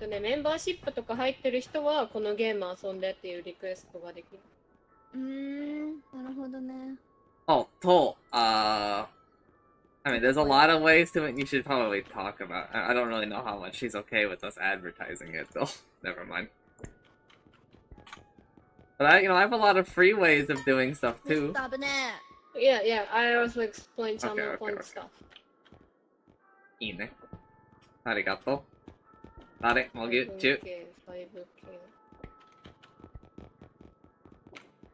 ね、メンバーシップとか入ってる人はこのゲーム遊んでっていうリクエストができる。なるほどね。Oh, I mean, there's a lot of ways to it. You should probably talk about. I don't really know how much she's okay with us advertising it, so never mind. But I have a lot of free ways of doing stuff too. Yeah, I also explained some point stuff. いいね。ありがとう。誰もぎゅちゅ。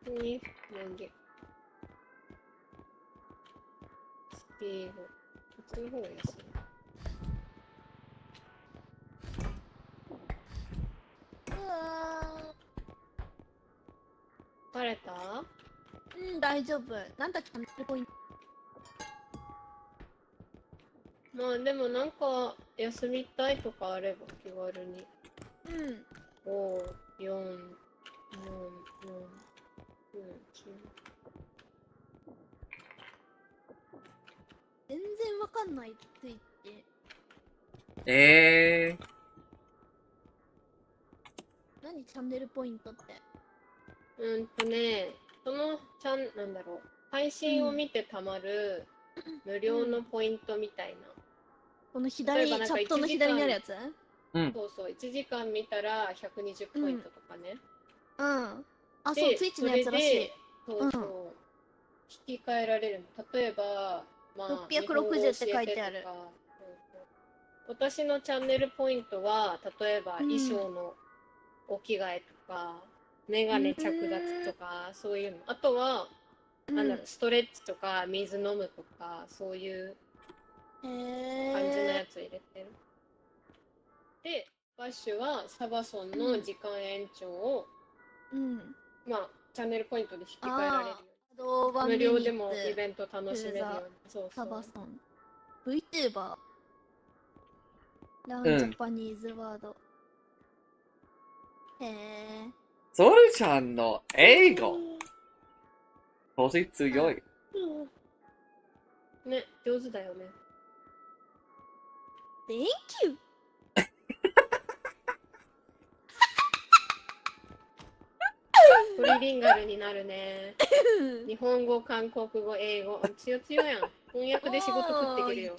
に、何げ。スピード。こっちの方が安い。バレた？大丈夫。なんだっけ、チャンネルポイント。まあでもなんか休みたいとかあれば気軽に。5、4、4、4、全然わかんないついて。何チャンネルポイントって。そのなんだろう、配信を見てたまる無料のポイントみたいな。この左、チャットの左にあるやつ？そうそう、1時間見たら120ポイントとかね。あ、そう、ツイッチのやつらしい。そうそう、引き換えられるの。例えば、まあ、660って書いてある。私のチャンネルポイントは、例えば衣装のお着替えとか、メガネ着脱とか、そういうの。あとは、なんだろう、ストレッチとか、水飲むとか、そういう感じのやつ入れてる。で、バッシュはサバソンの時間延長を、まあ、チャンネルポイントで引き換えられるように。無料でもイベント楽しめるように。そうそう。サバソン。VTuber。ランジャパニーズワード。ソルちゃんの英語。星強い。ね、上手だよね。Thank you! トリリンガルになるね。日本語、韓国語、英語。強強やん。翻訳で仕事食ってくるよ。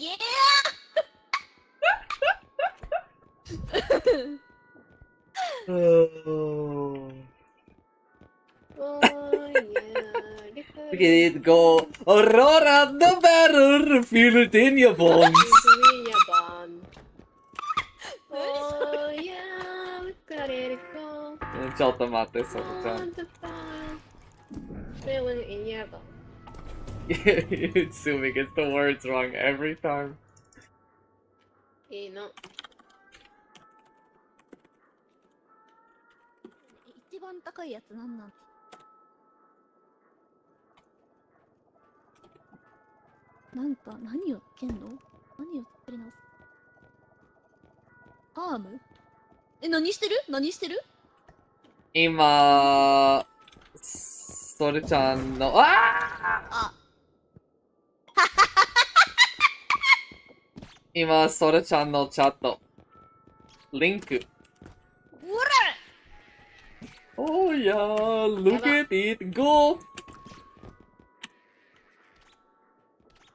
Look at it go. Aurora the better. Feel it in your bones. Oh yeah, look at it go. ちょっと待って、それちゃん。Feeling in your bones. It's assuming it's the words wrong every time. いいの。一番高いやつなんなん？なんか何をつけんの？何を作り直す？アーム？何してる？何してる？今、それちゃんの、今、それちゃんのチャット。リンク。Oh yeah, look at it go!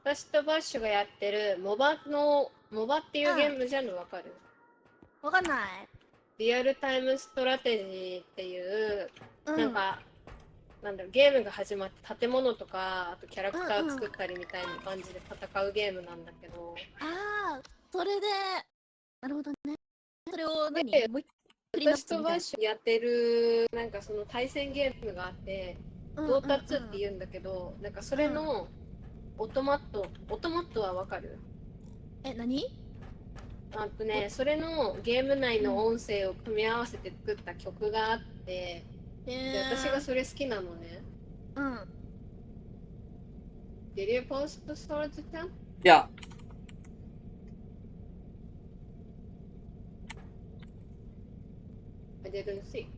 私とバッシュがやってるモバっていうゲームジャンルわかる？わかんない。リアルタイムストラテジーっていう、なんか、なんだろう、ゲームが始まって建物とか、あとキャラクター作ったりみたいな感じで戦うゲームなんだけど。それで、なるほどね。それを私とバッシュやってる、なんかその対戦ゲームがあって、到達って言うんだけど、なんかそれのオトマットはわかる？何？それのゲーム内の音声を組み合わせて作った曲があって、で私がそれ好きなのね。Did you post the Swords Town? Yeah. I didn't see.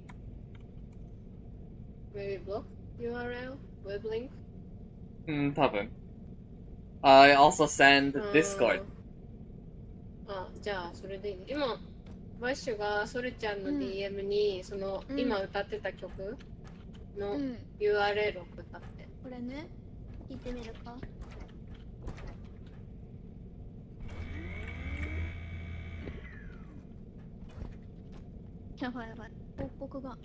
Maybe block URL? Web link? 多分。I also send Discord. じゃあそれでいいね。今バッシュがソルちゃんの DM に、その、今歌ってた曲の URL 送ったって。これね、聞いてみるか。やばいやばい、広告が。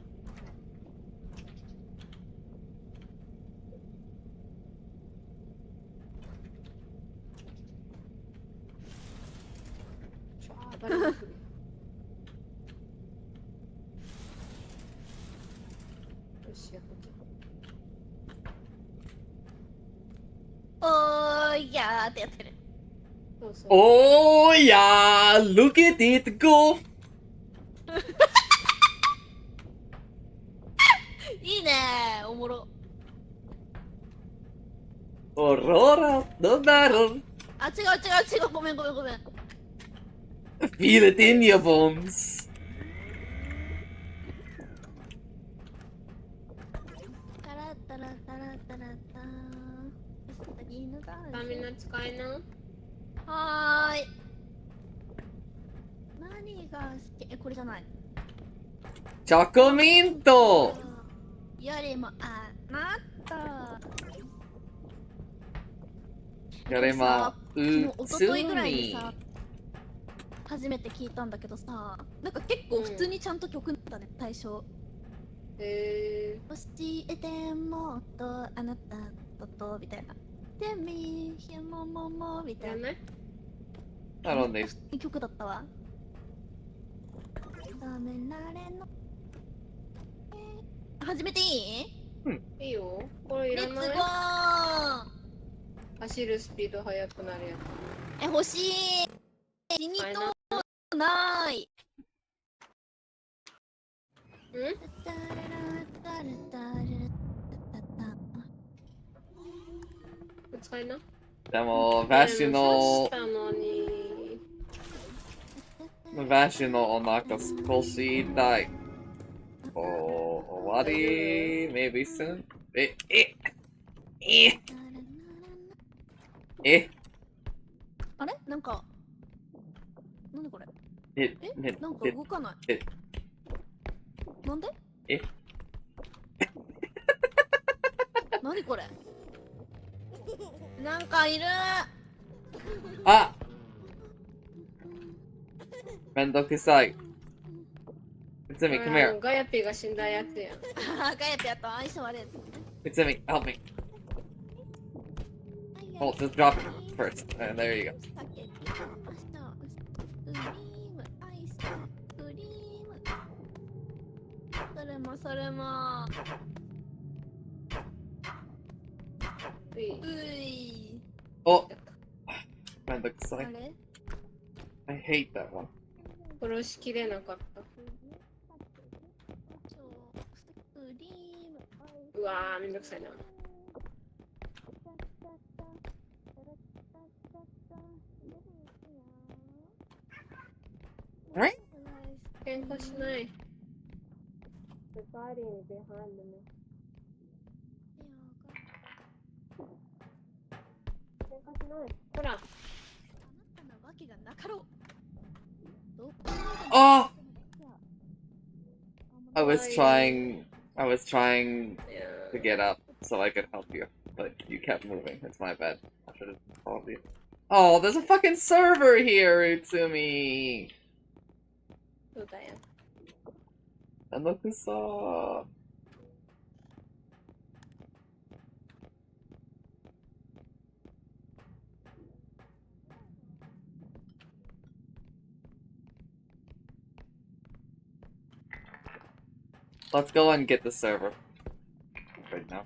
誰が来るよし、やっときおーいやーってやってる。そうそう。Oh yeah, look at it go! いいねー、おもろ。Aurora the battle. あ、違う違う違う、ごめんごめんごめん。Feel it in your bones. タラッタラッタラッタラッター。犬がスタミナ使いな。はーい。何が好き？これじゃない。チョコミント。よりもあなた。よりもおとといぐらいにさ、初めて聞いたんだけどさ、なんか結構普通にちゃんと曲だね、対象。教えてもっとあなたとみたいな。でみひもももみたいな。なるほど。いい曲だったわ。ダメなれの。始めていい？うん。いいよ。これいらない。レッツゴー。走るスピード速くなるやつ。欲しい。死にとない。うん？使いな。でも、バッシュのお腹少し痛い。終わり maybe soon? あれなんか、なんでこれなんか動かない。なんで何これなんかいるあめんどくさい。It's me, come here. ガヤピーが死んだやつやん。ガヤピーと相性悪い。It's me, help me. Oh, just drop it first. And there you go. それもういおめんどくさい。I hate that one. 殺しきれなかった。うわーめんどくさいな。喧嘩しない。喧嘩しない。ほら。Oh! I was trying to get up so I could help you, but you kept moving. It's my bad. I should have followed you. Oh, there's a fucking server here, Utsumi! そうだよ。めんどくさー。Let's go and get the server right now.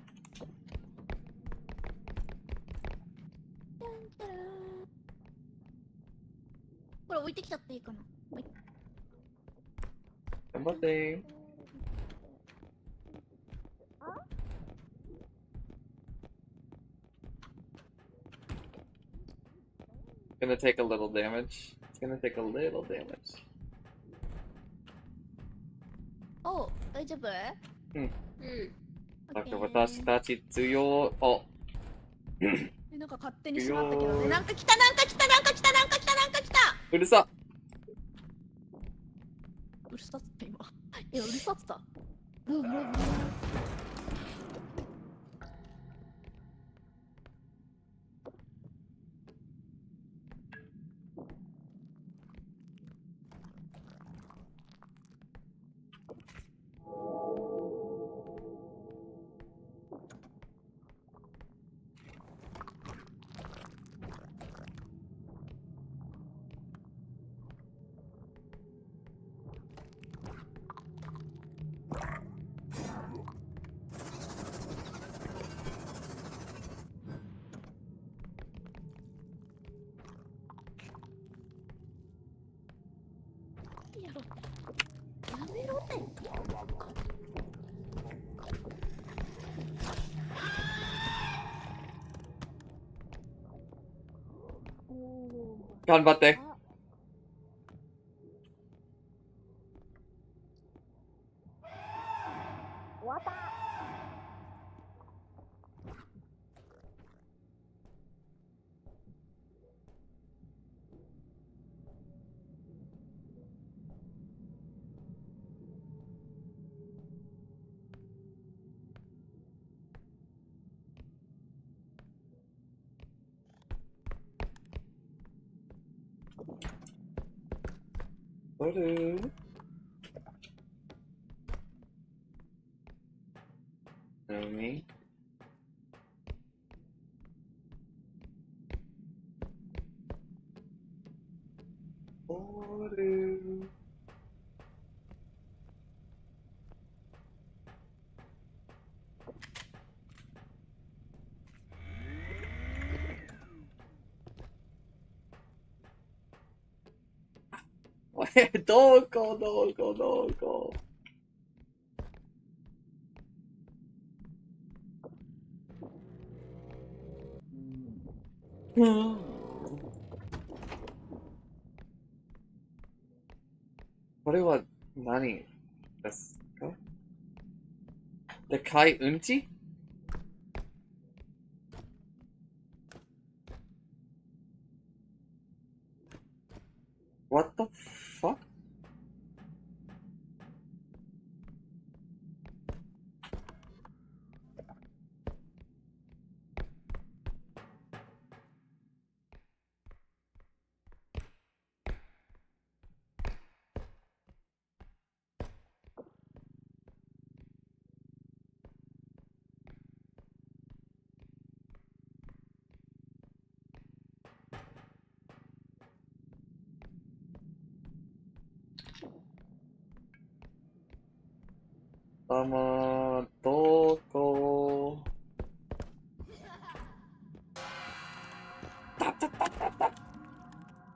これ置いてきちゃっていいかな。頑張ってー。Gonna take a little damage. It's gonna take a little damage. お、大丈夫？うん。だから私たち強い。お。なんか勝手にしまったけどね。なんか来たなんか来たなんか来たなんか来たなんか来た。うるさ。さってた今。いや、うるさってた。ブーブーブー。やめろって。頑張って。終わった。取る海取るどこどこどここれは何ですか？でかいうんち？ What the fuck?どこ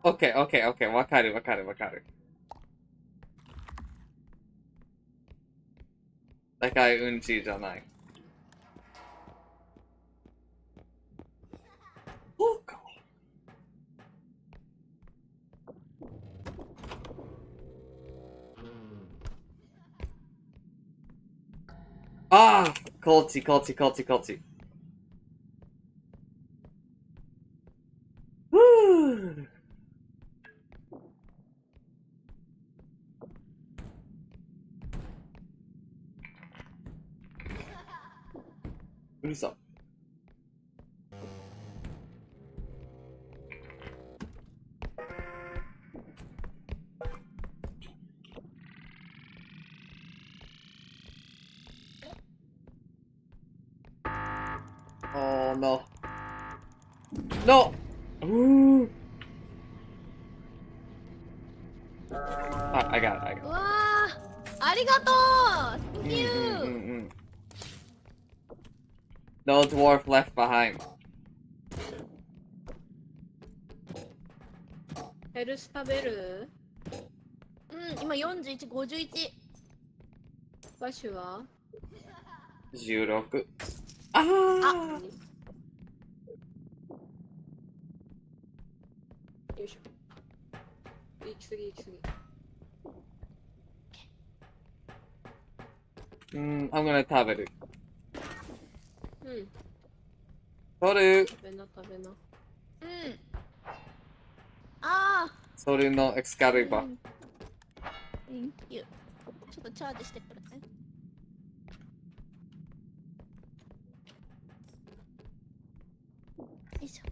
オッケーオッケーオッケー、わかるわかるわかる。だからうんちじゃない。どこああこっちこっちこっちこっち。ふぅうるさ。Oh no. No! Ooh. I got it, I got it. うわー、ありがとう。Thank you. No dwarf left behind. ヘルス食べる？うん、今41、51。バッシュは16。あよいしょ。行き過ぎ行き過ぎ。I'm gonna 食べる。うん。取る。食べな食べな。うん。あそれのエクスカリバー。Thank you. とチャージしてくるね。よいしょ。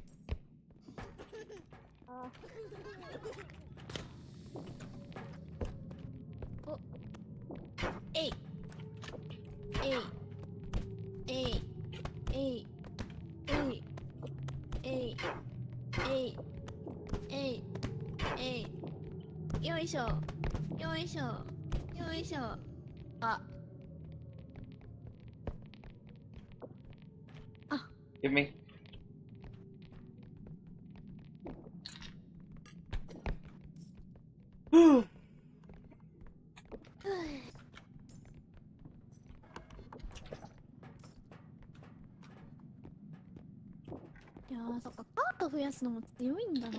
あおえいえいえいえいえいえいえいえいえいよいしょよいしょよいしょ。あ Give me.いやーそっかカード増やすのも強いんだな。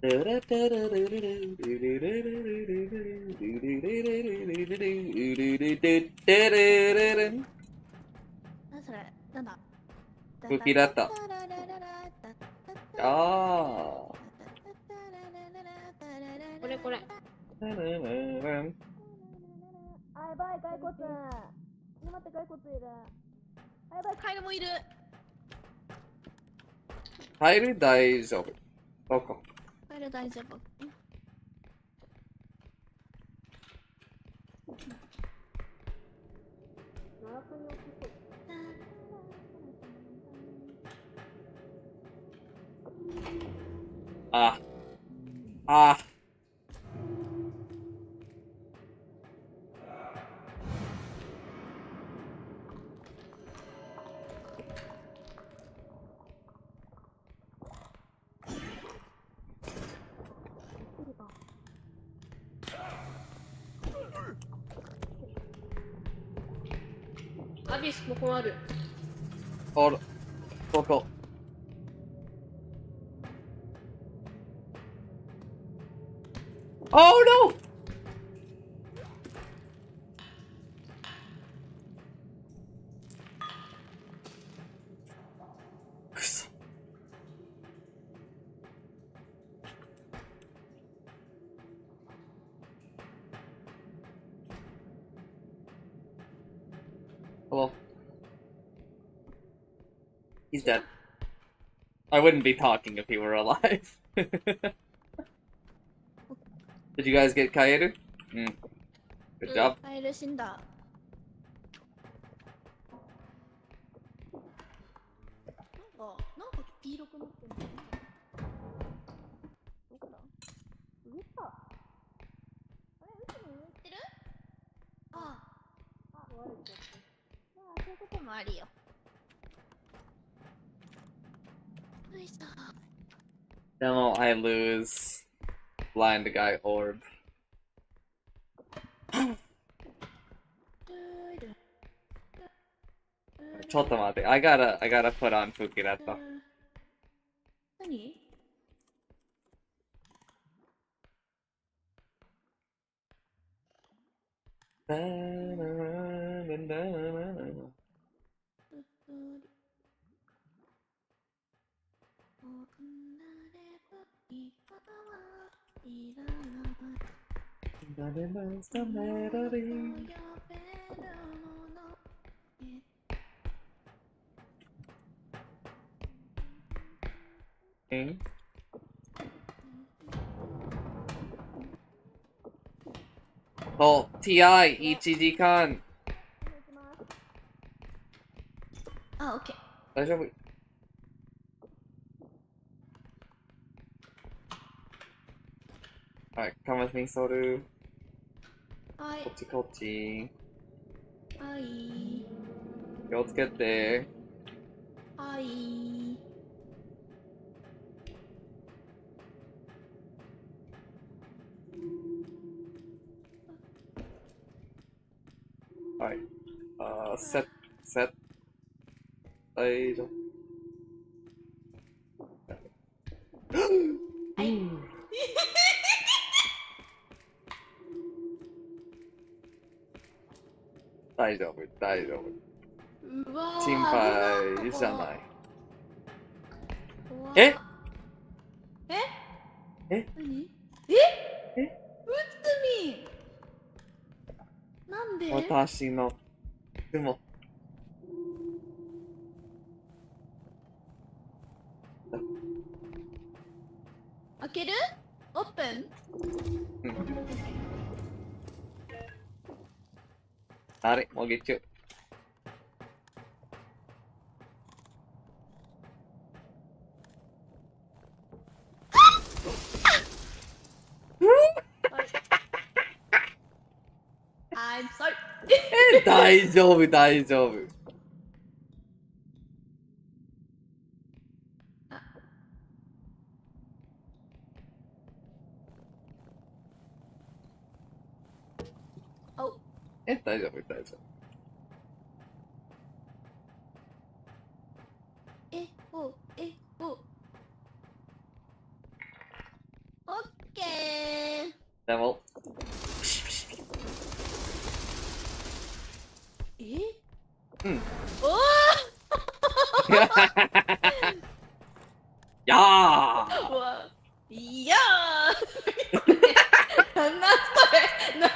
なんそれなんだ武器だった。ああ。これこれ。あ、やばい、骸骨。待って、骸骨いる。あ、やばい、カエルもいる。カエル大丈夫。そうか。カエル大丈夫。あ。あ。アビスここある。あら。ここ。Oh no! くそ。Hello. He's dead. I wouldn't be talking if he were alive. Did you guys get Kaeru? Good job. カエル死んだ。なんか黄色くなってるの。どこだ？上か。あれ、うちも上行ってる？ああ、壊れちゃった。まあ、そういうこともありよ。よいしょ。No, I lose. Blind guy orb. ちょっと待って。I gotta put on Fukirata. 何？そう、TI1 時間。あ、オッケー。大丈夫。はい、come with me, ソル。はい。こっちこっち。はい。気をつけて。はい。はい。セット。大丈夫。はい。大丈夫、大丈夫。うわー、心配じゃい。ない。うわーええ何ええうつみなんで私の雲。開けるオープンうん。あれ、もう月中。I'm sorry 大丈夫、大丈夫。お大丈夫、大丈夫。おオッケーでも、うん。おおやーわいやーなんそれな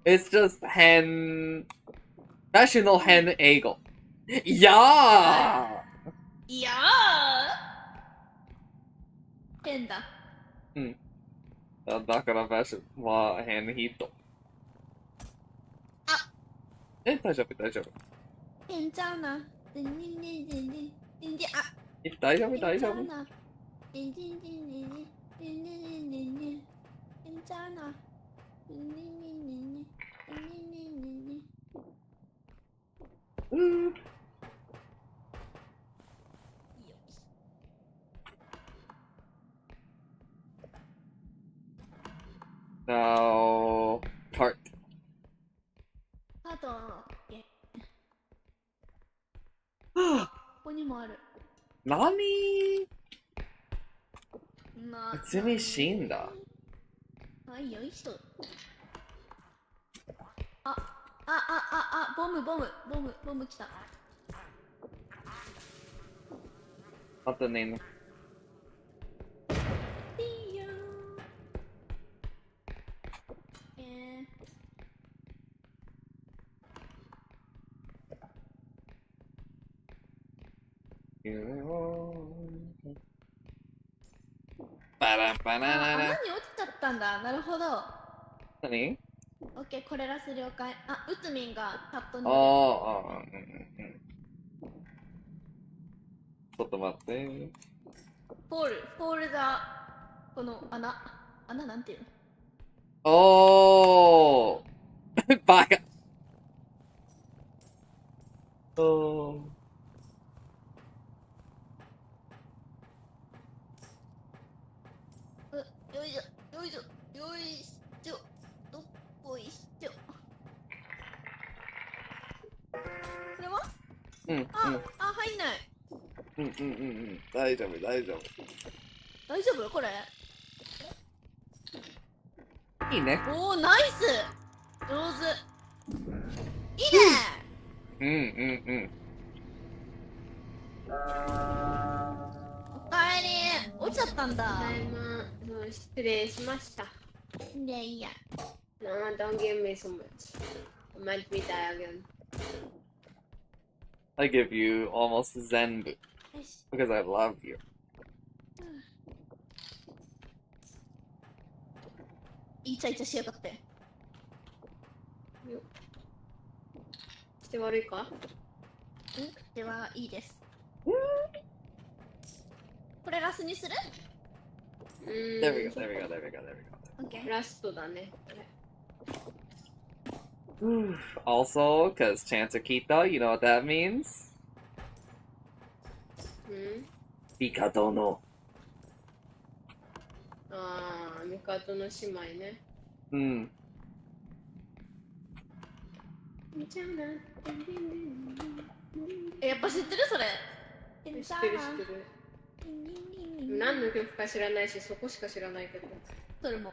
It's just 変。Vashの変英語。やいやー変だーうん。だから Vash は変人。あ大丈夫、大丈夫。変じゃな全然あ大丈夫、大丈夫。全然変じゃなうーん。Now, part. あとはここにもあるぁ、なになー罪死んだ。はいよいしょボム来たまたね。いいよパランパララ穴にラ。落ちちゃったんだなるほど何オッケーこれらす了解あうつみんがチャットにあいるあ、ちょっと待って。フォールザこの穴なんていうのおーバカおーよいしょよいしょよいしょどっこいしょこれはうん入んない大丈夫大丈夫大丈夫これいいねおおナイス上手いいねおかえり落ちちゃったんだただいま、失礼しました。いや No, don't give me so much. I might be die again. I give you almost 全部よし because I love you イチャイチャしやがってよして悪いかではいいですこれラスにする There we go there we go there we go there we go OK ラストだね。 Also, because chance Akita, you know what that means? ピカドのああ、ミカドの姉妹ね。うんやっぱ知ってるそれ知ってる知ってる。何の曲か知らないし、そこしか知らないけど。それも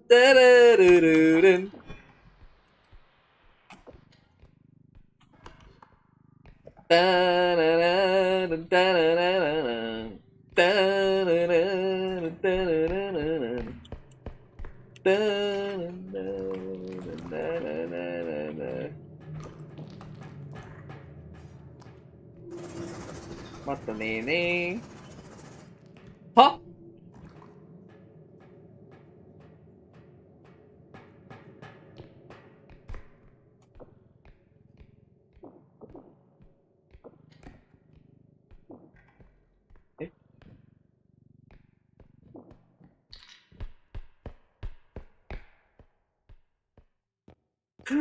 Da-da-da-da-dun. Da-da-da-dun, da-da-da-da-dun. Da-da-da-dun, da-da-da-da-dun. Da-da-da-da-da-da-da. またねーねー。はえふ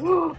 ぅ。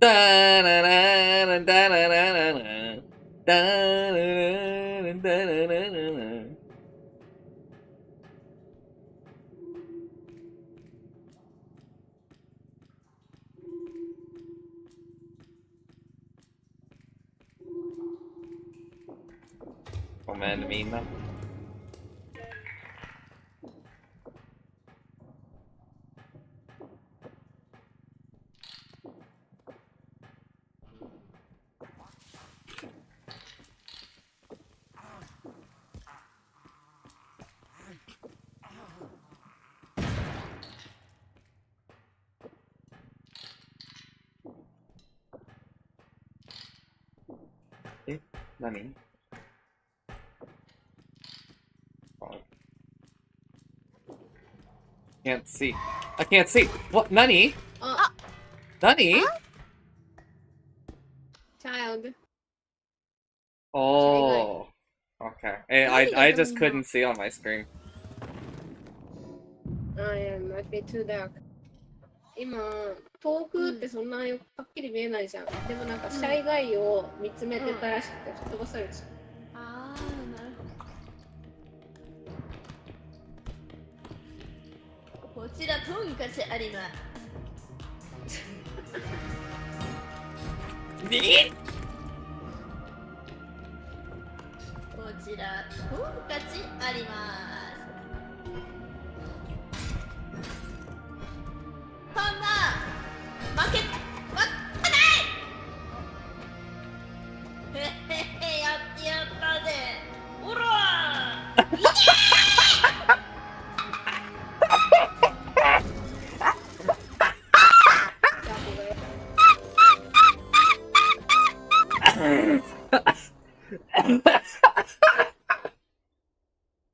だらららだららららだらららだらららら Command mina. Eh, nani? Oh. Can't see. I can't see. What? Nani? Nani? Child. Oh. Okay. I just couldn't see on my screen. I might be too dark. 今、遠くってそんなはっきり見えないじゃん。でもなんかシャイガイを見つめてたらしくて吹っ飛ばされちゃう。ああ、なるほど。こちらトンカチあります。ちらトンカチあります。そんな負けないへへへ、やってやったぜ。おら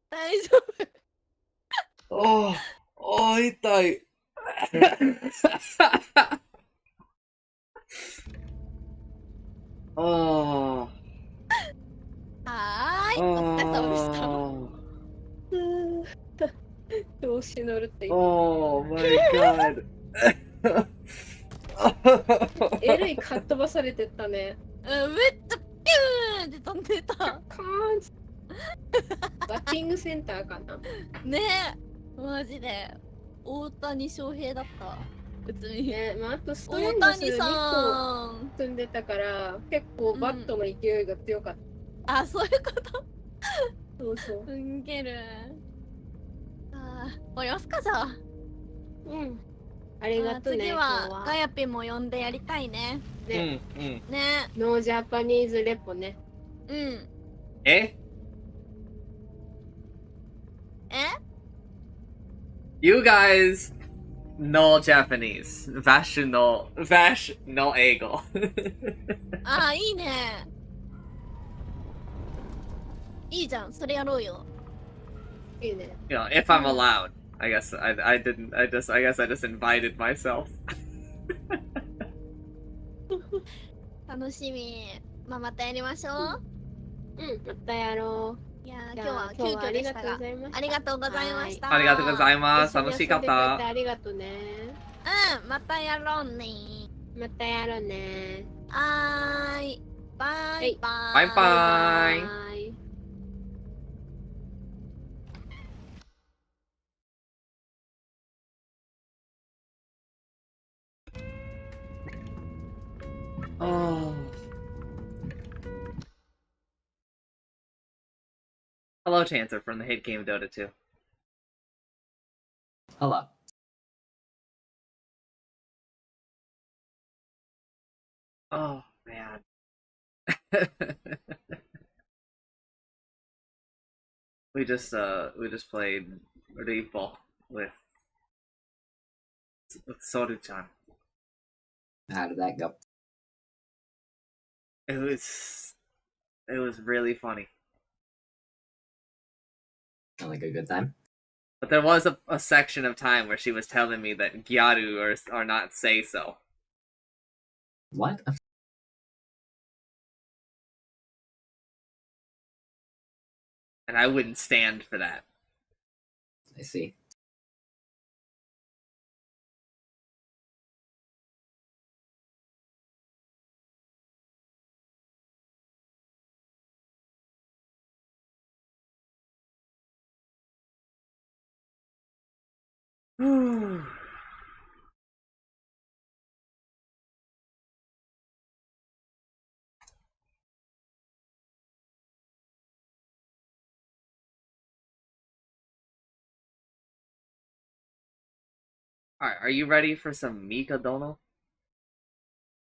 大丈夫。おお、痛い。ああ。はーい、お疲れ様でした。調子乗るって言っOh my god. えらいかっ飛ばされてったね。めっちゃピューンって飛んでた。カーンバッティングセンターかな。ねえ、マジで大谷翔平だった。普通に。ね、まあ、あとスト大レングス谷2さん。個積んでたから結構バットの勢いが強かった。あ、そういうこと。そうそう。ふんげる。ああ、終わりますかじゃあ。うん。ありがとうね。次はガヤピンも呼んでやりたいね。ね。ね。ノージャパニーズレポね。うん。え You guys no Japanese. Vash no英語。ああ、いいね。いいじゃん、それやろうよ。いいね。You know, if I'm allowed. I guess I didn't. I guess I just invited myself. 楽しみ。まあ、またやりましょう。うん、またやろう。いやー、今日は急遽でしたが、ありがとうございました。ありがとうございます。楽しかった。ありがとうね。うん、またやろうね。またやろうね。はーい。バイバイ。バイバイ。Oh. Hello, Chancer from the hit game Dota 2. Hello. Oh man. we just played REPO with Soru-chan. How did that go? It was really funny. Sound like a good time? But there was a section of time where she was telling me that gyaru are not say so. What? And I wouldn't stand for that. I see. Alright, are you ready for some Mika Dono?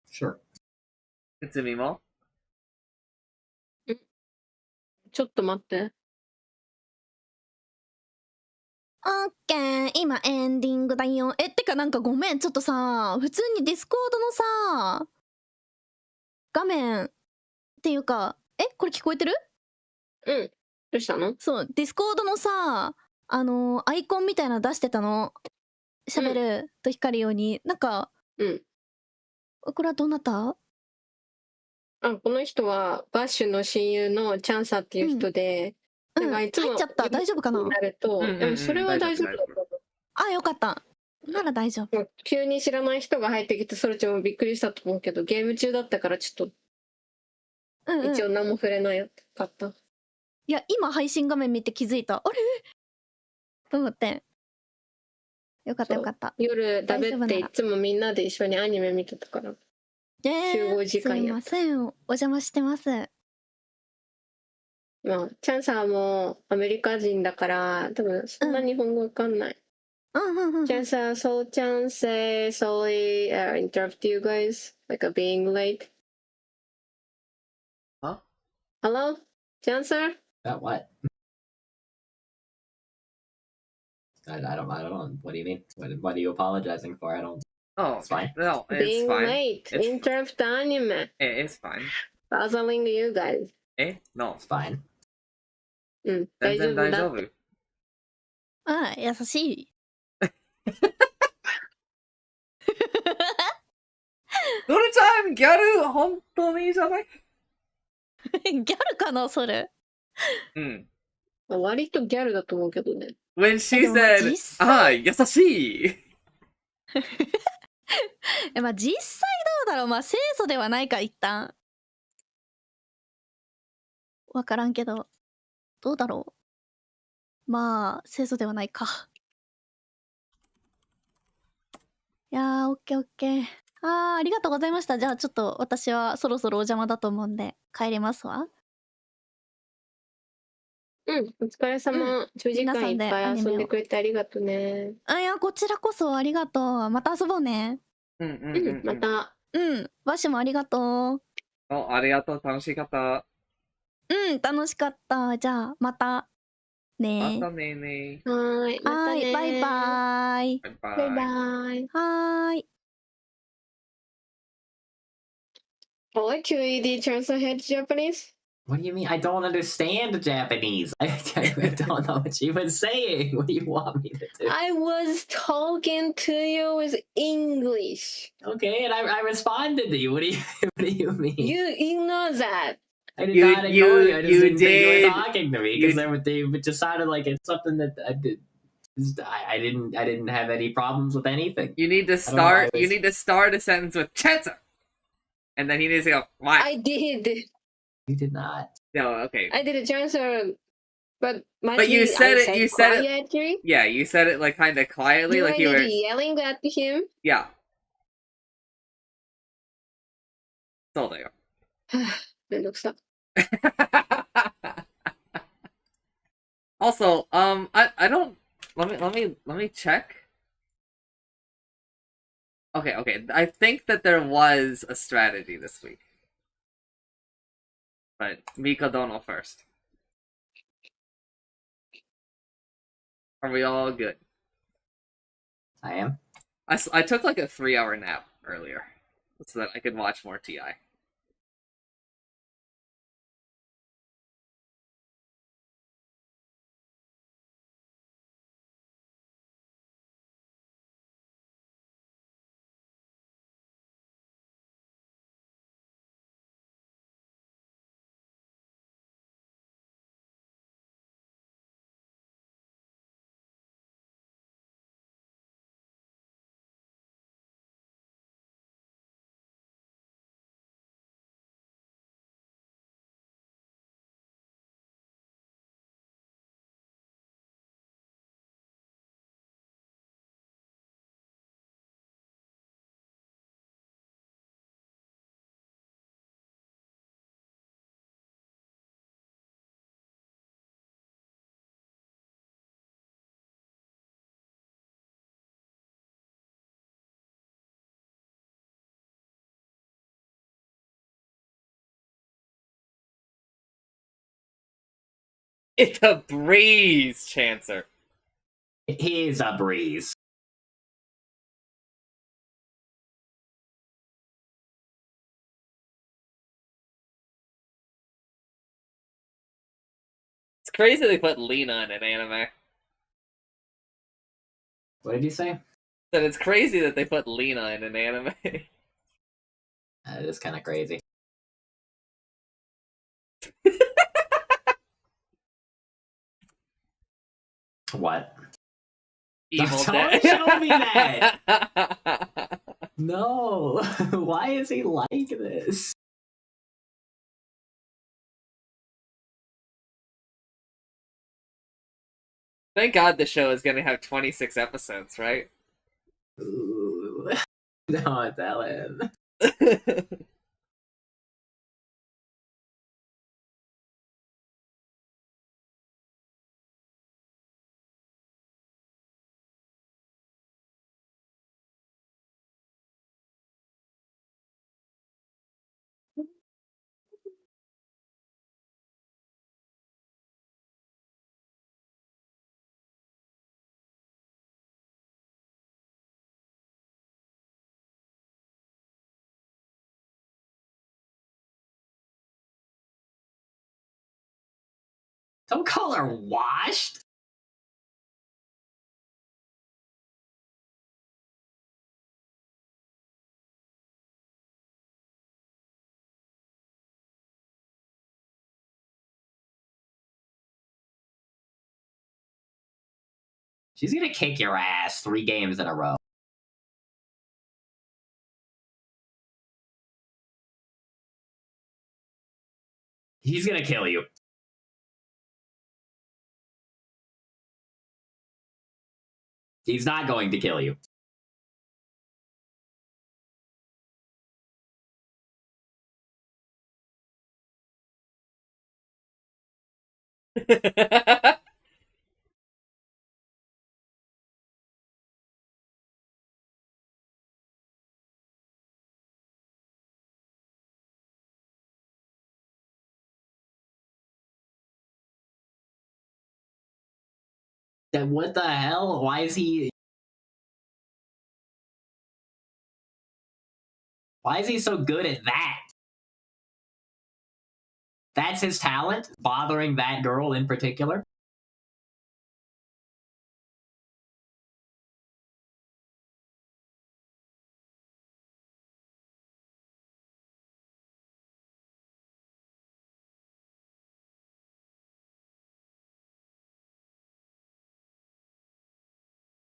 Sure. Utsumi mo? ちょっと待って。オッケー、今エンディングだよ。てかなんかごめん、ちょっとさ、普通にディスコードのさ、画面っていうか、これ聞こえてる？うん。どうしたの？そう、ディスコードのさ、アイコンみたいなの出してたの。喋ると光るように。なんか、これはどうなった？この人はバッシュの親友のチャンサっていう人で、入っちゃった。大丈夫かな？なると、でもそれは大丈夫だと思う。あ、よかった。なら大丈夫。急に知らない人が入ってきて、それちゃんもびっくりしたと思うけど、ゲーム中だったからちょっと、一応何も触れないかった。いや、今配信画面見て気づいた。あれ？と思って。よかったよかった。夜だべっていつもみんなで一緒にアニメ見てたから。集合時すい間やった。ません。お邪魔してます。まあ、チャンさんもアメリカ人だから、多分そんな日本語わかんない。チャンさん、そうちゃん say sorry, interrupt you guys, like being late. Huh? Hello? チャンさん? About what? I don't know. What do you mean? What are you apologizing for? I don't. Oh, It's fine. no, it's Being fine. late, It's interrupt the anime. It's fine. Bothering you guys. No. It's fine. うん、全然大丈夫。ああ、優しい。ドルちゃん、ギャル、本当にいいじゃない？ギャルかな、それ。うん。割とギャルだと思うけどね。When she said, ああ、優しい。まあ実際どうだろう。まあ清楚ではないか、一旦。わからんけど。どうだろう。まあ、清楚ではないか。いやー、オッケーオッケー。ありがとうございました。じゃあちょっと私はそろそろお邪魔だと思うんで、帰りますわ。うん、お疲れ様。長時間いっぱい遊んでくれてありがとうね。いや、こちらこそありがとう。また遊ぼうね。うん、また。うん、わしもありがとう。ありがとう、楽しかった。うん、楽しかった。じゃあ、またね。またねね。はい、またね。バイバイ。バイバイ。はーい。Oh, QED translate Japanese? What do you mean? I don't understand Japanese. I don't know what she was saying. What do you want me to do? I was talking to you with English. Okay, and I responded to you. What do you mean? You ignore that. I did not ignore you. I just didn't think you were talking to me because it just sounded like it's something that I did. I didn't have any problems with anything. You need to start. You need to start a sentence with Chancer, and then he needs to go. Why? I did. You did not. No, okay. I did a transfer, but you said it. You said quietly. it. Yeah, you said it like kind of quietly, Do like I you were yelling at him. Yeah. そうだよ。めんどくさ。Also, I don't. Let me check. Okay. I think that there was a strategy this week. But Mika Dono first. Are we all good? I am. I took like a 3-hour nap earlier so that I could watch more TI. It's a breeze, Chancer. It is a breeze. It's crazy they put Lena in an anime. What did you say? That it's crazy that they put Lena in an anime. That is kind of crazy. What? Evil Don't Dead. show me that! No! Why is he like this? Thank God the show is gonna have 26 episodes, right? Ooh. Don't tell him. Don't call her washed. She's gonna kick your ass 3 games in a row. He's gonna kill you. He's not going to kill you. Then what the hell? Why is he so good at that? That's his talent? Bothering that girl in particular?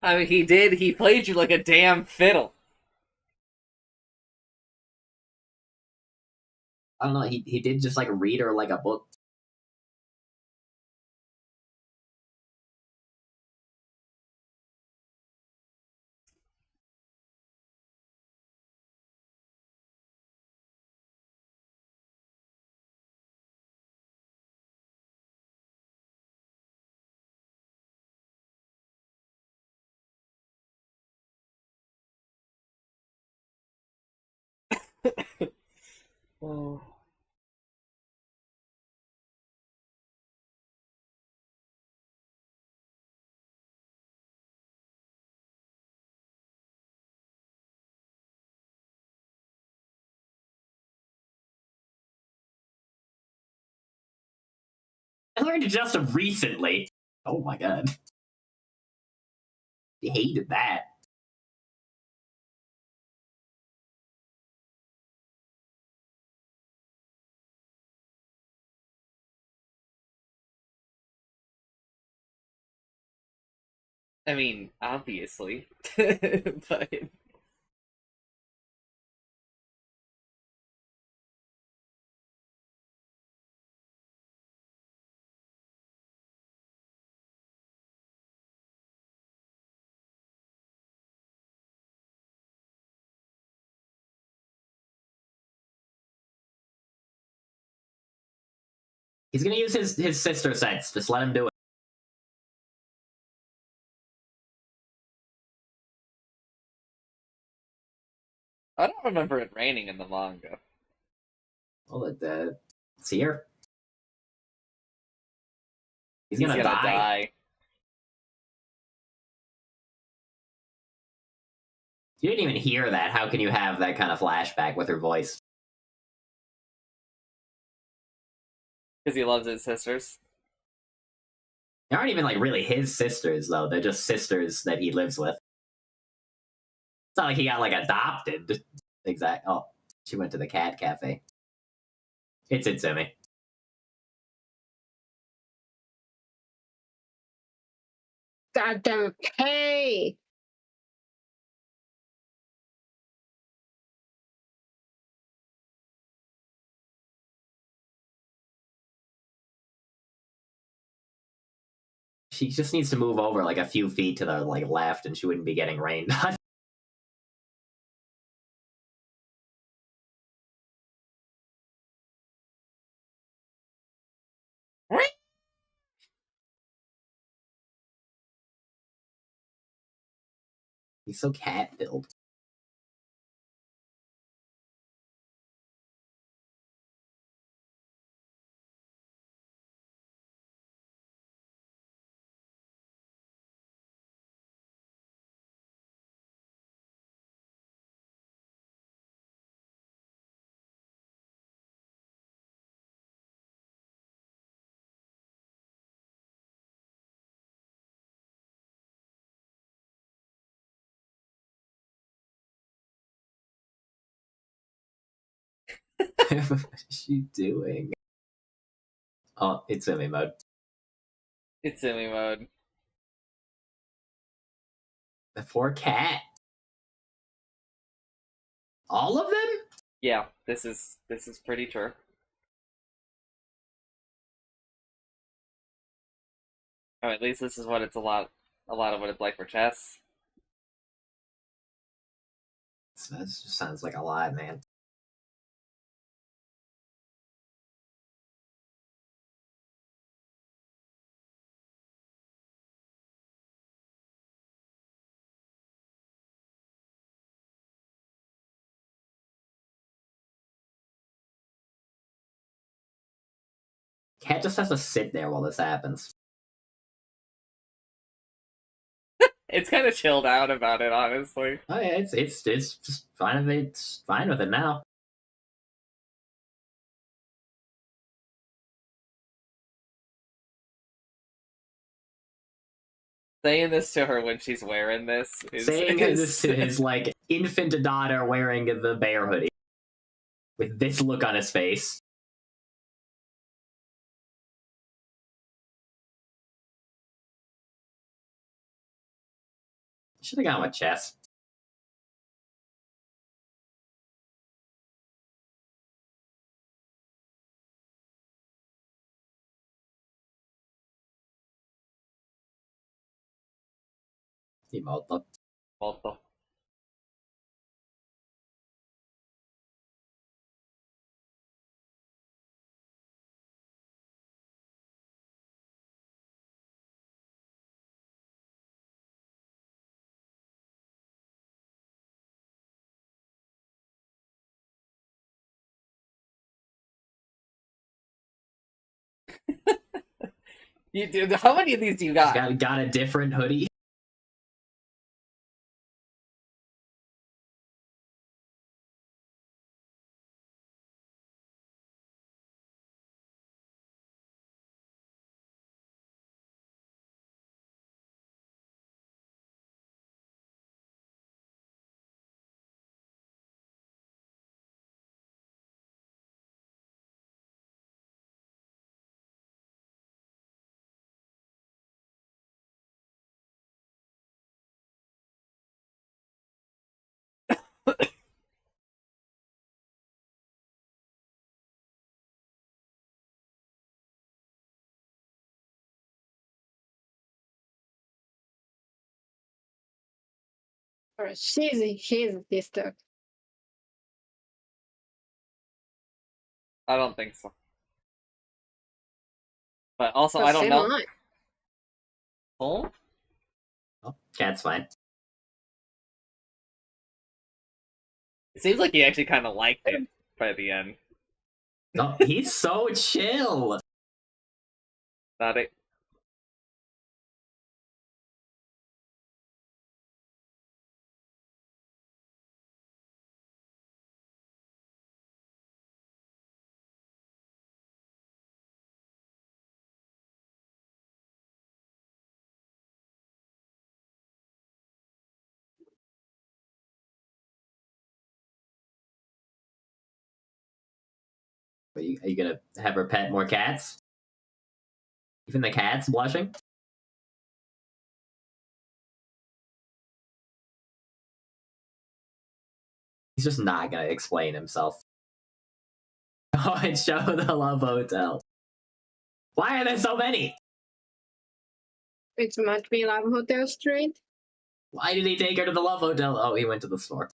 I mean, he played you like a damn fiddle. I don't know, he did just like read her like a book. Oh. I learned just recently. Oh my god. He hated that. I mean, obviously. But... He's gonna use his sister sense. Just let him do it. I don't remember it raining in the manga. Well, it's here. He's He's gonna die. You didn't even hear that. How can you have that kind of flashback with her voice? Because he loves his sisters. They aren't even like really his sisters though. They're just sisters that he lives with. It's not like he got like adopted. Exact. Oh, she went to the cat cafe. It's Itsumi. Goddamn pay. She just needs to move over like a few feet to the like left, and she wouldn't be getting rained on. He's so cat-filled. What is she doing? Oh, it's Itsumi mode. Itsumi mode. The poor cat. All of them? Yeah, this is pretty true. Or at least this is what it's a lot of what it's like for chess. That just sounds like a lot, man. Cat just has to sit there while this happens. It's kind of chilled out about it, honestly. Oh yeah, it's just fine with it. It's fine with it now. Saying this to her when she's wearing this is Saying this to his like infant daughter wearing the bear hoodie with this look on his face. Should have gone with chess. Molto. Molto. You do. How many of these do you got? Got a different hoodie. Or she's his sister. I don't think so. But also, I don't know. Oh? Oh, cat's fine. It seems like he actually kind of liked it by the end. No, he's so chill. Not it. Are you gonna have her pet more cats? Even the cat's blushing? He's just not gonna explain himself. Oh, and show the love hotel. Why are there so many? It must be Love Hotel Street. Why did he take her to the love hotel? Oh, he went to the store.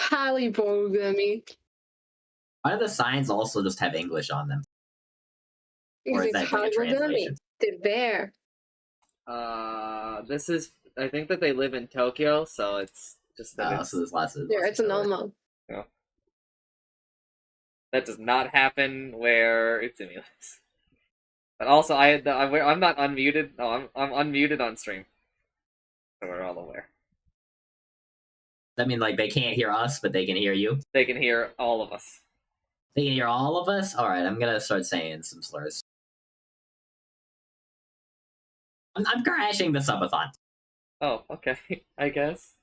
Polygamy. Why do the signs also just have English on them? Or is that like a translation? The bear. This is. I think that they live in Tokyo, so it's just that. So there's lots of. Yeah, it's normal. Yeah. That does not happen where Utsumi lives. But also, I'm not unmuted. No, I'm unmuted on stream, so we're all aware. That means like they can't hear us, but they can hear you. They can hear all of us. They can hear all of us. All right, I'm gonna start saying some slurs. I'm crashing the subathon. Oh, okay. I guess.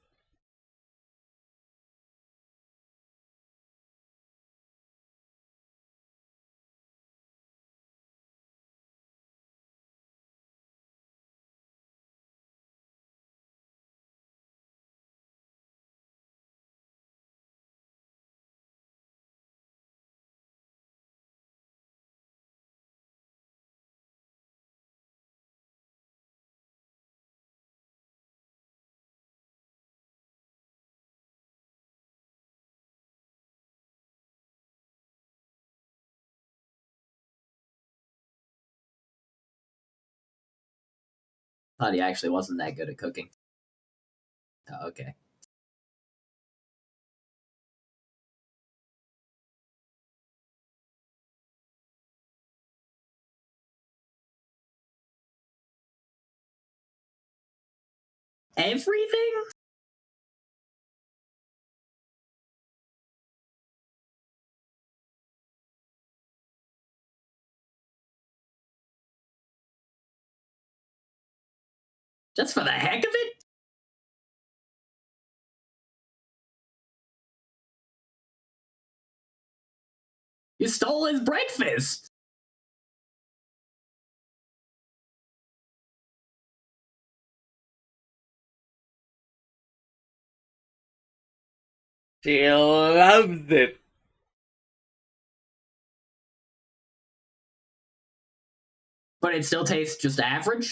Thought he actually wasn't that good at cooking. Oh, okay. Everything? Just for the heck of it? You stole his breakfast! She loves it. But it still tastes just average?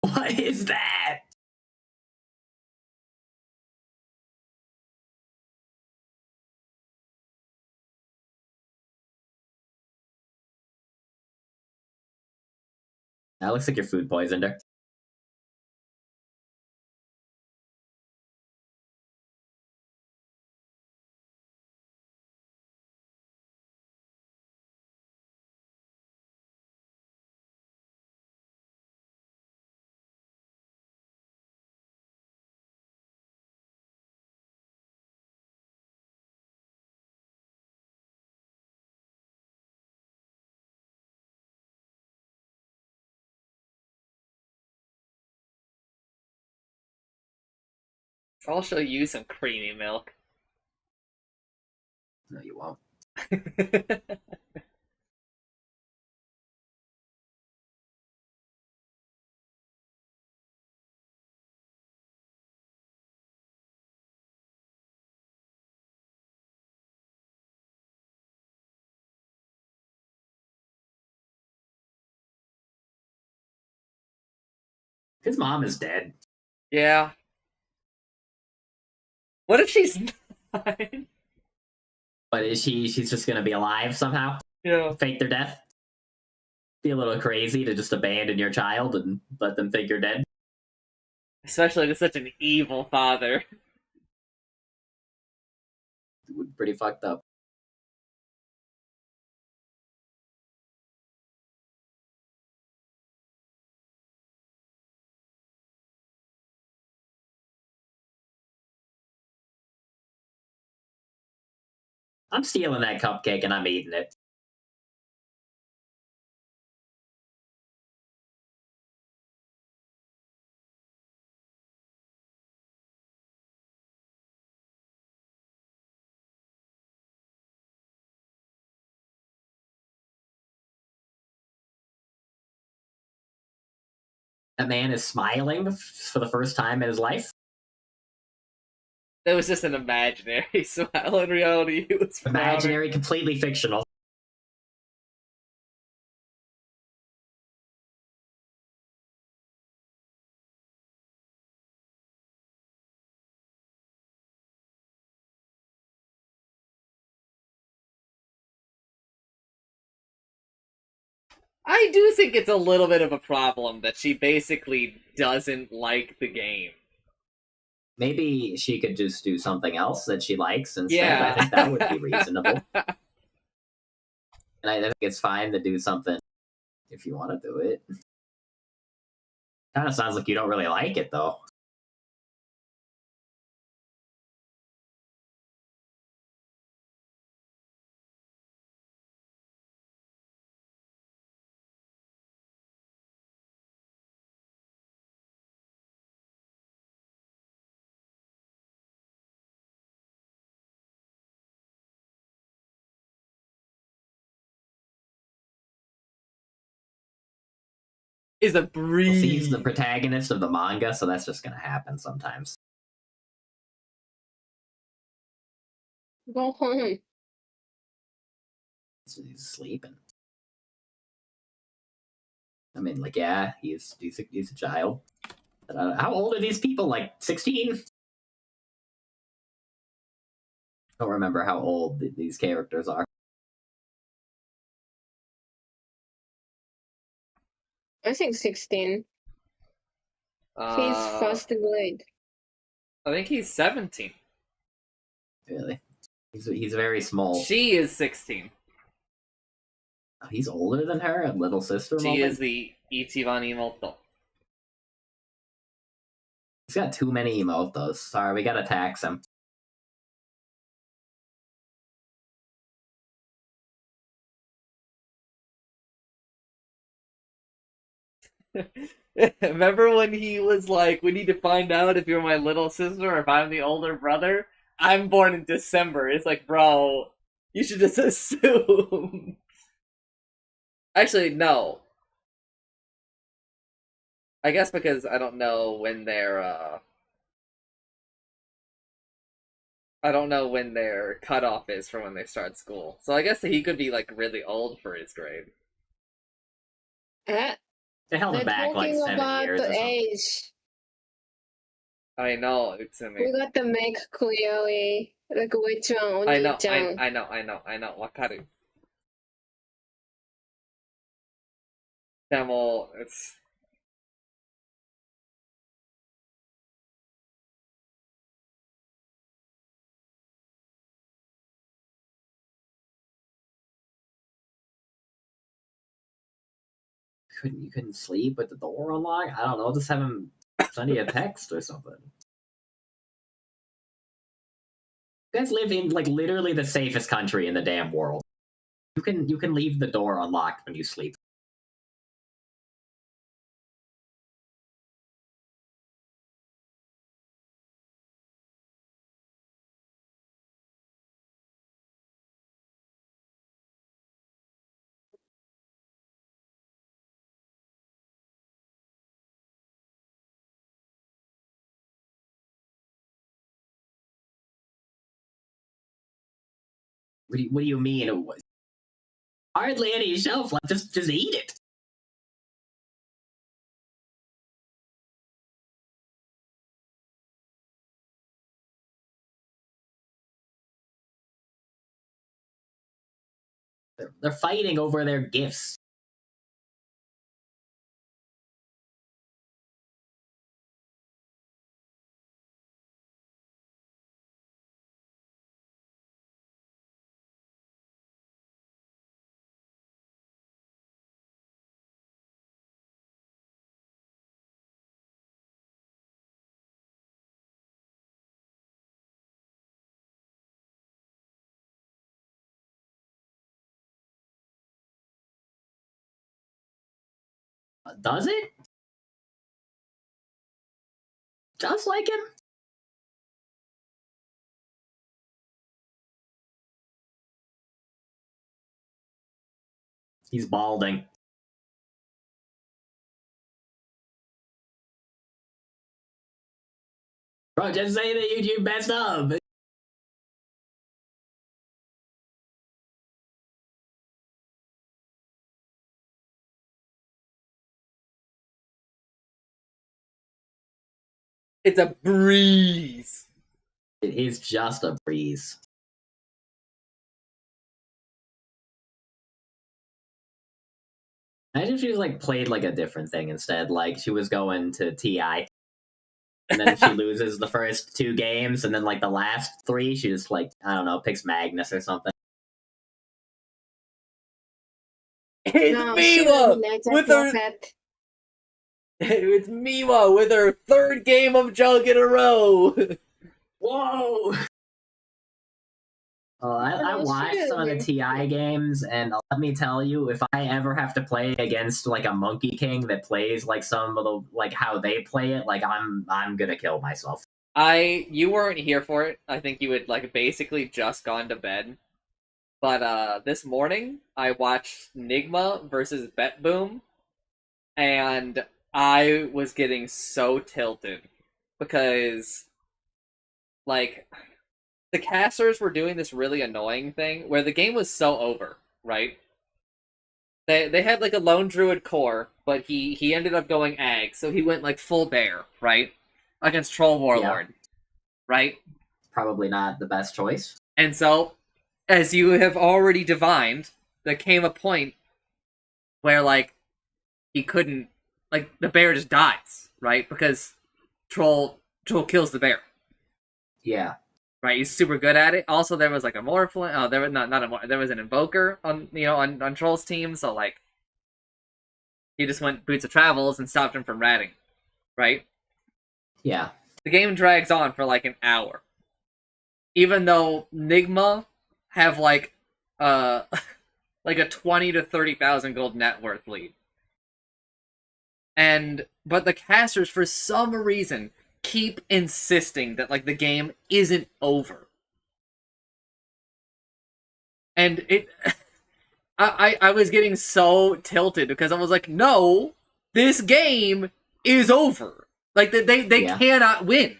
What is that? That looks like your food poisoned her. I'll show you some creamy milk. No, you won't. His mom is dead. Yeah. What if she's not? But is she's just gonna be alive somehow? Yeah. Fake their death? Be a little crazy to just abandon your child and let them think you're dead? Especially to such an evil father. Pretty fucked up. I'm stealing that cupcake and I'm eating it. That man is smiling for the first time in his life. That was just an imaginary smile. In reality, it was imaginary, completely fictional. I do think it's a little bit of a problem that she basically doesn't like the game. Maybe she could just do something else that she likes instead. Yeah. I think that would be reasonable. And I think it's fine to do something if you want to do it. Kind of sounds like you don't really like it, though. Is a breeze. Well, see, he's the protagonist of the manga, so that's just gonna happen sometimes. Go home. He's sleeping. I mean, like, yeah, he's a child. How old are these people? Like 16? Don't remember how old these characters are. I think 16. He's first grade. I think he's 17. Really? He's very small. She is 16. He's older than her, a little sister. She is the Ichiban Imoto. He's got too many emotos. Sorry, we gotta tax him. Remember when he was like, we need to find out if you're my little sister or if I'm the older brother? I'm born in December. It's like, bro, you should just assume. Actually, no. I guess because I don't know when their cutoff is for when they start school. So I guess that he could be like really old for his grade. They held him back like 7 years or something. Age. I know, Utsumi. We got to make clearly like which one. I know. Wakaru. でも, it's You couldn't sleep with the door unlocked? I don't know, just have him send you a text or something. You guys live in like literally the safest country in the damn world. You can leave the door unlocked when you sleep. What do you mean? Hardly any shelf left. Just eat it. They're fighting over their gifts. Does it? Just like him? He's balding. Bro, just say that YouTube messed up. It's a breeze. It is just a breeze. Imagine she was like played like a different thing instead. Like she was going to TI, and then she loses the first 2 games, and then like the last 3, she just like I don't know, picks Magnus or something. It's No, Miwa with her. Prophet. It's Miwa with her 3rd game of jug in a row. Whoa! I watched some of the TI games, and let me tell you, if I ever have to play against like a Monkey King that plays like some of the like how they play it, like I'm gonna kill myself. You weren't here for it. I think you had like basically just gone to bed. But this morning I watched Nigma versus Bet Boom, and I was getting so tilted because like the casters were doing this really annoying thing where the game was so over, right? They had like a lone druid core, but he ended up going ag, so he went like full bear, right? Against Troll Warlord. Yeah. Right? Probably not the best choice. And so, as you have already divined, there came a point where like he couldn't, like the bear just dies, right? Because Troll kills the bear. Yeah. Right, he's super good at it. Also, there was like a Morphlin. Oh, there was there was an Invoker on on Troll's team. So like, he just went Boots of Travels and stopped him from ratting, right? Yeah. The game drags on for like an hour, even though Nigma have like like a 20 to 30,000 gold net worth lead, but the casters for some reason keep insisting that like the game isn't over, and I was getting so tilted because I was like, no, this game is over. Like they cannot win.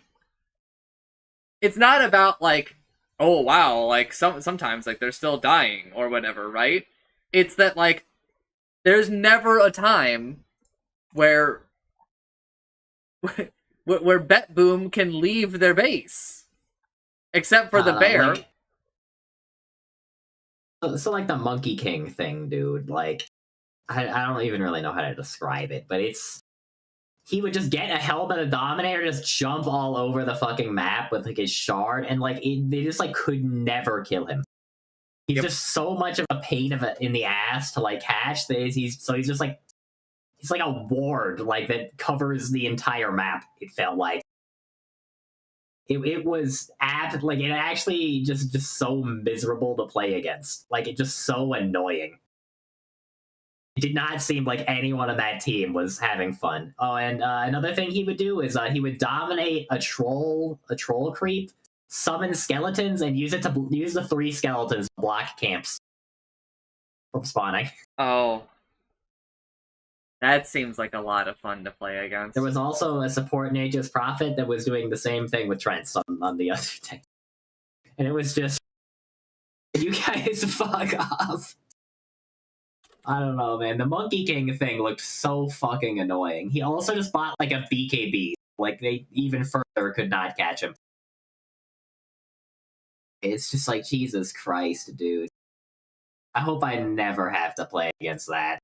It's not about like, oh wow, like sometimes like they're still dying or whatever, right? It's that like there's never a time where Bet Boom can leave their base, except for the bear. So like the Monkey King thing, dude. Like I don't even really know how to describe it, but he would just get a Helmet of Dominator, just jump all over the fucking map with like his shard, and like they just like could never kill him. He's just so much of a pain in the ass to like catch. He's just like he's like a ward like that covers the entire map. It felt like it was like it actually just so miserable to play against. Like it just so annoying. It did not seem like anyone on that team was having fun. Oh, and another thing he would do is he would dominate a troll creep, summon skeletons, and use the 3 skeletons to block camps from spawning. Oh, that seems like a lot of fun to play against. There was also a support Nature's Prophet that was doing the same thing with Trents on the other team, and it was just, you guys fuck off. I don't know, man. The Monkey King thing looked so fucking annoying. He also just bought like a BKB. Like they even further could not catch him. It's just like, Jesus Christ, dude. I hope I never have to play against that.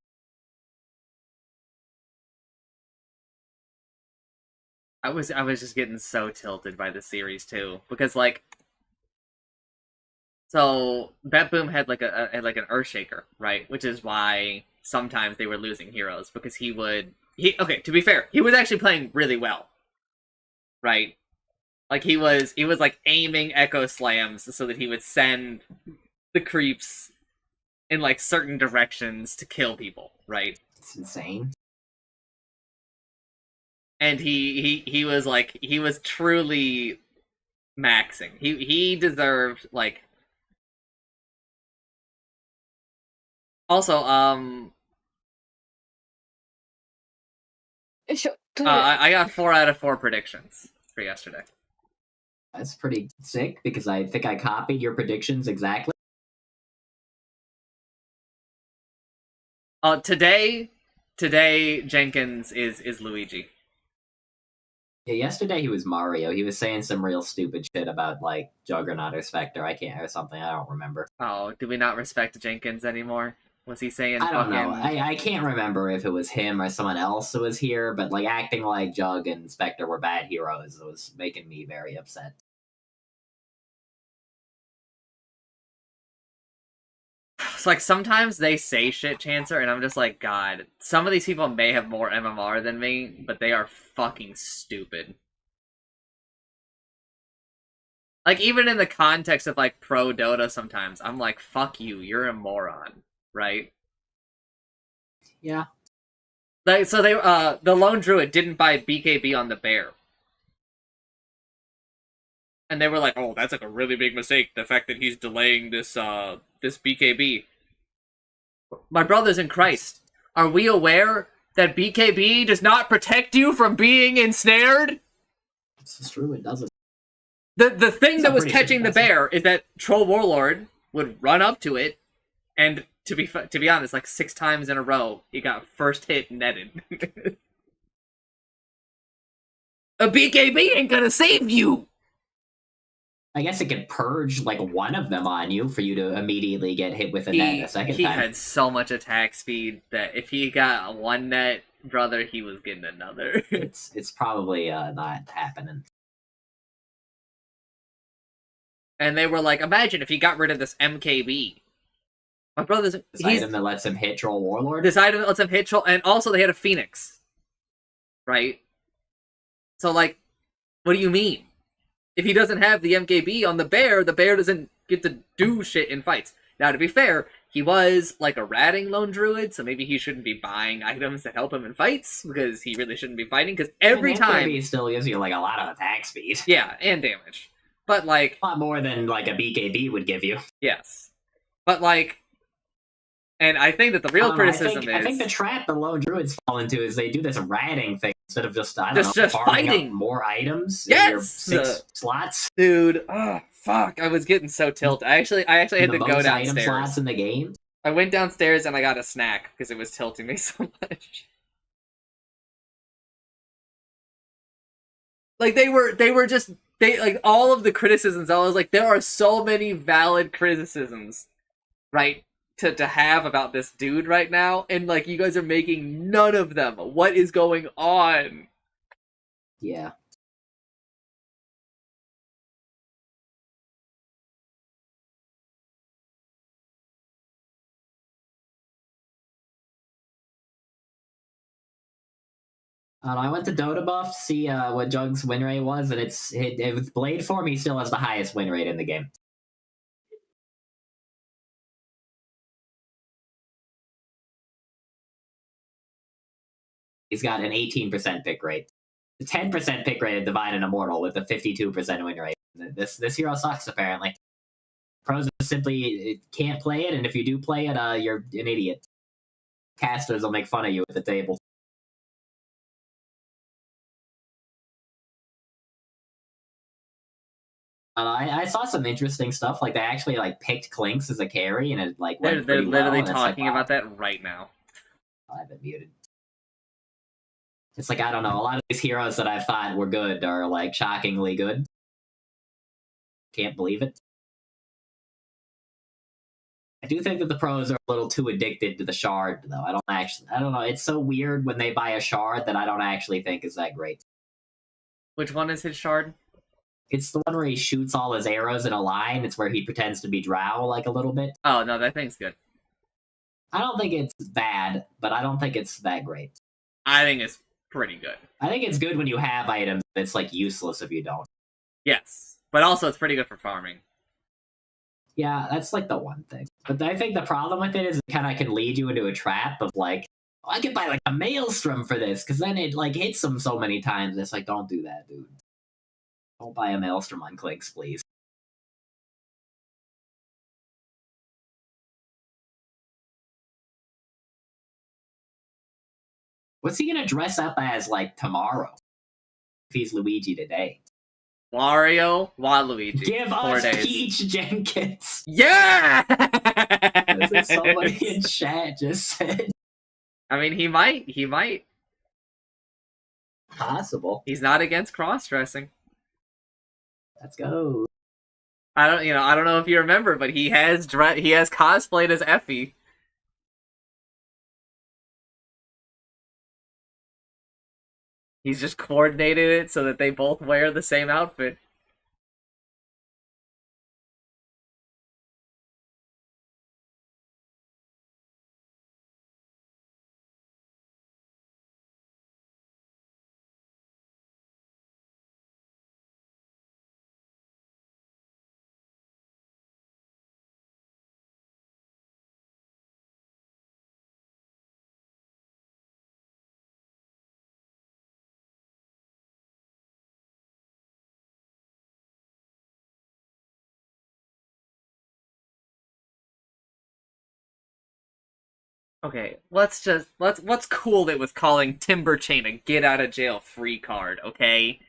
I was just getting so tilted by the series too, because like, so Bet Boom had like an Earthshaker, right? Which is why sometimes they were losing heroes, because okay, to be fair, he was actually playing really well, right? Like he was like aiming Echo Slams so that he would send the creeps in like certain directions to kill people, right? It's insane. And he was truly maxing. He deserved like. Also, I got 4 out of 4 predictions for yesterday. That's pretty sick, because I think I copied your predictions exactly. Today Jenkins is Luigi. Yeah, yesterday he was Mario. He was saying some real stupid shit about like Juggernaut or Spectre. Or something. I don't remember. Oh, do we not respect Jenkins anymore? Was he saying I don't know. fucking... I can't remember if it was him or someone else who was here, but like acting like Jug and Spectre were bad heroes was making me very upset. It's like sometimes they say shit, Chancer, and I'm just like, God, some of these people may have more MMR than me, but they are fucking stupid. Like, even in the context of, like, pro Dota sometimes, I'm like, fuck you, you're a moron, right? Yeah. Like, so they, the Lone Druid didn't buy BKB on the bear. And they were like, oh, that's like a really big mistake, the fact that he's delaying this, this BKB. My brothers in Christ, are we aware that BKB does not protect you from being ensnared? This is true, it doesn't. The thing that was catching the bear is that Troll Warlord would run up to it, and to be honest, like 6 times in a row, he got first hit netted. A BKB ain't gonna save you! I guess it could purge, like, one of them on you for you to immediately get hit with a net a second time. He had so much attack speed that if he got one net, brother, he was getting another. It's probably not happening. And they were like, imagine if he got rid of this MKB. My brother's... This item that lets him hit Troll Warlord? This item that lets him hit Troll... And also they had a Phoenix. Right? So, like, what do you mean? If he doesn't have the MKB on the bear doesn't get to do shit in fights. Now, to be fair, he was, like, a ratting Lone Druid, so maybe he shouldn't be buying items that help him in fights, because he really shouldn't be fighting, because every time... MKB still gives you, like, a lot of attack speed. Yeah, and damage. But, like... A lot more than, like, a BKB would give you. Yes. But, like... And I think that the real criticism is... I think the trap the Lone Druids fall into is they do this ratting thing instead of just, just fighting up more items yes! in your 6 slots. Dude, oh, fuck. I was getting so tilted. I actually had to go downstairs. Item slots in the game? I went downstairs and I got a snack because it was tilting me so much. Like, they were just... like, all of the criticisms, I was like, there are so many valid criticisms, right, to have about this dude right now, and, like, you guys are making none of them. What is going on? Yeah. I went to Dota Buff to see what Jug's win rate was, and it with Blade form, he still has the highest win rate in the game. He's got an 18% pick rate. A 10% pick rate of Divine and Immortal with a 52% win rate. This hero sucks, apparently. Pros simply can't play it, and if you do play it, you're an idiot. Casters will make fun of you at the table. I saw some interesting stuff. Like, they actually, like, picked Clinks as a carry, and it, like, went They're literally well, talking like, wow. about that right now. I've been muted. It's like, I don't know, a lot of these heroes that I thought were good are, like, shockingly good. Can't believe it. I do think that the pros are a little too addicted to the shard, though. I don't know, it's so weird when they buy a shard that I don't actually think is that great. Which one is his shard? It's the one where he shoots all his arrows in a line. It's where he pretends to be Drow, like, a little bit. Oh, no, that thing's good. I don't think it's bad, but I don't think it's that great. I think it's pretty good. I think it's good when you have items, but it's, like, useless if you don't. Yes, but also it's pretty good for farming. Yeah, that's, like, the one thing. But I think the problem with it is it kind of can lead you into a trap of, like, oh, I could buy, like, a Maelstrom for this, because then it, like, hits them so many times. It's like, don't do that, dude. Don't buy a Maelstrom on Clinks, please. What's he gonna dress up as, like, tomorrow? If he's Luigi today. Wario, Waluigi. Give 4 us days. Peach Jenkins! Yeah! This is somebody in chat just said. I mean, he might. Possible. He's not against cross-dressing. Let's go. I don't know if you remember, but he has cosplayed as Effie. He's just coordinated it so that they both wear the same outfit. Okay, let's what's cool it with calling Timber Chain a get out of jail free card, okay?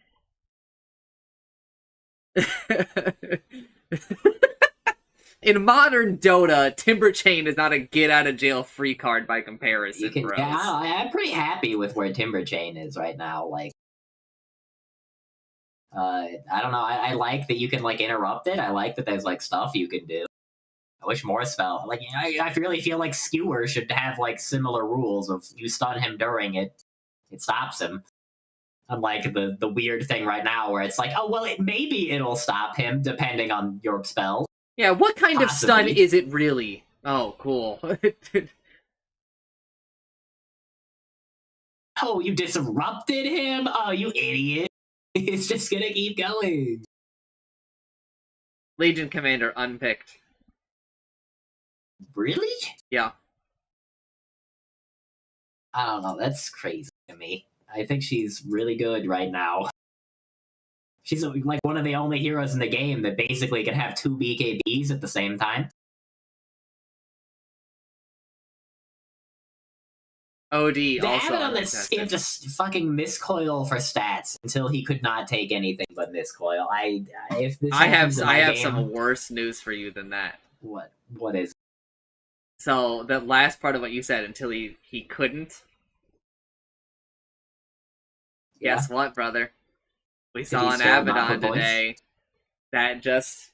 In modern Dota, Timber Chain is not a get out of jail free card by comparison, bros. Yeah, I'm pretty happy with where Timber Chain is right now. Like, I don't know. I like that you can like interrupt it. I like that there's like stuff you can do. I wish more spell. Like, I really feel like Skewer should have like similar rules of you stun him during it, it stops him. Unlike the weird thing right now where it's like, oh well, maybe it'll stop him depending on your spell. Yeah, what kind of stun is it really? Oh, cool. Oh, you disrupted him? Oh, you idiot. It's just gonna keep going. Legion Commander unpicked. Really? Yeah. I don't know, that's crazy to me. I think she's really good right now. She's like one of the only heroes in the game that basically can have 2 BKBs at the same time. OD the also Abaddon that skipped a fucking miscoil for stats until he could not take anything but miscoil. I have some worse news for you than that. What is? So the last part of what you said, until he couldn't. Yeah. Guess what, brother? We saw an Abaddon today that just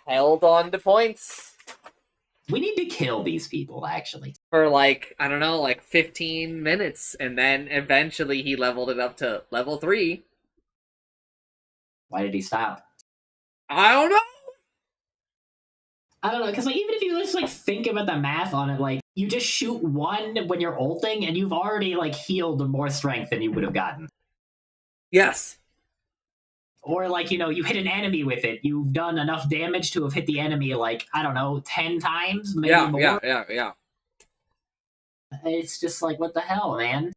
held on to points. We need to kill these people, actually. For like, I don't know, like 15 minutes, and then eventually he leveled it up to level 3. Why did he stop? I don't know! I don't know, because like, even if you just like think about the math on it, like, you just shoot 1 when you're ulting, and you've already like healed more strength than you would have gotten. Yes. Or, like, you know, you hit an enemy with it. You've done enough damage to have hit the enemy, like, I don't know, 10 times? Maybe more? Yeah. It's just like, what the hell, man?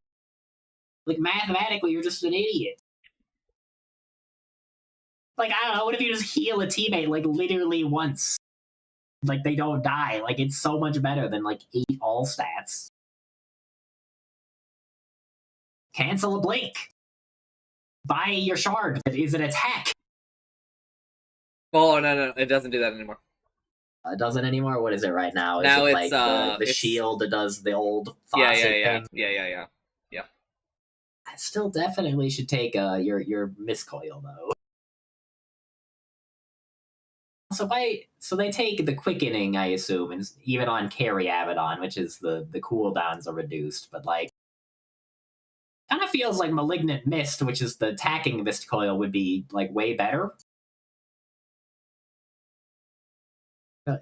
Like, mathematically, you're just an idiot. Like, I don't know, what if you just heal a teammate, like, literally once? Like, they don't die. Like, it's so much better than, like, 8 all stats. Cancel a blink. Buy your shard that is an attack. Oh, no, it doesn't do that anymore. It doesn't anymore? What is it right now? Is now it it's, like the shield that does the old faucet thing? Yeah. I still definitely should take your miscoil, though. So they take the quickening, I assume, and even on carry Abaddon, which is the cooldowns are reduced, but like, kind of feels like Malignant Mist, which is the attacking Mist Coil, would be like way better.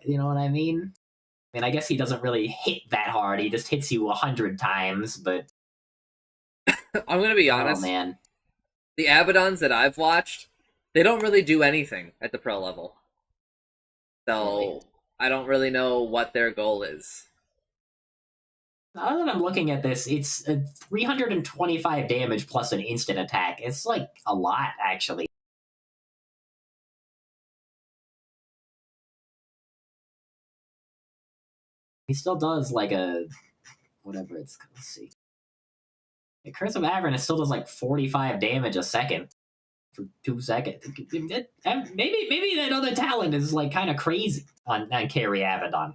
You know what I mean? I mean, I guess he doesn't really hit that hard. He just hits you 100 times, but I'm gonna be honest. Oh man, the Abaddons that I've watched, they don't really do anything at the pro level. So really? I don't really know what their goal is. Now that I'm looking at this, it's 325 damage plus an instant attack. It's like a lot, actually. He still does like a whatever it's. Let's see. The Curse of Avernus still does like 45 damage a second for 2 seconds. Maybe that other talent is like kind of crazy on carry Abaddon.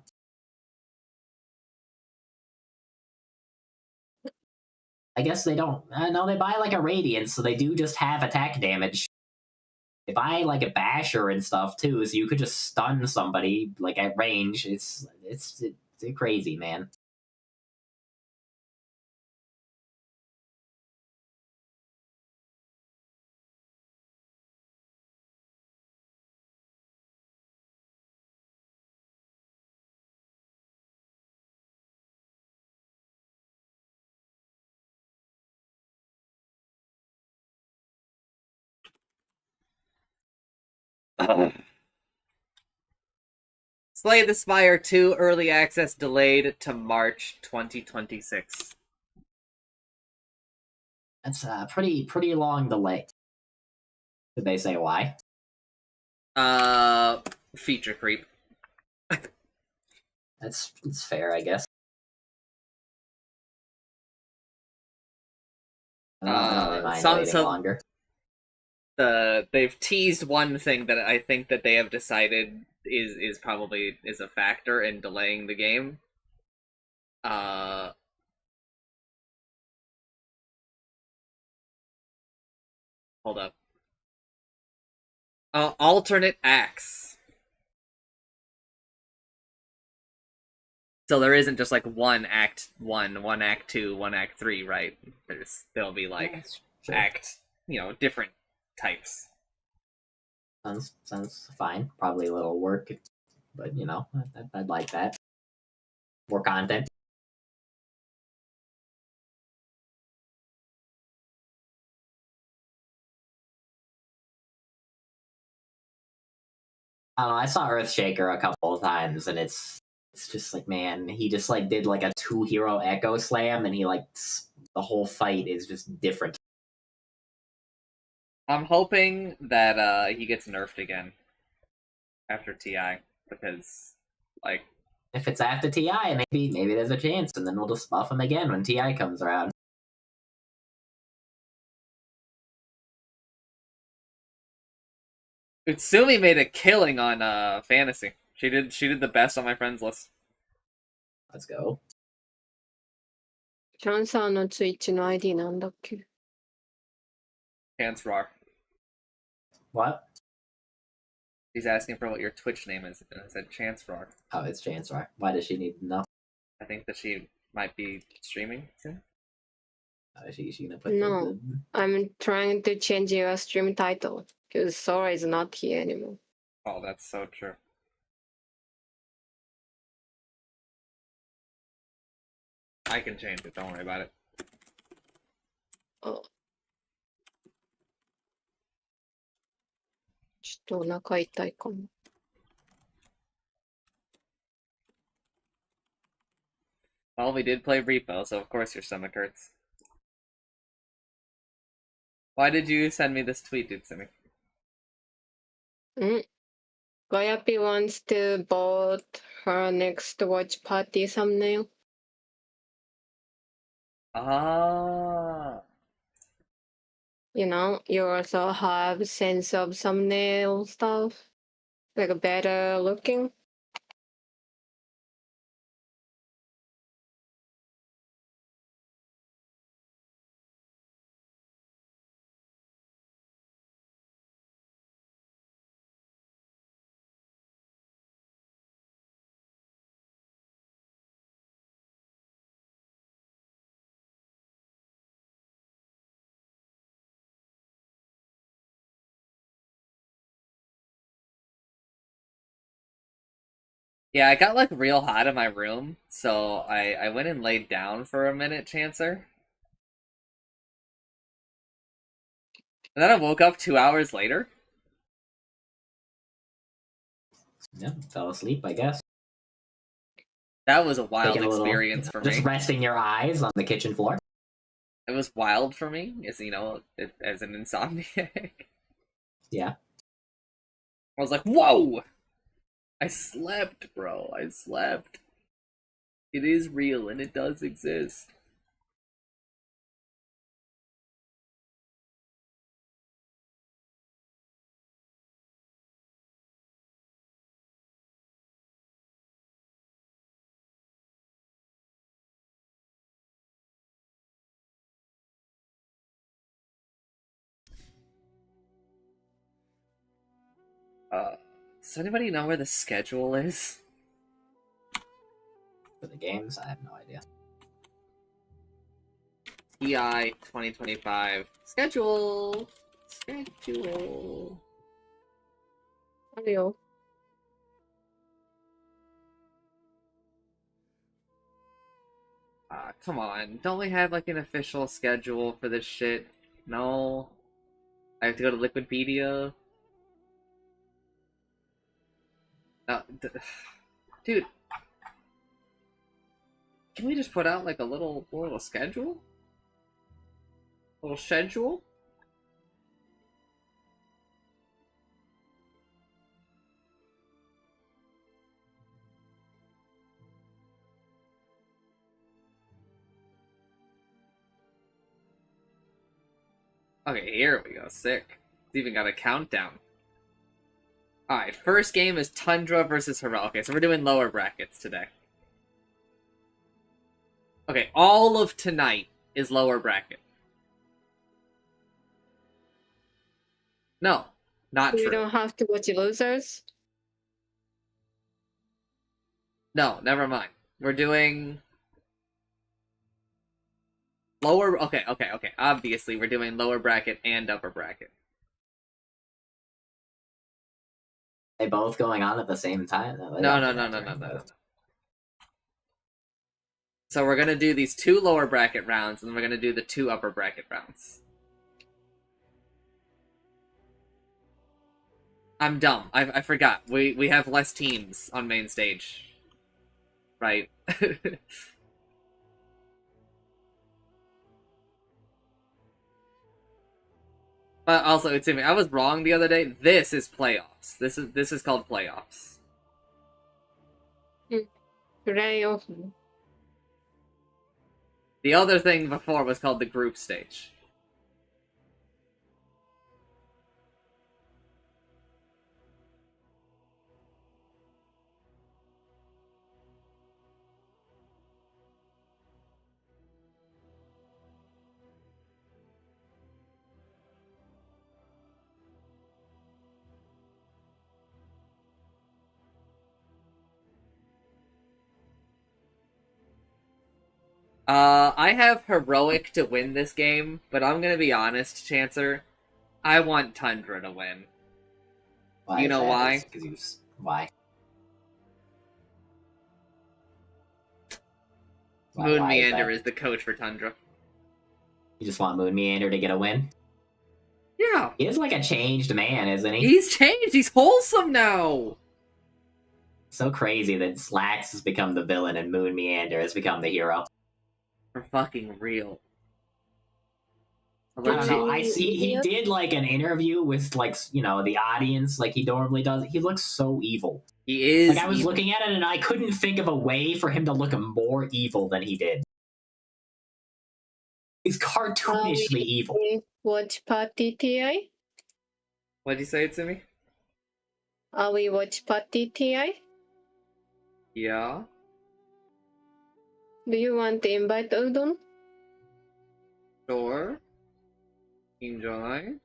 I guess they don't. No, they buy like a Radiance, so they do just have attack damage. They buy like a Basher and stuff too, so you could just stun somebody like at range. It's crazy, man. Slay the Spire 2 early access delayed to March 2026. That's a pretty long delay. Did they say why? Feature creep. That's fair, I guess. I don't really mind waiting longer. They've teased one thing that I think that they have decided is probably a factor in delaying the game. Hold up. Alternate acts. So there isn't just like one act 1, one act 2, one act 3, right? There'll be like act, different types. Sounds fine. Probably a little work, but I'd like that. More content. I don't know. I saw Earthshaker a couple of times, and it's just like, man, he just like did like a 2-hero echo slam, and he like the whole fight is just different. I'm hoping that he gets nerfed again after TI, because like if it's after TI, maybe there's a chance, and then we'll just buff him again when TI comes around. Utsumi made a killing on fantasy. She did the best on my friends list. Let's go. チャンサーのツイッチの ID なんだっけ Chance Roar. What? He's asking for what your Twitch name is, and I said Chance Roar. Oh, it's Chance Roar. Why does she need to know? I think that she might be streaming soon. Is she gonna put No, I'm trying to change your stream title because Sora is not here anymore. Oh, that's so true. I can change it, don't worry about it. Oh. ちょっとお腹痛いかも。Well, we did play Repo, so of course your stomach hurts. Why did you send me this tweet, Utsumi? Gayapi wants to vote her next watch party thumbnail. Ah. You also have sense of thumbnail stuff, like better looking. Yeah, I got like real hot in my room, so I went and laid down for a minute, Chancer. And then I woke up 2 hours later. Yeah, fell asleep, I guess. That was a wild experience for me. Just resting your eyes on the kitchen floor. It was wild for me, as as an insomniac. Yeah. I was like, whoa! I slept, bro. I slept. It is real and it does exist. Does anybody know where the schedule is? For the games? I have no idea. TI 2025 schedule. Adios. Come on. Don't we have like an official schedule for this shit? No. I have to go to Liquipedia. No, dude. Can we just put out like a little schedule? Little schedule? Okay, here we go. Sick. It's even got a countdown. Alright, first game is Tundra versus Hero. Okay, so we're doing lower brackets today. Okay, all of tonight is lower bracket. No, not We true. don't have to watch losers. No, never mind. We're doing lower. Okay. Obviously, we're doing lower bracket and upper bracket. They both going on at the same time? No. So we're gonna do these 2 lower bracket rounds, and we're gonna do the 2 upper bracket rounds. I'm dumb. I forgot. We have less teams on main stage. Right. But also, it's I was wrong the other day. This is playoffs. This is called playoffs. Playoff. The other thing before was called the group stage. I have Heroic to win this game, but I'm gonna be honest, Chancer. I want Tundra to win. Why you know why? Why? Moon Meander is the coach for Tundra. You just want Moon Meander to get a win? Yeah. He is like a changed man, isn't he? He's changed. He's wholesome now. So crazy that Slacks has become the villain and Moon Meander has become the hero. For fucking real. I don't know. I see he did like an interview with like, you know, the audience like he normally does. He looks so evil. He is. Like I was evil. looking at it and I couldn't think of a way for him to look more evil than he did. He's cartoonishly evil. Watch Party TI? What'd you say to me? Are we watch Party TI? Yeah. Do you want to invite Udon? Sure. Enjoy.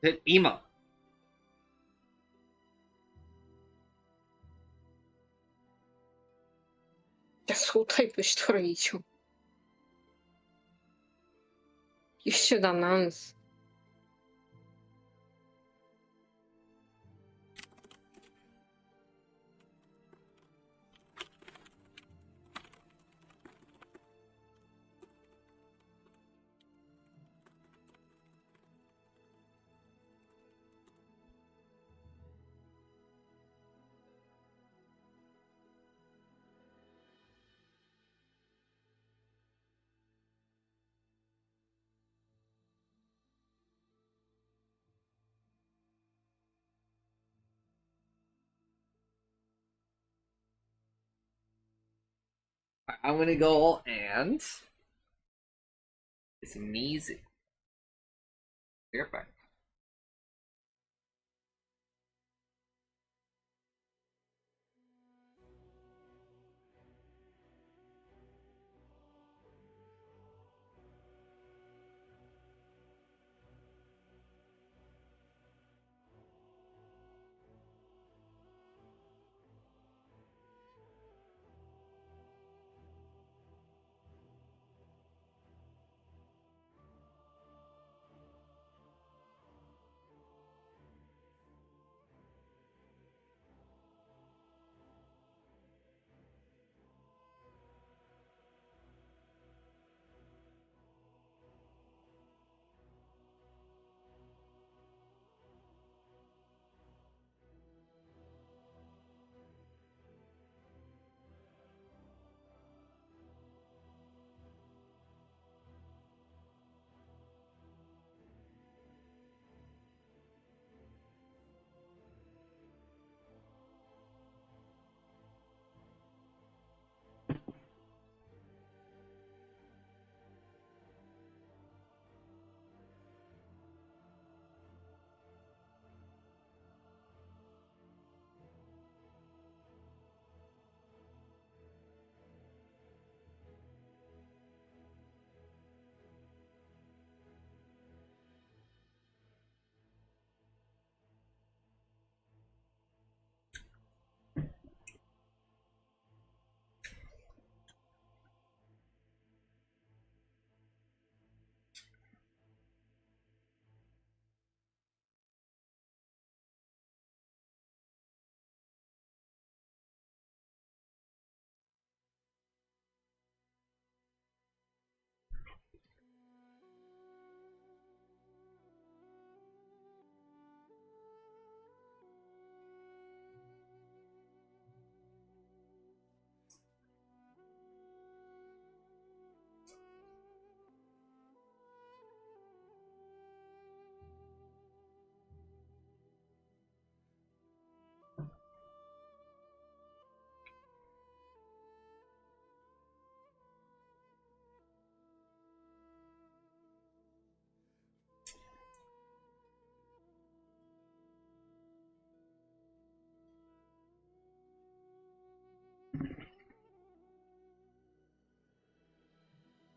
Hit emo. じゃあそうタイプしたらいいじゃん。You should announce. I'm gonna go and it's easy. Perfect.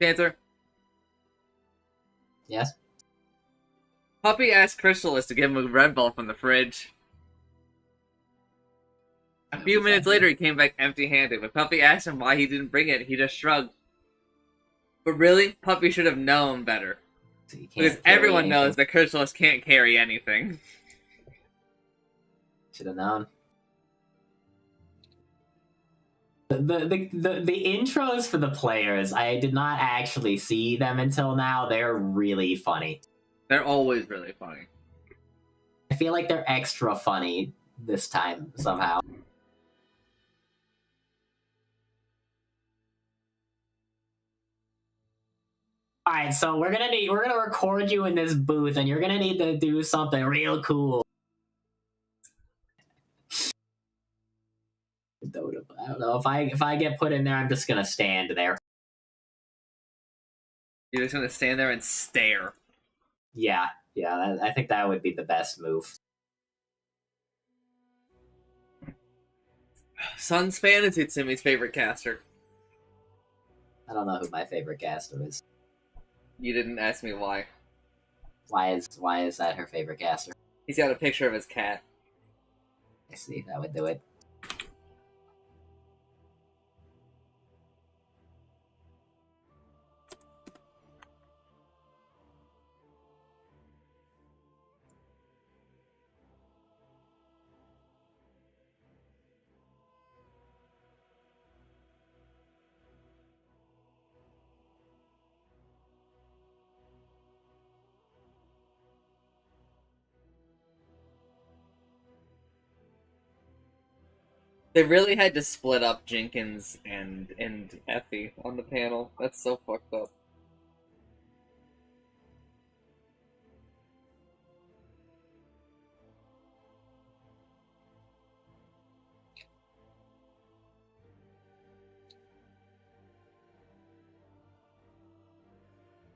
Dancer. Yes? Puppy asked Chrysalis to give him a Red Bull from the fridge. A few minutes later, he came back empty-handed. When Puppy asked him why he didn't bring it, he just shrugged. But really, Puppy should have known better. So because everyone knows that Chrysalis can't carry anything. Should have known. The intros for the players, I did not actually see them until now. They're really funny. They're always really funny. I feel like they're extra funny this time somehow. Alright, so we're gonna record you in this booth and you're gonna need to do something real cool. I don't know, if I get put in there, I'm just gonna stand there. You're just gonna stand there and stare. Yeah, I think that would be the best move. Sun's fan is Itsumi's favorite caster. I don't know who my favorite caster is. You didn't ask me why. Why is that her favorite caster? He's got a picture of his cat. I see, that would do it. They really had to split up Jenkins and Effie on the panel. That's so fucked up.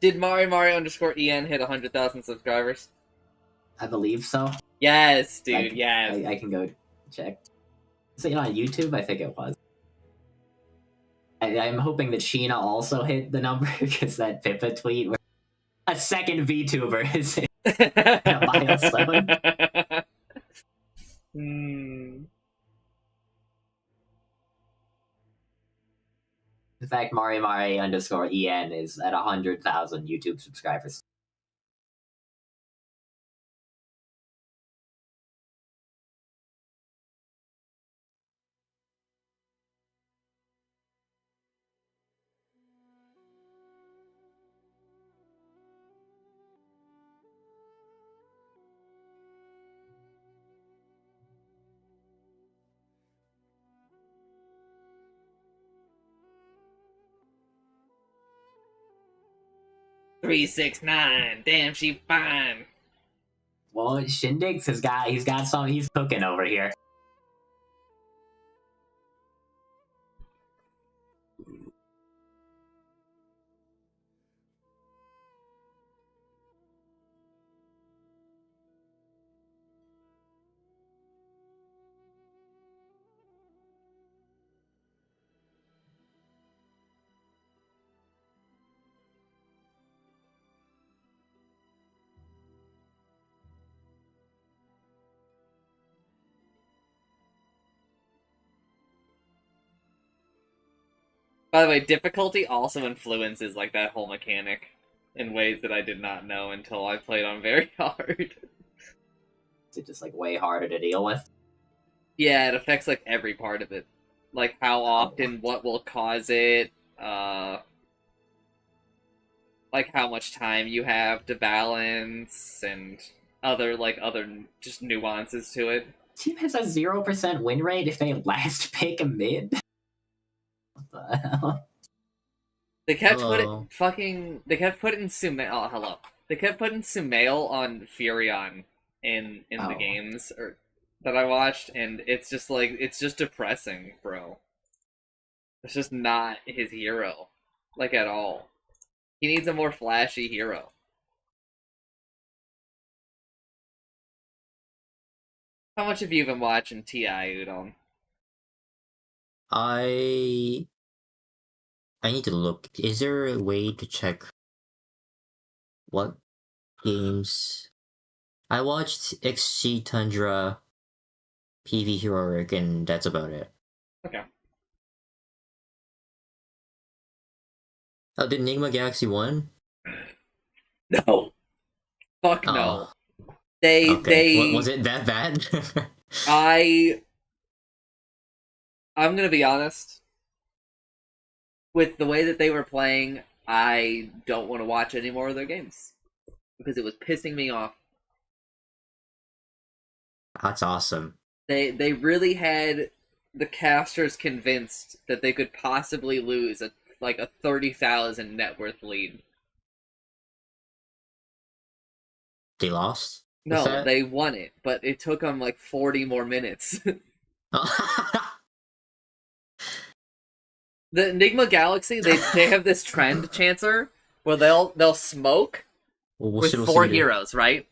Did Mari_EN hit 100,000 subscribers? I believe so. Yes, dude, yes. I can go check. Is it on YouTube? I think it was. I'm hoping that Sheena also hit the number because that Pippa tweet where a second VTuber is hit a milestone. In fact, Mari_EN is at 100,000 YouTube subscribers. $369. Damn, she fine. Well, Shindig's he's got some, he's cooking over here. By the way, difficulty also influences like that whole mechanic in ways that I did not know until I played on very hard. Is it just like way harder to deal with? Yeah, it affects like every part of it. Like how often, what will cause it, like how much time you have to balance, and other just nuances to it. Team has a 0% win rate if they last pick a mid. What the hell? They kept putting Sumail. Oh, hello. They kept putting Sumail on Furion in the games that I watched, and it's just depressing, bro. It's just not his hero, like at all. He needs a more flashy hero. How much have you been watching TI, Udon? I I need to look. Is there a way to check what games? I watched XG Tundra, PV Heroic, and that's about it. Okay. Oh, did Enigma Galaxy 1? No. Fuck no. Oh. Okay. Was They it that bad? I'm gonna be honest. With the way that they were playing, I don't want to watch any more of their games. Because it was pissing me off. That's awesome. They really had the casters convinced that they could possibly lose a 30,000 net worth lead. They lost? No, they won it, but it took them like 40 more minutes. The Enigma Galaxy, they have this trend, Chancer, where they'll smoke with 4 heroes, right?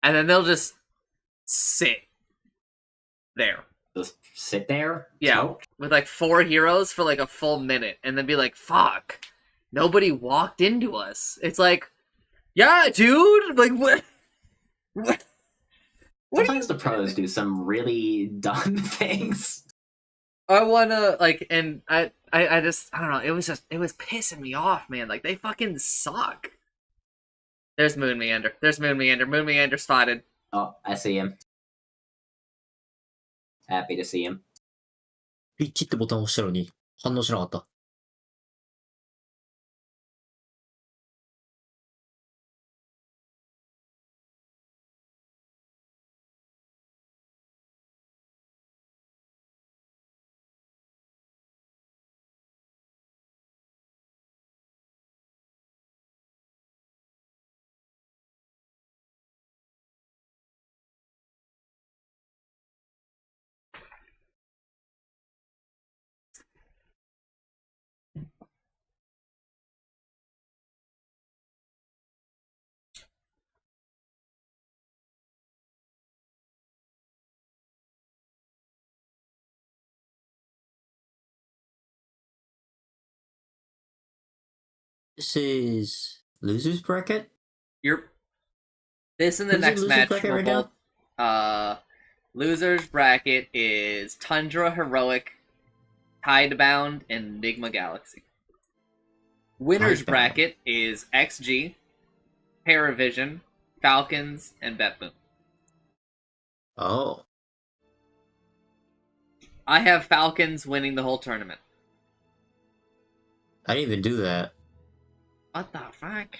And then they'll just sit there. Just sit there? Yeah, Smoke? with like 4 heroes for like a full minute, and then be like, fuck, nobody walked into us. It's like, yeah, dude, like, what? Sometimes the pros do some really dumb things. I wanna, like, and I just, I don't know, it was pissing me off, man. Like, they fucking suck. There's Moon Meander. Moon Meander spotted. Oh, I see him. Happy to see him. ピッチってボタン押したのに反応しなかった。This is losers bracket? This and the Who's next in losers match bracket were right both, losers bracket is Tundra Heroic, Tidebound, and Enigma Galaxy. Winners Tidebound. bracket is XG, Paravision, Falcons, and Betboom. Oh. I have Falcons winning the whole tournament. I didn't even do that. What the fuck?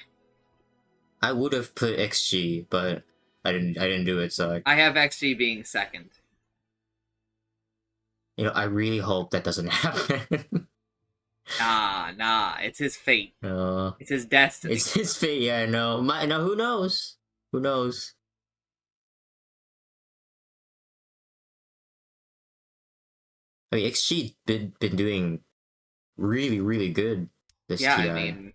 I would have put XG, but I didn't do it, so I have XG being second. I really hope that doesn't happen. Nah, it's his fate. No. It's his destiny. It's his fate, yeah, I know. No, who knows? Who knows? I mean, XG been doing really, really good this yeah, TI. I mean,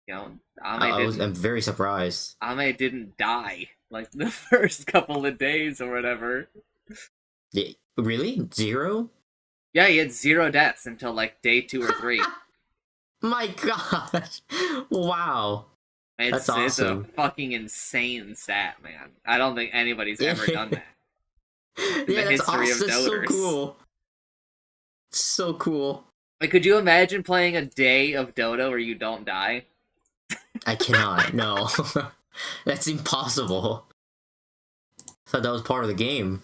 Ame I'm very surprised. Ame didn't die like the first couple of days or whatever. Yeah, really? 0? Yeah, he had 0 deaths until like day 2 or 3. My god! Wow. That's awesome. It's a fucking insane stat, man. I don't think anybody's ever done that. Yeah, the that's history awesome. of That's so Doters. cool. So cool. Like, could you imagine playing a day of Dota where you don't die? I cannot, no. That's impossible. I thought that was part of the game.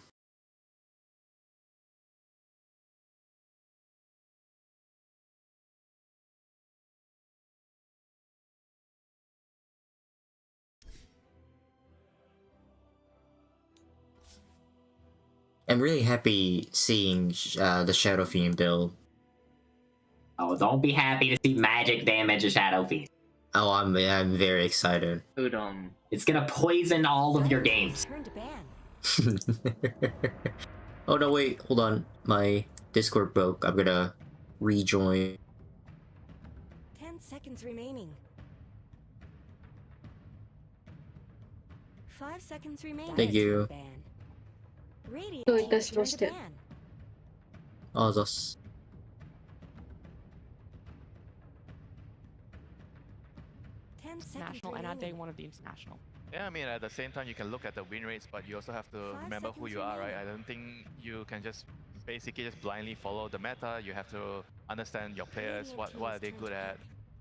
I'm really happy seeing the Shadow Fiend build. Oh, don't be happy to see magic damage a Shadow Fiend. Oh, I'm very excited. Udon. It's gonna poison all of your games. Turn to ban. Oh no, wait, hold on. My Discord broke. I'm gonna rejoin. 10 seconds remaining. 5 seconds remaining. Thank you. Radiant どう team いたし turn ま to して。 ban. あざっす。national and at day 1 of the international. Yeah, I mean, at the same time, you can look at the win rates, but you also have to remember who you are, right? I don't think you can just basically just blindly follow the meta. You have to understand your players, what are they good at.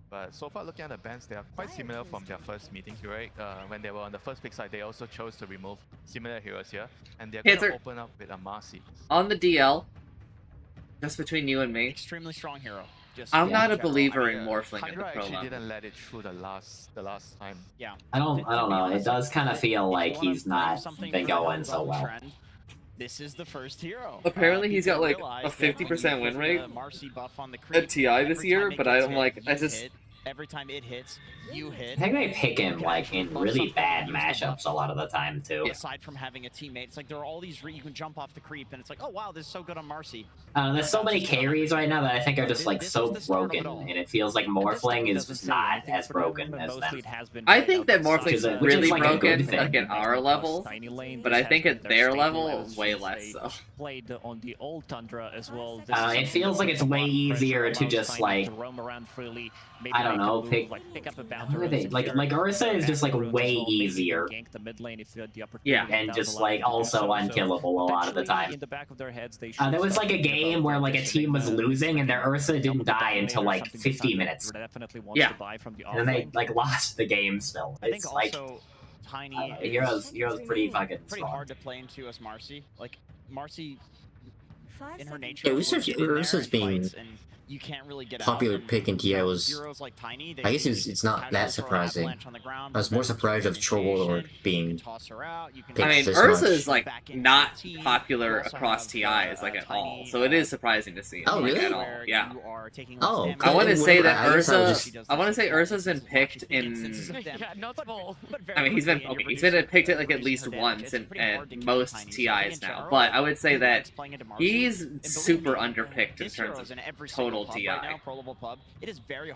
But so far, looking at the bans, they are quite similar from their first meetings, right? When they were on the first pick side, they also chose to remove similar heroes here, and they're going to open up with a Marcy. On the DL, just between you and me, extremely strong hero. I'm not a believer in morphling in the pro actually level. didn't let it through the last time. Yeah. I don't know. It does kind of feel like he's not been going so well. This is the first hero. Apparently he's got like a 50% win rate at TI this year, but I don't like. I just. Every time it hits, you hit. I think they pick him like in really bad mashups a lot of the time too. Aside from having a teammate, it's like there are all these you can jump off the creep, and it's like, oh wow, this is so good on Marcy. There's so many carries right now that I think are just like so broken, and it feels like morphling is just not as broken as them. I think that morphling is really broken, like at our level, but I think at their level, way less so. Played on the old Tundra as well. It feels like it's way easier to just like roam around freely. I don't know, pick up a bouncer. Like Ursa is just like way easier. Yeah, and just like also unkillable a lot of the time. There was like a game where like a team was losing and their Ursa didn't die until like 50 minutes. Yeah, and then they like lost the game still. It's like Hero's pretty fucking strong. Pretty hard to play into as Marcy. Like Marcy, in her nature, Yeah, Ursa's being you can't really get popular out. pick in TI was. Like Tiny, I guess it's not that surprising. I was more surprised of Trollwarlord being picked. I mean, this Ursa much. is like not popular across TIs like at all, so it is surprising to see. Oh, really? At all. Yeah. Oh, I want to say that I guess I Ursa. was I want to say Ursa's been picked in. I mean, he's been picked at least once in at most TIs now, but I would say that he's super underpicked in terms of total TI.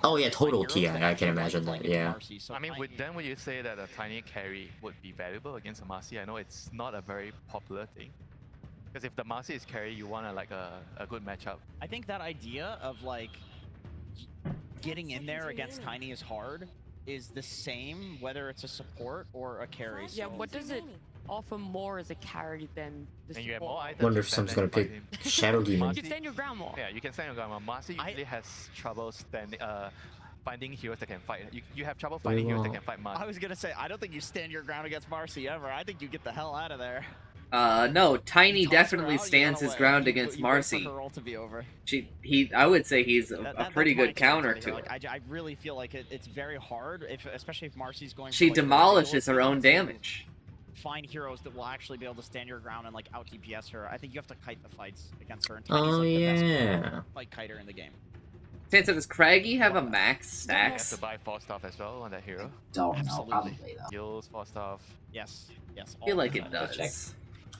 Oh yeah, total TI. I can imagine that. Yeah. I mean, would you say that a tiny carry would be valuable against a Marcy? I know it's not a very popular thing. Because if the Marcy is carry, you want a good matchup. I think that idea of like getting in there against Tiny is hard is the same whether it's a support or a carry. Yeah, what does it offer more as a carry than the support? And you have more items. Wonder if someone's gonna pick Shadow Demon. You can stand your ground more. Yeah, you can stand your ground. Marcy usually has trouble finding heroes that can fight. You have trouble finding heroes that can fight Marcy. I was gonna say, I don't think you stand your ground against Marcy ever. I think you get the hell out of there. No, Tiny definitely stands his ground against Marcy. I would say he's a pretty good counter to it. I really feel like it's very hard, especially if Marcy's going. She demolishes her own damage. Find heroes that will actually be able to stand your ground and like out DPS her. I think you have to kite the fights against her. And Oh like yeah. Fight kiter in the game. Sansa, does Craggy have a max stacks? You have to buy Falstaff as well on that hero. Don't know, probably though. Gills, Falstaff. Yes. I feel like it does.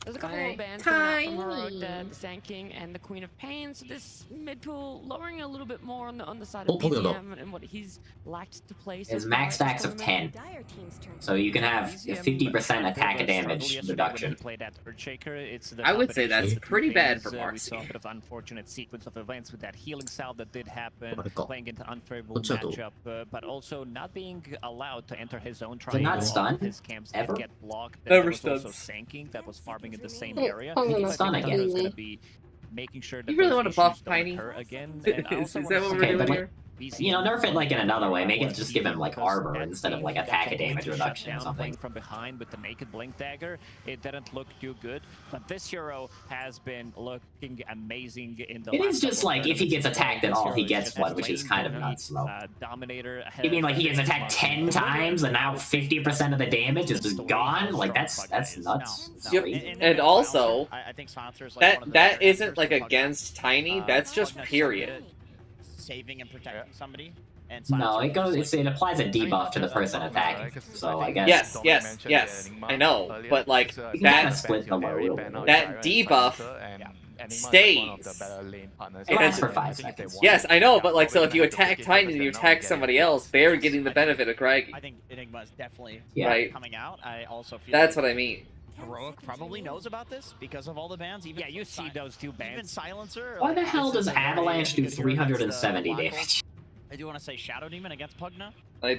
There's a couple more bands coming out from Heroic, the Sand King and the Queen of Pain, so this mid pool lowering a little bit more on the side of BZM and what he's lacked to play. It's max stacks of 10, so you can have 50% attack damage reduction. I would say that's pretty bad for Marcy. We saw a bit of unfortunate sequence of events with that healing salve that did happen, playing into unfavorable matchup, but also not being allowed to enter his own triangle. Not stunned? His camps Ever? did get blocked. Never There was also stunned. Sanking that was farming in the same area. Stun again. Is going to be making sure that You really those want to buff issues don't Tiny? occur again. Is that what we're doing here? You know, nerf it like in another way. Make it just give him like armor instead of like attack damage reduction or something. From behind with the naked blink dagger, it didn't look too good. But this hero has been looking amazing in the. It is just like if he gets attacked at all, he gets one, which is kind of nuts, though. Dominator. You mean like he gets attacked 10 times and now 50% of the damage is just gone? Like that's nuts. Yep. And also, that isn't like against Tiny. That's just period. Saving and protecting somebody. And no, it applies a debuff to the person attacking. So I guess. Yes. I know, but like that debuff stays. It lasts for 5 seconds. Yes, I know, but like so if you attack Tiny and you attack somebody else, they're getting the benefit of Craggy. I think Enigma is definitely coming out. I also feel that's what I mean. Heroic probably knows about this because of all the bans. Even you see those two bans. Even Silencer. Why the hell does Avalanche do 370 damage? I do want to say Shadow Demon against Pugna. I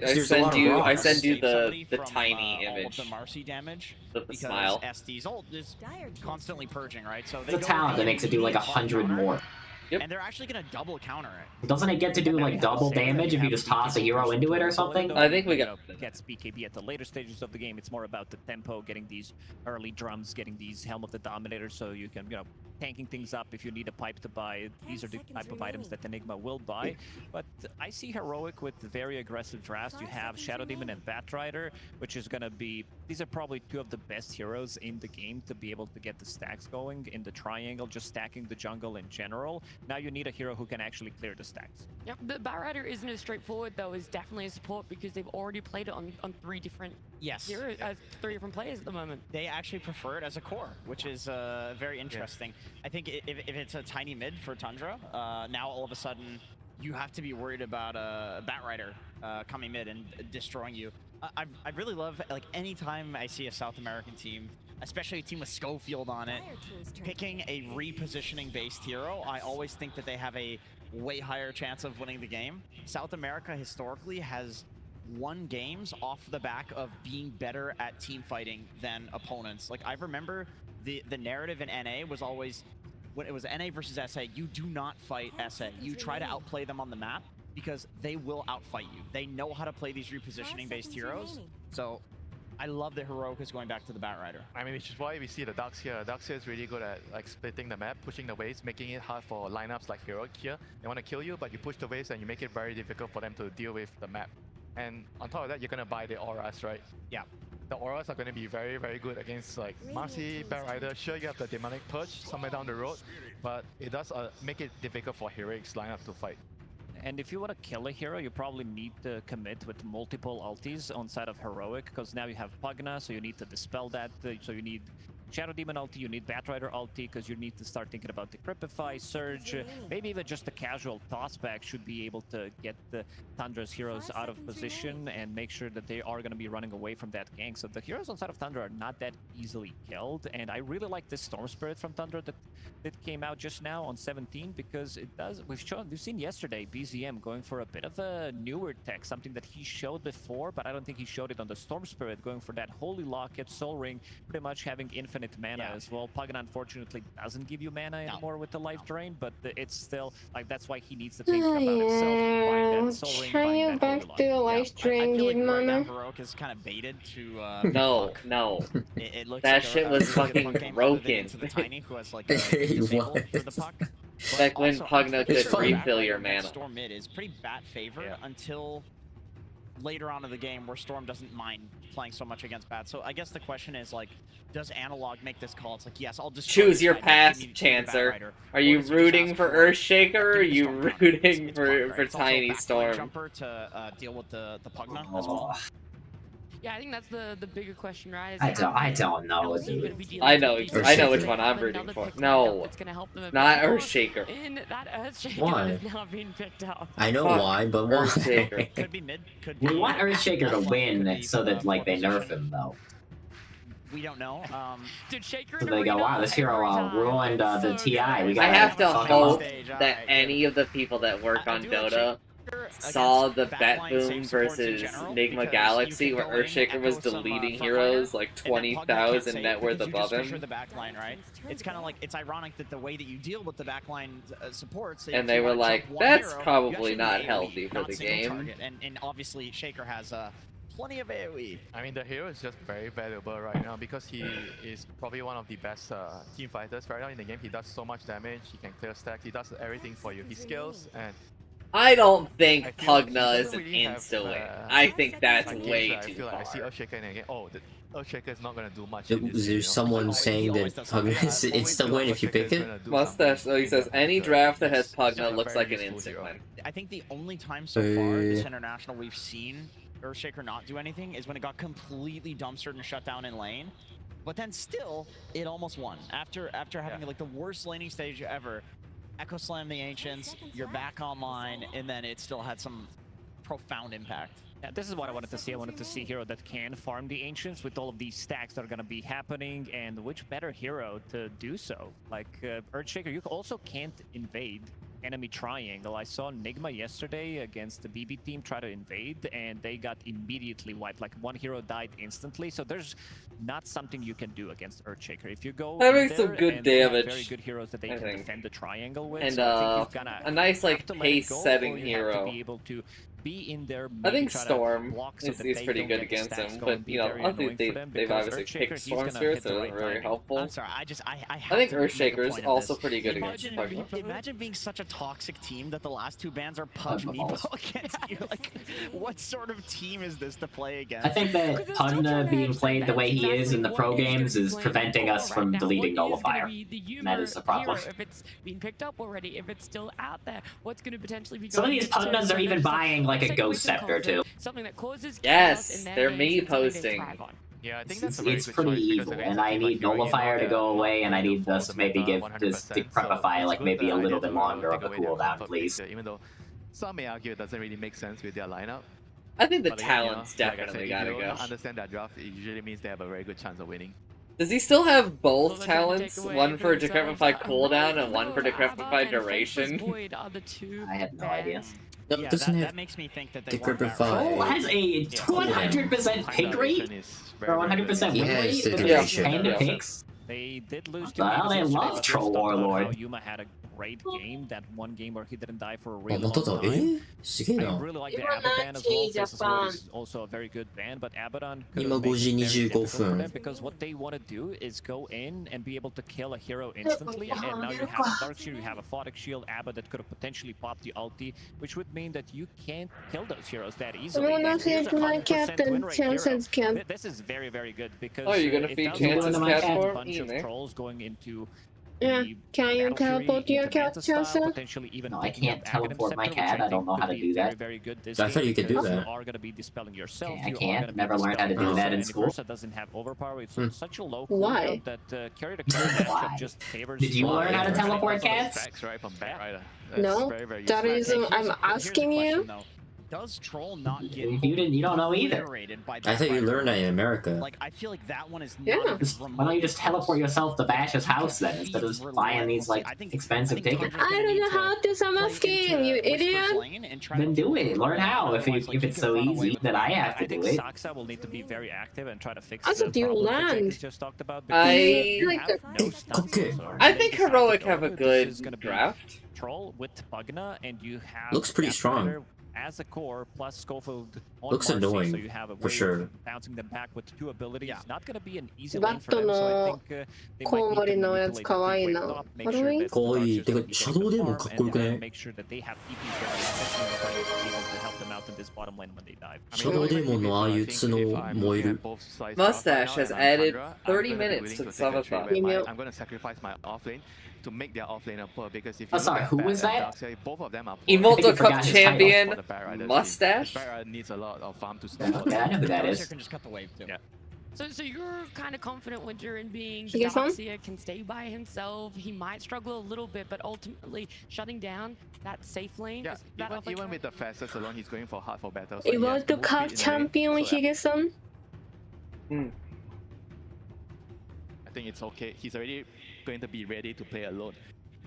send you the tiny image. All of the Marcy damage. With the because smile. SD's ult is constantly purging, right? So It's a talent that makes it do like 100 more. Yep. And they're actually gonna double counter it. Doesn't it get to do like double damage if you just toss a hero into it or something? I think we got gets BKB at the later stages of the game. It's more about the tempo, getting these early drums, getting these Helm of the Dominator, so you can, tanking things up if you need a pipe to buy. These are the type of items that Enigma will buy. But I see Heroic with very aggressive drafts. You have Shadow Demon and Batrider, which is gonna be, these are probably two of the best heroes in the game to be able to get the stacks going in the triangle, just stacking the jungle in general. Now you need a hero who can actually clear the stacks. Yep, the Batrider isn't as straightforward though, is definitely a support because they've already played it on 3 different heroes, 3 different players at the moment. They actually prefer it as a core, which is very interesting. I think if it's a tiny mid for Tundra, now all of a sudden you have to be worried about a Batrider coming mid and destroying you. I really love, like, anytime I see a South American team, especially a team with Schofield on it, picking a repositioning based hero, I always think that they have a way higher chance of winning the game. South America historically has won games off the back of being better at team fighting than opponents. Like, I remember the narrative in NA was always, when it was NA versus SA, you do not fight SA. You try to outplay them on the map because they will outfight you. They know how to play these repositioning based heroes. So I love that Heroic is going back to the Batrider. I mean, which is why we see the Ducks here. Ducks here is really good at like splitting the map, pushing the waves, making it hard for lineups like Heroic here. They want to kill you, but you push the waves and you make it very difficult for them to deal with the map. And on top of that, you're going to buy the auras, right? Yeah. The auras are going to be very, very good against like Marcy, Batrider. Sure, you have the Demonic Purge somewhere down the road, but it does make it difficult for Heroic's lineup to fight. And if you want to kill a hero, you probably need to commit with multiple ultis on side of Heroic, because now you have Pugna, so you need to dispel that. So you need Shadow Demon ulti, you need Batrider ulti, because you need to start thinking about the Decrypify, Surge, maybe even just a casual tossback should be able to get the Tundra's heroes out of position and make sure that they are going to be running away from that gank. So the heroes on side of Tundra are not that easily killed, and I really like this Storm Spirit from Tundra that came out just now on 17, because it does, we've seen yesterday BZM going for a bit of a newer tech, something that he showed before, but I don't think he showed it on the Storm Spirit, going for that Holy Locket, Soul Ring, pretty much having infinite mana as well. Pugna unfortunately doesn't give you mana anymore with the life drain, but it's still, like, that's why he needs to think about himself, buying that Soul Ring, buying that back to the life drain, I feel give like right now mana. Heroic is kind of baited to no. It looks that like shit was fucking broken. The Tiny, who has like disabled for the puck. Back when Pugna could refill your mana. Storm mid is pretty bat favored until later on in the game, where Storm doesn't mind playing so much against bat. So I guess the question is, like, does Analog make this call? It's like, yes, I'll just choose your path, Chancer. Are you rooting for Earthshaker, or are you rooting for Tiny Storm? Jumper to deal with the Pugna as well. Yeah, I think that's the bigger question, right? I don't know. I know which one I'm rooting for. No, not Earthshaker. And that Earthshaker Why? is now being picked up. I know why, but why? Earthshaker. Could be mid. Could be. We want Earthshaker to win so that like they nerf him though. We don't know. Dude, Shaker So they go, wow, this hero ruined the TI. We got. I have to hope that any of the people that work on Dota saw the Bet Boom versus Enigma Galaxy, where Earthshaker was deleting heroes like 20,000 net worth above him. The backline, right? It's kind of like, it's ironic that the way that you deal with the backline supports, and they were like, that's probably not healthy for the game. And obviously Shaker has plenty of AoE. I mean, the hero is just very valuable right now because he is probably one of the best team fighters right now in the game. He does so much damage, he can clear stacks, he does everything for you. He scales, and I don't think Pugna is an insta-win. I think that's way too far. I see Earthshaker and again, oh, the Earthshaker is not going to do much. There's someone saying that Pugna is an insta-win if you pick it? Mustache, so he says, any draft that has Pugna looks like an instant win. I think the only time so far this international we've seen Earthshaker not do anything is when it got completely dumpstered and shut down in lane. But then still, it almost won. After having like the worst laning stage ever, Echo Slam the Ancients, you're back online, and then it still had some profound impact. Yeah, this is what I wanted to see. I wanted to see a hero that can farm the Ancients with all of these stacks that are going to be happening, and which better hero to do so. Like Earthshaker, you also can't invade enemy triangle. I saw Nigma yesterday against the BB team try to invade, and they got immediately wiped. Like, one hero died instantly. So there's not something you can do against Earthshaker. If you go having in some there good and they have damage, very good heroes that they I can think. defend the triangle with, And so I think he's gonna a nice have like to let it pace go, setting or you hero. have to be able to be in there. I think maybe try to Storm block so is that he's they pretty don't good get the against stacks him, going, but be you know, very I think annoying for them, they've because obviously Earthshaker, picked he's Storm gonna Spirit, hit so the it right wasn't very timing. helpful. I'm sorry, I I have think to make a Earthshaker's point of also this. pretty good against Imagine, Pugna. imagine being such a toxic team that the last two bans are Pug Meepo against you. Like, what sort of team is this to play against? I think that Pugna being played the way he is in the pro games is preventing us from deleting Nullifier. And that is a problem. If it's being picked up already, if it's still out there, what's going to potentially be Some of going these into Pugnas are even buying like a Ghost Scepter too. something that causes chaos Yes, in their they're games, me and something they posting. thrive on. Yeah, I think that's a very It's good pretty choice because evil, against and a I team need like Hero, Nullifier to they're go not away, and I going to need follow us the to maybe meta give this 100%, Decrepify so like it's maybe good a the little idea bit to longer of take a away their cooldown, comfort please. picture, even though some may argue it doesn't really make sense with their lineup. I think the But again, talent's like I definitely said, gotta if you go. don't understand that draft, it usually means they have a very good chance of winning. Does he still have both Well, they're trying to talents? take away One for themselves, Decrepify cooldown and one for Abba Decrepify and Faceless duration? Void are the two I had no idea. bans. Yep, Yeah, doesn't that have makes me think that they want Decrepify. Troll has a Yeah. 100% pick rate or 100% He win has rate the with duration. 10 Yeah. picks. They did lose the hell, they yesterday, love but Troll let's talk about Warlord. how Yuma had a great game. That one game where he didn't die for a あ、 really また long だ。 time. すげえ I な。 really like the Abba ban as well. Faceless Void is also a very good ban, but Abaddon could 今 have made 5 時 it very 25 difficult for 分 them because what they want to do is go in and be able to kill a hero instantly, and now you have a Dark Shield, you have a Photic Shield, Abba that could have potentially popped the ulti, which would mean that you can't kill those heroes that easily. wanna And here's a feed my 100% cat win and rate Chance's hero. cat. This is very, very good because Oh, you're gonna it feed does Chance's allow cat a for bunch him? of trolls going into Yeah, the can you Battle teleport Fury your into cat, Manta style, Chance? potentially even No, I picking can't up Aghanim teleport my Scepter, which cat. I don't think know how could to be do very, that. very good this I thought game you could do because that. You are going to be dispelling yourself. Okay, I you are can't. gonna be Never learned how to do dispelling that in yourself, school. and Versa doesn't have overpower. It's such a low Why? cooldown that carry to kill matchup just favors. Did you learn how to teleport cats? Facts, right, from Batrider. No, Very, very that useful. is, I'm asking you. Does Troll not get You don't know either. obliterated by I thought you Batrider? learned that in America. Like, I feel like that one is not Yeah. even Why don't you just teleport yourself to Vash's house then, instead of buying these like expensive tickets? I don't know how to summon skin, you idiot. Then do it. Learn how. If it's so easy, then I have to I think do it. Saksa will need to be very active and try to fix I the thought you problems that learned. Jake just talked about. I- because Like you have a- no stunts Okay. whatsoever. I They think decided, Heroic oh, have a this good is gonna be draft. Troll with Pugna, and you have Looks pretty strong. Batrider as a core plus Schofield on Looks Marcy, annoying, so you have a for way sure. of bouncing them back with two abilities. Yeah. Not gonna be an easy lane for them, so I think they might need to コウモリのやつ manipulate 可愛い the な。 free wave top, make ハロウ sure ィン that かわいい。 the てか、 Darkseers シャドウデーモンかっこよく and ね then make sure that they have TP carry, especially when they're able to help them out in this bottom lane when they dive. シャドウデーモンのああいう角燃える。 Mustache has added 30 minutes to the subathon. I'm gonna sacrifice my offlane to make their offlane poor because if Oh, you sorry, look at who Bat was and that? Darkseid, both of them are poor. Emoto forgot Cup his title. champion For the Batrider team. Mustache. Batrider needs a lot of farm to stop. Okay, I know who that Darkseer is. can just cut the wave too. Yeah. So you're kind of confident when you're in being You guys on? Darkseer can stay by himself. He might struggle a little bit, but ultimately shutting down that safe lane. Yeah, 'cause that offlane even trap- with the fastest alone, he's going for hard for battle. So he has Emoto to move Cup speed in the lane. champion So, yeah, ヒゲさん I think it's okay. He's already going to be ready to play alone.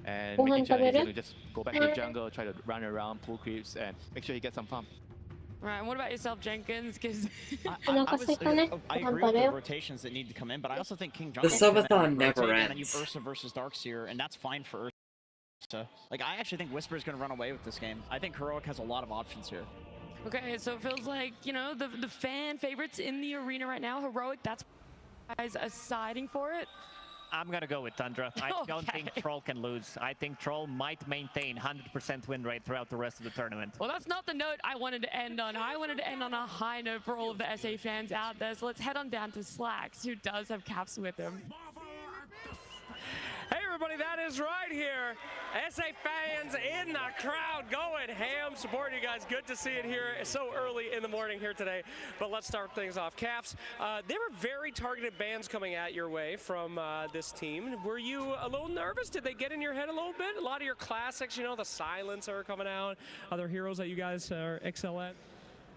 And Go making on, sure that he's Tabere. going to just go back to the jungle, try to run around, pull creeps, and make sure he gets some farm. Right, and what about yourself, Jenkins? Because I agree with the rotations that need to come in, but I also think King Jungle. The subathon never rotate, and then you ends. Ursa versus Darkseer, and that's fine for Ursa. Like, I actually think Whisper is going to run away with this game. I think Heroic has a lot of options here. okay, so it feels like, you know, the fan favorites in the arena right now, Heroic, that's guys are siding for it. I'm gonna go with Tundra. I don't think Okay. Troll can lose. I think Troll might maintain 100% win rate throughout the rest of the tournament. Well, that's not the note I wanted to end on. I wanted to end on a high note for all of the SA fans out there. So let's head on down to Slacks, who does have Caps with him. Hey everybody, that is right here. SA fans in the crowd going ham, supporting you guys. Good to see it here so early in the morning here today. But let's start things off. Caps, there were very targeted bans coming at your way from this team. Were you a little nervous? Did they get in your head a little bit? A lot of your classics, you know, the Silencer coming out, other heroes that you guys excel at?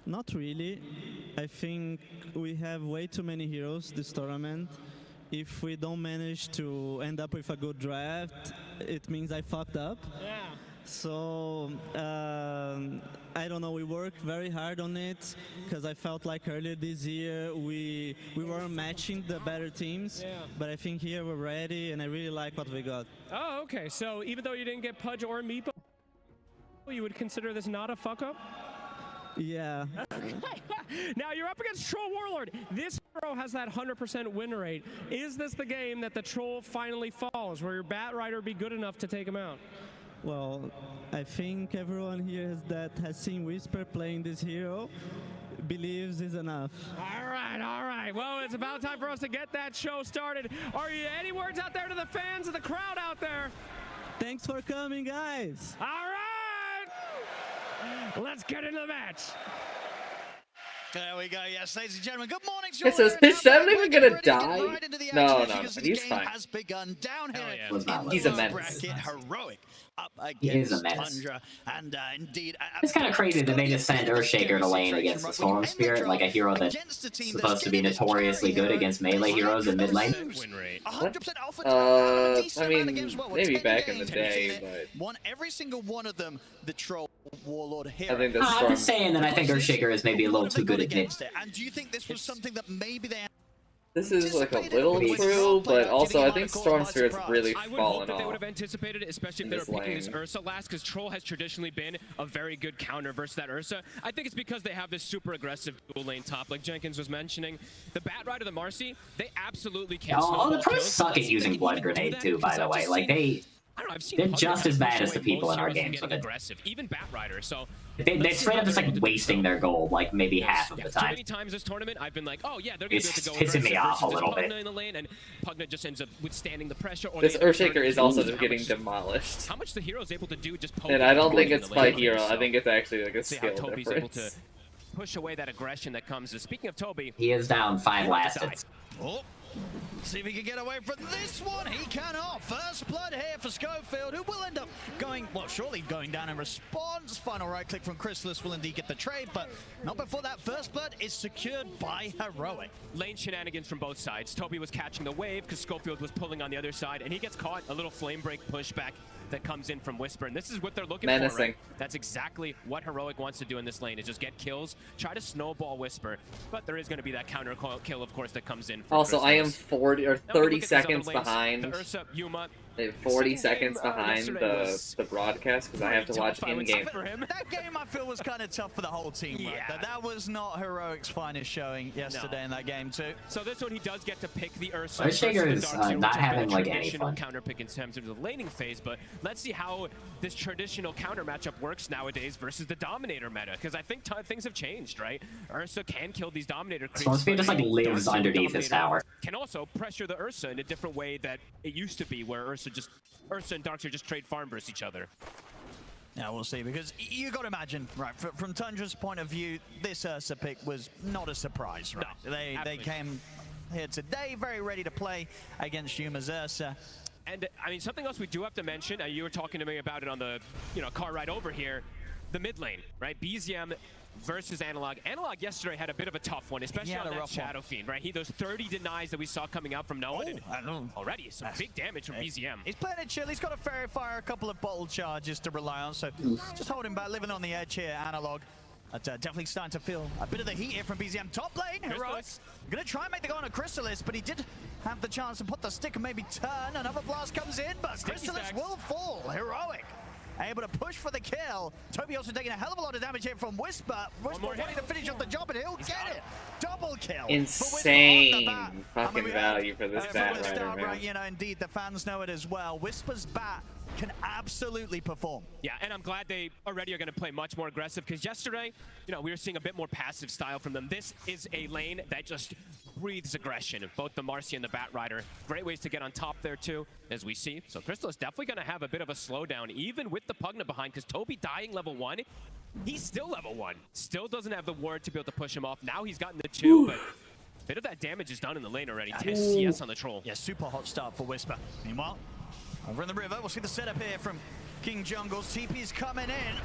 Not really. I think we have way too many heroes this tournament. If we don't manage to end up with a good draft, it means I fucked up. Yeah. So I don't know. We worked very hard on it because I felt like earlier this year we weren't matching the better teams. Yeah. But I think here we're ready, and I really like what we got. Oh, okay. So even though you didn't get Pudge or Meepo, you would consider this not a fuck up? Yeah. Now you're up against Troll Warlord. This hero has that 100% win rate. Is this the game that the Troll finally falls, where your Bat Rider be good enough to take him out? Well, I think everyone here that has seen Whisper playing this hero believes is enough. All right, all right. Well, it's about time for us to get that show started. Are you any words out there to the fans of the crowd out there? Thanks for coming, guys. All right. Let's get into the match. There we go. Yes, ladies and gentlemen. Good morning to you. It says, is Shem even gonna die? No, he's fine. Has begun down here. He's a menace. Bracket, heroic up He is a against menace. Tundra, and indeed, It's kind of crazy that they just send Earthshaker to lane against the Storm Spirit, like a hero that's supposed to be notoriously good against melee heroes in mid lane. 100% alpha. I mean, maybe back in the day, but won every single one of them. The Troll Warlord hero. I think the I'm Storm. just saying that I think Earthshaker is maybe a little too good at mid. And do you think this was something that maybe they? This is like a little true, but also I think Storm Spirit's really I would fallen hope that they would off. have anticipated it, especially if they were picking this Ursa last, because Troll has traditionally been a very good counter versus that Ursa. I think it's because they have this super aggressive dual lane top, like Jenkins was mentioning. The Bat Rider, the Marcy, they absolutely can. Oh, the pros suck at using Blood Grenade too, by the way. Like they're just as bad as the people in our games with it. Aggressive, even Bat Rider. So they straight up just like wasting their gold, like maybe half of the too time. many times this tournament, I've been like, oh yeah, they're gonna be able to go It's pissing me off a little bit. in the lane, and Pugna just ends up withstanding the pressure. Or This Earthshaker is also just getting demolished. How much the hero's able to do just. And I don't think it's by hero. I think it's actually like a skill Toby's able to difference. push away that aggression that comes. Speaking of Toby, He is down 5 last hits. Oh, see if he can get away from this one. He cannot. First blood here for Schofield, who will end up going, well, surely going down in response. Final right click from Chrysalis will indeed get the trade, but not before that first blood is secured by Heroic. Lane shenanigans from both sides. Toby was catching the wave because Schofield was pulling on the other side, and he gets caught. A little flame break pushback that comes in from Whisper, and this is what they're looking for, right? That's exactly what Heroic wants to do in this lane, is just get kills, try to snowball Whisper, but there is going to be that counter kill, of course, that comes in. Also, I am 40 or 30 seconds behind. The Ursa, Yuma, 40 seconds behind the broadcast because I have to watch in-game. That game I feel was kind of tough for the whole team. Yeah. Right? That was not Heroic's finest showing yesterday in that game too. So this one he does get to pick the Ursa. Earthshaker is not having like any traditional fun. counter pick in terms of the laning phase, but let's see how this traditional counter matchup works nowadays versus the Dominator meta, because I think things have changed, right? Ursa can kill these Dominator creeps. Storm Spirit just like lives underneath his tower. Can also pressure the Ursa in a different way that it used to be, where Ursa and Darkseer just trade farm versus each other. Now we'll see, because you got to imagine, right, from Tundra's point of view, this Ursa pick was not a surprise, right? No, they came here today very ready to play against Yuma's Ursa. And I mean, something else we do have to mention, you were talking to me about it on the car ride over here, the mid lane, right? BZM versus Analog. Analog yesterday had a bit of a tough one, especially on that Shadow Fiend, right? Those 30 denies that we saw coming out from Noah. Already some big damage from BZM. He's playing it chill. He's got a Fairy Fire, a couple of bottle charges to rely on, so just holding back, living on the edge here, Analog. But definitely starting to feel a bit of the heat here from BZM. Top lane, Heroic. Gonna try and make the go on a Chrysalis, but he did have the chance to put the stick and maybe turn. Another blast comes in, but Chrysalis will fall. Heroic able to push for the kill. Toby also taking a hell of a lot of damage here from Whisper. Whisper wanting to finish up the job, and he'll get it. Double kill. Insane fucking value for this Bat Rider, man. Right, you know, indeed, the fans know it as well. Whisper's Bat can absolutely perform. Yeah, and I'm glad they already are going to play much more aggressive, because yesterday, we were seeing a bit more passive style from them. This is a lane that just breathes aggression, both the Marcy and the Bat Rider. Great ways to get on top there too, as we see. So Crystal is definitely going to have a bit of a slowdown, even with the Pugna behind, because Toby dying level 1, he's still level 1. Still doesn't have the ward to be able to push him off. Now he's gotten the 2, but a bit of that damage is done in the lane already. 10 CS on the Troll. Yeah, super hot start for Whisper. Meanwhile, over in the river, we'll see the setup here from King Jungles. TP's coming in.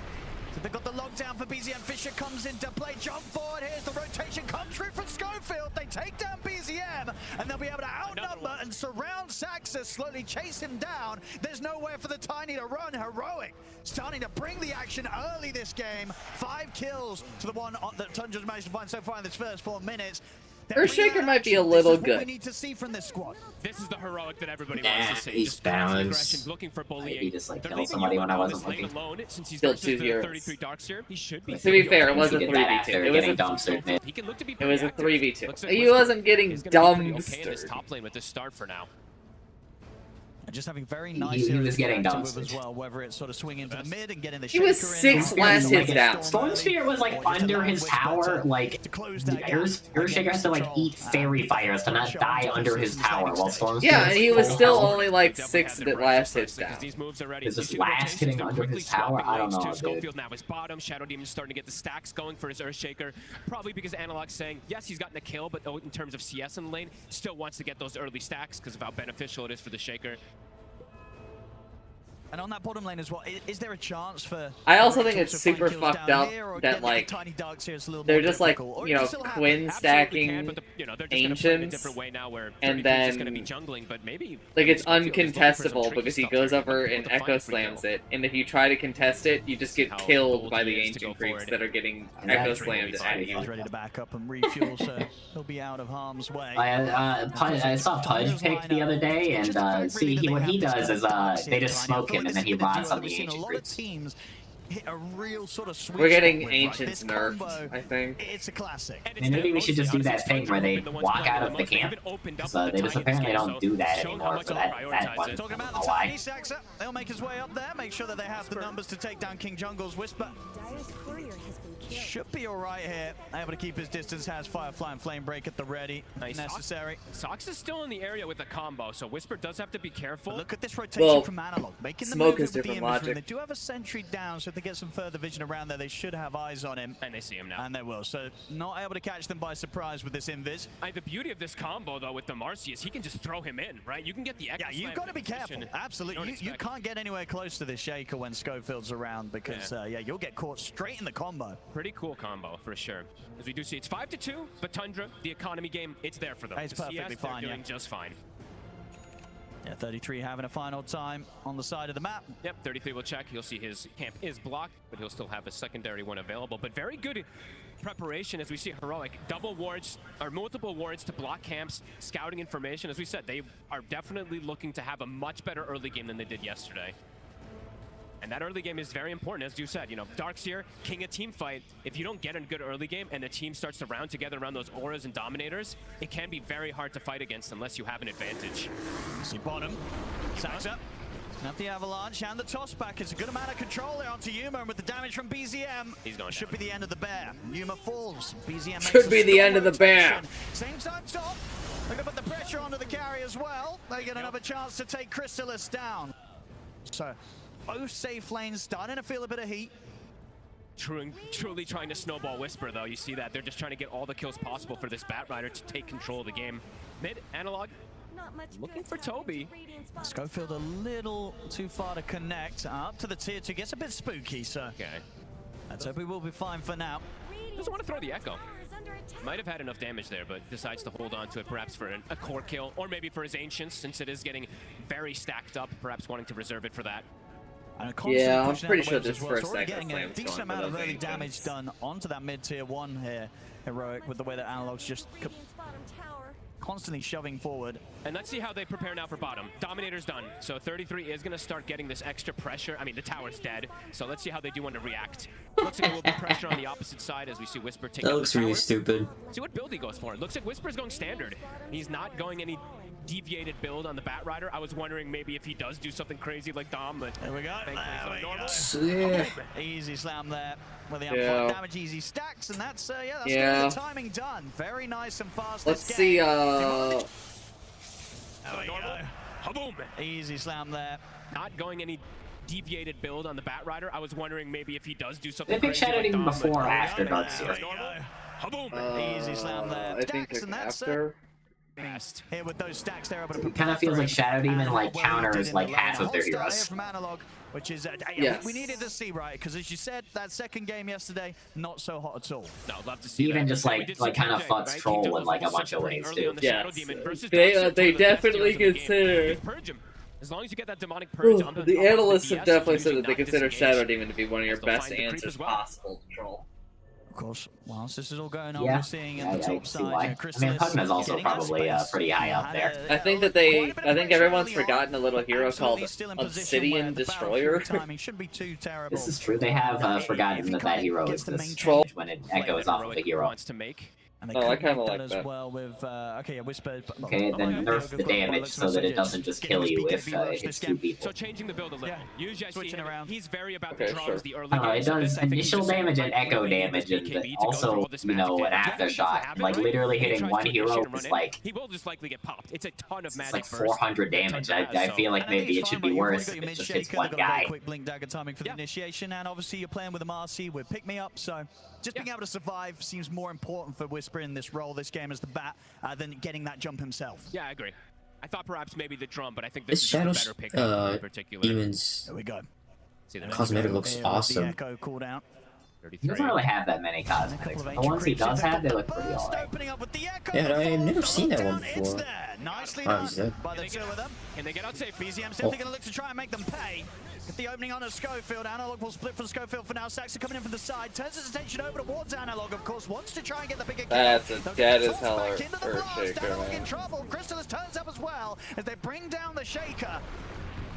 So they've got the lockdown for BZM. Fisher comes into play. Jump forward. Here's the rotation. Comes through from Schofield. They take down BZM, and they'll be able to outnumber and surround Saxa, slowly chase him down. There's nowhere for the Tiny to run. Heroic starting to bring the action early this game. 5 kills to the one that Tundra's managed to find so far in this first 4 minutes. Earthshaker might be a little good. We need to see from this squad. This is the heroic that everybody wants to see. He's balanced. Looking for bullying. He just like killed somebody when I wasn't looking. Killed 2 heroes. 33 Darkseer. He should be. To be fair, it was a 3v2. It was a dumpster. It was a 3v2. He wasn't getting dumpster. This top lane with this start for now. And just having very nice he was getting dumpstered as well, whether it's sort of swinging to the mid and getting the He was 6 last hits down. Stormsphere was like under his tower, like Earthshaker has to like eat fairy fires to not die under his tower while Stormsphere. Yeah, and he was still only like 6 last hits down. Is this last hitting under his tower? I don't know, dude. Schofield now is bottom. Shadow Demon's starting to get the stacks going for his Earthshaker. Probably because Analog's saying, yes, he's gotten a kill, but in terms of CS in the lane, still wants to get those early stacks because of how beneficial it is for the Shaker. And on that bottom lane as well, is there a chance for... I also think it's super fucked up that, like, they're just, like, you know, Quinn stacking Ancients, and then, like, it's uncontestable because he goes over and Echo Slams it, and if you try to contest it, you just get killed by the Ancient creeps that are getting Echo Slammed at you. He's ready to back up and refuel, so he'll be out of harm's way. I saw Pudge pick the other day, and see, what he does is they just smoke him and then he rots on the Ancient creeps. Hit a real sort of sweet We're getting spot Ancients nerfed, I think. It's a classic. And maybe we should just do that thing where they walk out of the camp. So they just apparently don't do that anymore for that one. Talking about the Why? tiny Saxa, they'll make his way up there, make sure that they have the numbers to take down King Jungle's Whisper. Should be alright here. Able to keep his distance, has Firefly and Flame Break at the ready. Necessary. Sox is still in the area with a combo, so Whisper does have to be careful. But look at this rotation from Analog. Making the Smoke move is with the different inventory. logic. They do have a sentry down, so if they get some further vision around there, they should have eyes on him. And they see him now. And they will. So not able to catch them by surprise with this invis. The beauty of this combo, though, with the Marcy is he can just throw him in, right? You can get the Echo Yeah, you've got to be careful. Absolutely. You can't get anywhere close to this Shaker when Schofield's around because, yeah, you'll get caught straight in the combo. Pretty cool combo, for sure. As we do see, it's 5-2, but Tundra, the economy game, it's there for them. It's perfectly fine, doing just fine. Yeah, 33 having a final time on the side of the map. Yep, 33 will check. You'll see his camp is blocked, but he'll still have a secondary one available. But very good preparation as we see Heroic. Double wards, or multiple wards to block camps, scouting information. As we said, they are definitely looking to have a much better early game than they did yesterday. And that early game is very important, as you said. You know, Darkseer, king of team fight. If you don't get a good early game and the team starts to round together around those auras and dominators, it can be very hard to fight against unless you have an advantage. See bottom, Saxa. Not the avalanche and the toss back. It's a good amount of control there onto Yuma, and with the damage from BZM, he's going should be the end of the bear. Yuma falls. BZM should be the end of the bear. Same time top. They're gonna put the pressure onto the carry as well. They get another chance to take Crystallis down. So both safe lanes starting to feel a bit of heat. Truly trying to snowball Whisper, though. You see that they're just trying to get all the kills possible for this Batrider to take control of the game. Mid, Analog, looking for Toby. Schofield a little too far to connect. Up to the tier 2, gets a bit spooky, so. Okay. Toby will be fine for now. Doesn't want to throw the Echo. Might have had enough damage there, but decides to hold on to it, perhaps for a core kill, or maybe for his Ancients, since it is getting very stacked up, perhaps wanting to reserve it for that. Yeah, I'm pretty sure this well. first Already Echo getting a Slam's decent going amount of for those early Ancients. damage done onto that mid-tier 1 here, Heroic, with the way that Analog's just constantly shoving forward. And let's see how they prepare now for bottom. Dominator's done, so 33 is going to start getting this extra pressure. I mean, the tower's dead, so let's see how they do want to react. Looks like there will be pressure on the opposite side as we see Whisper take That out looks the really tower. stupid. See what build he goes for. It looks like Whisper's going standard. He's not going any deviated build on the Batrider. I was wondering maybe if he does do something crazy like Dom, but there we go. Normal. Easy slam there with the upfront damage, easy stacks, and that's that's the timing done. Very nice and fast. Let's see. There we go. Boom. Easy slam there. Not going any deviated build on the Batrider. I was wondering maybe if he does do something They pick crazy Shadow like Demon Dom, before or but after Darkseer? Easy slam there. I think Stacks, and that's after. Best. Here with those stacks, they're able to It kind of feels like Shadow Demon like counters like half of their heroes. From Analog. which is yes. we needed to see, right? Because as you said, that second game yesterday, not so hot at all. No, I'd love to see Even that. just like kind of fucks troll in like a bunch of ways too. Yes, they definitely consider. As long as you get that demonic purge on the analysts have definitely said that they consider Shadow Demon to be one of your best answers possible to troll. Of course, whilst this is all going on, Yeah, we're seeing in the top side. I mean, Pugna's also probably pretty high up there. I think that I think everyone's forgotten a little hero called Obsidian Destroyer. This is true. They have forgotten that hero is this troll when it echoes off of the hero. Oh, I kind of like that. Well with, okay, Whisper. Okay, then nerf the damage so that it doesn't just kill you if it hits two people. So changing the build a little. Usually switching around. He's very about the drums, the early it does initial damage and echo damage, and also, you know, an aftershock. Like, literally hitting one hero is like... He will just likely get popped. It's a ton of magic. It's like 400 damage. I feel like maybe it should be worse if it just hits one guy. Quick blink dagger timing for the initiation, and obviously you're playing with a Marcy with pick me up, so just being able to survive seems more important for Whisper in this role this game as the bat than getting that jump himself. Yeah, I agree. I thought perhaps maybe the drum, but I think this is Shadow a better pick in particular. Demons. There we go. Cosmetic looks awesome. The echo cooldown. He doesn't really have that many cosmetics. The ones he does have, they look pretty alright. Yeah, I've never seen that one before. Nicely Oh, he's dead. by the two of them. Can they get out safe? BZM's definitely going to look to try and make them pay. Get the opening on a Schofield. Analog will split for Schofield for now. Saxa coming in from the side. Turns his attention over towards Analog, of course. Wants to try and get the bigger kill. That's a dead as hell Earthshaker, Analog in man. trouble. Crystallis turns up as well as they bring down the Shaker.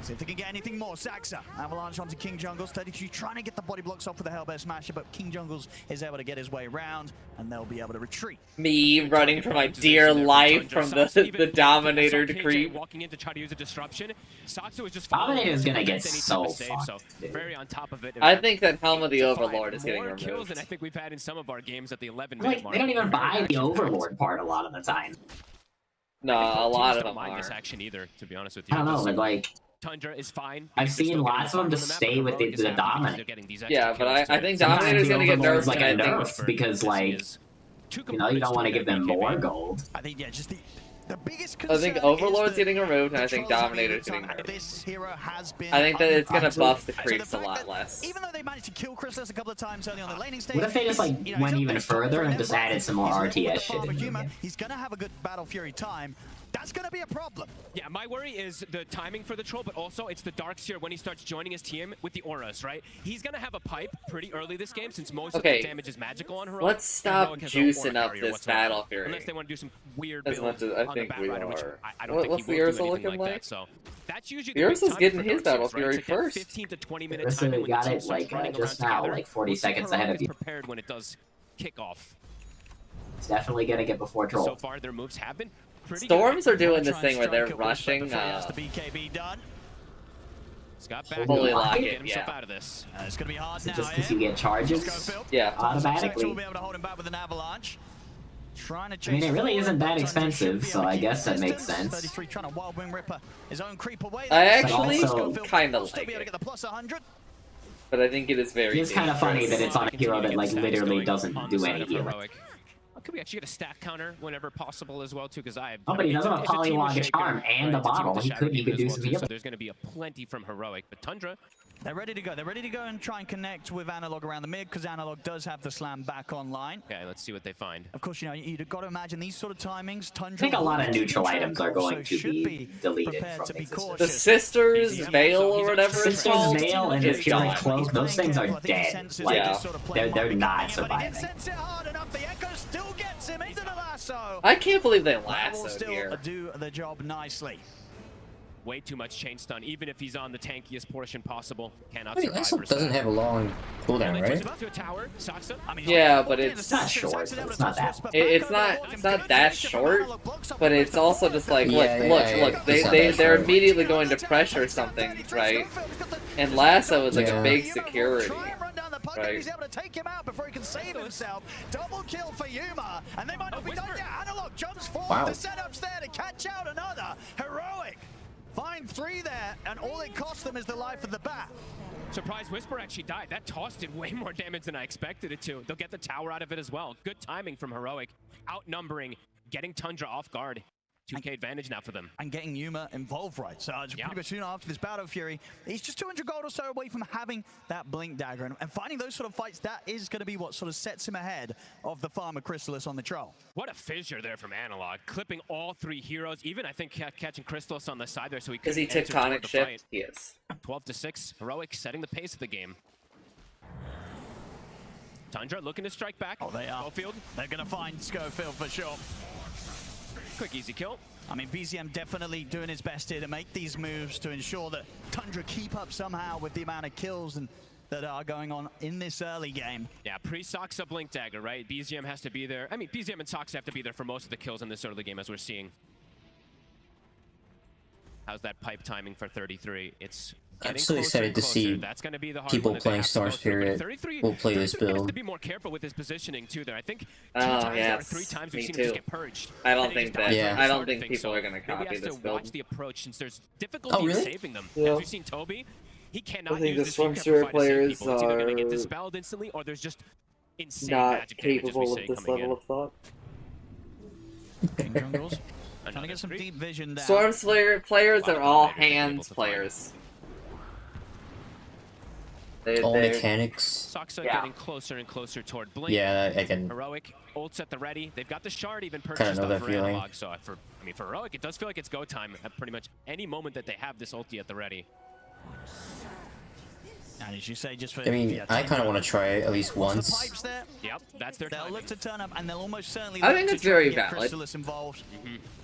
See if they can get anything more. Saxa, Avalanche onto King Jungles. 32 trying to get the body blocks off with the Hellbear Smasher, but King Jungles is able to get his way around, and they'll be able to retreat. Me running for my dear life from the Dominator to creep. Walking in to try to use a disruption. Saxa was just Dominator's gonna get so fucked. So very on top of it. I think that Helm of the Overlord is getting more kills removed. than I think we've had in some of our games at the 11-minute mark. They don't even buy the Overlord part a lot of the time. No, a lot of them mind are. this action either, to be honest with you. I don't know, but like... Tundra is fine. I've seen lots of them just stay with the Dominant. Yeah, but I think Dominator's gonna get nerfed, like and a I nerf think because like you know you don't want to give them more gold. I think just the biggest I think Overlord's getting removed, and I think Dominator's getting nerfed. This hero has been I think that it's gonna buff the creeps a lot less. Even though they managed to kill Crystallis a couple of times early on the laning stage. What if they just like went even further and just added some more RTS shit in the game? He's gonna have a good Battle Fury time. That's going to be a problem. Yeah, my worry is the timing for the troll, but also it's the Darkseer when he starts joining his team with the auras, right? He's going to have a pipe pretty early this game since most of the damage is magical on Heroic. Let's stop juicing up this Battle Fury. Unless they want to do some weird as much as I think we are. I don't think What's the he will Ursa do anything looking like? that, so that's usually the Ursa's getting his Battle Fury first. 15 to 20 minute Ursa timing when got the it team like starts running just around now, together. like 40 seconds ahead of you. Prepared when it does kick off. It's definitely gonna get before troll. So far, their moves have been pretty Storms good. are doing this thing where they're rushing. Scott back fully lock get it, himself yeah. out of this. It's going to be hard now. Just because you get charges, yeah, automatically. Will be able to hold him back with an avalanche. Trying to I mean, it really isn't that expensive, so I guess that makes sense. 33 trying to wild wing Ripper. His own creep away. I actually also kind of like it. But I think it is very It's kind of funny that it's on a hero that like literally doesn't do any healing. Could we actually get a stack counter whenever possible as well too? Because I have. Oh, but he doesn't have a Polywog Charm and a bottle. He could do some healing. So there's going to be a plenty from Heroic, but Tundra. They're ready to go. They're ready to go and try and connect with Analog around the mid because Analog does have the slam back online. Okay, let's see what they find. Of course, you know, you've got to imagine these sort of timings. Tundra. I think a lot of neutral items are going to be deleted from existence. The Sister's Veil or whatever it's called. Sister's Veil and his Healing Cloak, those things are dead. Like, yeah. they're not surviving. I can't believe they lassoed here. Do the job nicely. Way too much chain stun, even if he's on the tankiest portion possible. Cannot Wait, survive. Lasso doesn't have a long cooldown, right? To a tower, Saxa. Yeah, but it's not short. It's not that. It's not that short, but it's also just like look. They're immediately going to pressure something, right? And Lasso is like a big security. Right. He's able to take him out before he can save himself. Double kill for Yuma, and they might not be done yet. Analog jumps forward. The setup's there to catch out another. Heroic. Find 3 there, and all it costs them is the life of the bat. Surprise Whisper actually died. That toss did way more damage than I expected it to. They'll get the tower out of it as well. Good timing from Heroic. Outnumbering, getting Tundra off guard. 2k advantage now for them. And getting Yuma involved, right? So it's pretty much soon after this Battle of Fury, he's just 200 gold or so away from having that Blink Dagger. And finding those sort of fights, that is going to be what sort of sets him ahead of the Farmer Chrysalis on the Troll. What a fissure there from Analog, clipping all 3 heroes, even I think catching Chrysalis on the side there so he could he tectonic shift? Yes. 12-6, Heroic setting the pace of the game. Tundra looking to strike back. Oh, they are. Schofield. They're going to find Schofield for sure. Quick, easy kill. I mean, BZM definitely doing his best here to make these moves to ensure that Tundra keep up somehow with the amount of kills that are going on in this early game. Yeah, pre-Soxa Blink Dagger, right? BZM has to be there. I mean, BZM and Soxa have to be there for most of the kills in this early game, as we're seeing. How's that pipe timing for 33? It's I'm so excited to see people playing Star Spirit will play this build. Has to be more careful with his positioning too. There, I think 2 times out of 3 times we've seen him just get purged. I don't think that. Yeah. I don't think people are going to copy this build. Watch the approach since there's difficulty in saving them. Yeah. As we've seen Toby, he cannot I think use the Storm Spirit players It's either going to get are dispelled instantly, or there's just insane not magic damage, as we capable say, of this coming level of thought. King Jungles. Trying to get some deep vision down. Storm Slayer players are all hands players. All mechanics. Soxa getting closer and closer toward Blink. Yeah, I can. Heroic ults at the ready. They've got the shard even Kinda purchased know up that for feeling. Analog. So for Heroic, it does feel like it's go time at pretty much any moment that they have this ulti at the ready. And as you say, just for I mean, I kind of want to try it at least once. The pipes there. Yep, that's their They'll look to turn up, and they'll almost certainly. I think look it's to try very and get valid. Chrysalis involved.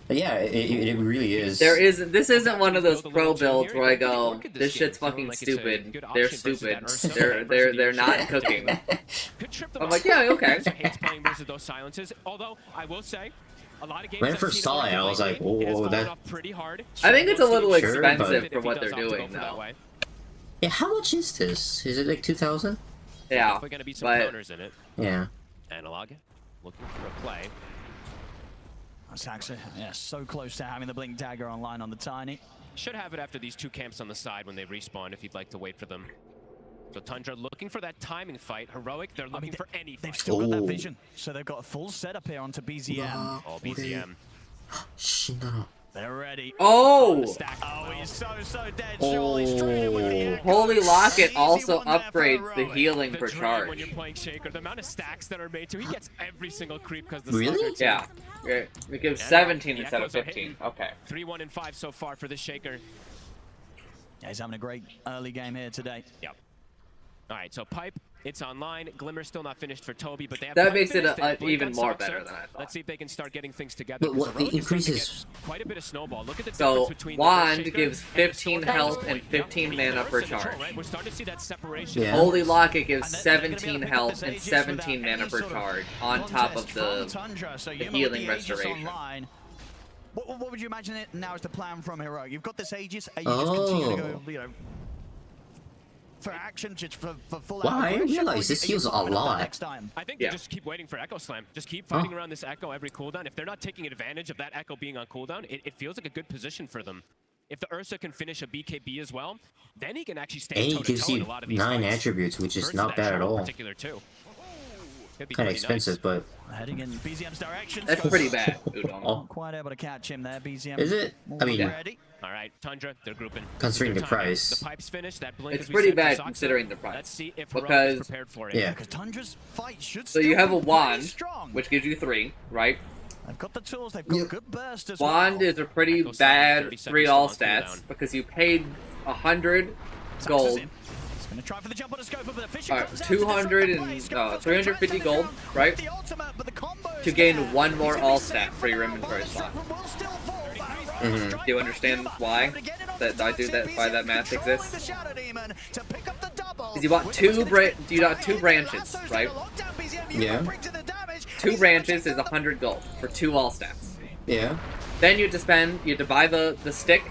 Yeah, it really is. This isn't one of those pro builds where I go, this shit's fucking stupid. They're stupid. They're not cooking. I'm like, yeah, okay. Hates playing versus those silences. Although I will say, a lot of games When I first saw it, I was like, "Whoa, that." Pretty hard. I think it's a little Sure, expensive but- for what they're doing, though. Yeah, how much is this? Is it like 2,000? Yeah, Definitely gonna be some but counters in it. Yeah. Analog looking for a play. That's actually, yeah, so close to having the Blink Dagger online on the Tiny. Should have it after these 2 camps on the side when they respawn if you'd like to wait for them. So Tundra looking for that timing fight. Heroic, they're looking for any fight. They've still got that vision, so they've got a full setup here onto BZM. Oh, BZM. They're ready. Oh! Oh, he's so dead. Surely straight in with the echo. Holy Locket also one there for upgrades the Heroic. healing The per dream charge. when you're playing Shaker, the amount of stacks that are made too, he gets every single creep because the Really? Yeah. It gives 17 instead of 15. Okay. 3-1 and 5 so far for the Shaker. Yeah, he's having a great early game here today. Yep. All right, so Pipe, it's online. Glimmer still not finished for Toby, but they have That Pipe makes it finished. They blink even on more Soxa. better than I thought. Let's see if they can start getting things together. But what because Heroic is starting to increases? get quite a bit of snowball. Look at the So, difference between the Wand Shaker gives and the 15 Storm health Spirit. and 15 Yep. mana per Reverse control, charge. right? We're starting to see that separation. Yeah. Holy Locket gives And they're gonna be able to 17 pick up health this and Aegis 17 without mana any per sort of charge on top of contest the from Tundra. So the Yuma healing with the Aegis restoration. online. What would you imagine it now is the plan from Heroic? You've got this Aegis, and you just continue to go, you know, for action, just for full Wow, I didn't aggression, or realize this you heals a open up that lot. next time? I think you just keep waiting for Echo Slam. Just keep fighting around this Echo every cooldown. If they're not taking advantage of that Echo being on cooldown, it feels like a good position for them. If the Ursa can finish a BKB as well, then he can actually And stand he toe to gives toe in you a lot of these 9 fights. attributes, which is Versus not that bad at Shadow in all. particular too. Could be Kind of pretty expensive, but Heading in BZM's direction. That's pretty bad, Udon. Oh. Quite able to catch him there, BZM. Is it? I mean, ready. All right, Tundra, they're grouping. Considering They're the timing. price. The pipe's finished. That blink, It's as we pretty said, for bad Soxa. considering the price. Let's see if Heroic Because is prepared for it. Yeah. Because Tundra's fight should so still you have a be pretty wand, strong. which gives you 3, right? They've got the tools, they've got good burst as Wand well. is a pretty Echo Slam, bad 30 seconds 3 still all on stats cooldown. because you paid 100 Saxes gold. in. He's going to try for the jump on a scope, but the Fisher Alright, comes out 200 to and disrupt the play. Scofield's gonna 350 try to gold, turn it around right? with the ultimate, but the combo To is gain there. 1 He's more gonna be all safe stat for your inventory now. slot. Will still fall, but Do you understand why that I do that? Why that math exists? Because you want 2 branches, right? Yeah. 2 branches is 100 gold for 2 all stats. Yeah. Then you have to buy the stick.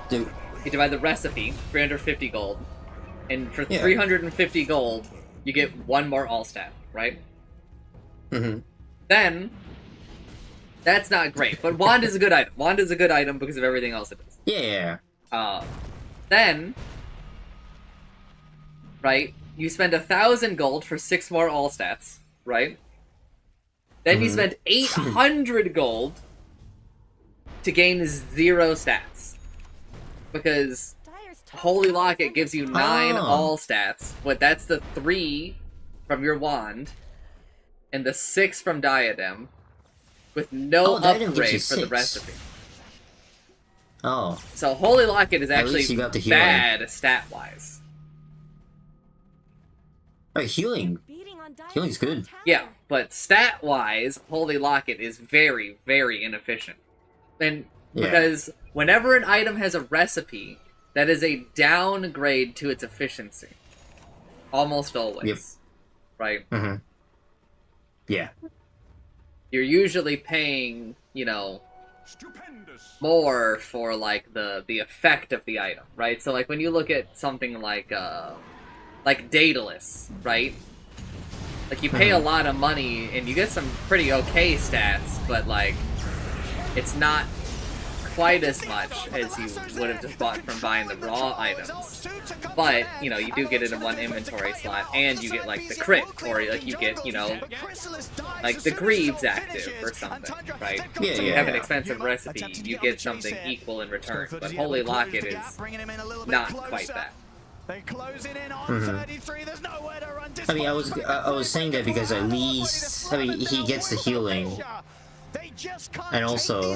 Dude. You divide the recipe, 350 gold. And for Yeah. 350 gold, you get 1 more all stat, right? Mm-hmm. Then, that's not great, but Wand is a good item. Wand is a good item because of everything else it does. Yeah. Then, right, you spend 1,000 gold for 6 more all stats, right? Then you spend 800 gold to gain 0 stats. Because Holy Locket gives you 9 all stats, but that's the 3 from your wand, and the 6 from Diadem, with no upgrade for the recipe. Oh. So Holy Locket is At actually least you got the healing. bad stat-wise. Oh, healing. Healing's good. Yeah, but stat-wise, Holy Locket is very, very inefficient. And because whenever an item has a recipe, that is a downgrade to its efficiency. Almost always. Yep. Right? Mm-hmm. Yeah. You're usually paying, you know, more for, like, the effect of the item, right? So, like, when you look at something like Daedalus, right? Like, you pay a lot of money, and you get some pretty okay stats, but, like, it's not quite as much as you would have just bought from buying the raw items. But, you know, you do get it in one inventory slot, and you get, like, the crit, or, like, you get, you know, like, the Greaves active or something, right? Yeah, so you yeah, have an yeah. expensive recipe, you get something equal in return. But Holy Locket is not quite that. They closing in on 33. There's nowhere to run. I mean, I was saying that because at least, I mean, he gets the healing. And also,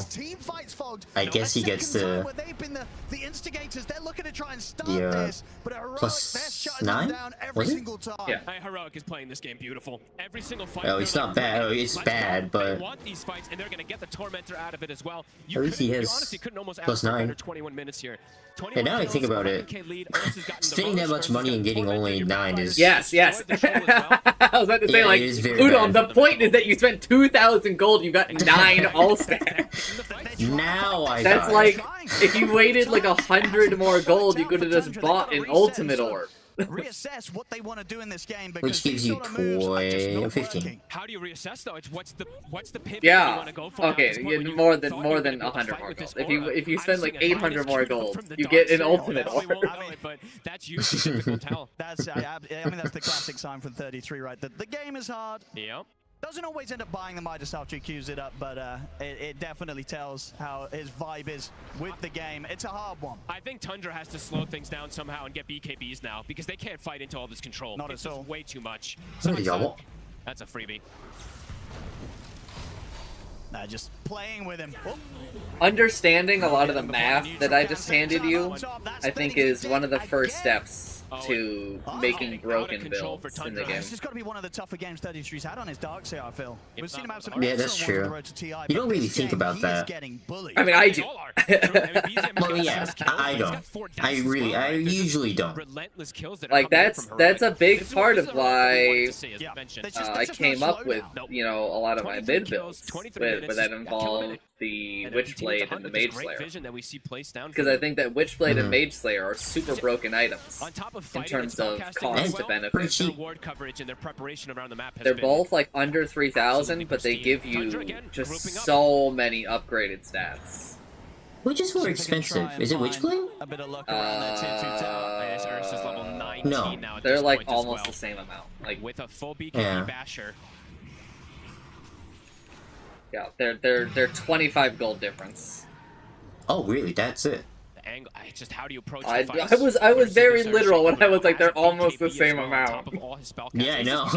I guess he gets the +9? Was it? Yeah. Heroic is playing this game beautiful. Every single fight. Oh, it's not bad. Oh, it's bad, but They want these fights, and they're going to get the Tormentor out of it as well. at least he has honestly couldn't almost ask for +9. better 21 minutes here. And now I think about it, spending that much money and getting only 9 is... Yes, yes. I was about to say, Yeah, like, it is very Udon, bad. the point is that you spent 2,000 gold, you got 9 all-stats. Now I That's got like, if you waited like 100 more gold, you could have just bought an ultimate orb. Reassess what they want to do in this game, because Which gives you 15. How do you reassess though? It's what's the pivot that you Yeah. want to go for? Okay, more than 100 more gold. If you spend like 800 more gold, you get an ultimate orb. But that's usually a difficult tell. That's I mean that's the classic sign from 33, right? The game is hard. Yep. Doesn't always end up buying the Midas after he queues it up, but it definitely tells how his vibe is with the game. It's a hard one. I think Tundra has to slow things down somehow and get BKBs now, because they can't fight into all this control. Not it's at just all. way too much. Yeah. That's a freebie. Nah, just playing with him. Oh. Understanding a lot of the math that I just handed you, I think is one of the first steps to making broken builds in the game. This has got to be one of the tougher games 33's had on his dark side, I feel. We've seen him have some Yeah, that's excellent true. ones on the road to TI, You don't but really this think game, about he that. is getting bullied. I mean, I do. Well, yeah, I don't. I usually don't. Relentless kills that Like, that's a big part of why That's I just came no up with, slowdown. you know, a lot of my 23 mid kills, builds, 23 but minutes, that a involved the Witchblade and the Mage Slayer. Because I think that Witchblade and Mage Slayer are super broken items in terms of cost to benefit. Pretty cheap. Reward coverage and their preparation around the map has They're been both like under 3,000, but they give you just so many upgraded stats. Which is more expensive? Is it Witchblade? A bit of luck around there too, Yes, Ursa's level 19 No. now at They're this like point as almost well. the same amount. Like, With a full BKB Yeah. basher. yeah, they're 25 gold difference. Oh, really? That's it? The angle, just how do you approach I the fights? was very Versus literal when I was like, has they're almost the BKB as same well on top amount. of all his spellcasters. Yeah, I know.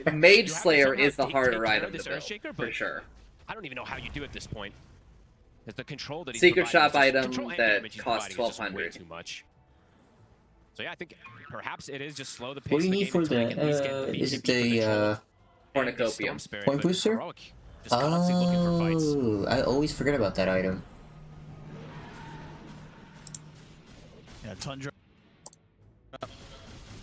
But Mage Slayer somehow is the harder take care item of this to build, Earthshaker, for but sure. I don't even know how you do at this point. Because the control that he's Secret providing shop is just- item control and that damage he's costs providing is just way 1,200. too much. So yeah, I think perhaps it is just slow the pace What do you of the need game for until they the, can at least get the is it BKB for the, control. And the Cornucopium. Storm Spirit, Point but booster? Heroic just constantly looking for fights. Oh, I always forget about that item. Yeah, Tundra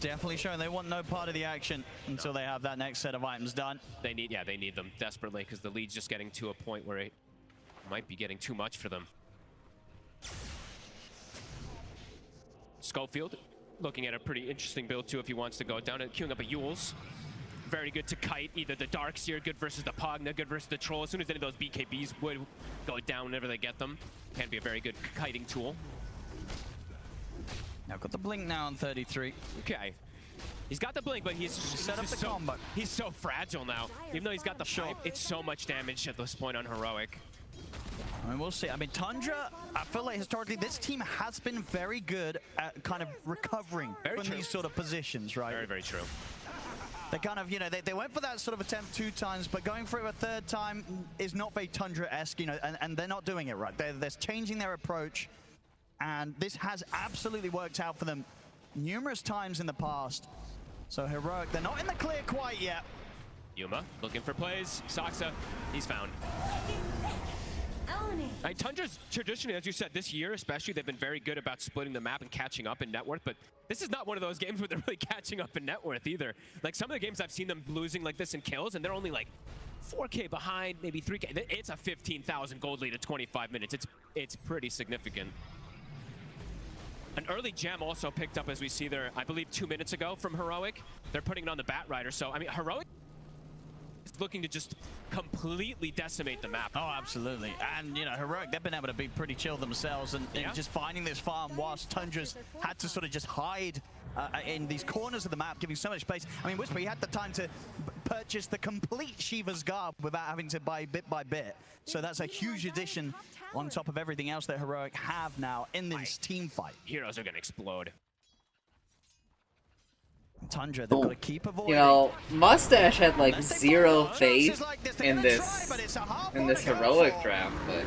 definitely showing they want no part of the action until they have that next set of items done. They need them desperately because the lead's just getting to a point where it might be getting too much for them. Schofield looking at a pretty interesting build too if he wants to go down and queuing up a Yules. Very good to kite either the Darkseer, good versus the Pogna, good versus the Troll. As soon as any of those BKBs would go down whenever they get them, can be a very good kiting tool. Now got the blink now on 33. Okay. He's got the blink, but he's Set up the combo. He's so fragile now. Even though he's got the pipe, it's so much damage at this point on Heroic. I mean, we'll see. I mean, Tundra, I feel like historically this team has been very good at kind of recovering from these sort of positions, right? Very, very true. They kind of, you know, they went for that sort of attempt 2 times, but going for it a 3rd time is not very Tundra-esque, you know, and they're not doing it right. They're changing their approach, and this has absolutely worked out for them numerous times in the past. So Heroic, they're not in the clear quite yet. Yuma looking for plays. Saksa, he's found. Tundra's traditionally, as you said, this year especially, they've been very good about splitting the map and catching up in net worth, but this is not one of those games where they're really catching up in net worth either. Like some of the games I've seen them losing like this in kills, and they're only like 4K behind, maybe 3K. It's a 15,000 gold lead at 25 minutes. It's pretty significant. An early gem also picked up, as we see there, I believe 2 minutes ago from Heroic. They're putting it on the Bat Rider, so I mean, Heroic is looking to just completely decimate the map. Oh, absolutely. And, you know, Heroic, they've been able to be pretty chill themselves and just finding this farm whilst Tundra's had to sort of just hide in these corners of the map, giving so much space. I mean, Whisper, he had the time to purchase the complete Shiva's Garb without having to buy bit by bit. So that's a huge addition on top of everything else that Heroic have now in this team fight. Heroes are going to explode. Tundra, they've got to keep avoiding. You know, Mustache had like 0 faith in this Heroic draft, but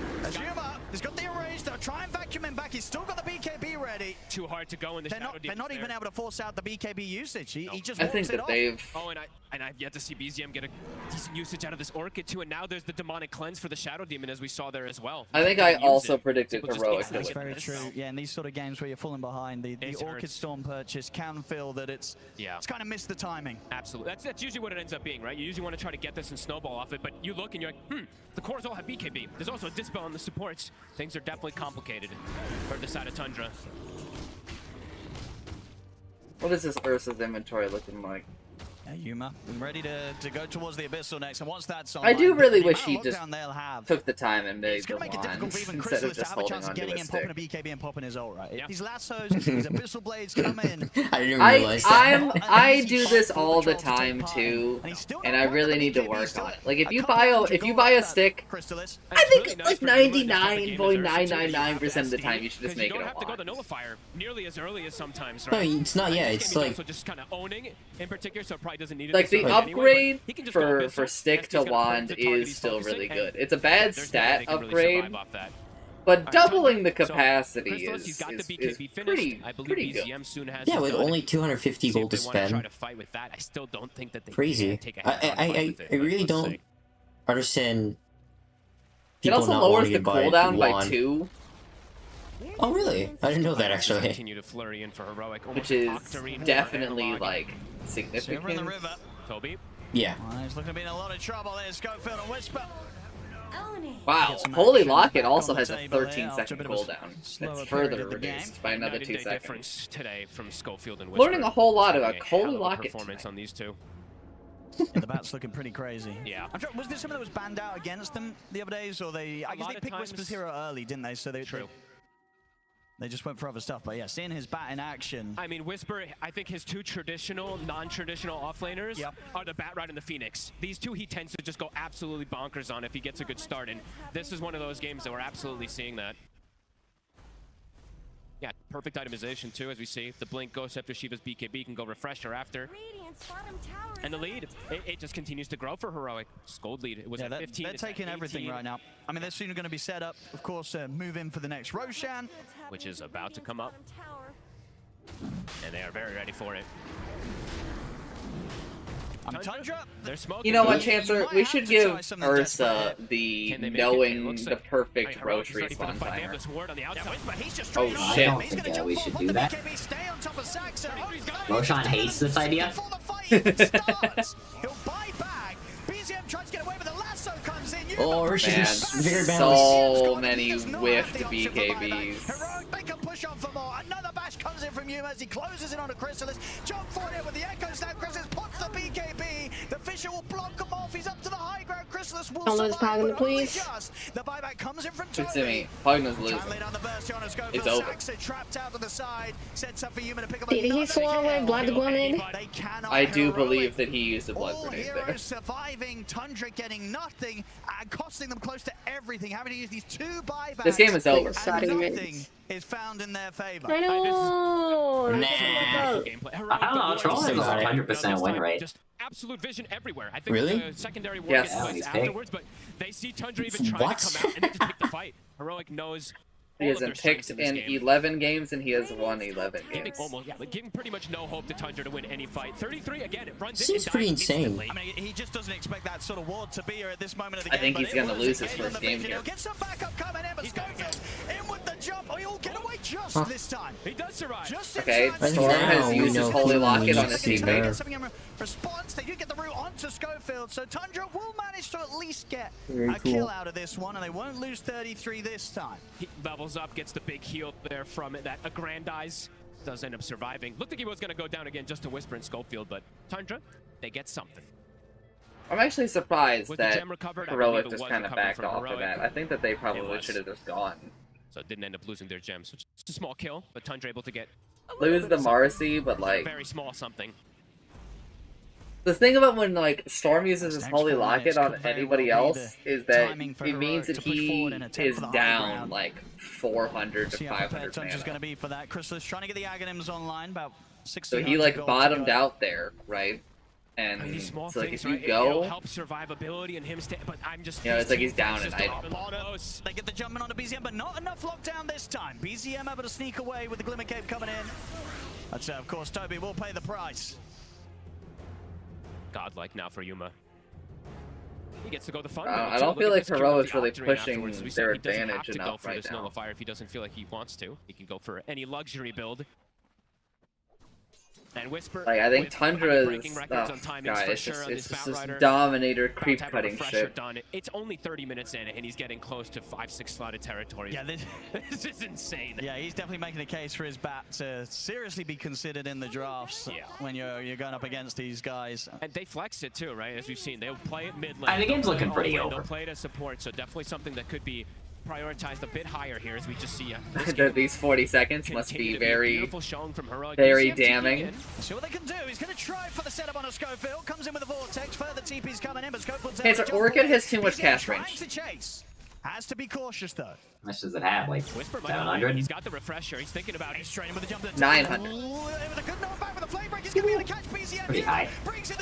he's got the erase. They'll try and vacuum him back. He's still got the BKB ready. Too hard to go in the shadow. They're not even able to force out the BKB usage. He just I walks think it that off. they've. Oh, and I've yet to see BZM get a decent usage out of this Orchid too, and now there's the demonic cleanse for the Shadow Demon, as we saw there as well. I think I also predicted Heroic. That's very true. Yeah, in these sort of games where you're falling behind, the Orchid Storm purchase can feel that it's kind of missed the timing. Absolutely. That's usually what it ends up being, right? You usually want to try to get this and snowball off it, but you look and you're like, the cores all have BKB. There's also a Dispel on the supports. Things are definitely complicated for the side of Tundra. What is this Ursa's inventory looking like? Yuma, ready to go towards the Abyssal next, and once that's on, I do really wish he just took the time and made the wands instead of just holding on to his stick. Popping a BKB and popping his ult, right? These lassos, these Abyssal blades come in. I didn't realize that. I do this all the time too, and I really need to work on it. Like if you buy a stick, I think like 99.999% of the time you should just make it a wand. You don't have to go the nullifier nearly as early as sometimes, right? No, it's not. Yeah, it's like also just kind of owning in particular, so probably doesn't need it. Like the upgrade for stick to wand is still really good. It's a bad stat upgrade, but doubling the capacity is pretty good. Yeah, with only 250 gold to spend. Crazy. I really don't understand. It also lowers the cooldown by 2. Oh really? I didn't know that actually. Which is definitely like significant. Toby. Yeah. He's looking to be in a lot of trouble there. Schofield and Whisper. Wow, Holy Locket also has a 13-second cooldown. That's further reduced by another 2 seconds. Today from Schofield and Whisper. Learning a whole lot about Holy Locket performance on these two. The bat's looking pretty crazy. Yeah. I'm sure, was there someone that was banned out against them the other days, or I guess they picked Whisper's hero early, didn't they? So they just went for other stuff, but yeah, seeing his bat in action. I mean, Whisper, I think his 2 traditional, non-traditional offlaners are the Bat Ride and the Phoenix. These 2 he tends to just go absolutely bonkers on if he gets a good start, and this is one of those games that we're absolutely seeing that. Yeah, perfect itemization too, as we see. The blink goes after Shiva's BKB, can go refresher after. And the lead, it just continues to grow for Heroic. Gold lead, it was at 15. They're taking everything right now. I mean, they're soon going to be set up, of course, to move in for the next Roshan. Which is about to come up. And they are very ready for it. Tundra, they're smoking. You know what, Chancellor? We should give Ursa the knowing the perfect Roche respawn timer. Oh shit. I don't think we should do that. Roshan hates this idea. Oh, man, so many whiffed BKBs. Heroic, they can push on for more. Another bash comes comes in from Yuma as he closes in on a Chrysalis. Jump forward in with the Echo Snap. Chrysalis puts the BKB. The Fisher will block him off. He's up to the high ground. Chrysalis will survive, but only just. The buyback comes in from Toby. Pogna's losing. It's over. Trapped out to the side. Sets up for Yuma to pick up. Did he swallow a blood grenade? I do believe that he used a blood grenade there. Surviving, Tundra getting nothing and costing them close to everything. Having to use these 2 buybacks. This game is over. And nothing is found in their favor. I know. Nah. I don't know. Troll has a 100% win rate. Just absolute vision everywhere. I think Really? the secondary war Yes. gets placed afterwards, but they see Tundra even trying to come out and they just pick the fight. Heroic knows. He hasn't picked in 11 games, and he has won 11 games. Almost, yeah, but giving pretty much no hope to Tundra to win any fight. 33 again. It runs Seems pretty insane. I mean, he just doesn't expect that sort of ward to be here at this moment of the I game. think he's going to lose his first game here. He'll get some backup coming in, but Schofield in with the jump. Oh, he'll get away just this time. He does survive. Just Okay, Storm has used his Holy Locket on his teammate. Response, they do get the route onto Schofield, so Tundra will manage to at least get Very a cool. kill out of this one, and they won't lose 33 this time. He levels up, gets the big heal there from it. That aggrandize does end up surviving. Looked like he was going to go down again just to whisper in Schofield, but Tundra, they get something. I'm actually surprised Was the that gem recovered? I Heroic believe it just was kind of recovered backed from off of Heroic. that. I think that they It probably was. should have just gone. So it didn't end up losing their gem. So just a small kill, but Tundra able to get Lose the Marcy, but like... very small something. The thing about when like Storm uses his Holy Locket on anybody else is that it means that he is down like 400 to 500 Tundra's mana. going to be for that. Chrysalis trying to get the Aghanims online, about 60. So he like bottomed out there, right? And These small so like things, if you right? It'll go, help survivability and him stay, but I'm just... you know, it's like he's down an item. They get the jumping onto BZM, but not enough lockdown this time. BZM able to sneak away with the Glimmer Cape coming in. But of course, Toby will pay the price. Godlike now for Yuma. He gets to go the fun. I don't feel like Heroic's really pushing their advantage enough right now. Nullifier if he doesn't feel like he wants to. He can go for any luxury build. And Whisper. Like I think Tundra's, breaking records on timings for sure on it's this just Batrider. Dominator About to creep have a cutting refresher shit. done. It's only 30 minutes in, and he's getting close to 5-6 slotted territories. Yeah, this is insane. Yeah, he's definitely making a case for his bat to seriously be considered in the drafts. Yeah. When you're going up against these guys. And they flex it too, right? As we've seen, they'll play it mid lane. The game's they'll play looking it pretty all lane, over. They'll play it as support, so definitely something that could be prioritized a bit higher here, as we just see. These 40 seconds must be very, beautiful showing from Heroic. very BCM damning. See what they can do. He's going to try for the setup on a Schofield. Comes in with a vortex. Further TP's coming in, but Schofield's Okay, so Orchid has too much cast trying range. to chase. Has to be cautious though. How much does it have? Like Whisper might 700? He's got the refresher. He's thinking about it. He's training with the jump. 900. With a good knockback with a flame break. He's going to be able to catch BZM. Pretty high.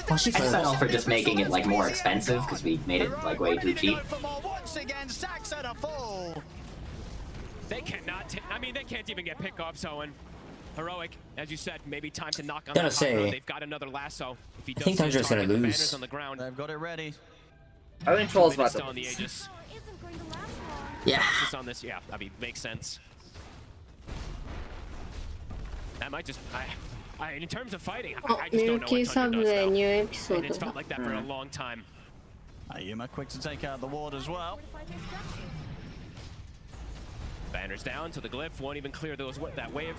I settled for just making it like more expensive because we made it like way too cheap. Once again, Sacks at a full. They cannot. I mean, they can't even get pickoffs, Owen. Heroic, as you said, maybe time to knock on Gotta that high road. say, They've got another lasso. If he I think does Tundra's gonna target the lose. banners on the ground. They've got it ready. I think Troll's about Still to on the lose. Aegis. Yeah. Just on this, yeah. I mean, makes sense. That might just. In terms of fighting, I just don't know what Tundra does now. new And episode. it's felt like that for a long time. Yuma quick to take out the ward as well. Banners down, so the glyph won't even clear that wave.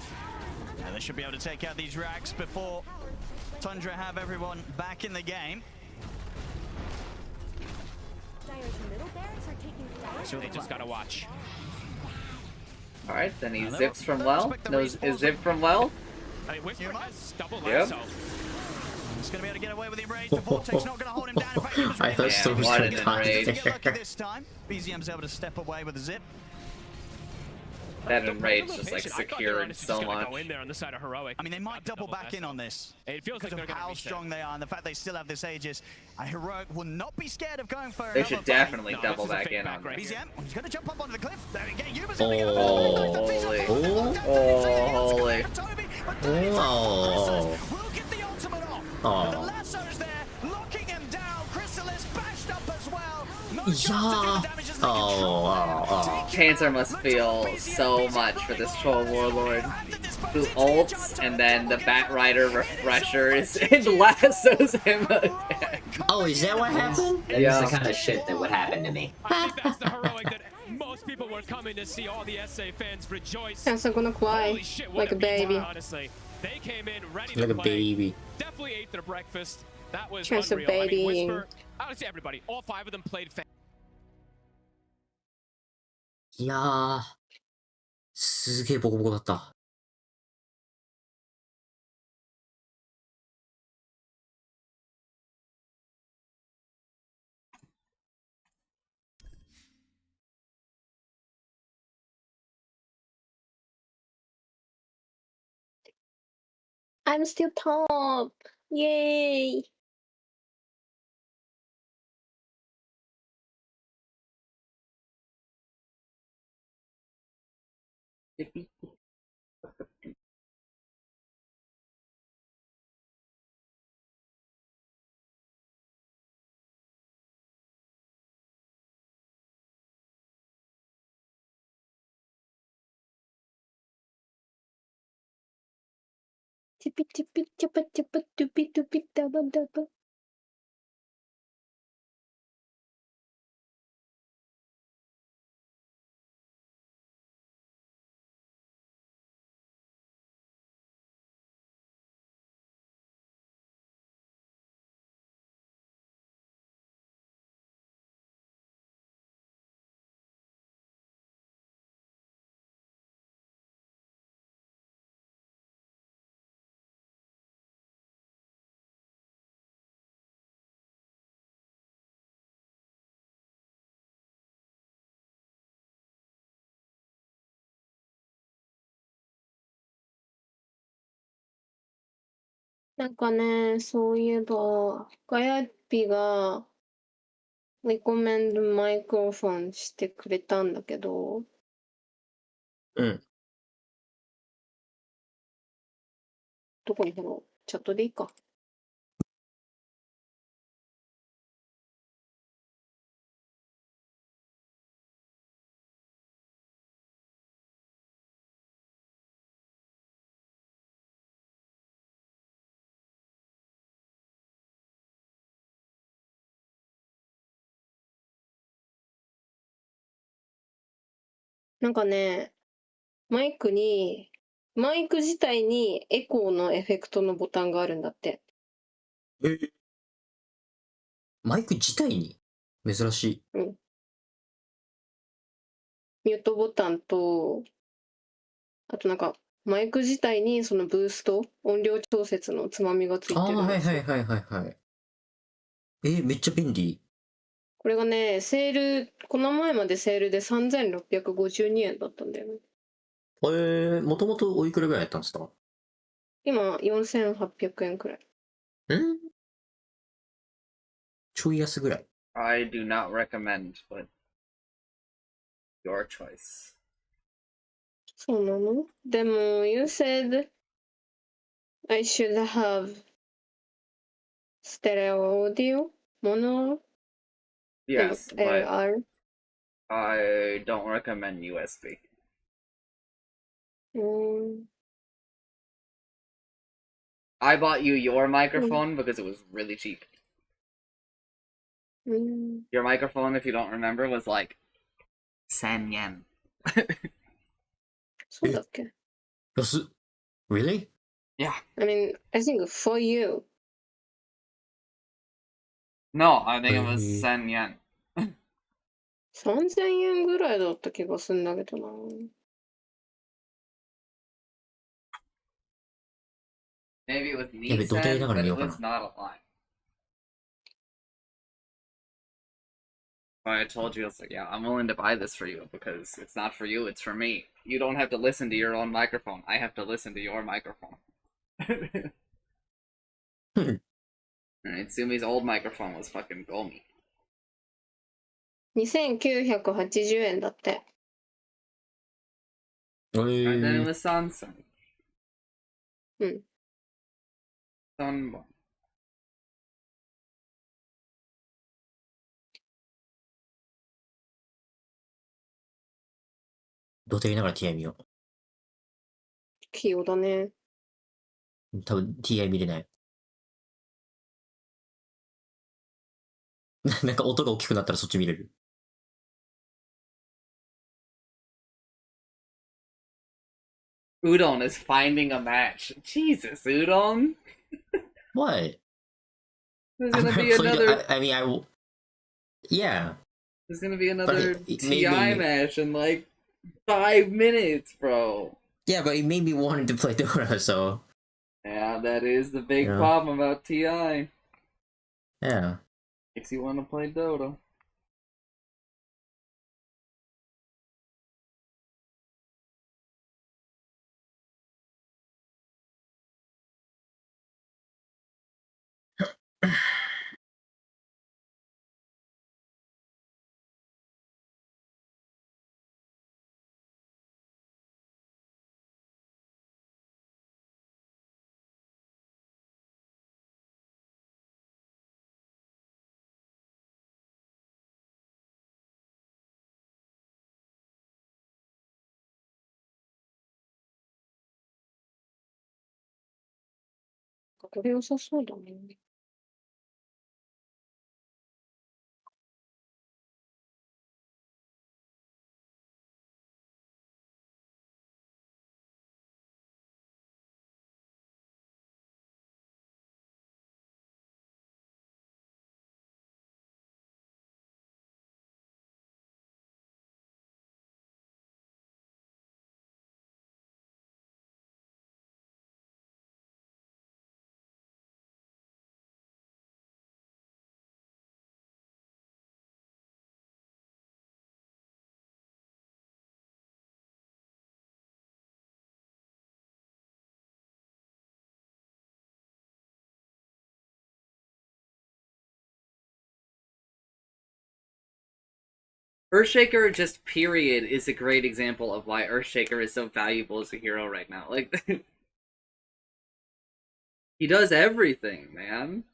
And they should be able to take out these racks before Tundra have everyone back in the game. So they just gotta watch. Alright, then he zips from well. No, is zip from well? I mean, Whisper has double Yep. lasso. He's going to be able to get away with the enrage. The vortex not going to hold him down. In fact, he was I thought Storm was what gonna an die enrage. to get lucky this time. BZM's able to step away with the zip. That enrage just like I thought they were secured honestly so just gonna much. Go in there on the side of Heroic. I mean, they might double back in on this. It feels like Because they're of gonna how be set. strong they are and the fact they still have this Aegis. Heroic will not be scared of going for They another should fight. definitely No, double this is a back fake in back on right this. here. BZM, he's going to jump up onto the cliff. There we go. Yuma's Oh, going to get holy. Oh, holy. Oh. We'll get the ultimate off. Oh. The lasso's there, locking him down. Chrysalis bashed up as well. No Yeah. chance to do the damage as they Oh. Chancer must feel so much for this Troll Warlord who ults and then the Batrider refreshers and lassos him again. Oh, is that what happened? That is the kind of shit that would happen to me. I think that's the Heroic that most people we're coming to see all the SA fans rejoice. Chance gonna cry Holy shit, what like a meeting, baby. honestly. They came in ready Like to a play. baby. Definitely ate their breakfast. That was Chance unreal. I mean, babying. Whisper, honestly, everybody, all 5 of them playedいやー、すげえボコボコだった。I'm still top! Yay! Tippy tippy tippa tippa doopy doopy dabba dabba.なんかね、そういえば、ガヤッピがリコメンドマイクロフォンしてくれたんだけど、うん。どこに貼ろう？チャットでいいか。なんかね、マイク自体にエコーのエフェクトのボタンがあるんだって。マイク自体に珍しい。うん。ミュートボタンと、あとなんか、マイク自体にそのブースト、音量調節のつまみがついてるんですよ。はいはいはいはいはい。めっちゃ便利。これがね、この前までセールで3652円だったんだよね。もともとおいくらぐらいやったんですか？今、4800円くらい。ちょい安ぐらい。I do not recommend, but your choice. そうなの？でも、you said I should have stereo audio? Mono? Yes, but LR? I don't recommend USB. I bought you your microphone because it was really cheap. Your microphone, if you don't remember, was like 1000 yen. そうだっけ？安っ。Really? Yeah. I mean, I think for you. No, I think it was 1000 yen. 3000円ぐらいだった気がするんだけどな。Maybe it was 2000, but it was not a lot. I told you, I was like, yeah, I'm willing to buy this for you because it's not for you, it's for me. You don't have to listen to your own microphone. I have to listen to your microphone. Sumi's old microphone was fucking gomy. 2980円だって。And then it was Samsung. うん。Sunbon. 土手見ながら TI 見よ器用だね。う。多分 TI 見れない。なんか音が大きくなったらそっち見れる。Udon is finding a match. Jesus, Udon. What? There's gonna be another. Yeah. There's gonna be another it TI made me... match in like 5 minutes, bro. Yeah, but it made me want to play Dota, so... Yeah, that is the big problem about TI. Yeah. Makes you want to play Dota.これ良さそうだね。Earthshaker, just period, is a great example of why Earthshaker is so valuable as a hero right now. Like, he does everything, man.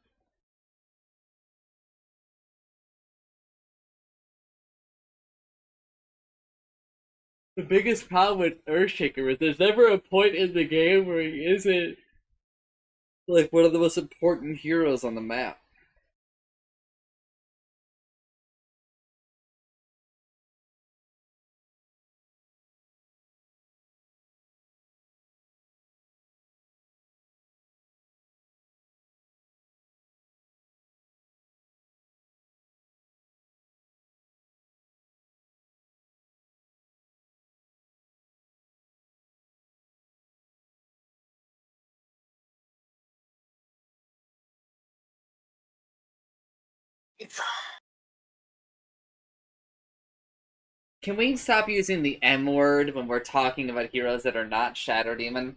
The biggest problem with Earthshaker is there's never a point in the game where he isn't like one of the most important heroes on the map. Can we stop using the M word when we're talking about heroes that are not Shadow Demon?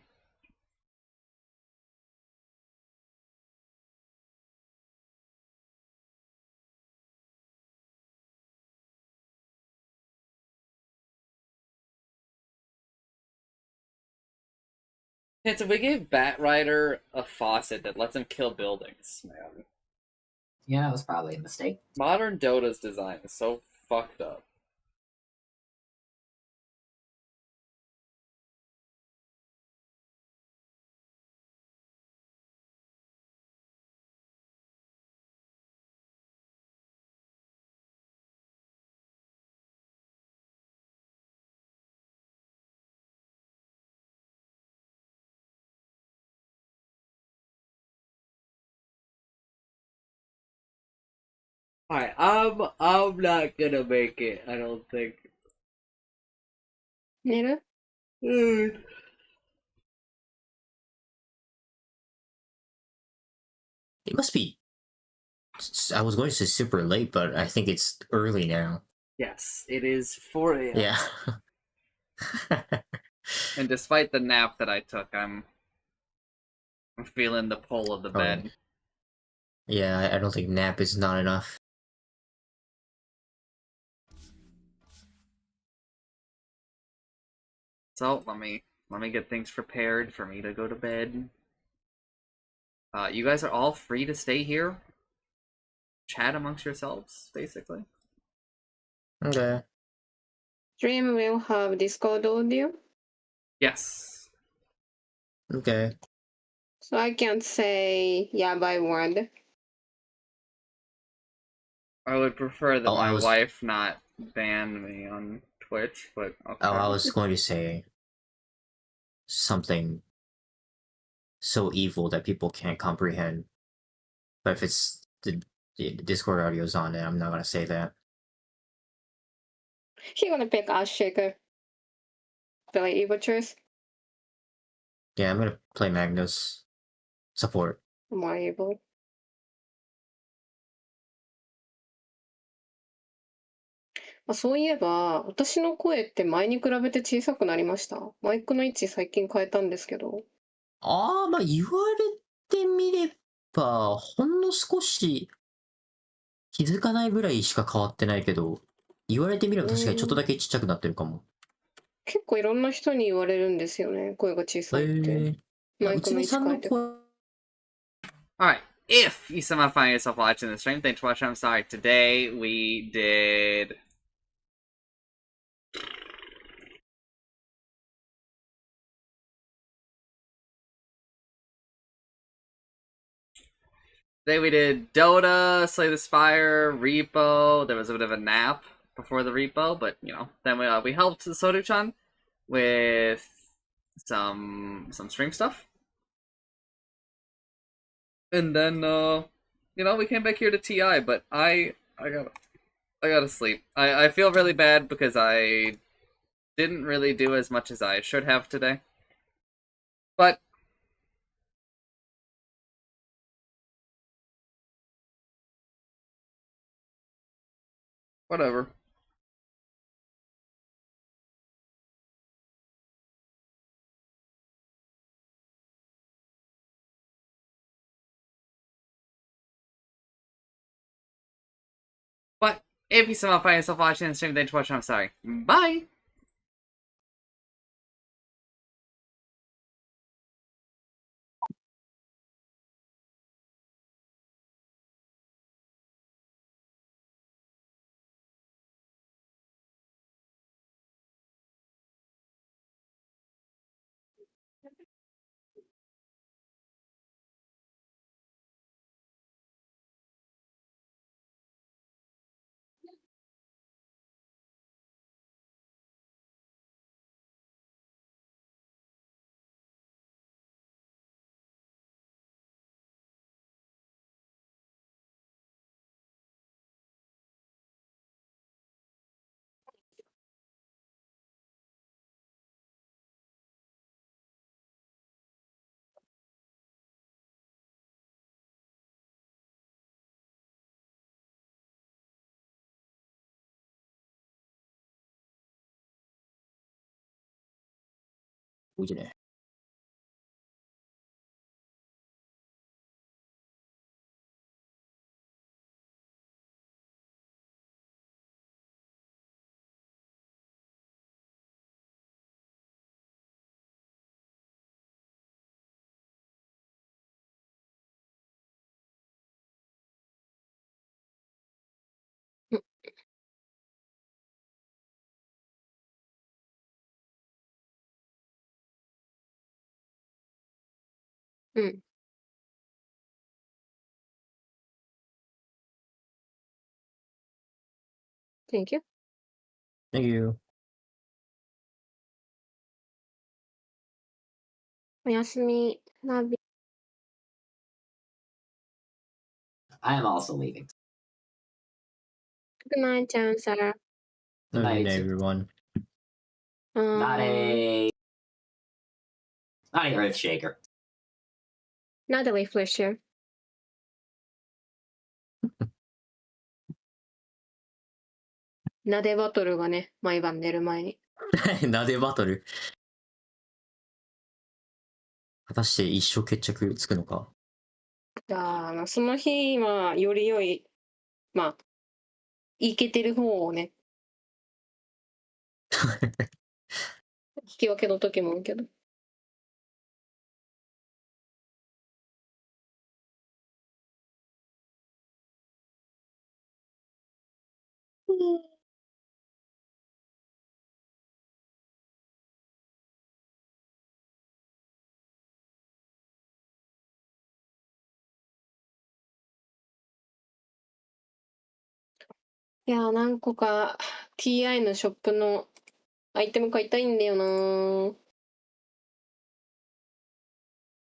If we gave Batrider a faucet that lets him kill buildings, man. Yeah, that was probably a mistake. Modern Dota's design is so fucked up. Alright, I'm not gonna make it, I don't think. 寝る It must be... I was going to say super late, but I think it's early now. Yes, it is 4 a.m. Yeah. And despite the nap that I took, I'm feeling the pull of the bed. Yeah, I don't think nap is not enough. So let me get things prepared for me to go to bed. You guys are all free to stay here. Chat amongst yourselves, basically. Okay. Stream will have Discord audio. Yes. Okay. So I can't say yabai word. I would prefer that my wife not ban me on Twitch, but okay. Oh, I was going to say... something so evil that people can't comprehend. But if it's the Discord audio's on it, I'm not gonna say that. He gonna pick Ash Shaker. Really evil choice. Yeah, I'm gonna play Magnus. Support. More evil.あ、そういえば、私の声って前に比べて小さくなりました。マイクの位置最近変えたんですけど。ああ、まあ言われてみれば、ほんの少し気づかないぐらいしか変わってないけど、言われてみれば確かにちょっとだけちっちゃくなってるかも。結構いろんな人に言われるんですよね、声が小さいって。マイクの位置変えて。Alright, if you somehow find yourself watching the stream, thanks for watching. I'm sorry. Today we did... Today we did Dota, Slay the Spire, Repo. There was a bit of a nap before the Repo, but, you know, then we helped Sodu-chan with some stream stuff. And then, you know, we came back here to TI, but I gotta sleep. I feel really bad because I didn't really do as much as I should have today. But whatever. But if you somehow find yourself watching the stream, thanks for watching. I'm sorry. Bye! Thank you. Thank you. おやすみ。ナビ。I am also leaving. Good night, Chancellor. Good night, Night. everyone. Not a Earth Shaker. Not a refresher. なでバトルがね、毎晩寝る前に。なでバトル。果たして一生決着つくのか。じゃあ、その日はより良い、まあ、イケてる方をね。引き分けの時もあるけど。いやー、何個か TI のショップのアイテム買いたいんだよなー。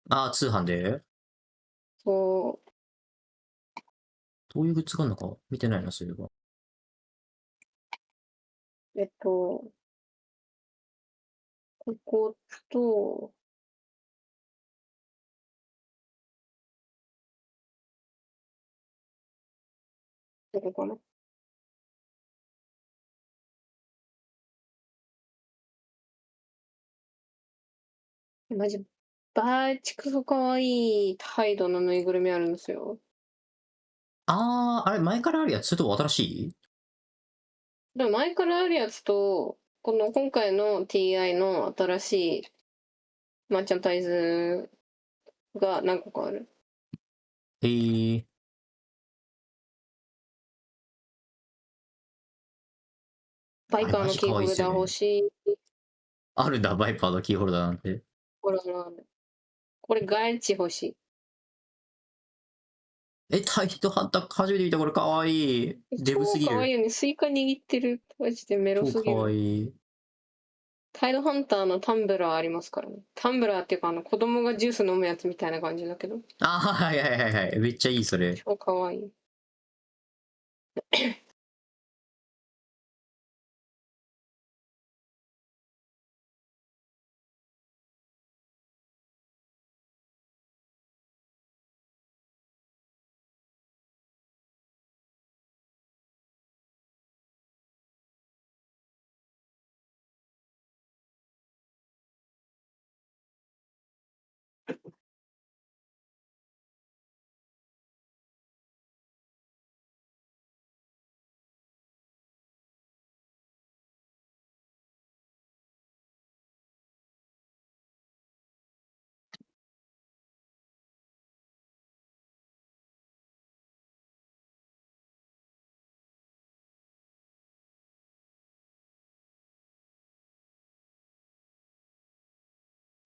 ああ、通販でそう。どういうグッズがあるのか見てないな、そういえば。ここと、どこかな。マジ、バーチクソかわいいハイドのぬいぐるみあるんですよ。ああ、あれ前からあるやつ、それとも新しい？でも前からあるやつと、この今回の TI の新しいマーチャンタイズが何個かある。へえ。バイパーのキーホルダー欲しい。あるんだ、バイパーのキーホルダーなんて。ほらほら。これガチ欲しい。タイトハンター初めて見た、これかわいい。デブすぎる。超かわいいよね。スイカ握ってる。マジでメロすぎる。超かわいい。タイドハンターのタンブラーありますからね。タンブラーっていうか子供がジュース飲むやつみたいな感じだけど。あ、はいはいはいはい。めっちゃいい、それ。超かわいい。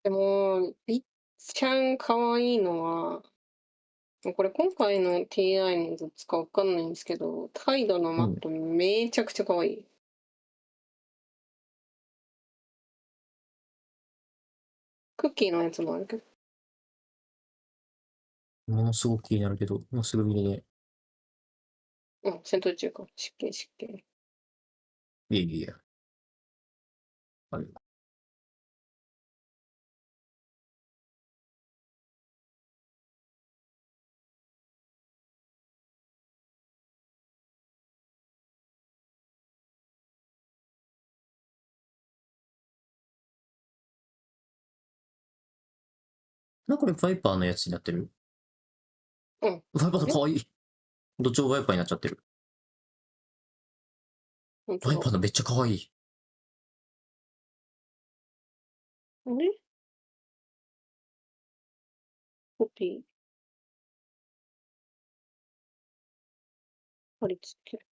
でも、りっちゃんかわいいのは、これ今回の TI のグッズかわかんないんですけど、タイドのマットめちゃくちゃかわいい。クッキーのやつもあるけど。ものすごく気になるけど、もうすぐ見れねうん、戦闘中か。失敬失敬。え。いやいやいや。あれ。なんかこれバイパーのやつになってる？うん。バイパーのかわいい。どっちもバイパーになっちゃってる。バイパーのめっちゃかわいい。あれコピー。貼り付ける。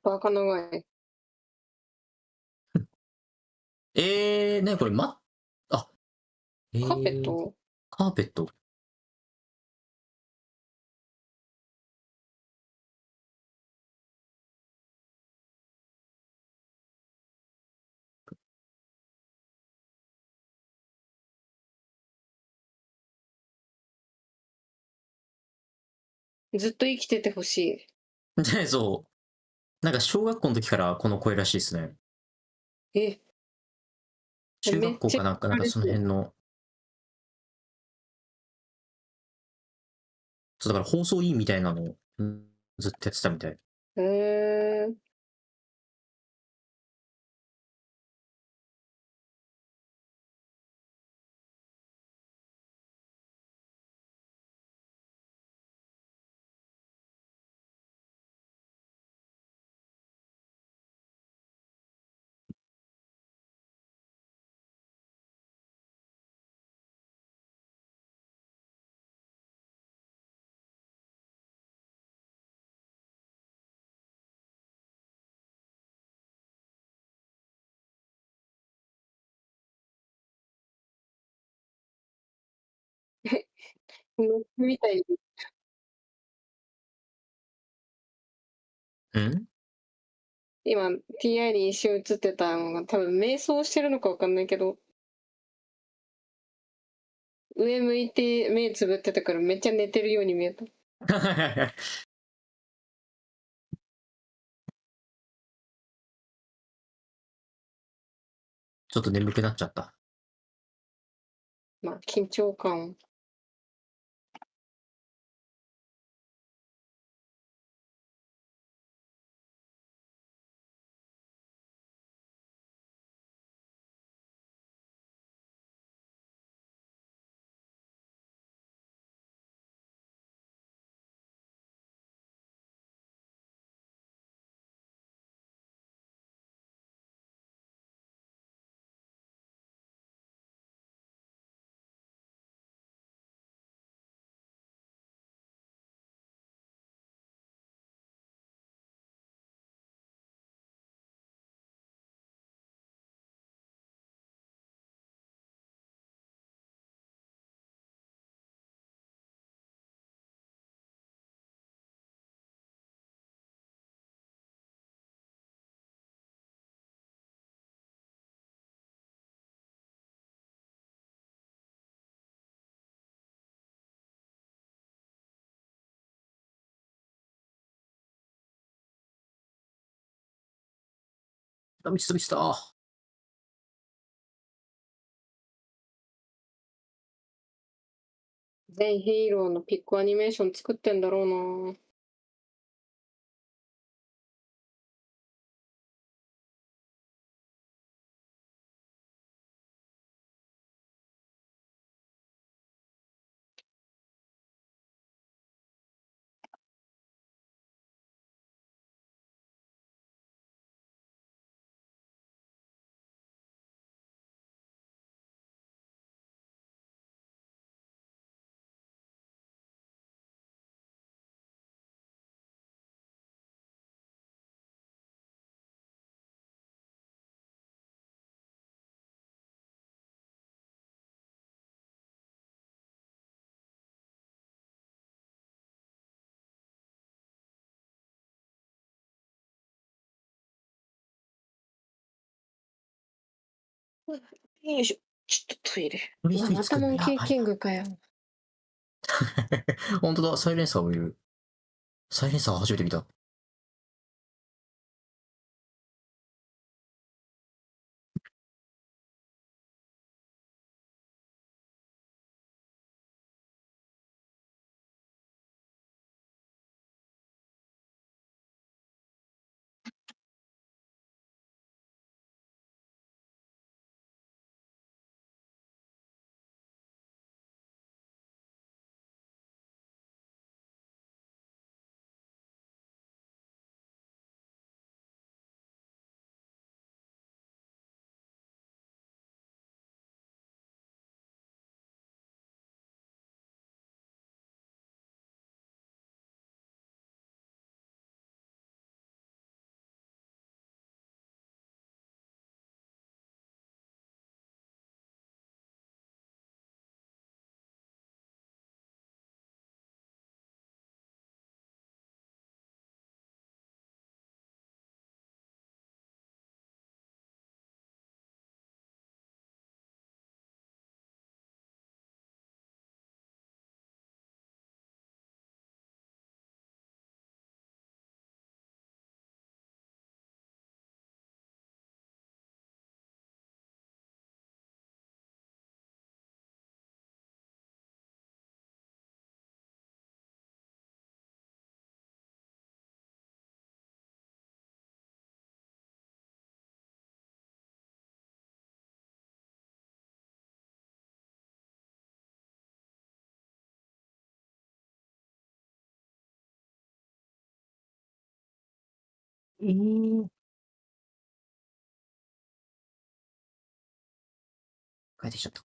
バカ長い。ねこれあ、カーペットカーペット。ずっと生きててほしい。ね、そう。なんか小学校の時からこの声らしいですね。え中学校かなんか、その辺の。そうだから放送委員みたいなのをずっとやってたみたい。へえ。みたいに。ん今、TI に一瞬映ってたのが多分瞑想してるのかわかんないけど、上向いて目つぶってたからめっちゃ寝てるように見えた。ちょっと眠くなっちゃった。まあ緊張感。ミスった。全ヒーローのピックアニメーション作ってんだろうな。よいしょ。ちょっとトイレ。うわ、またモンキーキングかよ。本当だ、サイレンサーもいる。サイレンサー初めて見た。帰ってきちゃった。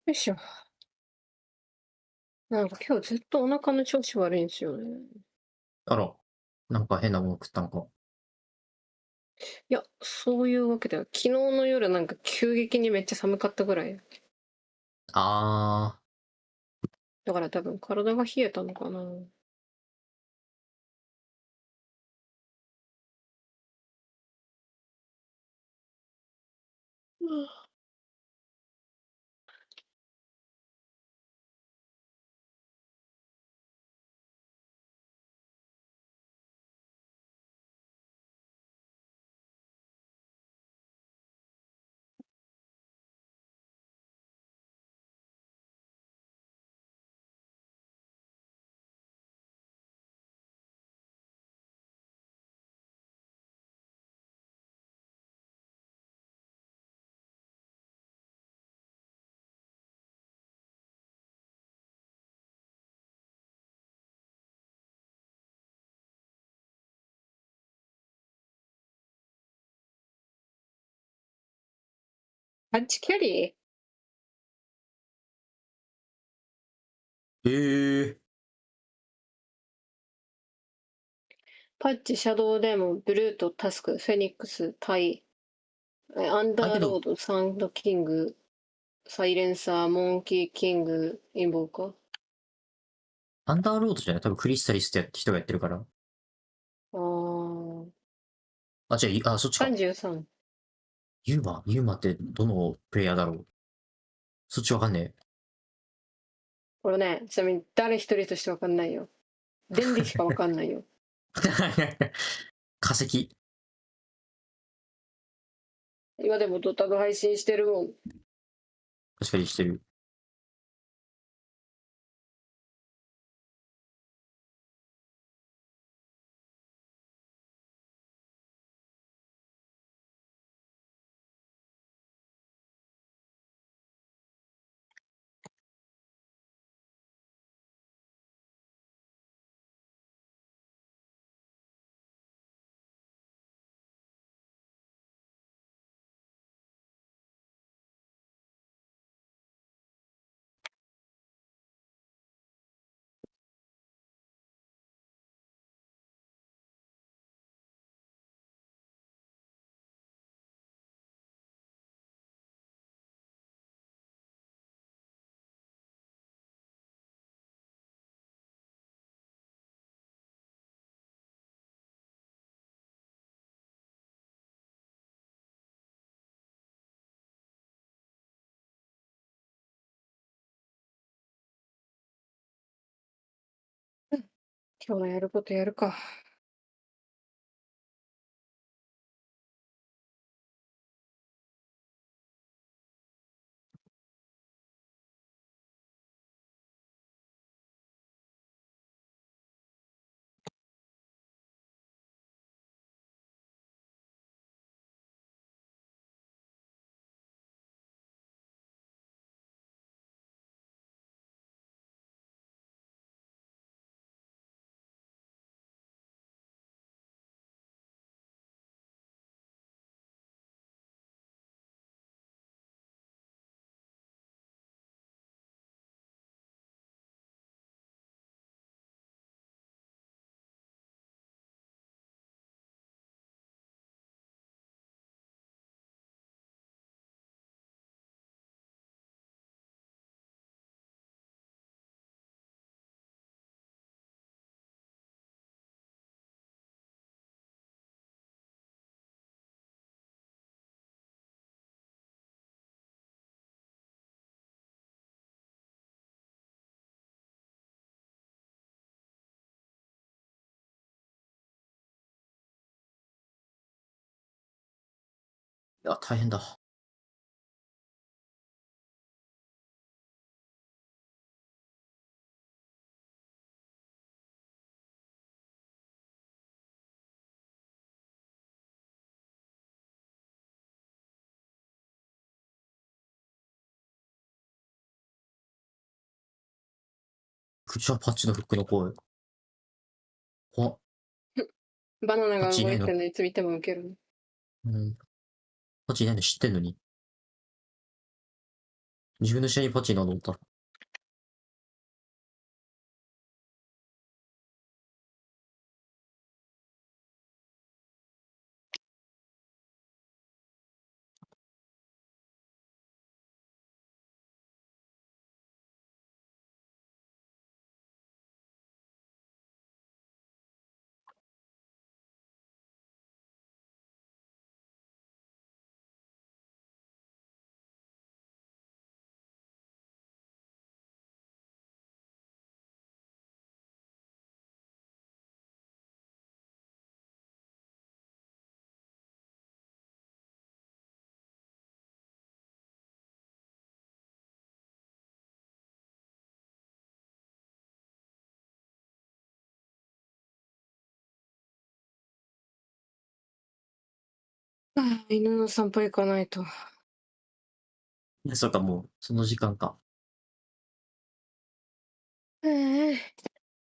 よいしょ。なんか今日ずっとお腹の調子悪いんですよね。あら、なんか変なもの食ったのか。いや、そういうわけでは、昨日の夜なんか急激にめっちゃ寒かったぐらい。あだから多分体が冷えたのかな。パンチキャリーへえ。パッチ、シャドウデーモン、ブルート、タスク、フェニックス、タイ、アンダーロード、サンドキング、サイレンサー、モンキーキング、インボーカー。アンダーロードじゃない？多分クリスタリスって人がやってるから。あー。あ、違う、あ、そっちか。33。ユーマってどのプレイヤーだろう？そっちわかんねこれね、ちなみに誰一人としてわかんないよ。デンディしかわかんないよ。え。化石。今でもドタブ配信してるもん。確かにしてる。今日のやることやるか。いや、大変だ。口はパッチのフックの声。怖っ。バナナがパッチいないの？動いてるのいつ見てもウケる。うん。パッチいないの知ってんのに。自分の試合にパチンなんと思ったら。犬の散歩行かないと。そうか、もう、その時間か。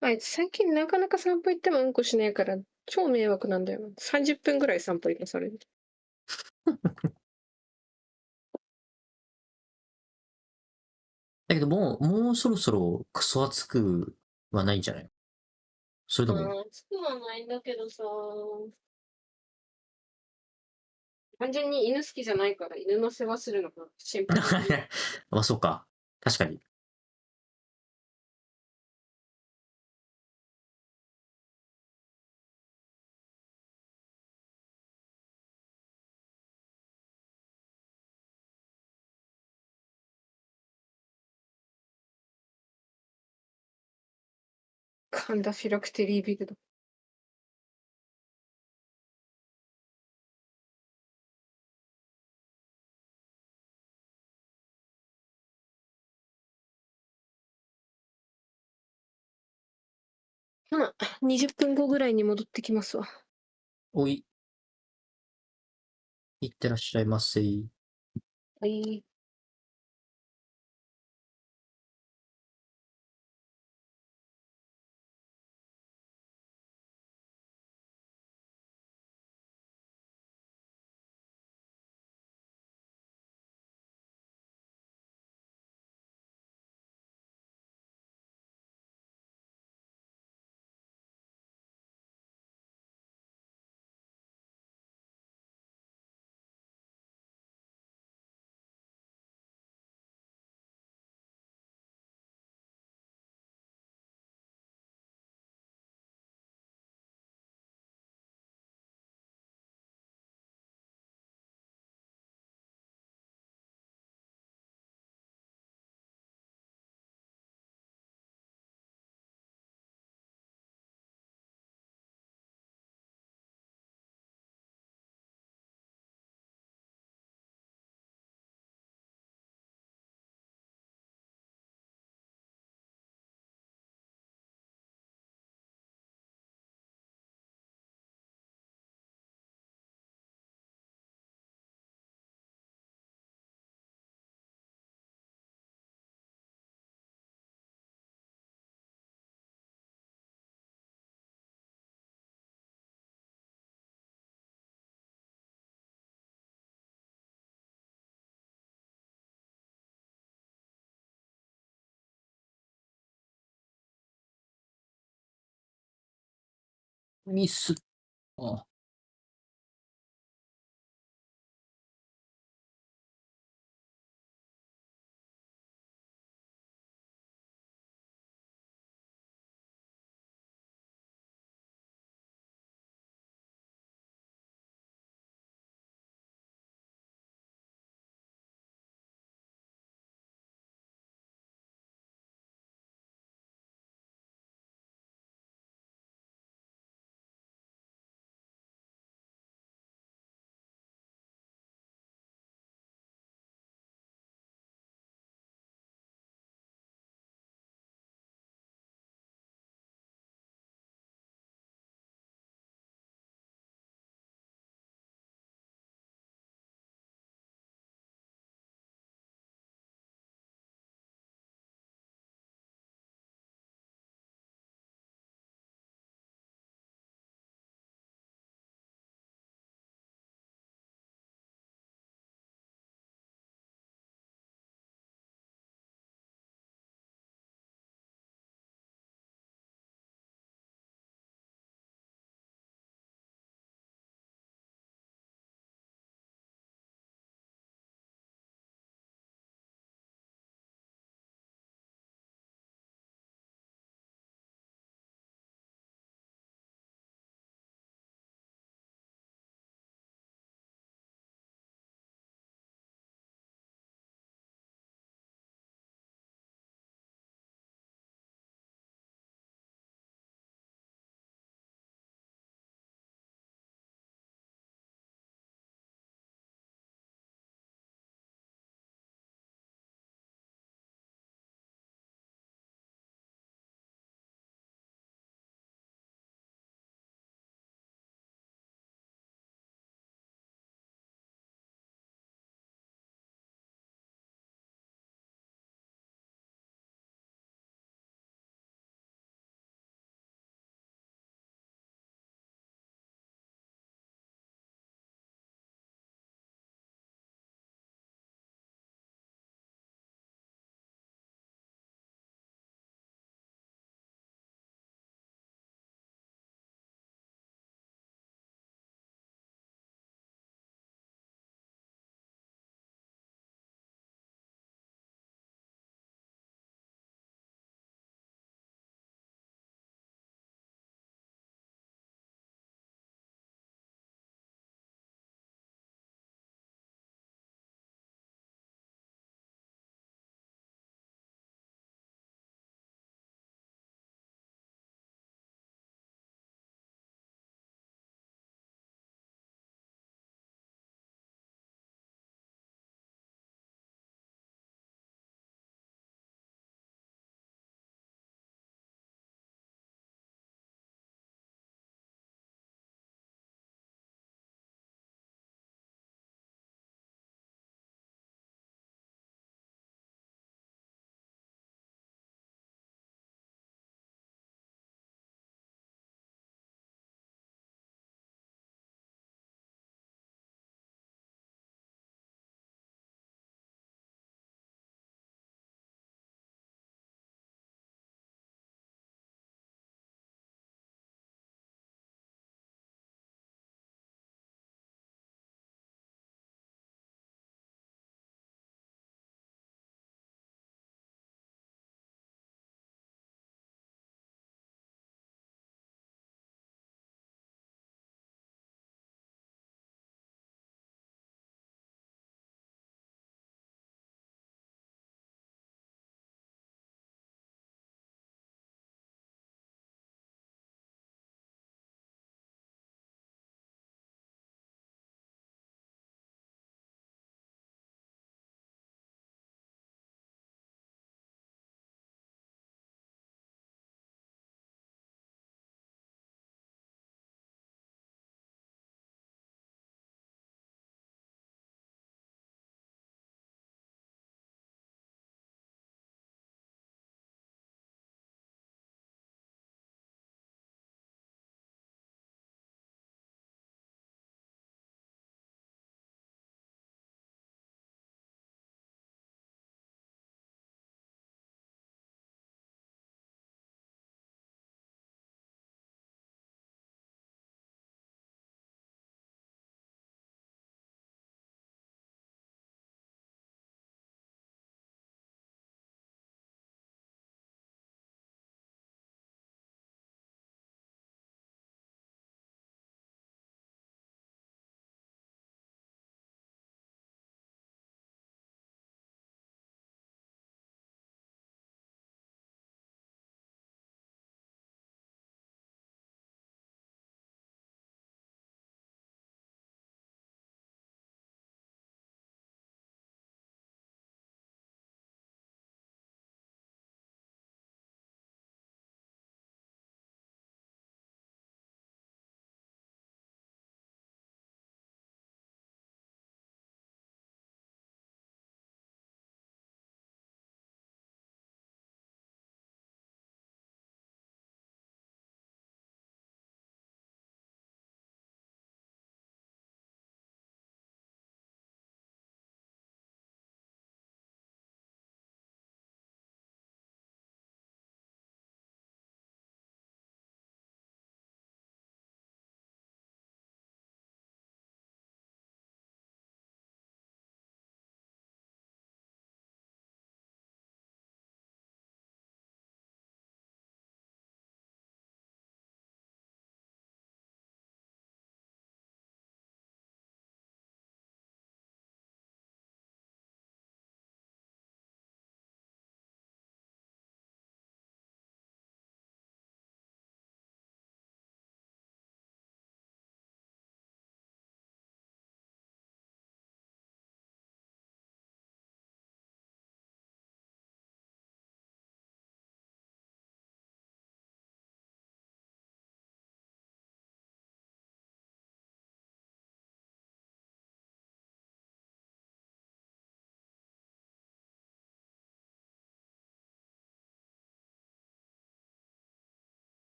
あいつ最近なかなか散歩行ってもうんこしないから超迷惑なんだよな。30分ぐらい散歩行かされる。だけどもうそろそろクソ暑くはないんじゃない？それとも。暑くはないんだけどさ。単純に犬好きじゃないから犬の世話するのが心配。まあ、そうか。確かに。神田フィラクテリービルド。まあ、20分後ぐらいに戻ってきますわ。おい。いってらっしゃいませ。はい。ミス。あ。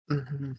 Mhm.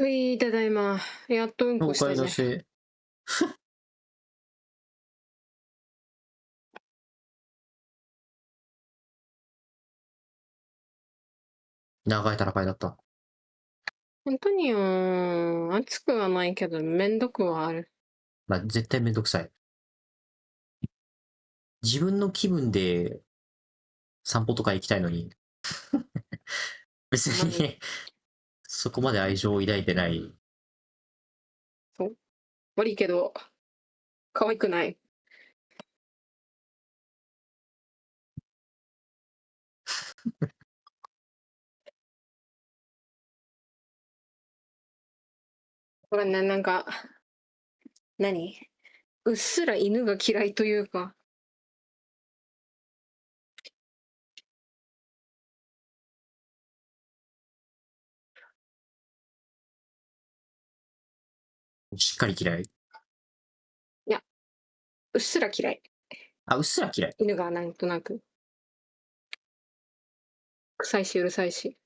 はい、ただいま。やっとうんこしたぜ。長い戦いだった。本当によ、暑くはないけど、めんどくはある。まあ、絶対めんどくさい。自分の気分で散歩とか行きたいのに、別にそこまで愛情を抱いてない。そう。悪いけど、可愛くない。これね、なんか、何うっすら犬が嫌いというか。しっかり嫌い。いや、うっすら嫌い。あ、うっすら嫌い。犬がなんとなく。臭いし、うるさいし。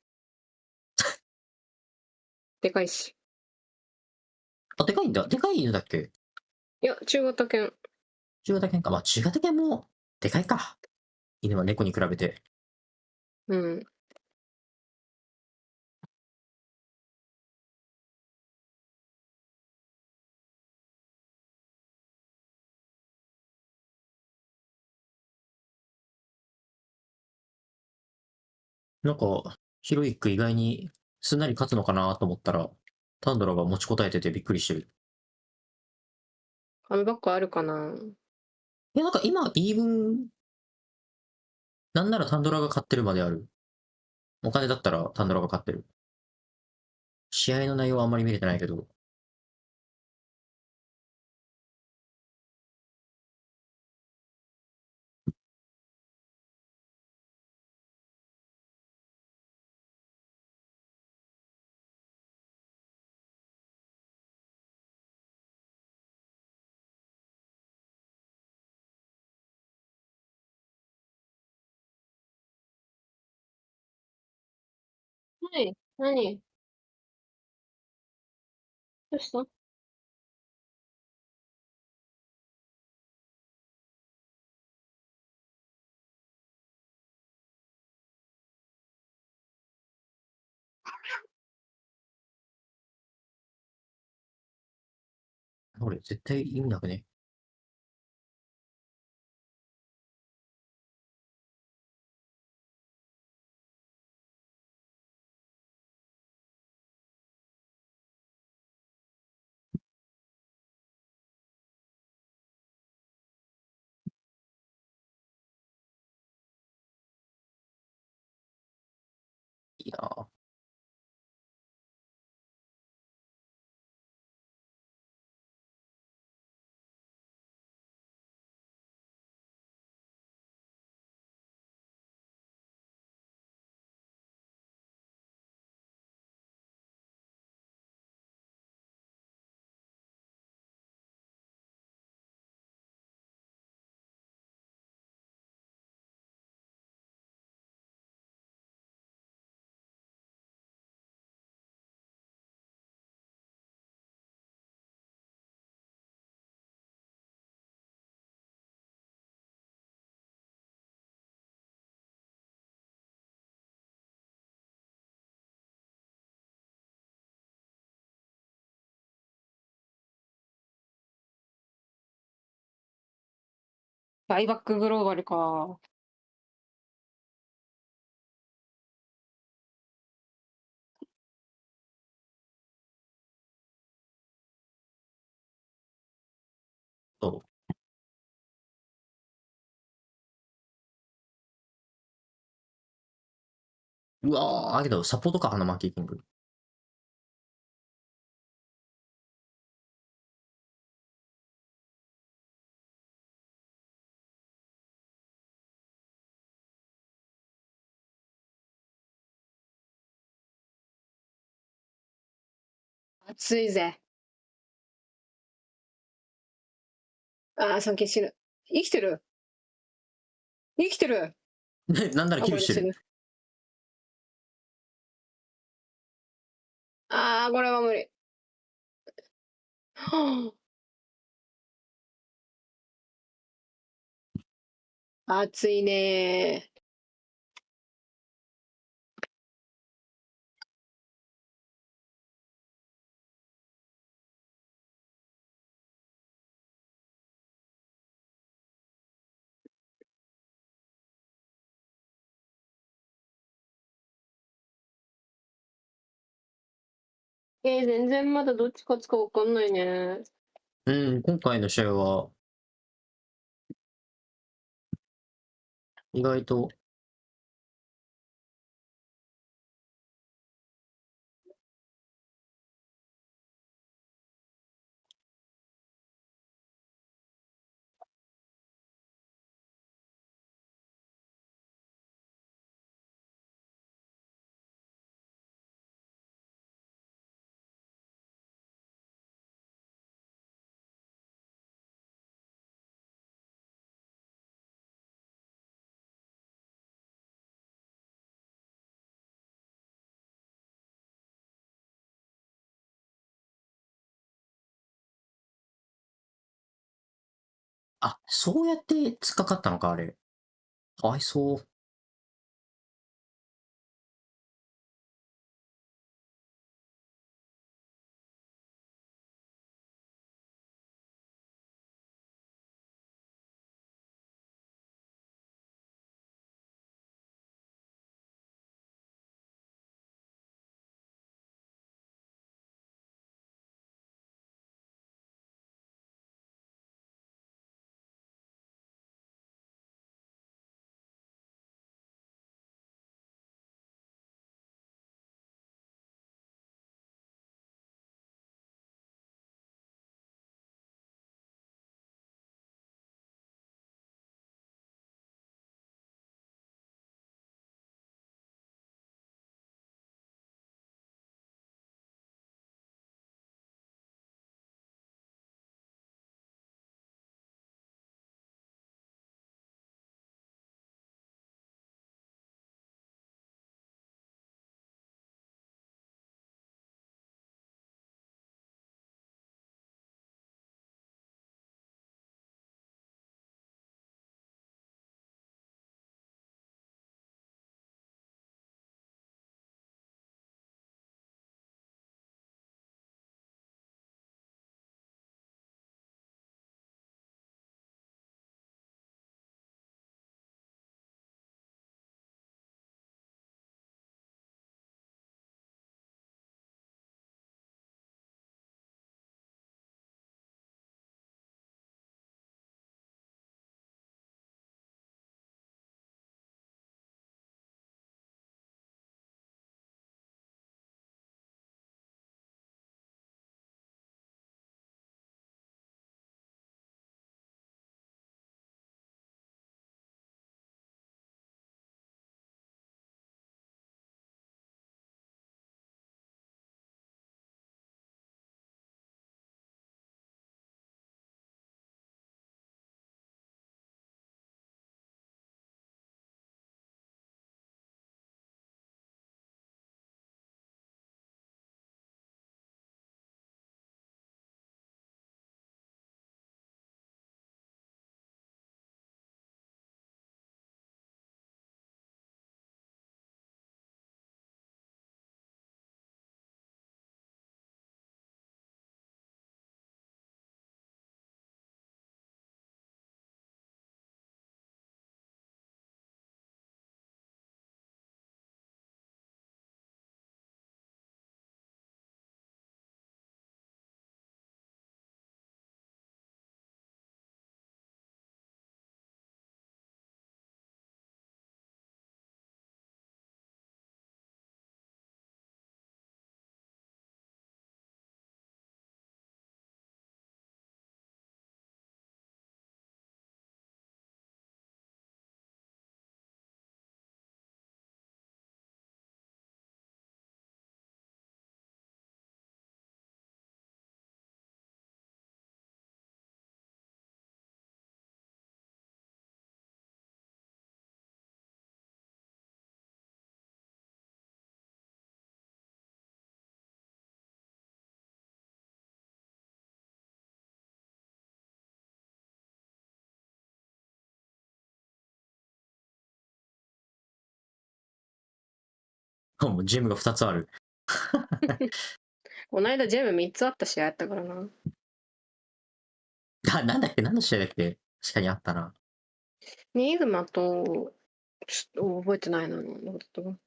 でかいし。あ、でかいんだ。でかい犬だっけ？いや、中型犬。中型犬か。まあ、中型犬も、でかいか。犬は猫に比べて。うん。なんか、ヒロイック意外にすんなり勝つのかなと思ったら、タンドラが持ちこたえててびっくりしてる。カムバックあるかな？いや、なんか今、イーブン、なんならタンドラが勝ってるまである。お金だったらタンドラが勝ってる。試合の内容はあんまり見れてないけど。はい、何？どうした？俺、絶対意味なくね？いやー。バイバックグローバルか。そう。うわー、だけどサポートか、花巻キング。暑いぜ。ああ、尊敬してる。生きてる。生きてる。なんならキルしてる。ああ、これは無理。はあ、暑いね全然まだどっち勝つかわかんないね。うん、今回の試合は、意外と、あ、そうやって突っかかったのか、あれ。かわいそう。もうジェムが2つある。この間ジェム3つあった試合やったからな。なんだっけ、何の試合だっけ。確かにあったな。ニグマと、ちょっと覚えてないな。どうだったかな。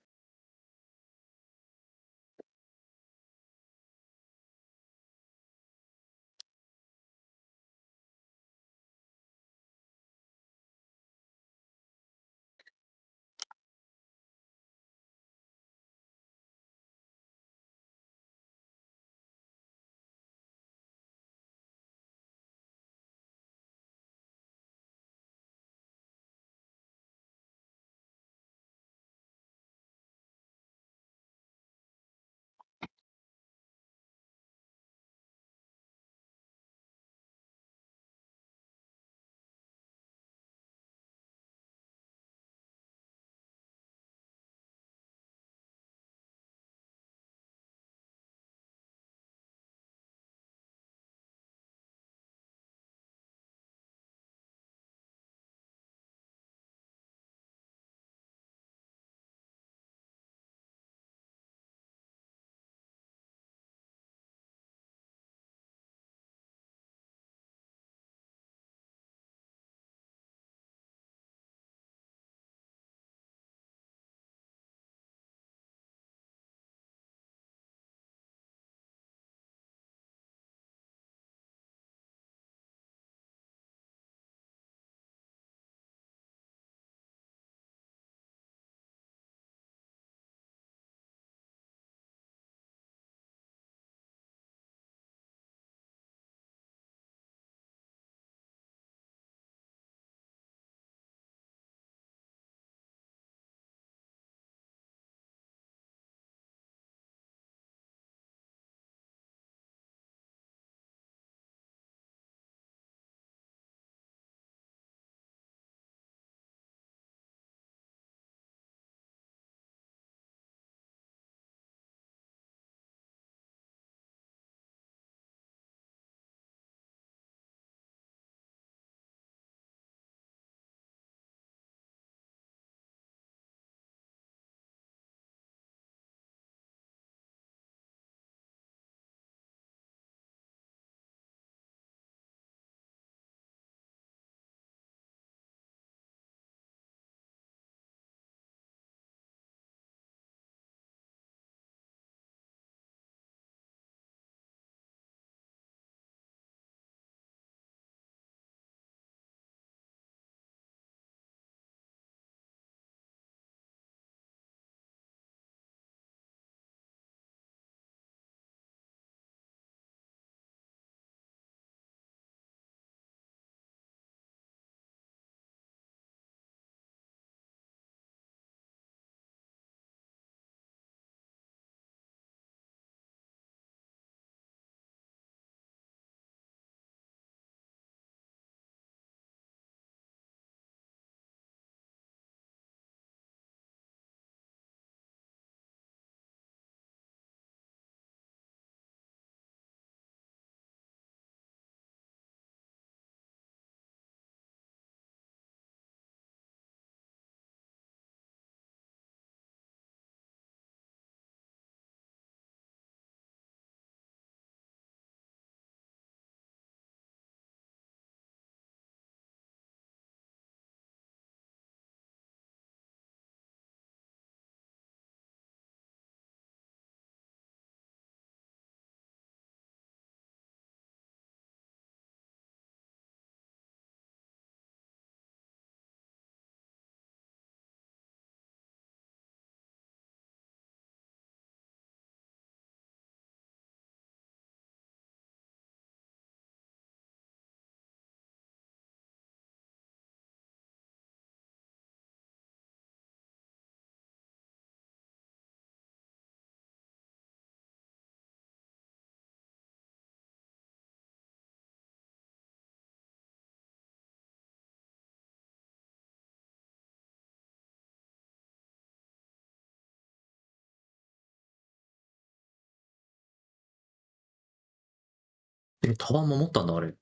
タワー守ったんだ、あれ。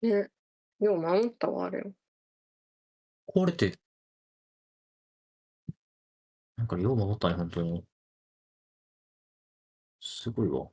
ね。よう守ったわ、あれ。壊れて。なんかよう守ったね、本当に。すごいわ。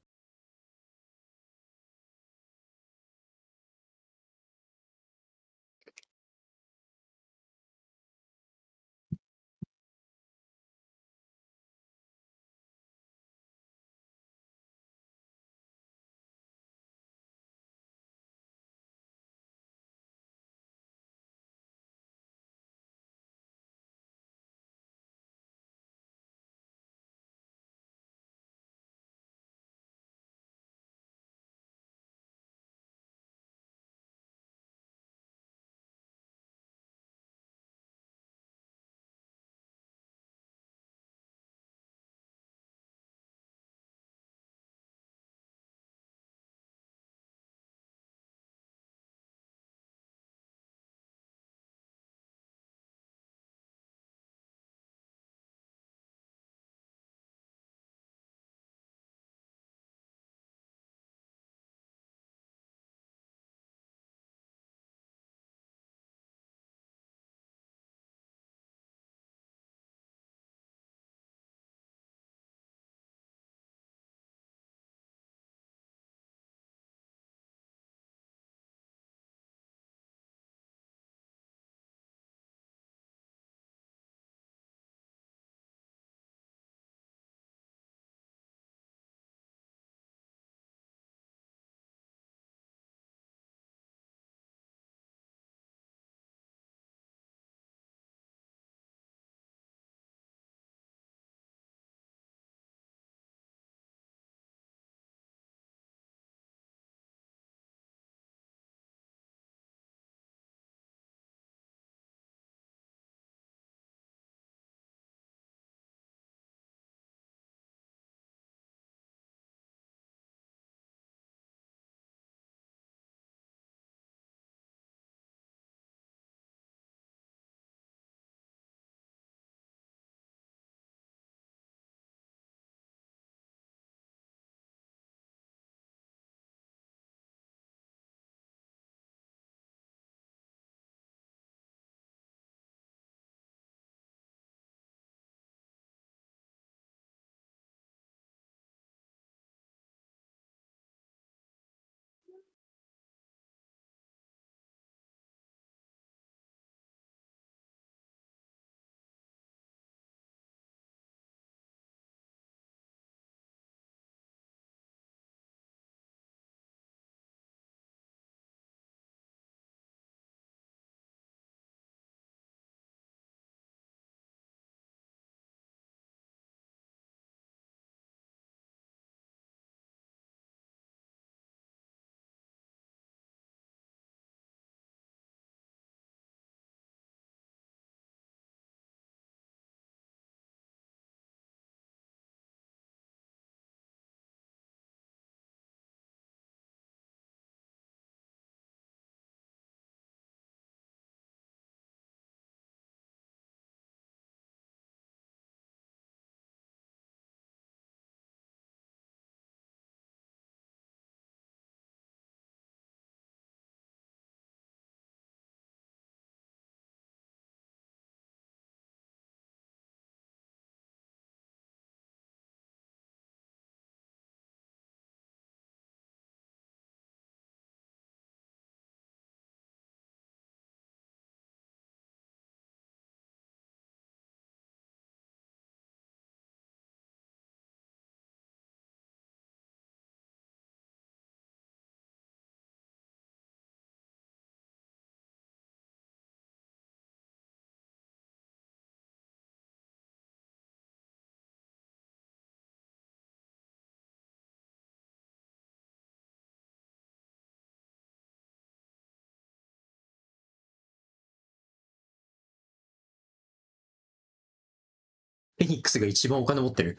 フェニックスが一番お金持ってる。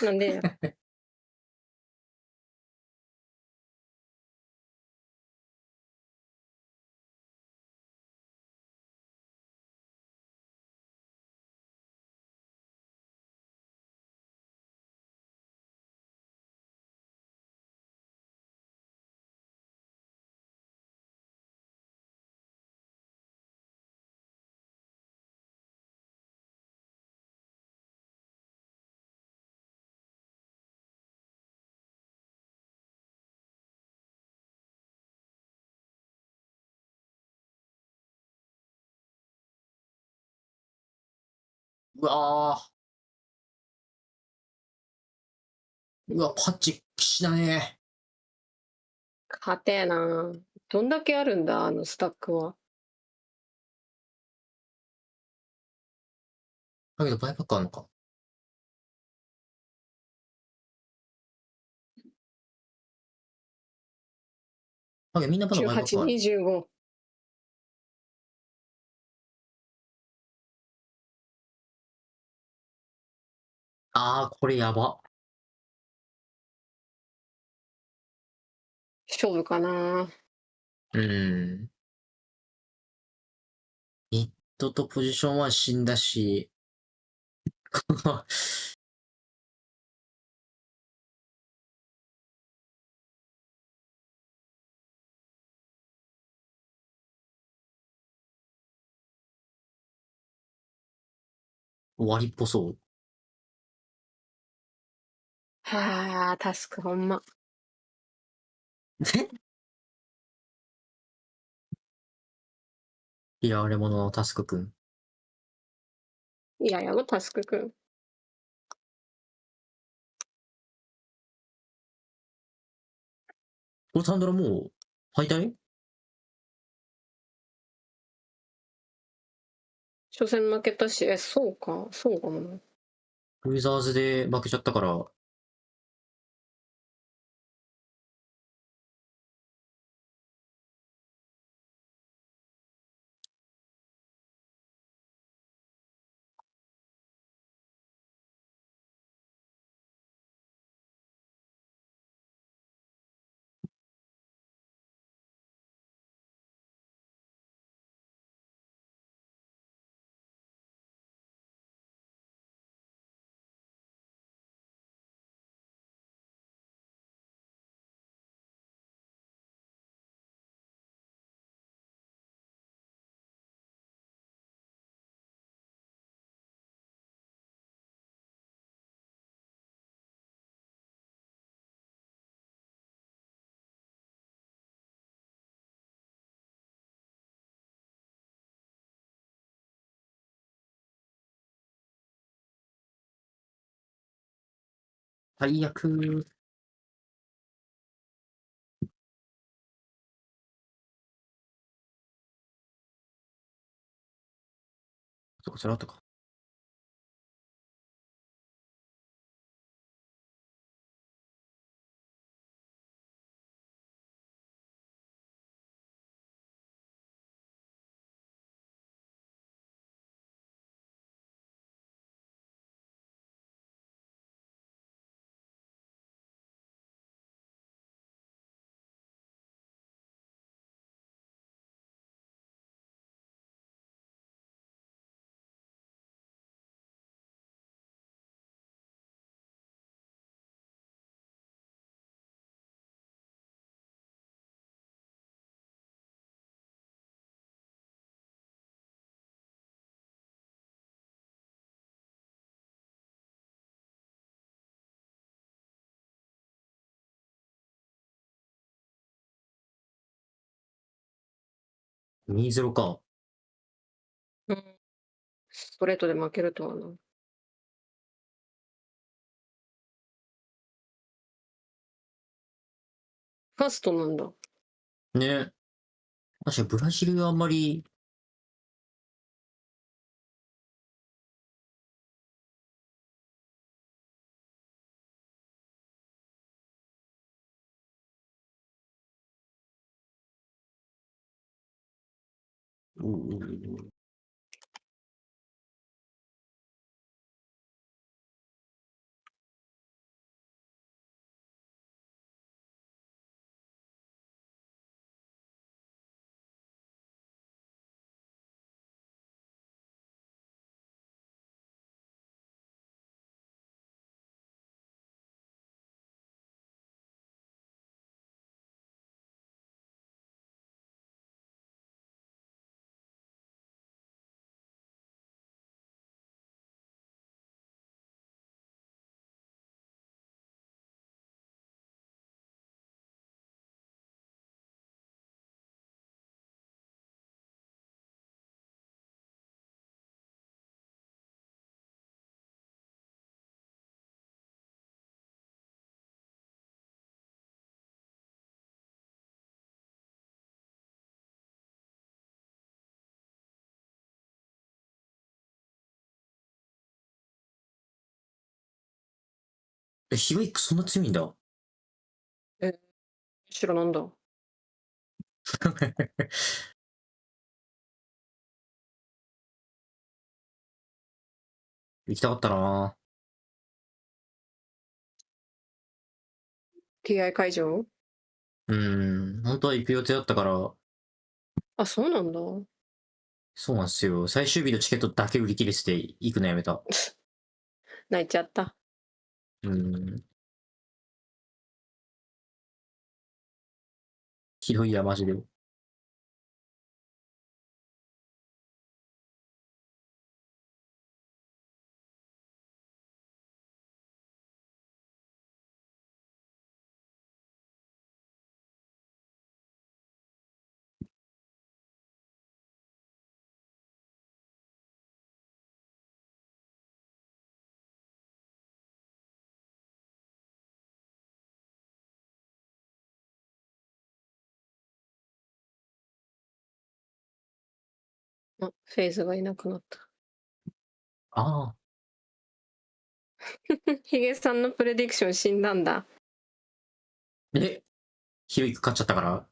なんでうわー。うわ、パッチしだね。勝てえな。どんだけあるんだ、あのスタックは。だけどバイパックあんのか。だけどみんなまだバイパック18、ある。25。あー、これやば。勝負かな。ニットとポジションは死んだし、終わりっぽそう。はあ、タスクほんま。嫌われ者のタスクくん。いやいやもタスクくん。これサンドラもう敗退？初戦負けたし、そうか、そうかもな。ウィザーズで負けちゃったから、最悪。そこそれあったか。2-0か。うん。ストレートで負けるとはな。ファーストなんだ。ね。確かにブラジルはあんまり、え、ヒロイックそんな強いんだ。知らなんだ。行きたかったな。TI 会場？本当は行く予定だったから。あ、そうなんだ。そうなんですよ。最終日のチケットだけ売り切れして行くのやめた。泣いちゃった。ひどいや、マジで。あ、フェイズがいなくなった。ああ。ヒゲさんのプレディクション死んだんだ。え、ヒロイック勝っちゃったから。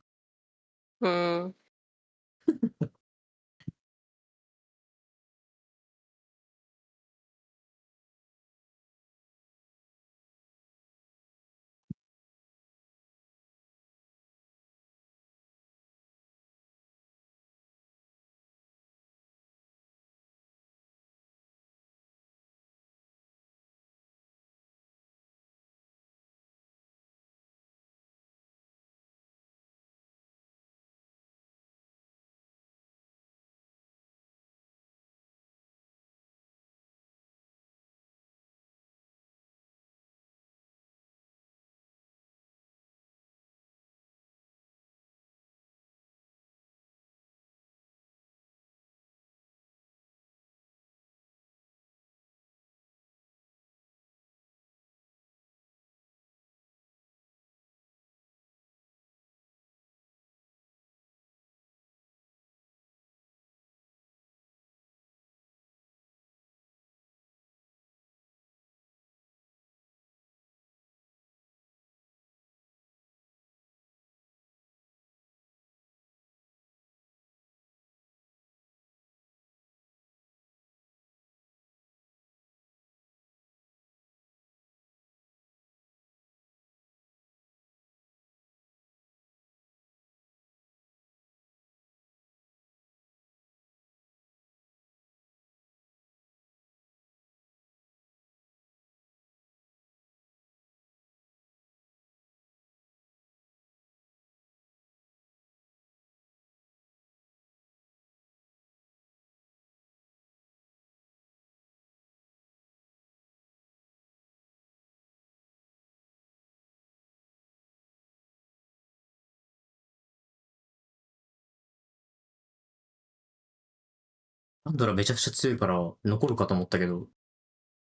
なんだろう、めちゃくちゃ強いから残るかと思ったけど。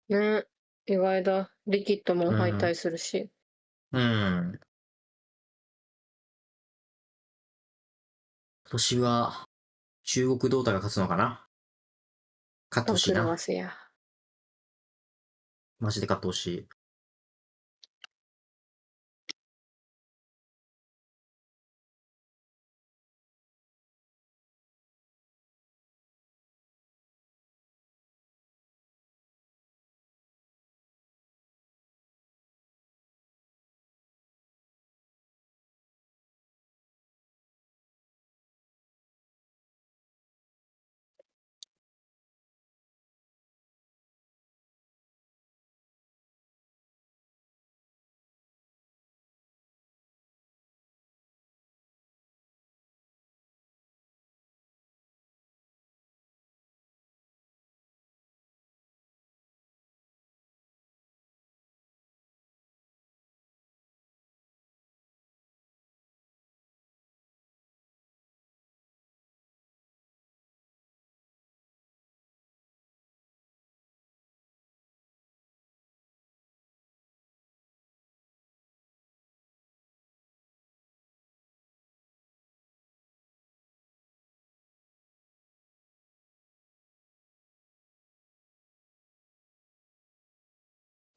ね、意外だ。リキッドも敗退するし。今年は中国ドータが勝つのかな。勝ってほしいな。マジで勝ってほしい。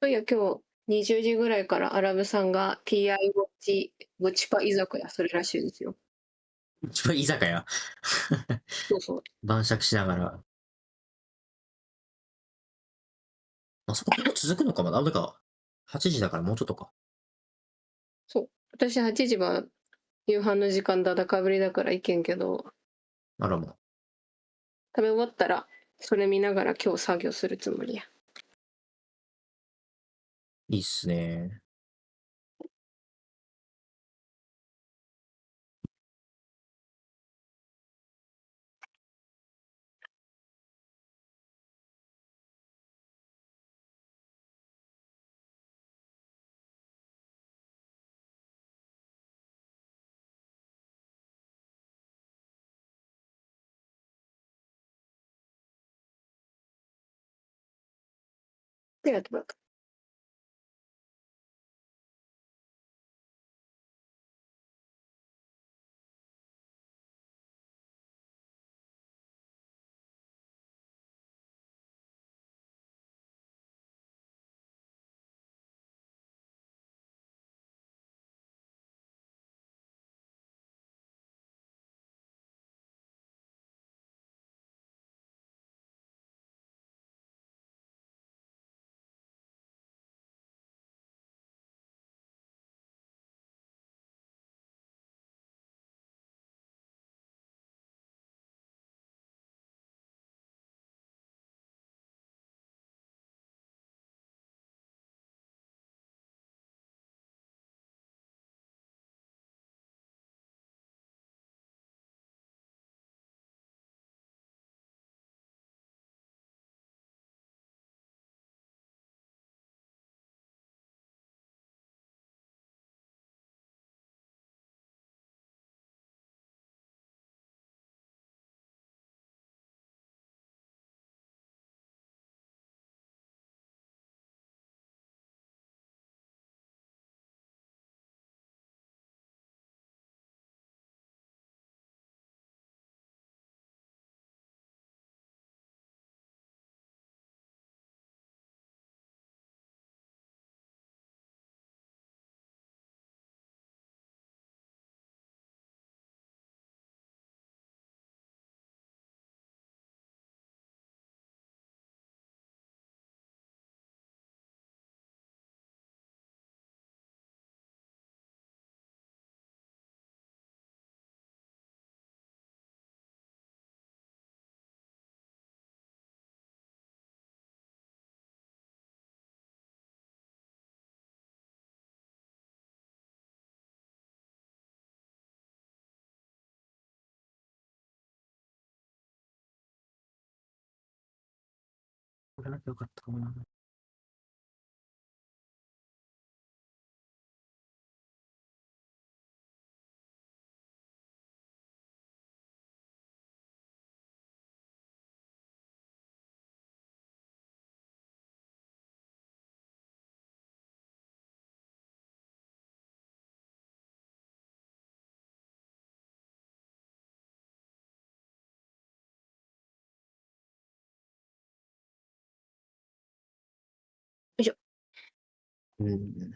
そういや、今日20時ぐらいからアラブさんが TI ウォッチパ居酒屋するらしいですよ。居酒屋そうそう。晩酌しながら。あそこ結構続くのかもな。だから、8時だからもうちょっとか。そう。私8時は夕飯の時間だだかぶりだから行けんけど、あらも食べ終わったらそれ見ながら今日作業するつもりや。いいっすね。ありがとう。これなきゃよかったかな。よいしょ。うん。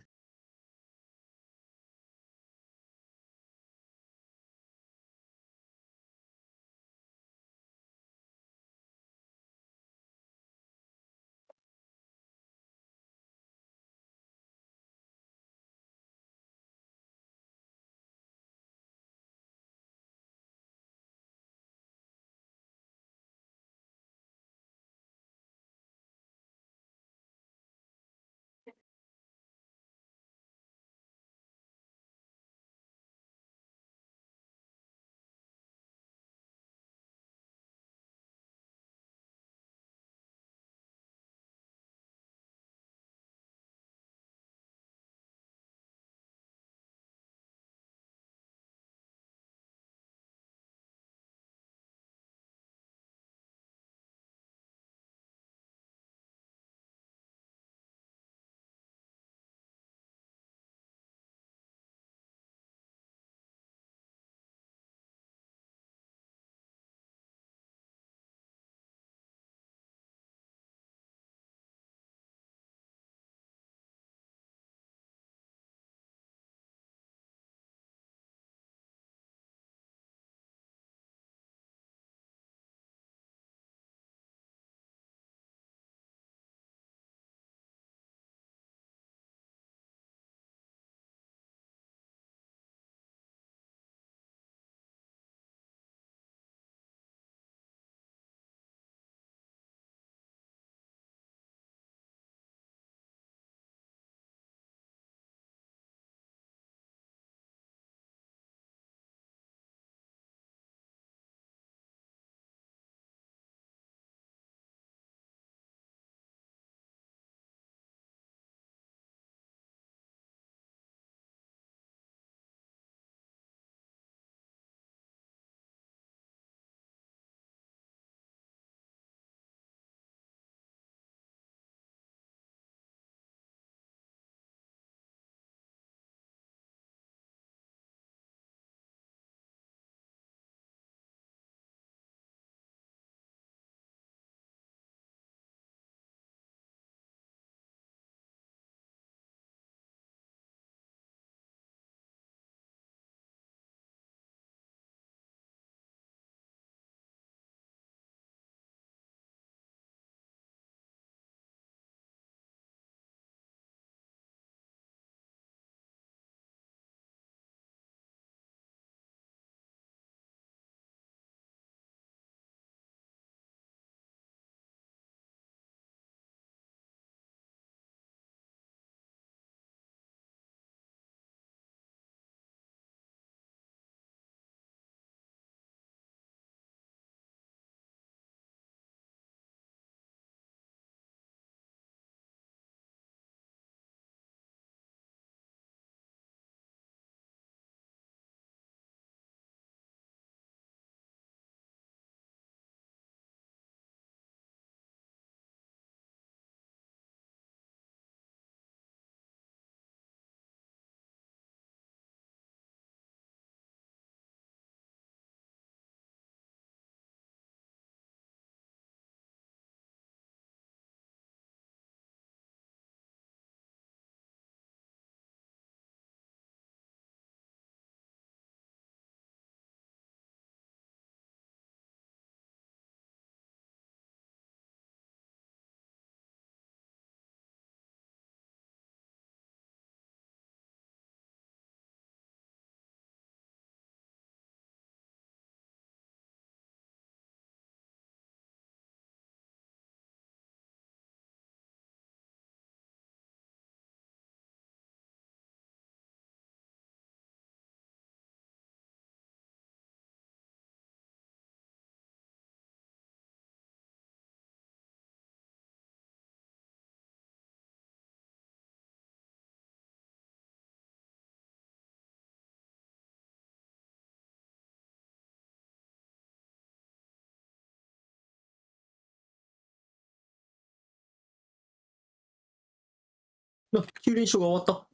あ、9連勝が終わった。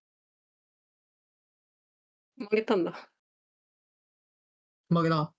負けたんだ。負けた。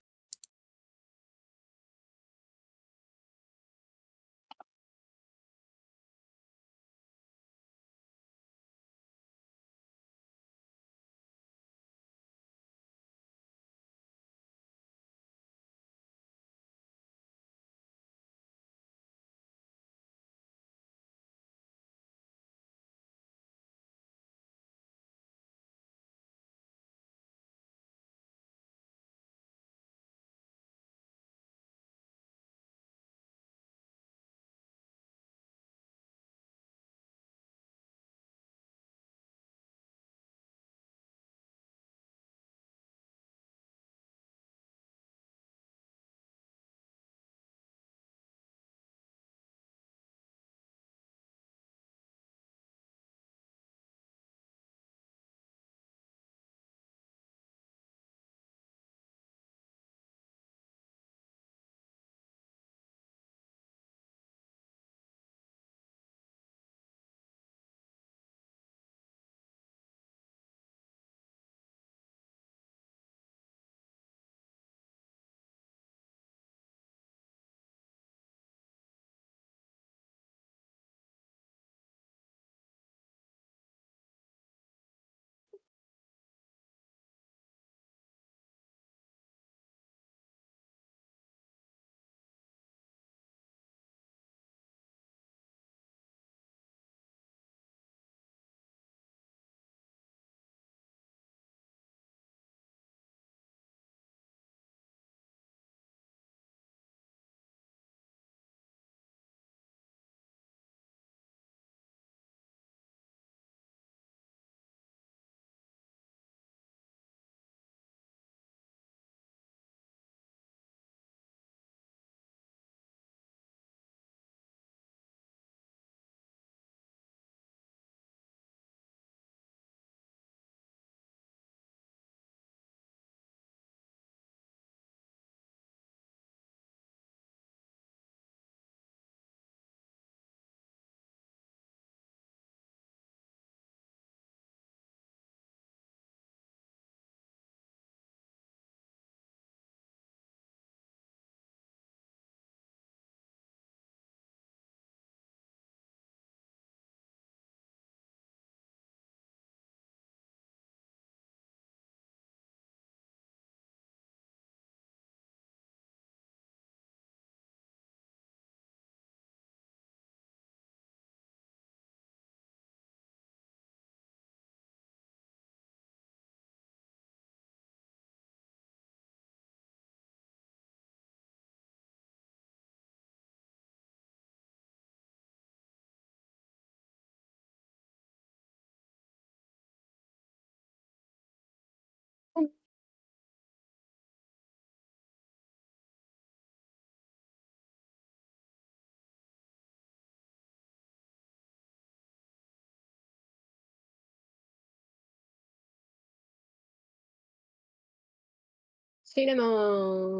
シレマ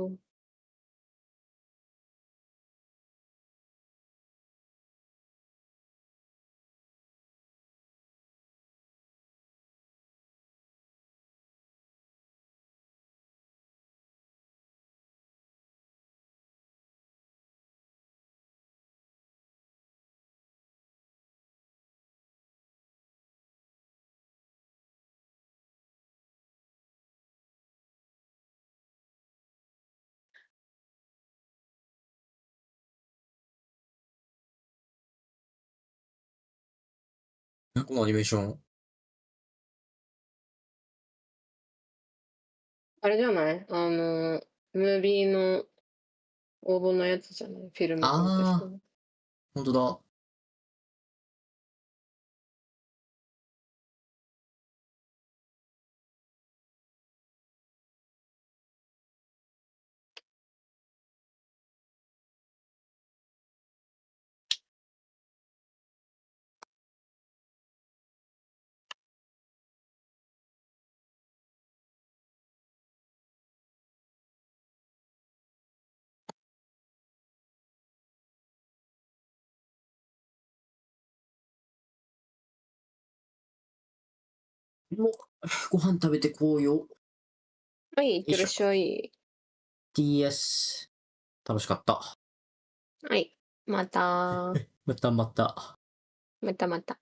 ン。このアニメーション。あれじゃないムービーの応募のやつじゃないフィルムコンテストの。ほんとだ。もう、ご飯食べてこうよ。はい、いってらっしゃい。DS。楽しかった。はい。また。またまた。またまた。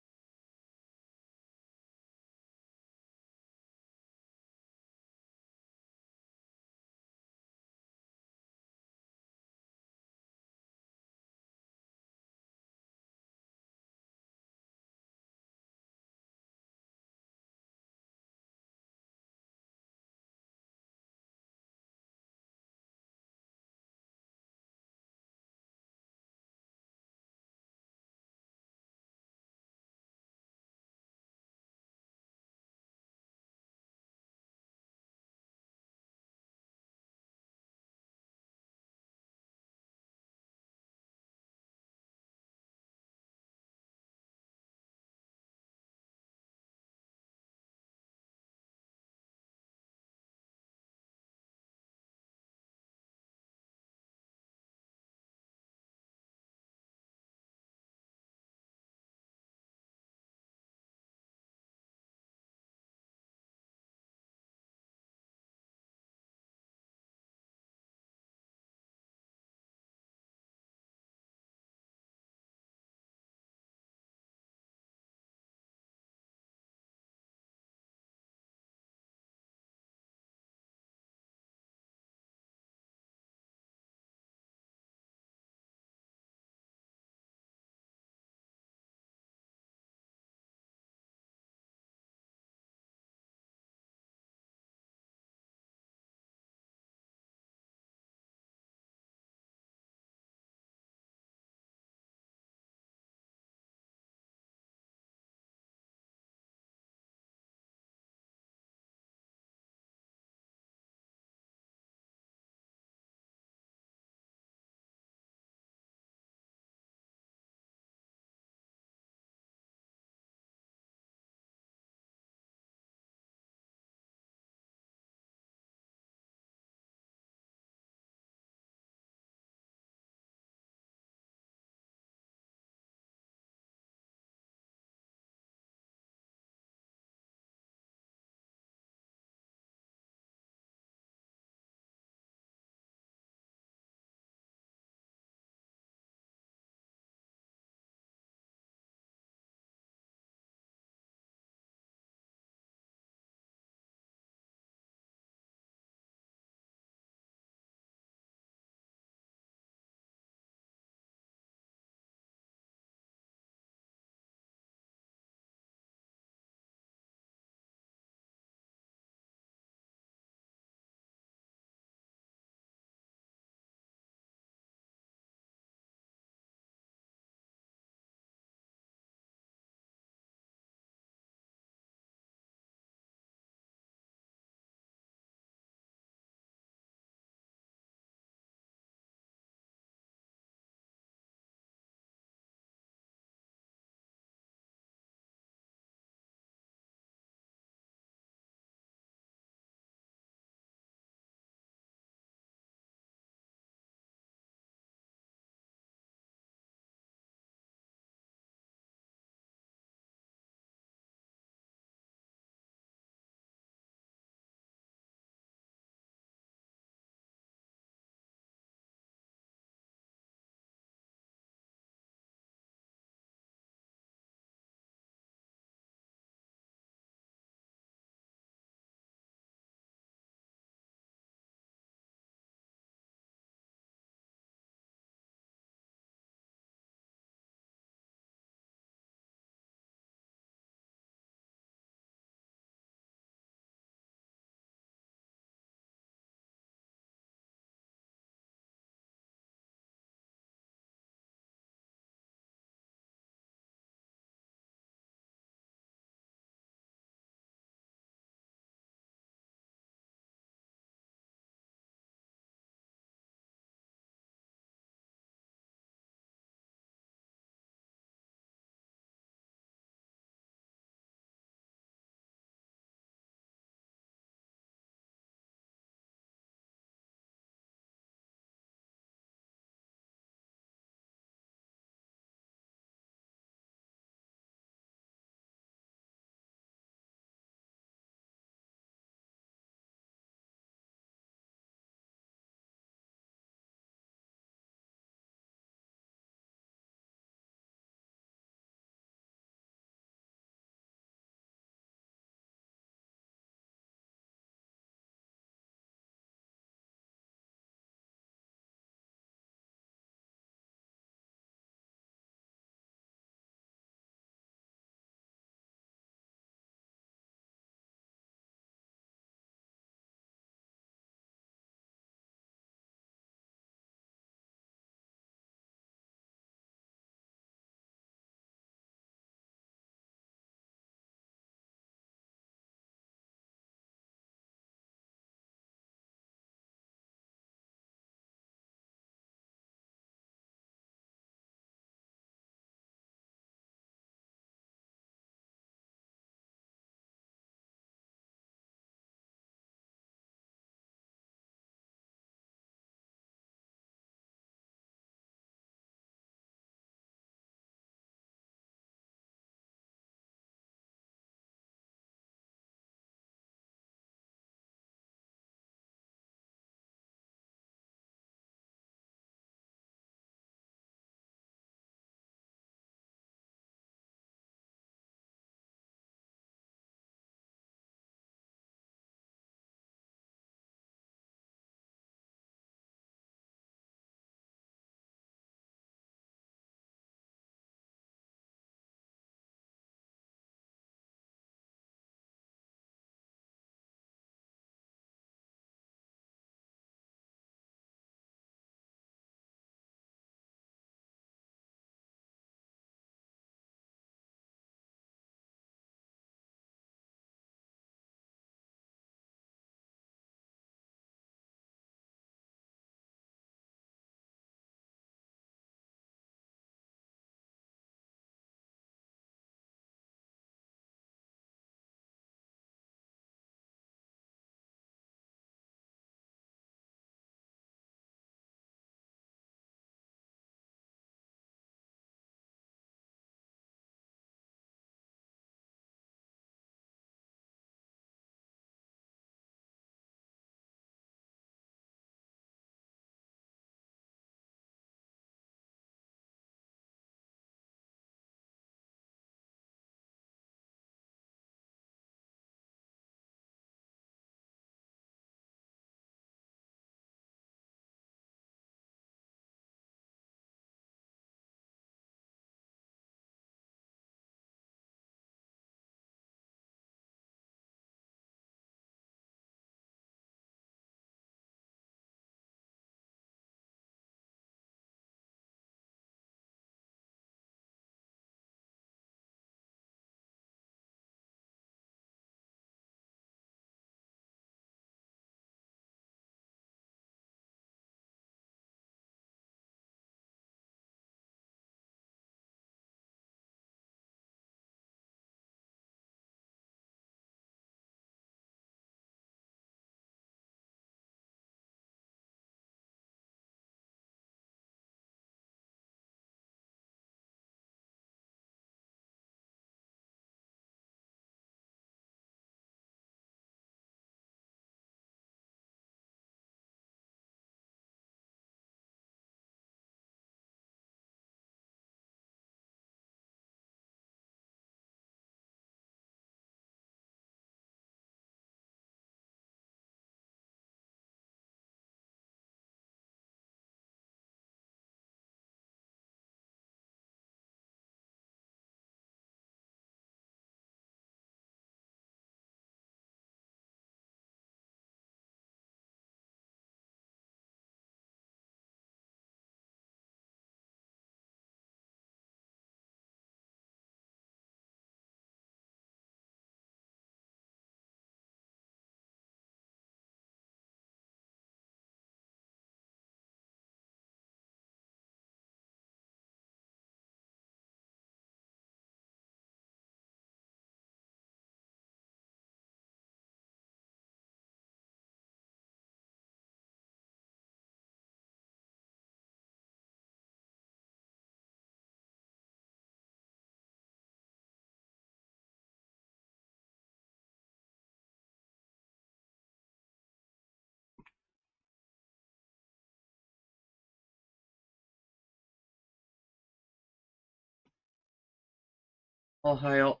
Ohio.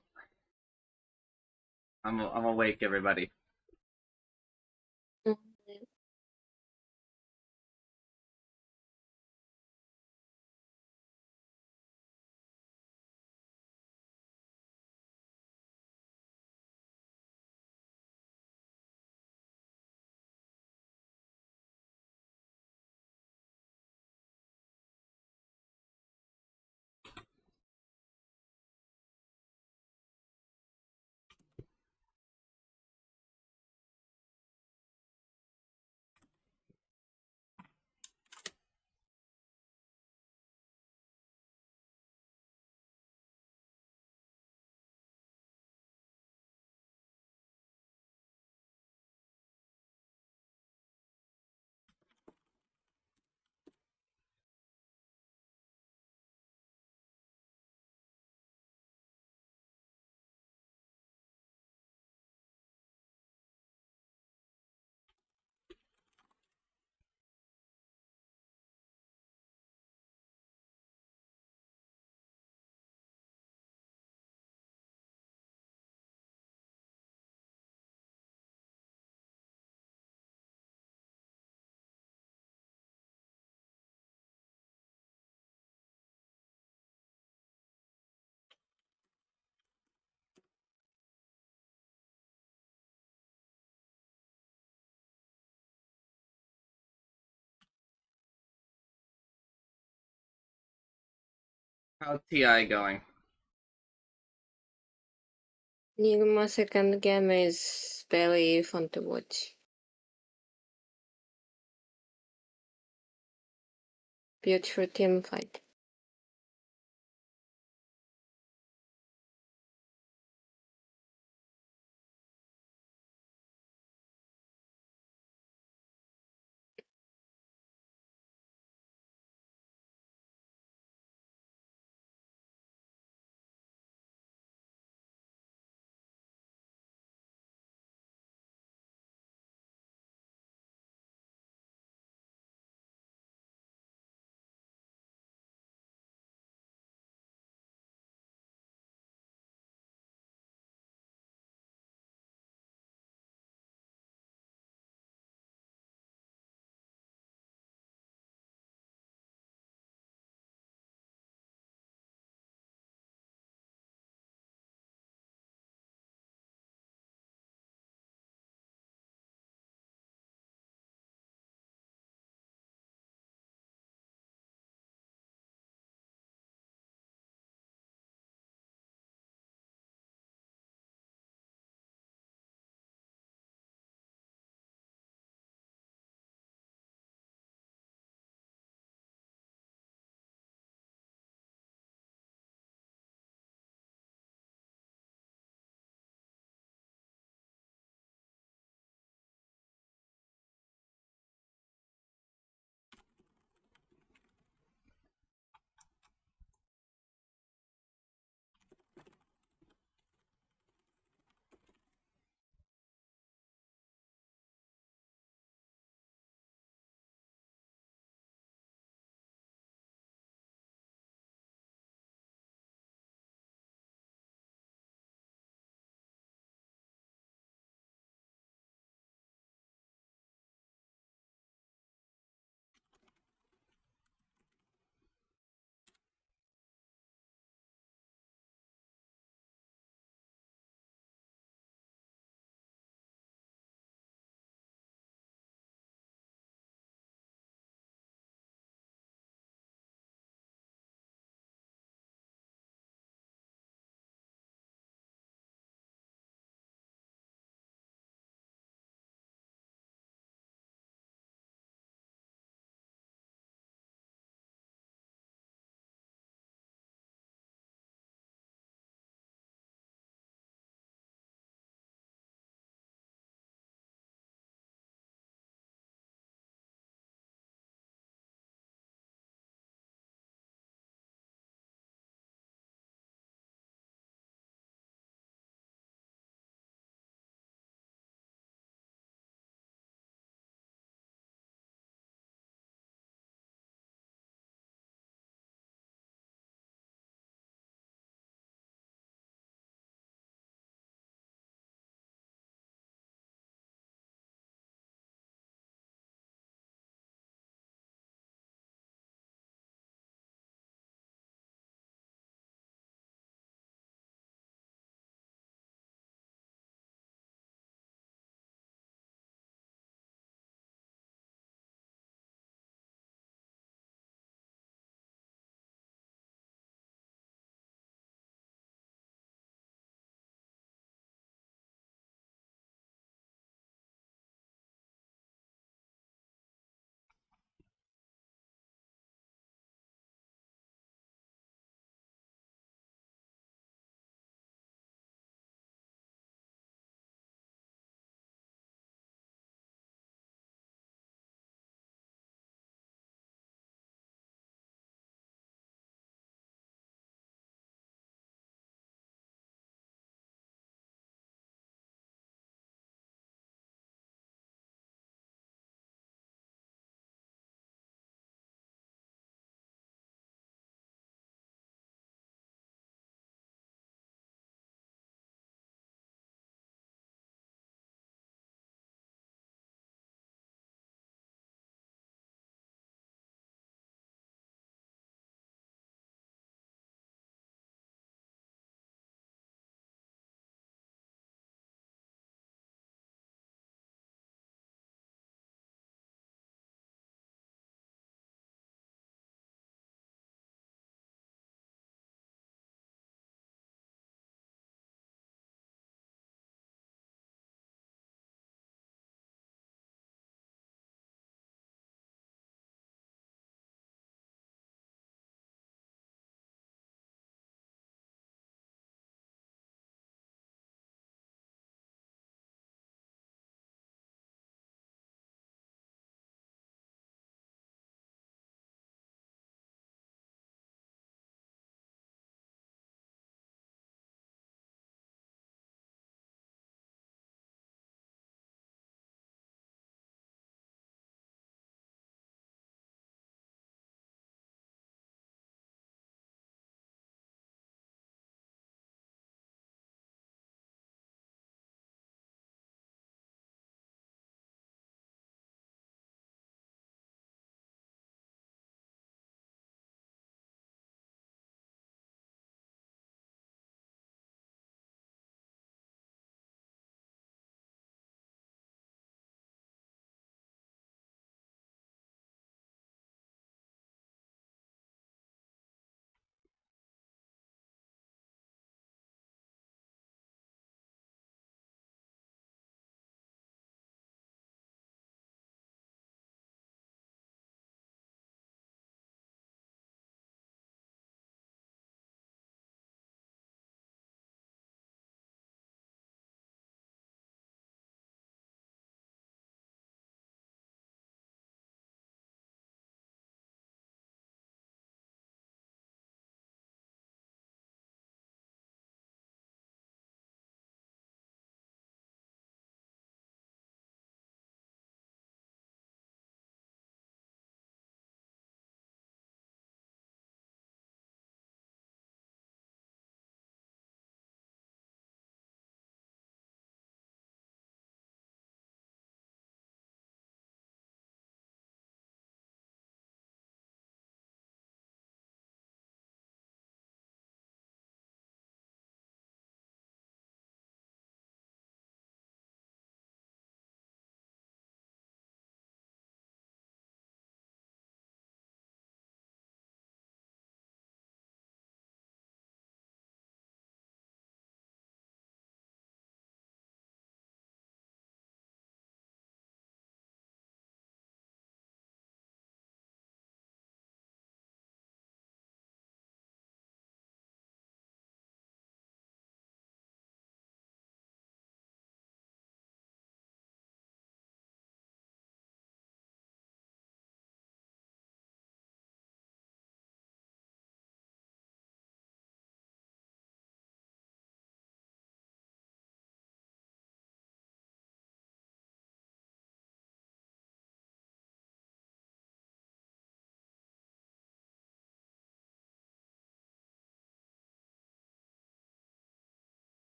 I'm awake, everybody. How's TI going? Enigma second game is very fun to watch. Beautiful team fight.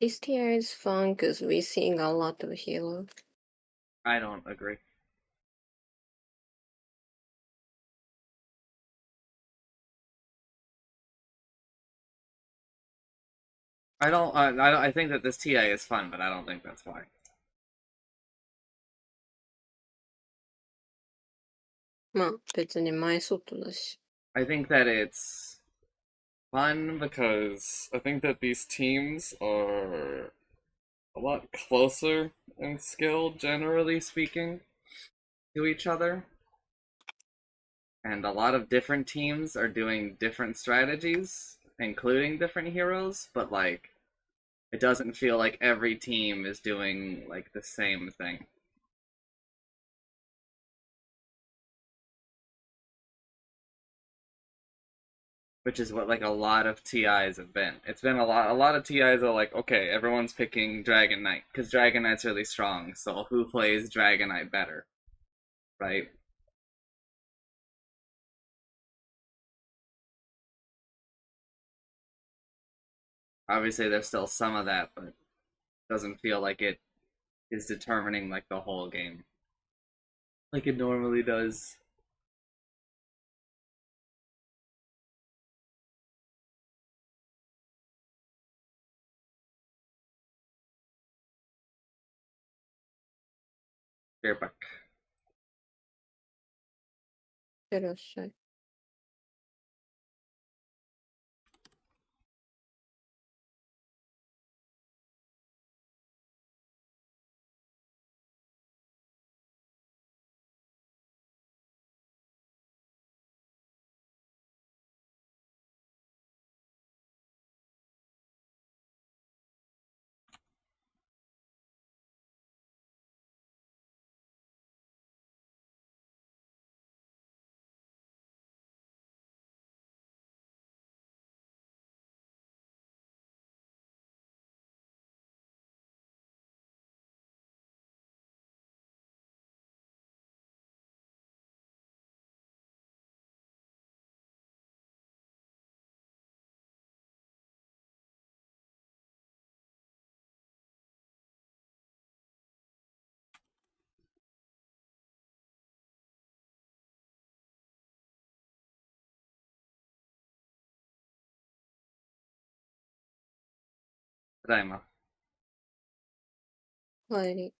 This tier is fun because we're seeing a lot of heroes. I don't agree. I think that this TA is fun, but I don't think that's why. I think that it's fun because I think that these teams are a lot closer in skill, generally speaking, to each other. And a lot of different teams are doing different strategies, including different heroes, but like it doesn't feel like every team is doing like the same thing. Which is what like a lot of TIs have been. It's been a lot of TIs are like, okay, everyone's picking Dragon Knight because Dragon Knight's really strong, so who plays Dragon Knight better? Right? Obviously there's still some of that, but it doesn't feel like it is determining like the whole game. Like it normally does. You're back. いってらっしゃい。ただいま。帰り。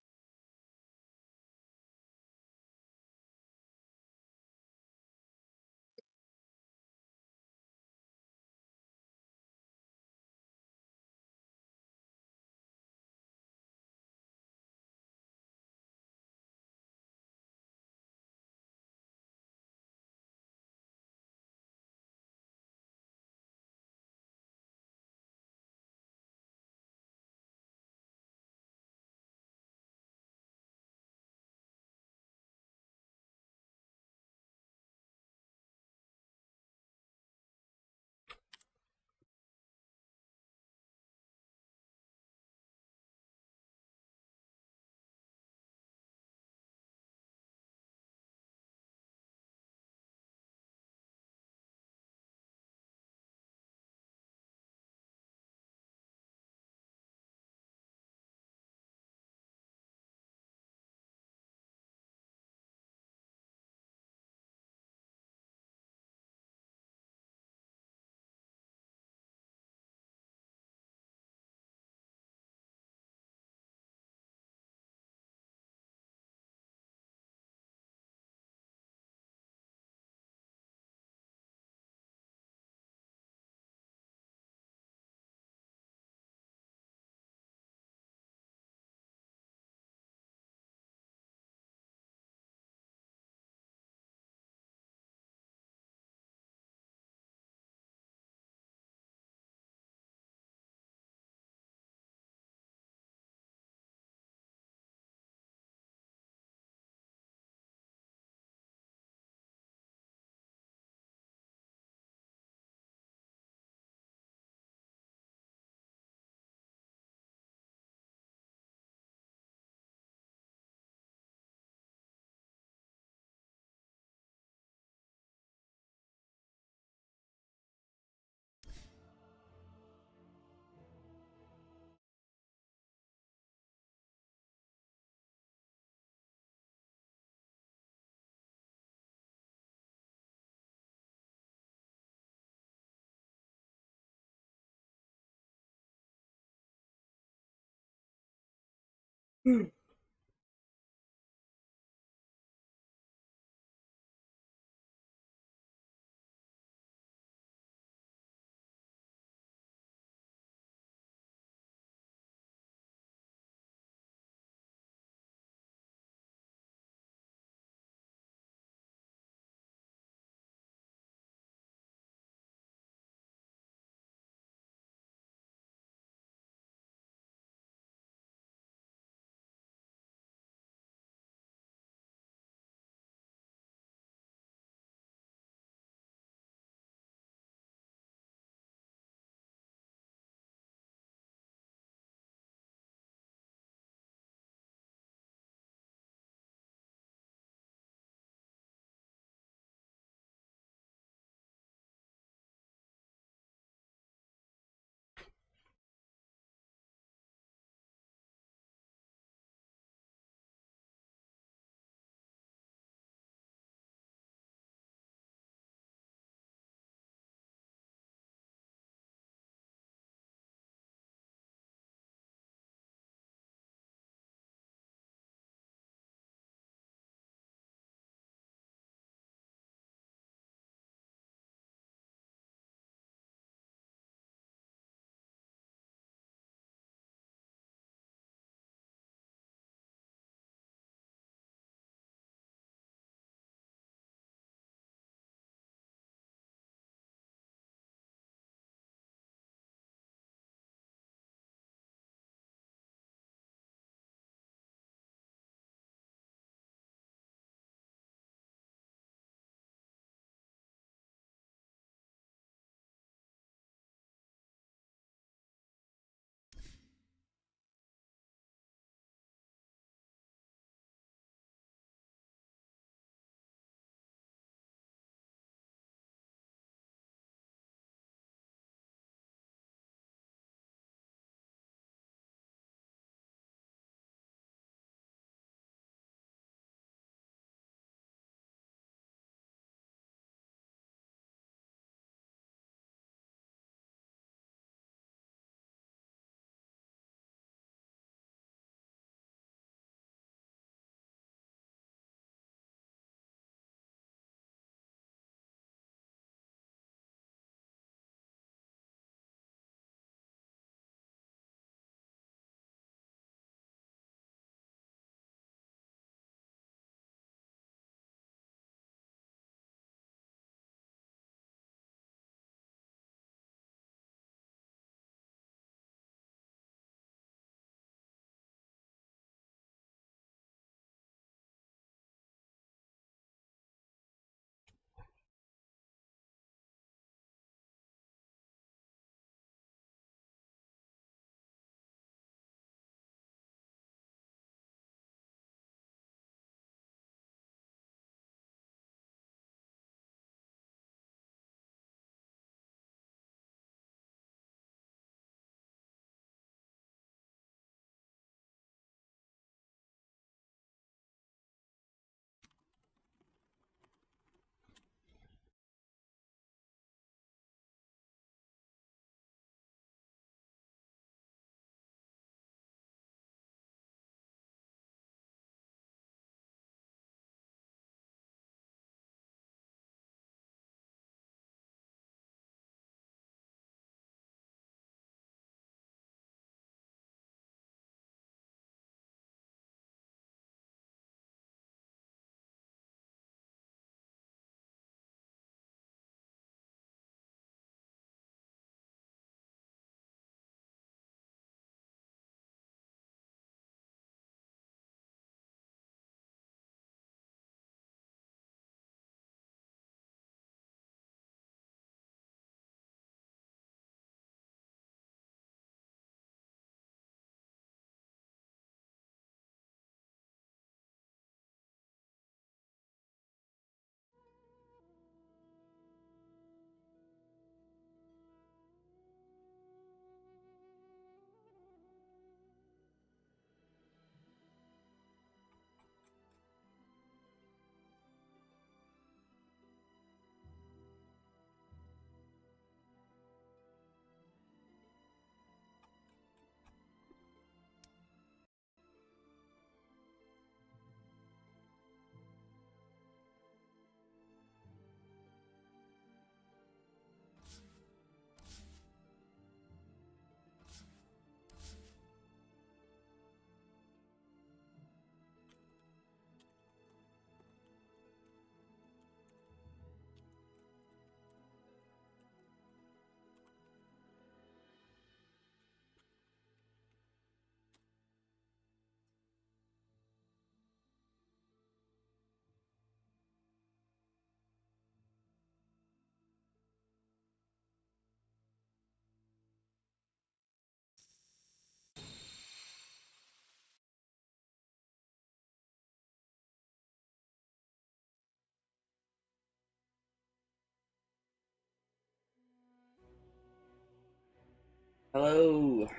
Hello.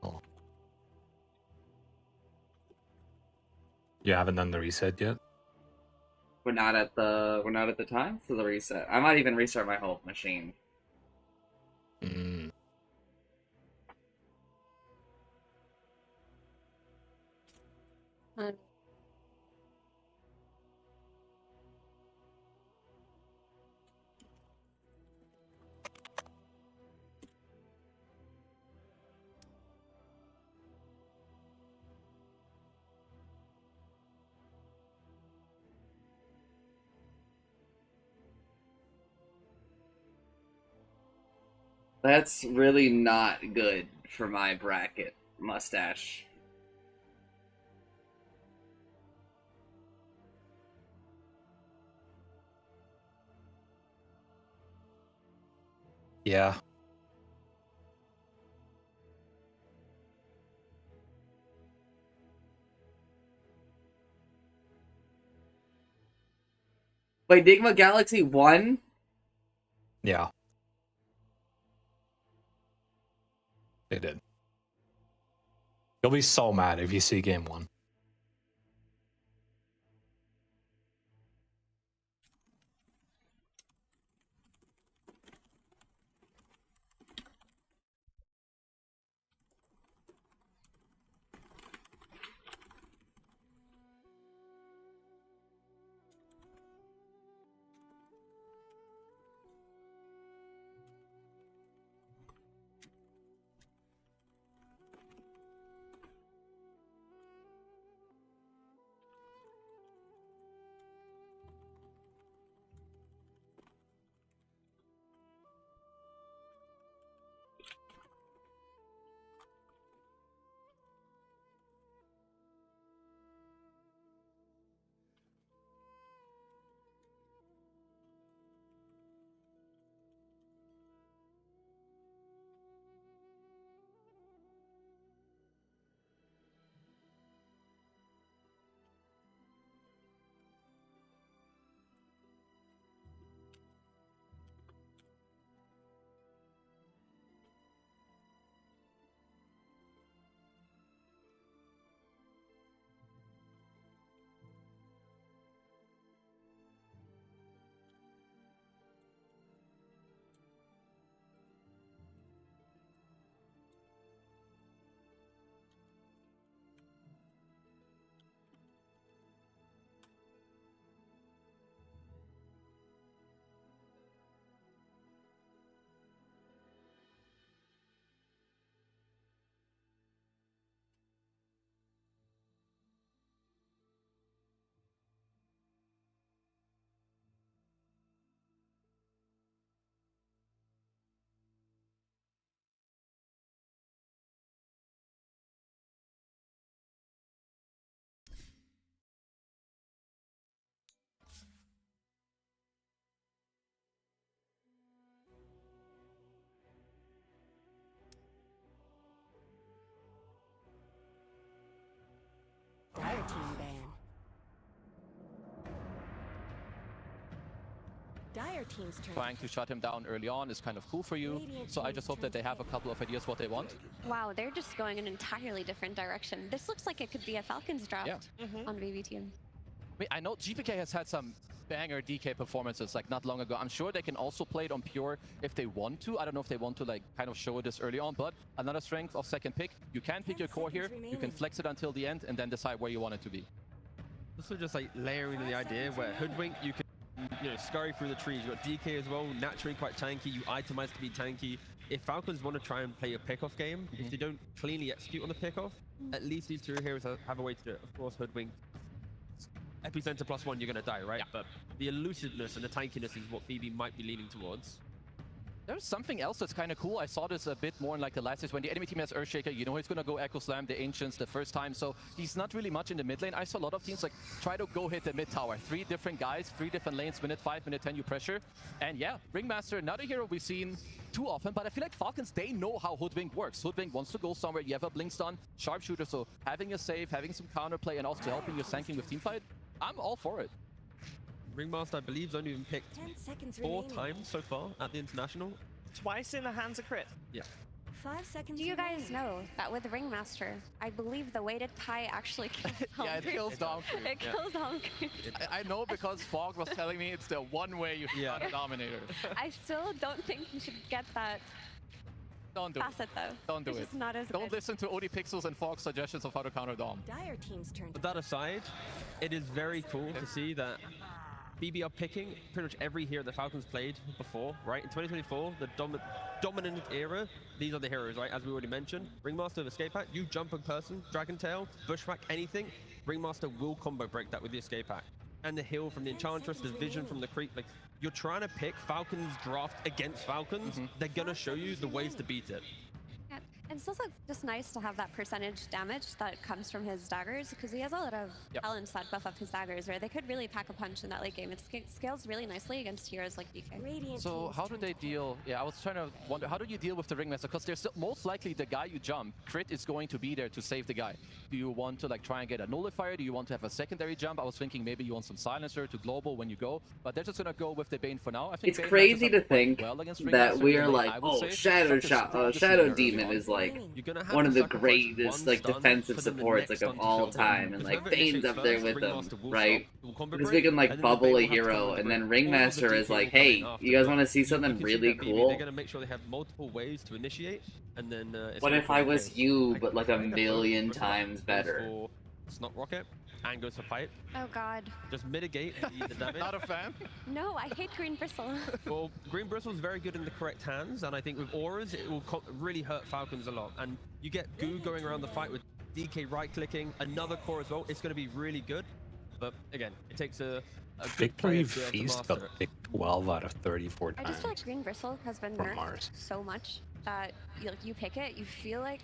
Oh. You haven't done the reset yet? We're not at the time for the reset. I might even restart my whole machine. Mm. That's really not good for my bracket mustache. Yeah. Wait, Enigma Galaxy won? Yeah. They did. You'll be so mad if you see game 1. Dire team ban. Dire team's turn. Trying to shut him down early on is kind of cool for you, so I just hope that they have a couple of ideas what they want. Wow, they're just going in an entirely different direction. This looks like it could be a Falcons draft on BB team. I mean, I know GPK has had some banger DK performances like not long ago. I'm sure they can also play it on pure if they want to. I don't know if they want to like kind of show this early on, but another strength of second pick. You can pick your core here, you can flex it until the end and then decide where you want it to be. Also just like layering the idea where Hoodwink, you can scurry through the trees. You've got DK as well, naturally quite tanky. You itemize to be tanky. If Falcons want to try and play a pickoff game, if they don't cleanly execute on the pickoff, at least these two heroes have a way to do it. Of course, Hoodwink, Epicenter +1, you're going to die, right? Yeah. But the elusiveness and the tankiness is what BB might be leaning towards. There's something else that's kind of cool. I saw this a bit more in like the last days when the enemy team has Earthshaker. You know he's gonna go Echo Slam the Ancients the first time, so he's not really much in the mid lane. I saw a lot of teams like try to go hit the mid tower. 3 different guys, 3 different lanes, minute 5, minute 10 you pressure. And yeah, Ringmaster, not a hero we've seen too often, but I feel like Falcons, they know how Hoodwink works. Hoodwink wants to go somewhere, you have a Blink Stun, Sharpshooter, so having a save, having some counterplay, and also helping your tanking with teamfight, I'm all for it. Ringmaster, I believe, has only been picked 4 times so far at the International. Twice in the hands of Crit. Yeah. 5 seconds. Do you guys know that with Ringmaster, I believe the weighted pie actually kills Dom Yeah, it kills Dom. It kills Dom. I know because Fog was telling me it's the one way you can a Dominator. I still don't think you should get that Don't do facet though. Don't do it's it. Just not as Don't good. listen to OD Pixels and Fog's suggestions of how to counter Dom. Dire team's turn. But that aside, it is very cool to see that BB are picking pretty much every hero the Falcons played before, right? In 2024, the dominant era, these are the heroes, right? As we already mentioned. Ringmaster of Escape Hack, you jump a person, Dragon Tail, Bushwhack, anything, Ringmaster will combo break that with the Escape Hack. And the heal from the Enchantress, the vision from the creep, like, you're trying to pick Falcons draft against Falcons, they're gonna show you the ways to beat it. Yeah. And it's also just nice to have that percentage damage that comes from his daggers, because he has a lot of talents that buff up his daggers, where they could really pack a punch in that late game. It scales really nicely against heroes like DK. So how do they deal? Yeah, I was trying to wonder, how do you deal with the Ringmaster? Because there's still, most likely the guy you jump, Crit is going to be there to save the guy. Do you want to like try and get a nullifier? Do you want to have a secondary jump? I was thinking maybe you want some silencer to global when you go, but they're just gonna go with the Bane for now. I think It's Bane crazy to think well against that Ringmaster we in are lane, like, I would oh, say. Shadow Demon is like one of the sacrifice greatest one like stun defensive for them the supports next like of stun to all fill them. time, and If like whoever Bane's initiates up there first, with them, Ringmaster will right? stop, will combo Because break, we can like and then bubble Bane a will have to hero, combo and then break. Ringmaster All of is the DK like, will come in hey, after, you guys but want to see you something can see really that BB, cool? They're gonna make sure they have multiple ways to initiate, and then What if I was you, but like a million times better? Snot Rocket and goes for Pipe. Oh god. Just mitigate the damage. Not a fan? No, I hate Green Bristle. Well, Green Bristle is very good in the correct hands, and I think with auras, it will really hurt Falcons a lot. And you get Goo going around the fight with DK right-clicking, another core as well. It's going to be really good. But again, it takes a good player Victory to be able to Feast master got it. picked 12 out of 34 I times. just feel like Green Bristle has been From nerfed Mars. so much that you pick it, you feel like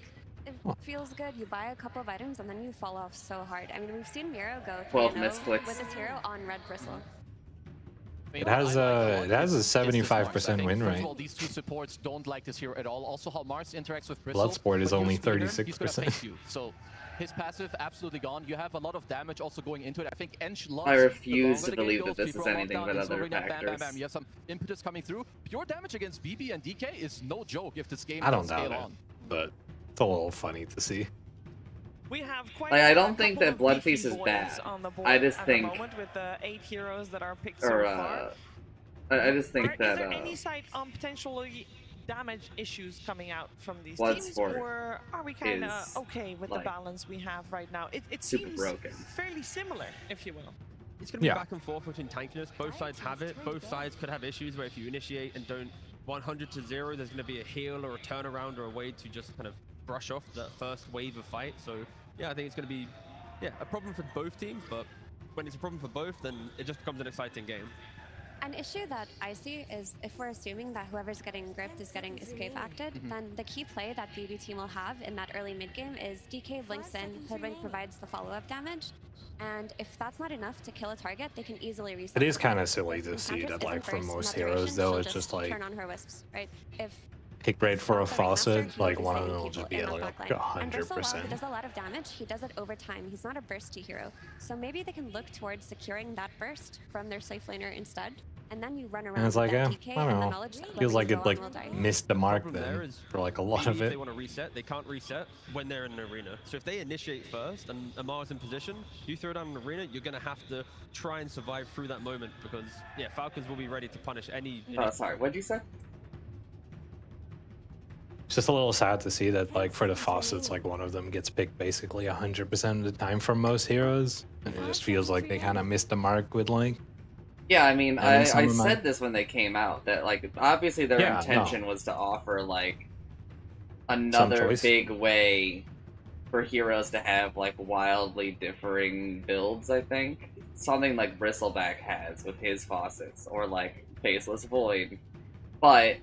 it feels good, you buy a couple of items, and then you fall off so hard. I mean, we've seen Miro go 12 3-0 misclicks. with this hero on Red Bristle. It has a 75% win First rate. of all, these two supports don't like this hero at all. Also, how Mars interacts with Bristle. Bloodsport is when only you're Spinner, he's gonna 36%. fake you. So his passive absolutely gone. You have a lot of damage also going into it. I think Ench loves I the refuse longer to the game believe goes, that this is people are anything locked but down, other slowing up, bam, bam, bam. factors. You have some impetus coming through. Pure damage against BB and DK is no joke if this game I can don't scale doubt it, on. but it's a little funny to see. We have quite Like, I a don't think couple that of Blood beefy Feast is boys bad. on the board I just at think, the moment with the 8 heroes that are picked or so far. I just think Is that there any sight on potentially damage issues coming out from these teams, Bloodsport or are we kind of is, okay with like, the balance we have right now? It super seems broken. fairly similar, if you will. It's going to be back and forth between tankiness. Both sides have it. Both sides could have issues where if you initiate and don't 100 to 0, there's going to be a heal or a turnaround or a way to just kind of brush off that first wave of fight. So yeah, I think it's going to be a problem for both teams, but when it's a problem for both, then it just becomes an exciting game. An issue that I see is if we're assuming that whoever's getting gripped is getting escape acted, then the key play that BB team will have in that early mid game is DK blinks in, Hoodwink provides the follow-up damage, and if that's not enough to kill a target, they can easily reset. It is kind of silly to see that, like, for most heroes, though, it's just like turn on her wisps, right? If pick rate for a faucet, like be one of saving them will people just be in at that like backline. And Bristle, while 100%. he does a lot of damage, he does it over time. He's not a bursty hero. So maybe they can look towards securing that burst from their safe laner instead. And then you run around And it's with like, that yeah, DK I and the don't know. knowledge that Feels like whoever it you like go on will die. missed the mark Problem there then is for like a lot maybe of if it. they want to reset, they can't reset when they're in an arena. So if they initiate first and Amar's in position, you throw down an arena, you're going to have to try and survive through that moment because, yeah, Falcons will be ready to punish any... sorry, what'd you say? It's just a little sad to see that, like, for the faucets, like, one of them gets picked basically 100% of the time from most heroes. And it just feels like they kind of missed the mark with, like... Yeah, I mean, I some of my- said this when they came out, that, like, obviously their Yeah, intention no. was to offer, like, another choice. big way for heroes to have, like, wildly differing builds, I think. Something like Bristleback has with his faucets, or, like, Faceless Void. But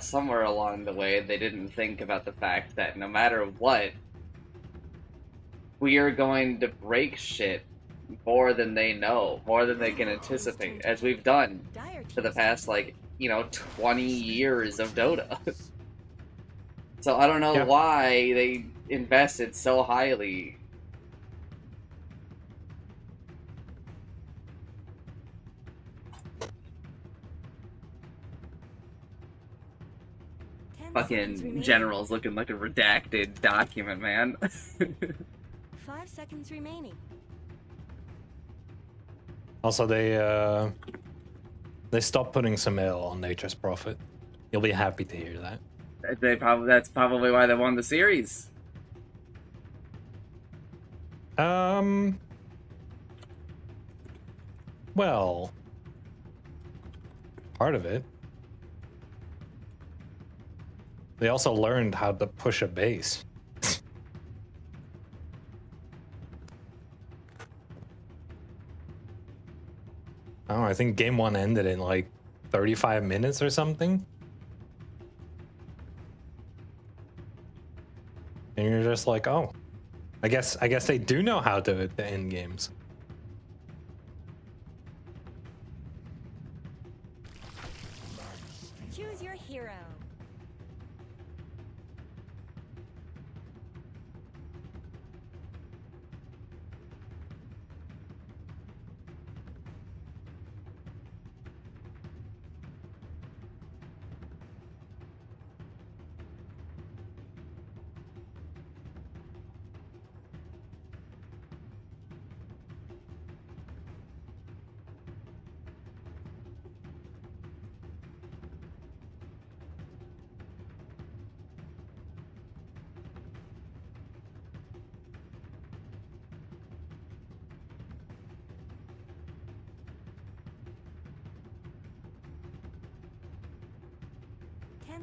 somewhere along the way, they didn't think about the fact that no matter what, we are going to break shit more than they know, more than they can anticipate, as we've done for the past, like, 20 years of Dota. So I don't know why they invested so highly. Fucking general's looking like a redacted document, man. 5 seconds remaining. Also, they stopped putting some ale on Nature's Prophet. You'll be happy to hear that. That's probably why they won the series. Well, part of it. They also learned how to push a base. Oh, I think game 1 ended in like 35 minutes or something. And you're just like, oh, I guess they do know how to end games. Choose your hero.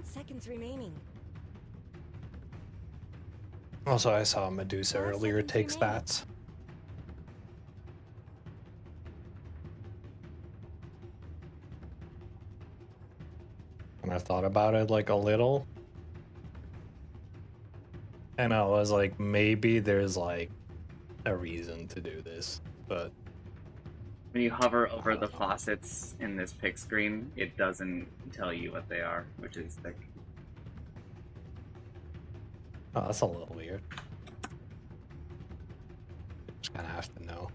Seconds remaining. Also, I saw Medusa earlier take stats. And I thought about it like a little. And I was like, maybe there's like a reason to do this, but When you hover over the faucets in this pick screen, it doesn't tell you what they are, which is thick. oh, that's a little weird. Just kind of have to know.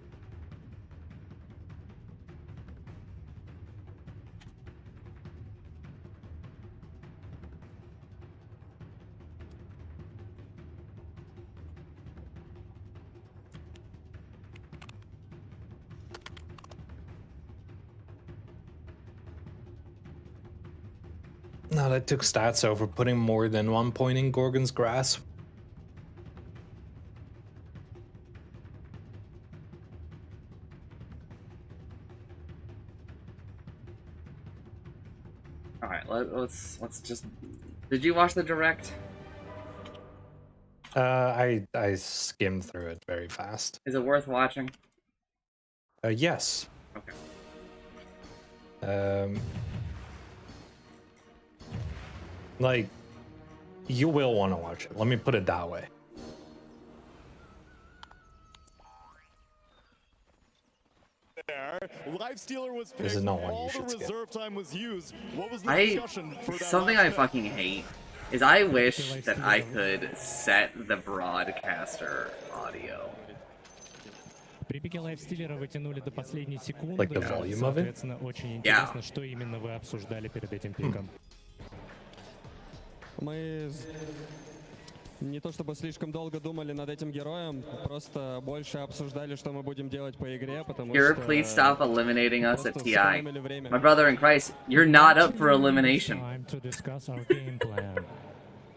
No, that took stats over putting more than 1 point in Gorgon's Grasp. All right, let's just. Did you watch the direct? I skimmed through it very fast. Is it worth watching? Yes. Okay. Like, you will want to watch it. Let me put it that way. Lifestealer was This is picked, not one all you should the skip. reserve time was used. What was the discussion for that Something last I pick? fucking hate is I wish that I could set the broadcaster audio. При лайфстилера вытянули до последней секунды. Like the volume of it? Соответственно, очень интересно, что именно вы обсуждали перед этим пиком. Мы не то чтобы слишком долго думали над этим героем, просто больше обсуждали, что мы будем делать по игре, потому Here, что... please stop eliminating us at TI. My brother in Christ, you're not up for elimination. Time to discuss our game plan.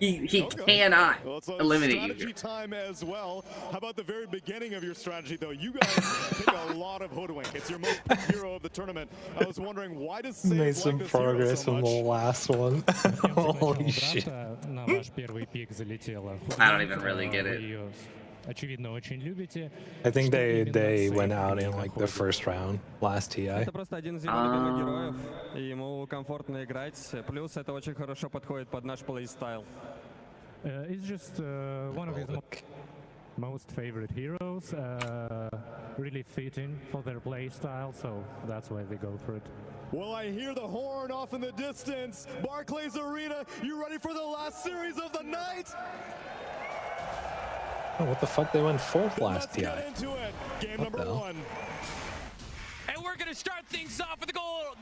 He cannot eliminate you. Strategy time as well. How about the very beginning of your strategy, though? You guys pick a lot of Hoodwink. It's your most picked hero of the tournament. I was wondering, why does Save Made like some this hero progress so from much? the last one. Holy shit. На ваш первый пик залетела. I don't even really get it. Ее очевидно, очень любите. I think they went out in like the first round last TI. Это просто один из его любимых героев, и ему комфортно играть. Плюс это очень хорошо подходит под наш плейстайл. It's just one of his most favorite heroes, really fitting for their play style, so that's why they go for it. Well, I hear the horn off in the distance. Barclays Arena, you ready for the last series of the night? Oh, what the fuck? They went fourth last TI. Game What the number hell? 1. And we're going to start things off with a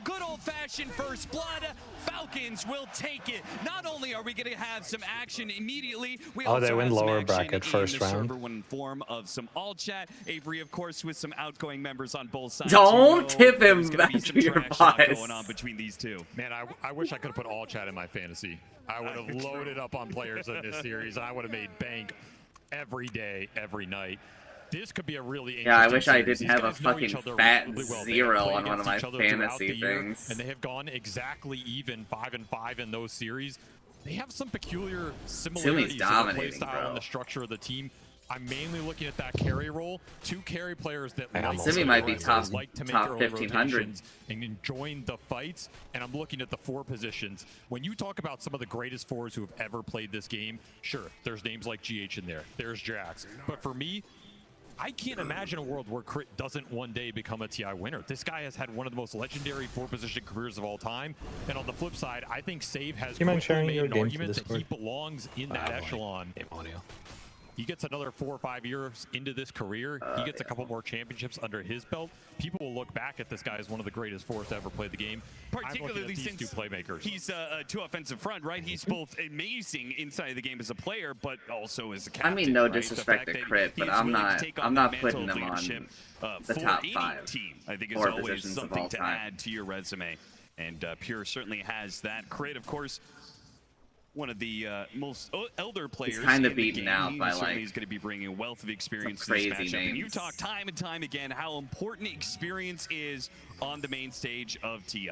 good old-fashioned first blood. Falcons will take it. Not only are we going to have some action immediately, we Oh, also they win have some lower action bracket in first the round. server one form of some all chat. Avery, of course, with some outgoing members on both sides. Don't tip him There's gonna be back some to your trash talk boss. going on between these two. Man, I wish I could have put all chat in my fantasy. I would have loaded up on players in this series, and I would have made bank every day, every night. This could be a really interesting Yeah, I wish I series. didn't These have a guys know each fucking other fat really well. They have 0 played on one of against my each other throughout fantasy the year, things. and they have gone exactly even 5-5 in those series. They have some peculiar similarities in the play dominating, style bro. and the structure of the team. I'm mainly looking at that carry role. 2 carry players that like Simi might be aggressive, top- like to make top early 1500. rotations and enjoying the fights. And I'm looking at the 4 positions. When you talk about some of the greatest 4s who have ever played this game, sure, there's names like GH in there. There's Jax. But for me, I can't imagine a world where Crit doesn't one day become a TI winner. This guy has had one of the most legendary 4-position careers of all time. And on the flip side, I think Save has you mind quickly sharing made your an game to argument that he Discord? belongs in that echelon. He gets another 4 or 5 years into this career. He gets a couple more championships under his belt. People will look back at this guy as one of the greatest 4s to ever play the game. Particularly since since two playmakers. he's a 2 offensive front, right? He's both amazing inside of the game as a player, but also as a captain. I mean, no right? disrespect The to fact Crit, that but he's I'm willing to not. take I'm on not the putting mantle him of on leadership, the for top any 5. team. I think is 4 always positions of all something to time. add to your resume, and Pure certainly has that. Crit, of course, one of the most elder players. He's kind of in the beaten game. out He by certainly like is going to be bringing a wealth of experience some to this crazy matchup. And you names. talk time and time again how important experience is on the main stage of TI.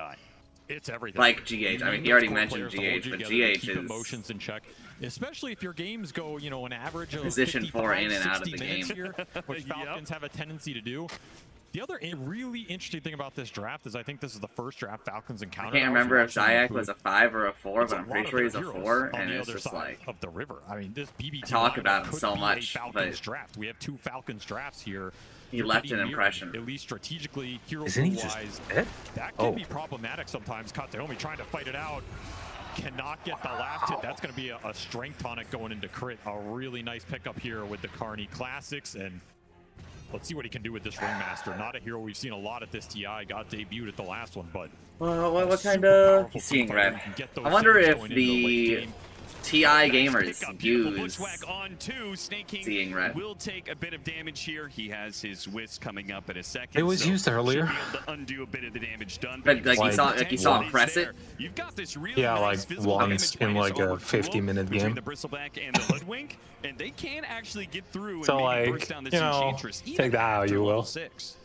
It's everything. Like GH. I mean, he already mentioned GH, GH, but to GH keep is emotions in check, especially if your games go, you know, an average of position 55, 4 in and out of 60 the minutes game. here, which Falcons have a tendency to do. The other really interesting thing about this draft is I think this is the first draft Falcons I encountered. can't remember if Zayak was a 5 or a 4, but I'm pretty sure he's a 4, on and the it's other just side like of the river. I mean, this BBT I talk lineup about him could so be much, a Falcons but draft. We have 2 Falcons drafts here. he You're left getting an near, impression. at least strategically, hero Isn't he just wise. dead? That can be problematic sometimes. Kateomi trying to fight it out. Cannot get the last hit. That's going to be a strength tonic going into Crit. A really nice pickup here with the Carney Classics. And let's see what he can do with this Ringmaster. Not a hero we've seen a lot at this TI. Got debuted at the last one, but Well, what kind of... He's seeing red. I wonder if the TI gamers use on 2. Snake King seeing red. will take a bit of damage here. He has his whisk coming up in a second. It was used earlier. Should be able to undo a bit of the damage done. But like you saw him press it. You've got this really Yeah, nice like physical once damage in like a armor 50-minute between game. the Bristleback and the Hoodwink, and they can actually get through So and maybe like, burst down this you know, Enchantress. take that how you will. 6.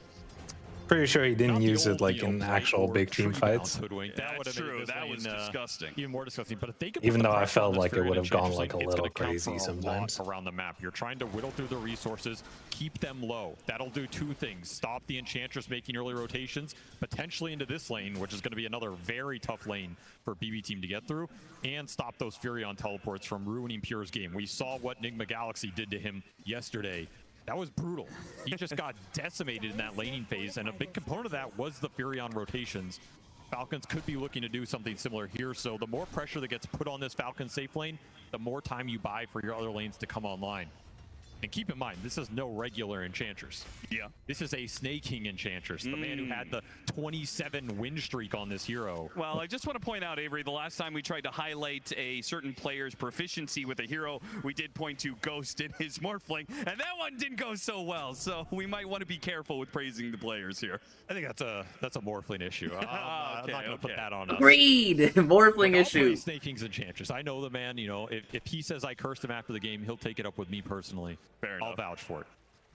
Pretty sure he didn't use it like in actual big team fights. That would have true. made this That was lane, disgusting. Even more disgusting. But if they could Even put the though I pressure on felt this like it Fury would have gone Enchantress like a lane, it's little gonna count for crazy a lot sometimes. around the map. You're trying to whittle through the resources, keep them low. That'll do 2 things. Stop the Enchantress making early rotations, potentially into this lane, which is going to be another very tough lane for BB Team to get through, and stop those Furion teleports from ruining Pure's game. We saw what Nigma Galaxy did to him yesterday. That was brutal. He just got decimated in that laning phase, and a big component of that was the Furion rotations. Falcons could be looking to do something similar here, so the more pressure that gets put on this Falcon safe lane, the more time you buy for your other lanes to come online. And keep in mind, this is no regular Enchantress. Yeah. This is a Snake King Enchantress, the man who had the 27 win streak on this hero. Well, I just want to point out, Avery, the last time we tried to highlight a certain player's proficiency with a hero, we did point to Ghost in his Morphling, and that one didn't go so well, so we might want to be careful with praising the players here. I think that's a Morphling issue. I'm not going to put that on us. Agreed! Morphling Look, issue. I'll play Snake King's Enchantress. I know the man, you know, if he says I cursed him after the game, he'll take it up with me personally. Fair I'll enough. vouch for it.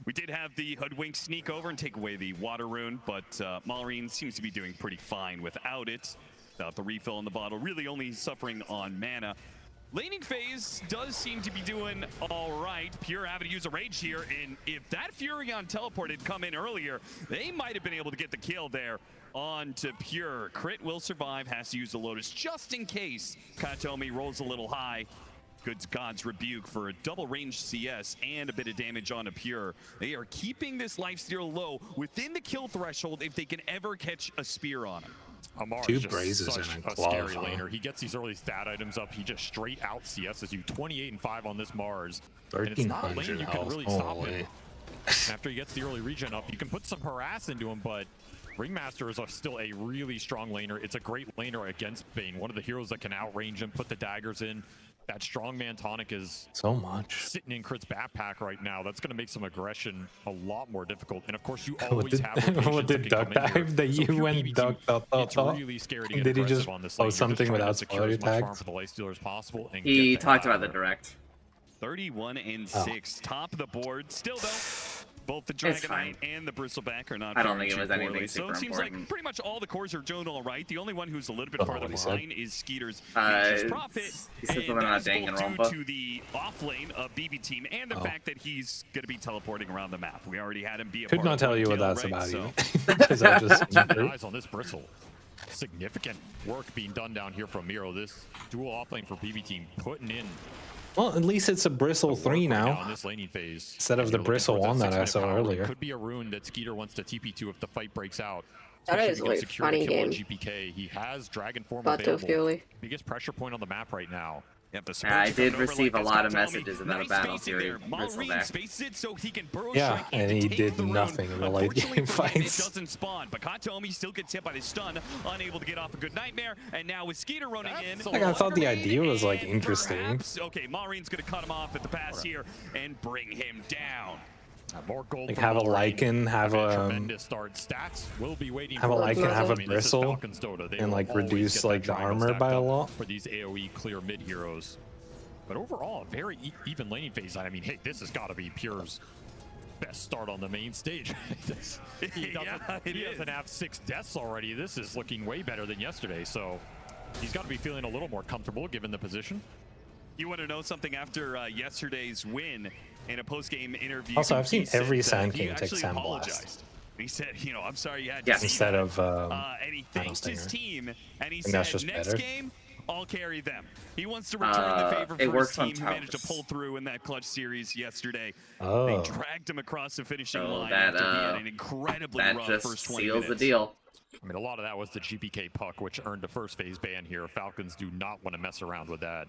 We did have the Hoodwink sneak over and take away the Water Rune, but Malrine seems to be doing pretty fine without it. Without the refill in the bottle, really only suffering on mana. Laning phase does seem to be doing all right. Pure having to use a rage here, and if that Furion teleport had come in earlier, they might have been able to get the kill there onto Pure. Crit will survive, has to use the Lotus just in case Katomi rolls a little high. Good God's Rebuke for a double range CS and a bit of damage onto Pure. They are keeping this lifesteal low within the kill threshold if they can ever catch a spear on him. Amar Two is just Brazes such and a a scary Claw. laner. He gets these early stat items up. He just straight out CSs you. 28 and 5 on this Mars. And it's not a lane 1300 you can health. really stop Holy. him. After he gets the early regen up, you can put some harass into him, but Ringmaster is still a really strong laner. It's a great laner against Bane. One of the heroes that can outrange him, put the daggers in. That strongman tonic is so much sitting in Crit's backpack right now. That's going to make some aggression a lot more difficult. And of course, you What always did, have rotations what did that duck can come in here. dive that So you pure went BB duck team, dot it's dot? really scary to get Did he aggressive just on this lane. post You're just something trying to without secure spoiler as much farm tags? for the lifestealer as possible and He get the talked hell about out the of there. direct. 31 and 6, top of the board. Still though, both the It's fine. Dragonite and the Bristleback are not I don't faring think it was too anything poorly. So super it seems important. like pretty much all the cores are doing all right. The only one who's a little bit Oh, farther what he said? behind is Skeeter's He Profit. said And something that about is Dang and both Rompa. due to the off lane of BB Team and the Oh. fact that he's going to be teleporting around the map. We already had him be a Could part not of tell you what Tail, that's right? about So either. Because I just Keep your eyes on this Bristle. Significant work being done down here from Miro. This dual offlane for BB Team putting in Well, at least it's a Bristle 3 now now. in this laning phase. Instead of And the you're looking Bristle towards 1 that I 6-minute saw power. It earlier. could be a rune that Skeeter wants to TP to if the fight breaks out. That Especially is if a he can secure the funny kill on game. GPK. He has Dragon Form available. Battlefield. Biggest pressure point on the map right now. Yep, the Yeah, I Spurs did coming over receive like a this. lot of Katomi, messages about a nice battle spacing theory there. Maureen Bristleback. spaces it so he can burrow Yeah, strike and to he take did the rune. nothing in the late Unfortunately game for him, fights. It doesn't spawn, but Katomi still gets hit by the stun, unable to get off a good nightmare, and now with Skeeter running in. Like, I thought the grenade idea was like and interesting. perhaps- okay, Maureen's gonna cut him off at the pass here and bring him down. More gold Like for have a Maureen. Lycan, have a Tremendous start. Stats will be waiting have a for Lycan, have a I mean, this is Bristle, Falcon's Dota. They and will like always reduce get that like the triangle armor stacked by a up lot. for these AoE clear mid heroes. But overall, a very even laning phase. I mean, hey, this has got to be Pure's best start on the main stage. he doesn't have 6 deaths already. This is looking way better than yesterday. So he's got to be feeling a little more comfortable given the position. You want to know something after yesterday's win in a post-game interview? Also, I've he seen said every that Sand he King take actually Sand apologized. Blast. He said, you know, I'm sorry you had to Yes, see instead that. of And he thanked his team, and he think that's said, just next better. game, I'll carry them. He wants to return the favor it for his works on team who managed to towers. pull through in that clutch series yesterday. Oh. They dragged him across the finishing So line that, after he had an incredibly that rough just first 20 seals minutes. the deal. I mean, a lot of that was the GPK puck, which earned a first phase ban here. Falcons do not want to mess around with that.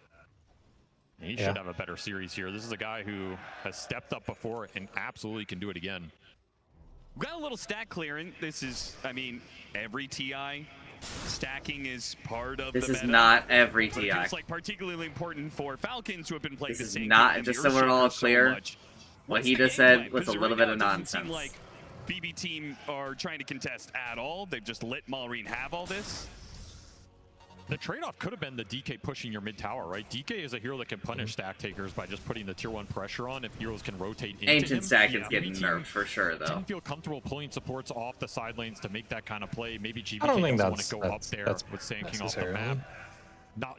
And he should have a better series here. This is a guy who has stepped up before and absolutely can do it again. We've got a little stack clearing. This is, I mean, every TI stacking is part of This the is meta. not every But it TI. feels like particularly important for Falcons who have been playing This the is same not, game, just the so we're all Earthshakers so clear, much. what What's he the just game said plan? was a Because little right bit of now it doesn't seem nonsense. like BB team are trying to contest at all. They've just let Maureen have all this. The trade-off could have been the DK pushing your mid tower, right? DK is a hero that can punish stack takers by just putting the tier 1 pressure on if heroes can rotate into Ancient him. stack is getting BB team nerfed for sure, though. Didn't feel comfortable pulling supports off the side lanes to make that kind of play. Maybe GBK I don't think doesn't want that's- to go up that's- there that's with Sand King off the necessarily. map.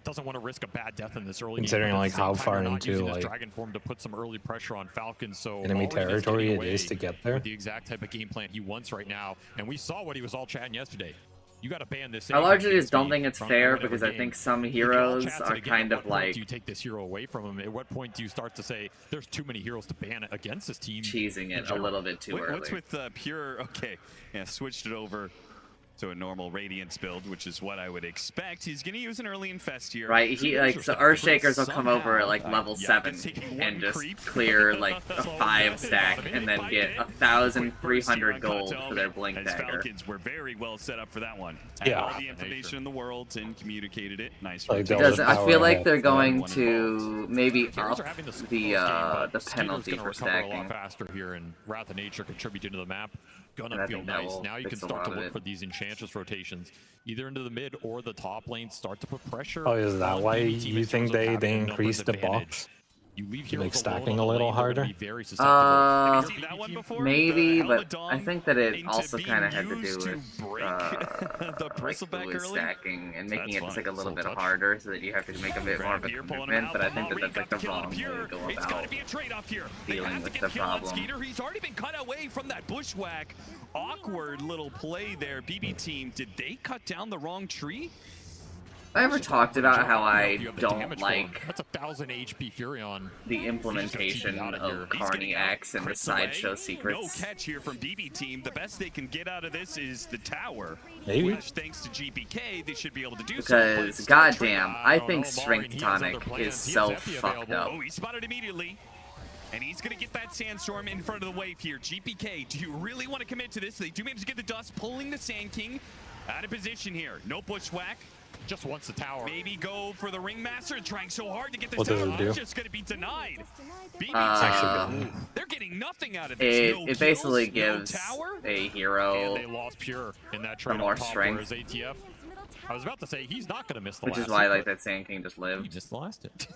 Doesn't want to risk a bad death in this early Considering, game. but at like, the same how time, far you're not into, using his like, Dragon Form to put some early pressure on Falcons, so enemy Maureen is territory getting it is away to get there. with the exact type of game plan he wants right now. And we saw what he was all chatting yesterday. You got to ban this. I largely just don't think it's from fair whatever because I game. think some If you all heroes chats it are again, kind at of what point like do you take this hero away from him? At what point do you start to say there's too many heroes to ban against this team? cheesing it a little bit too early. What's with Pure? Okay, yeah, switched it over to a normal Radiance build, which is what I would expect. He's going to use an early infest here. Right, he like so Earthshakers will come over at like level 7 and just clear like a 5 stack and then get 1,300 gold for their blink As dagger. Falcons were very well set up for that one. Had Yeah. all the information in the world and communicated it. Nice. Like, rotation. Because I feel like they're going One to maybe Heroes up are having the the Skeeter's penalty gonna for recover a lot stacking. faster here, and Wrath of Nature contributing to the map. And Gonna I feel think that nice. will Now you can fix a start lot to of look it. for these Enchantress rotations, either into the mid or the top lane. Start to put pressure. Oh, is that on why BB team you in think terms of they having a numbers increased the advantage. box? You leave To make heroes stacking alone a on the little lane, they're gonna harder? be very susceptible. Have you seen that one before? Maybe, The but Helidon I think that it into also being kind of had to used do to with break the like bristleback glue early. stacking and making That's it just fine. like a little Slow bit touch. harder, so that you have to make a bit more of a Here pulling him commitment. out, But I think that Mauri that's like got the kill on wrong way Pure. to go It's got to about be a trade-off here. They dealing have to with get the kill on problem. Skeeter. He's already been cut away from that bushwhack. Awkward little play there. BB team, did they cut down the wrong tree? I ever talked about how I You have the don't damage like form. That's 1,000 HP Furion. the implementation of Carney X and the sideshow secrets. No catch here from BB team. The best they can get out of this is the tower. Maybe. Which, thanks to GPK, they should be able to do so. Because, goddamn, I think Strength Tonic is so fucked up. Oh, he's spotted immediately. And he's going to get that Sandstorm in front of the wave here. GPK, do you really want to commit to this? They do manage to get the dust, pulling the Sand King out of position here. No bushwhack. Just wants the tower. Maybe go for the Ringmaster, trying so hard to get this What does tower. it do? It's just going to be denied. They're getting nothing out of this. It basically kills, gives no tower. a hero And they lost Pure in that some trade more on top, strength. whereas ATF, I was about to say, he's not going to miss the Which last is why hit, like but that Sand King just lived. he just lost it.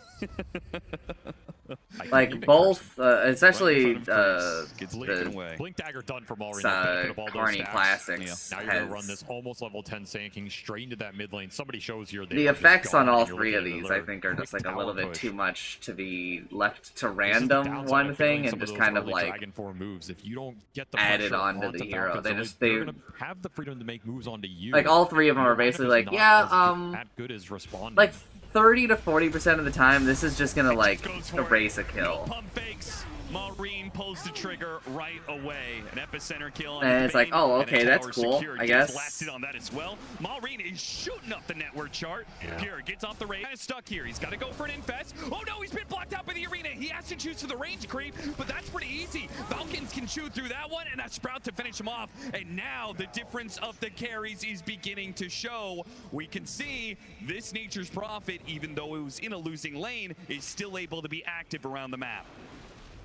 Like both, especially Gets taken the away. Blink Dagger done for Mauri. Now picking up all those Carney stacks. Classics Now you're going to has run this almost level 10 Sand King straight into that mid lane. Somebody shows here. the effects on all three of these, I think, are just like a little bit too much to be left to random one thing and just kind of like Dragon 4 moves. If you don't get the added pressure onto the Falcons, hero. They they're just they're gonna have the freedom to make moves onto you. like all three of them are basically like, yeah, That good as responding. like 30 to 40% of the time, this is just gonna like erase a kill. Pump fakes. Maureen pulls the trigger right away. An epicenter kill on And the it's like, Bane, oh, and a okay, that's tower cool, secured. I Gets guess. blasted on that as well. Maureen is shooting up the network chart. Yeah. Pure gets off the range. Kind of stuck here. He's got to go for an infest. Oh no, he's been blocked out by the arena. He has to choose for the range creep, but that's pretty easy. Falcons can shoot through that one, and a Sprout to finish him off. And now the difference of the carries is beginning to show. We can see this Nature's Prophet, even though it was in a losing lane, is still able to be active around the map.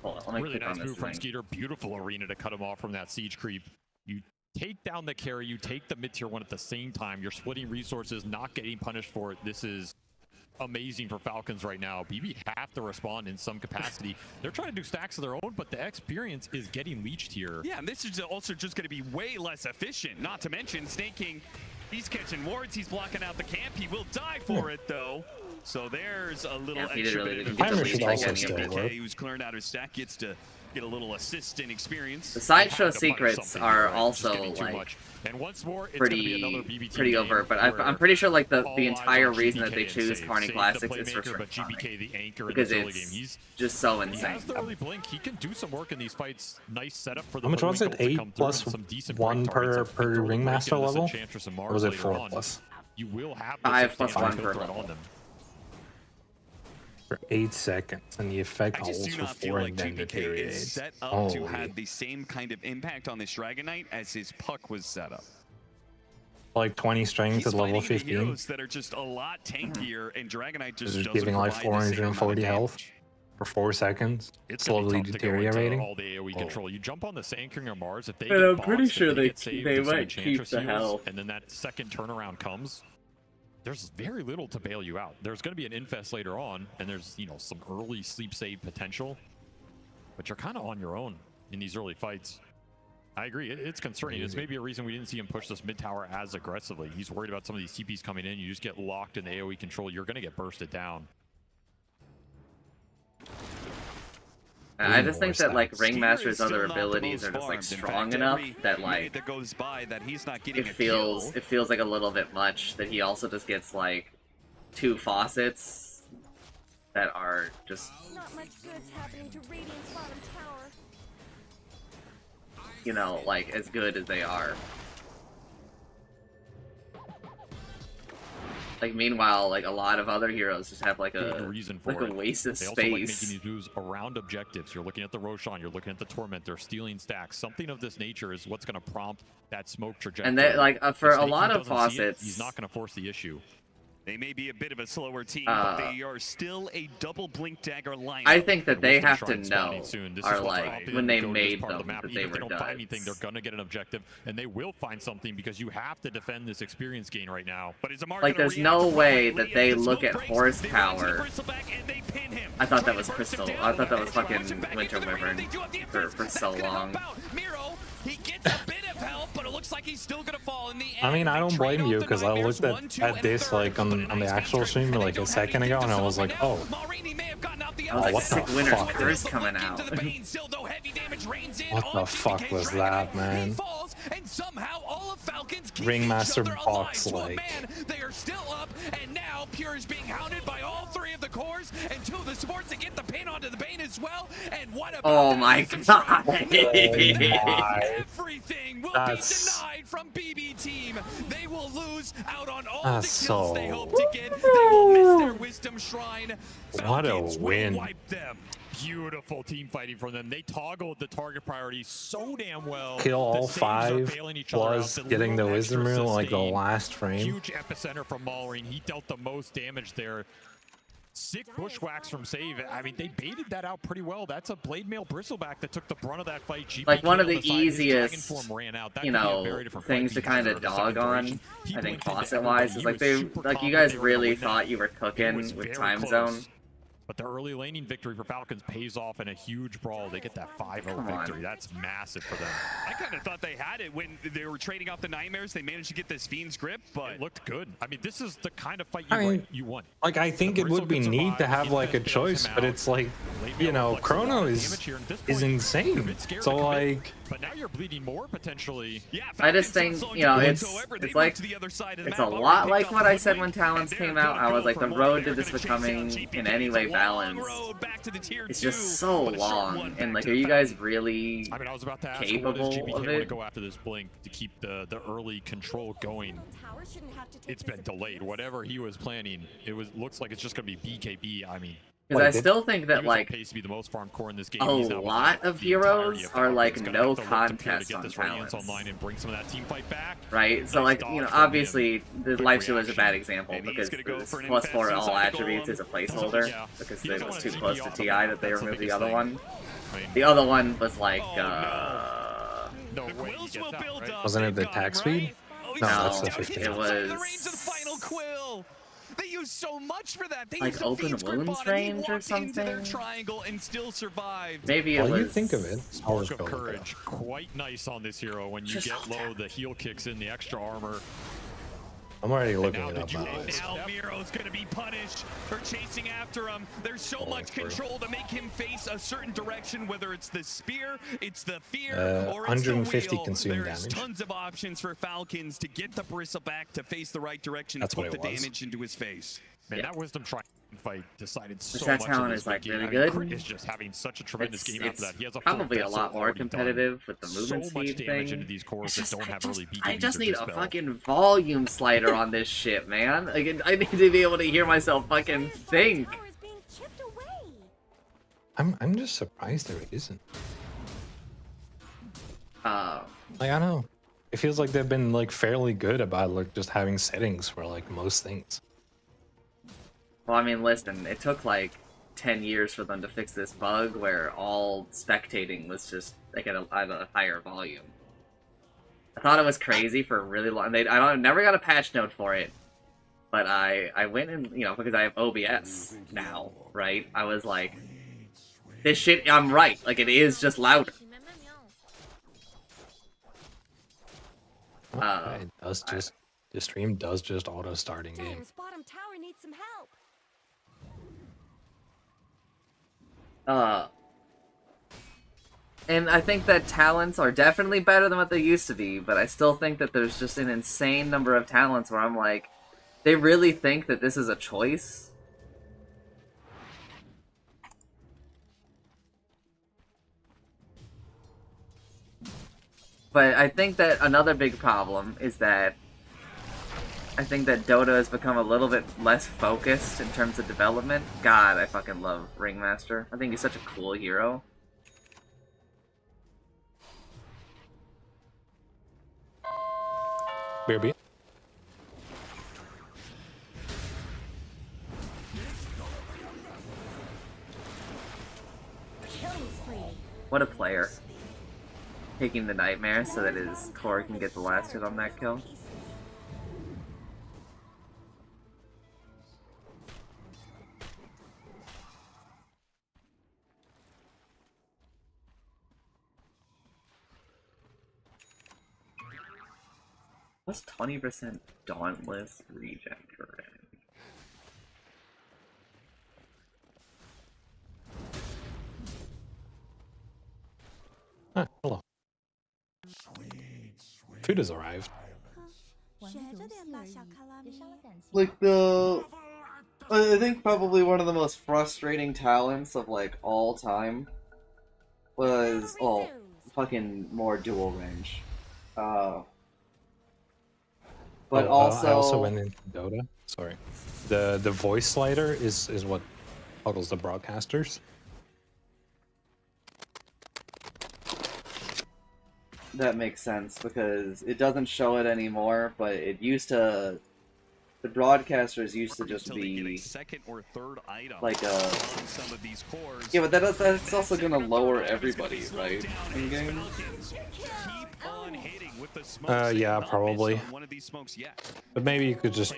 Hold on, let me Really click on nice this move from thing. Skeeter. Beautiful arena to cut him off from that siege creep. You take down the carry, you take the mid-tier one at the same time. You're splitting resources, not getting punished for it. This is amazing for Falcons right now. BB have to respond in some capacity. They're trying to do stacks of their own, but the experience is getting leached here. Yeah, and this is also just going to be way less efficient. Not to mention, Snake King, he's catching wards, he's blocking out the camp. He will die for it, though. So there's a little Yeah, he extra really bit of didn't get the Timer lead should like also any of stay them. low. BK, who's clearing out his stack, gets to get a little assist and experience. The sideshow Have to punish secrets something are here, right? Just also getting too like much. And once more, it's gonna be another BB team pretty game overt, but where I'm pretty sure like the all entire eyes on reason that GPK they and choose save. Carney Save the Classics is for playmaker, but Strength GPK the anchor in because this early it's game. He's just so He insane. has the early blink. He can do some work in these fights. Nice setup for the How much was Hoodwink it? ult to 8 come through plus and some decent 1 break targets. per If you can throw the break ringmaster into this level? Enchantress and Or Mars was it later 4 on, plus? You will have the 5 plus substantial 1 kill per threat on them. For 8 seconds, and the effect I just holds do for not feel 4 like and then GPK deteriorates. is set up to Holy. have the same kind of impact on this Dragon Knight as his Puck was set up. Like 20 strength He's at level fighting 15. heroes that are just a lot tankier, and Dragon Knight just Just doesn't giving like provide the same amount of 440 health damage. for 4 seconds. It's gonna be Slowly tough to go into deteriorating. all the AoE control. You jump on the Sand King or Mars, if they And get I'm pretty boxed, if sure they get saved, they if some might keep Enchantress the heals, health. and then that second turnaround comes, there's very little to bail you out. There's going to be an infest later on, and there's some early sleep save potential, but you're kind of on your own in these early fights. I agree. It's concerning. It's maybe a reason we didn't see him push this mid tower as aggressively. He's worried about some of these TPs coming in. You just get locked in the AoE control. You're going to get bursted down. I just think that like Skeeter Ringmaster's is other still not the abilities most are just like farmed. In strong fact, enough every that minute like that goes by that he's not getting it a feels kill. like a little bit much that he also just gets like 2 faucets that are just Not much good's happening to Radiant's bottom tower. like as good as they are. Like meanwhile, like a lot of other heroes just have like Good a reason for like it. a waste of They also like making space. these moves around objectives. You're looking at the Roshan, you're looking at the Torment, they're stealing stacks. Something of this nature is what's going to prompt that smoke trajectory. And that like for If a Snake lot King of doesn't see it, faucets, he's not going to force the issue. They may be a bit of a slower team, but they are still a double blink dagger lineup. I think that they Wisdom have to Shrine spawning know, soon. This are is what's like, prompting when them they to go to this made part of them, the map. that Even they if they were don't find anything, duds. they're gonna get an objective, and they will find something because you have to defend this experience gain right now. But is Amar Like, gonna there's no react? way that they look at horsepower. I thought that was Crystal. I thought that was fucking Winter Wyvern for so long. He gets a bit of help, but it looks like he's still gonna fall in the end. I mean, I don't blame you because I looked at this like on the actual stream like a second ago, and I was like, oh, I was like, what sick the winter's fuck? curse coming out. What the fuck was that, man? And somehow all of Falcons keep Ringmaster each other box alive. like. So, man, they are still up, and now Pure is being hounded by all three of the cores and two of the supports that get the pin onto the Bane as well. And what about Oh my god. Everything will That's- be denied from BB team. They will lose out on all That's the kills so- they hope to get. They will miss their Wisdom Shrine. What a Falcons will win. wipe them. Beautiful team fighting from them. They toggled the target priority so damn well. Kill all The saves are 5 bailing each other out. plus The getting the little wisdom extra rune like the sustain. last frame. Huge epicenter from Maureen. He dealt the most damage there. Sick bushwhacks from Save. I mean, they baited that out pretty well. That's a Blade Mail Bristleback that took the brunt of that fight. GP Like, one of on the side. His Dragon easiest, form ran out. That you could be a know, very different things fight to kind of deserves dog second on, duration. He I think blinked into faucet-wise, everybody. is He like was they, super like you confident guys they were gonna really win that. thought you were It cooking was with very time close. zone. But the early laning victory for Falcons pays off in a huge brawl. They get that 5-0 Come on. victory. That's massive for them. I kind of thought they had it when they were trading off the Nightmares. They managed to get this Fiend's Grip, but It looked good. I mean, this is the kind of fight I mean, you want. Like, I think it would be neat to have like a choice, but it's like, you know, Chrono is insane. So like, But now you're bleeding more potentially. Yeah, I just think, you know, it's like, it's a lot like what I said when Talons came out. I was like, the road to this becoming in any way balanced, it's just so long. And like, are you guys really I mean, I was about to ask, what capable does GBK of want to it? go after this blink to keep the early control going? It's been delayed. Whatever he was planning, looks like it's just going to be BKB. I mean, Because I still think that he was on like pace to be the most farmed core in this game. a He's now lot of the entirety heroes of are like Falcons. Gonna no have to look to Pure to contest get on this Radiance talents, online and bring some of that team fight back. right? So Nice like, you know, dodge from him. obviously the Good Life Stealer is a bad reaction. example And he's because gonna go this for an +4 infest all inside the attributes is a golem. placeholder Yeah. because He it doesn't was want too to close TP to off TI the map. that they That's the removed the biggest other thing. one. I mean, The other one was like, no way he gets out, right? wasn't it the attack speed? No, that's the no, 15. it was final quill. They used so much for that. They like used a open Fiend's Grip wounds on him. He range or walked into their something. triangle and still survived. Maybe it Well, you was. think of it. Spark of Courage, quite nice on this hero when you Just get hold low, the heal kicks in, the extra armor. I'm already looking now it up did you- now. and Now Miro's gonna be punished for chasing after him. There's so much control to make him face a certain direction, whether it's the spear, it's the fear, or it's the 150 wheel. consumed There's damage. tons of options for Falcons to get the bristle back to face the right direction That's and put what the it was. damage into his face. Man, that Wisdom Triangle fight decided so that much talent of this is, like, game. really I mean, good. Crit is just having such a tremendous game after that. He has a probably full a lot vessel more already done. competitive with the movement so much speed damage thing. into these cores It's that just- don't have early I BKBs just or need a dispel. fucking volume slider on this shit, man. Like, I need to be able to hear myself fucking think. I'm just surprised there isn't. Uh, Like, I don't know. It feels like they've been like fairly good about like just having settings for like most things. well, I mean, listen, it took like 10 years for them to fix this bug where all spectating was just like at a higher volume. I thought it was crazy for a really long. I never got a patch note for it, but I went and, you know, because I have OBS now, right? I was like, this shit, I'm right. Like, it is just louder. It does just the stream does just auto starting game. Giant's bottom tower needs some help. And I think that talents are definitely better than what they used to be, but I still think that there's just an insane number of talents where I'm like, they really think that this is a choice? But I think that another big problem is that I think that Dota has become a little bit less focused in terms of development. God, I fucking love Ringmaster. I think he's such a cool hero. BRB. What a player. Taking the Nightmare so that his core can get the last hit on that kill. What's 20% Dauntless regen for it? Ah, hello. Food has arrived. Like I think probably one of the most frustrating talents of like all time was fucking more dual range. But also I also went into Dota. Sorry, the voice slider is what toggles the broadcasters. That makes sense because it doesn't show it anymore, but it used to. The broadcasters used to just be second or third item like a. on some of these cores. Yeah, but that's also gonna lower everybody, right? In game. Keep on hitting with the smoke. Yeah, probably. One of these smokes yet. But maybe you could just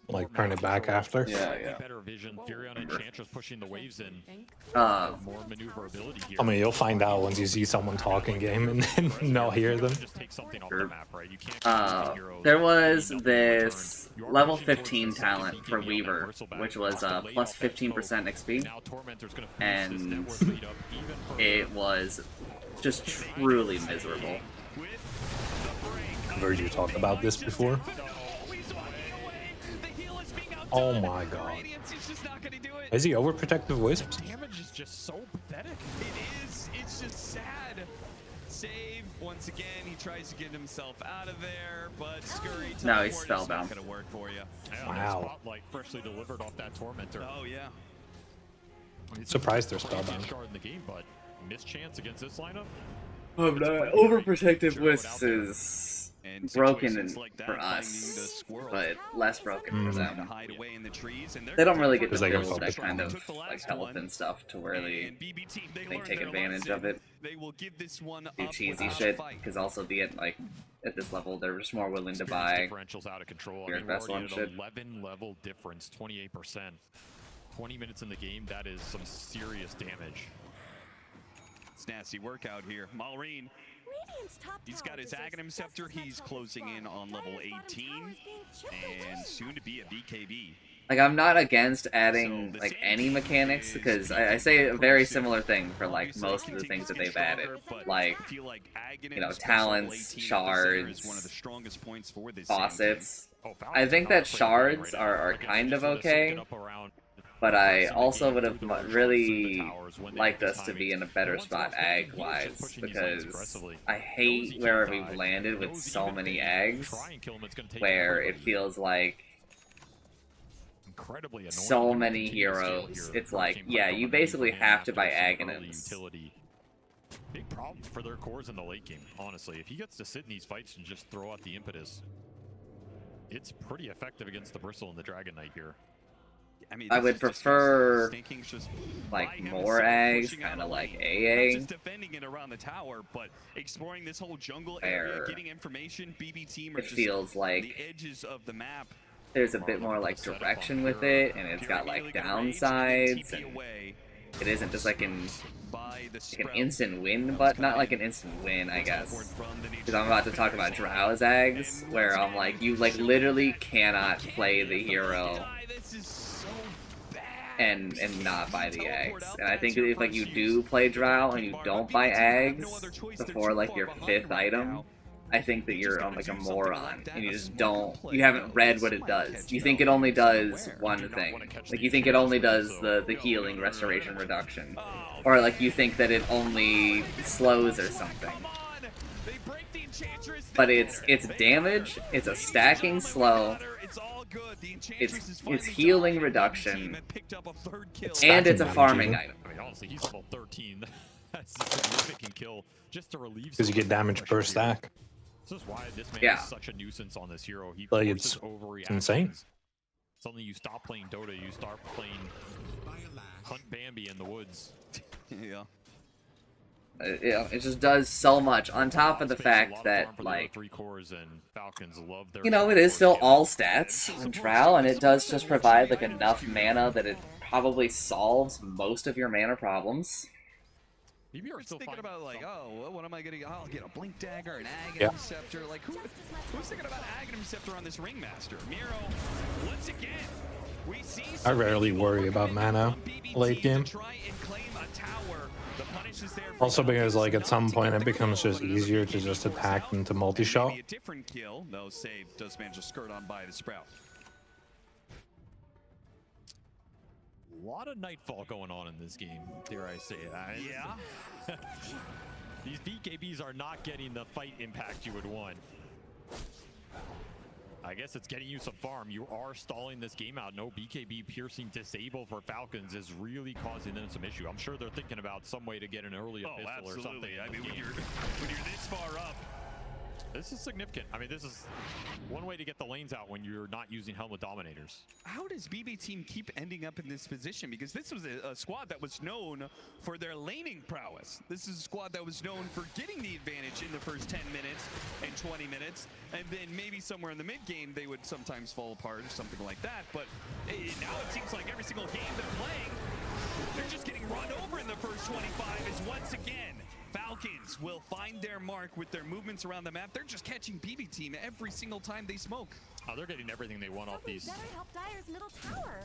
like turn it back after. Yeah. Better vision. Furion Enchantress pushing the waves in. More maneuverability here. I mean, you'll find out once you see someone talking game and then not hear them. Just take something off the map, right? You can't There was this level 15 talent for Weaver, which was plus 15% XP, and it was just truly miserable. I've heard you talk about this before. Oh my god. Is he overprotective wisps? Damage is just so pathetic. It is. It's just sad. Save once again. He tries to get himself out of there, but Scurry. No, he's spellbound. Not gonna work for you. Wow. Spotlight freshly delivered off that Tormentor. Oh yeah. Surprised they're spellbound. Shard in the game, but missed chance against this lineup. Overprotective Wisps is broken for us, but less broken for them. They don't really get to build that kind of like health and stuff to where they take advantage of it. Do cheesy shit, because also at this level they're just more willing to buy differentials out of control. Spirit Vessel and shit. 11 level difference, 28%. 20 minutes in the game, that is some serious damage. It's nasty work out here. Malrine, he's got his Aghanim Scepter. He's closing in on level 18 and soon to be a BKB. Like, I'm not against adding like any mechanics, because I say a very similar thing for like most of the things that they've added, like, you know, talents, shards, faucets. I think that shards are kind of okay, but I also would have really liked us to be in a better spot ag-wise, because I hate where we've landed with so many ags, where it feels like so many heroes. It's like, yeah, you basically have to buy Aghanims. Big problem for their cores in the late game, honestly. If he gets to sit in these fights and just throw out the impetus, it's pretty effective against the Bristle and the Dragon Knight here. I mean, I would prefer like more Ags, kind of like AA. Just defending it around the tower, but exploring this whole jungle area, getting information. BB team are it feels like the edges of the map. There's a bit more like direction with it, and it's got like downsides, and it isn't just like an instant win, but not like an instant win, I guess. Because I'm about to talk about Drow's Ags, where I'm like, you like literally cannot play the hero and not buy the Ags. And I think if like you do play Drow and you don't buy Ags before like your 5th item, I think that you're like a moron, and you just you haven't read what it does. You think it only does one thing. Like, you think it only does the healing, restoration, reduction. Or like you think that it only slows or something. But it's damage, it's a stacking slow, it's healing reduction, and it's a farming item. I mean, honestly, he's level 13. That's a significant kill just to relieve. Because you get damage per stack. This is why this man is such a nuisance on this hero. He like, forces it's insane. Suddenly you stop playing Dota, you start playing Hunt Bambi in the woods. Yeah. It just does so much. On top of the fact that, like, you know, it is still all stats on Trow, and it does just provide like enough mana that it probably solves most of your mana problems. Maybe you're still thinking about like, oh, well, what am I getting? Oh, I'll get a Blink Dagger, an Aghanim Scepter. Like, who's thinking about Aghanim Scepter on this Ringmaster? Miro, once again, we see. I rarely worry about mana late game. Also because like at some point it becomes just easier to just attack than to multi-shot. A different kill, though. Save does manage to skirt on by the Sprout. A lot of Nightfall going on in this game, dare I say it. Yeah. These BKBs are not getting the fight impact you would want. I guess it's getting you some farm. You are stalling this game out. No BKB piercing disable for Falcons is really causing them some issue. I'm sure they're thinking about some way to get an early pistol or something. I mean, when you're this far up, this is significant. I mean, this is one way to get the lanes out when you're not using Helmet Dominators. How does BB Team keep ending up in this position? Because this was a squad that was known for their laning prowess. This is a squad that was known for getting the advantage in the first 10 minutes and 20 minutes. And then maybe somewhere in the mid game, they would sometimes fall apart or something like that. But now it seems like every single game they're playing, they're just getting run over in the first 25 as once again, Falcons will find their mark with their movements around the map. They're just catching BB Team every single time they smoke. Oh, they're getting everything they want off these.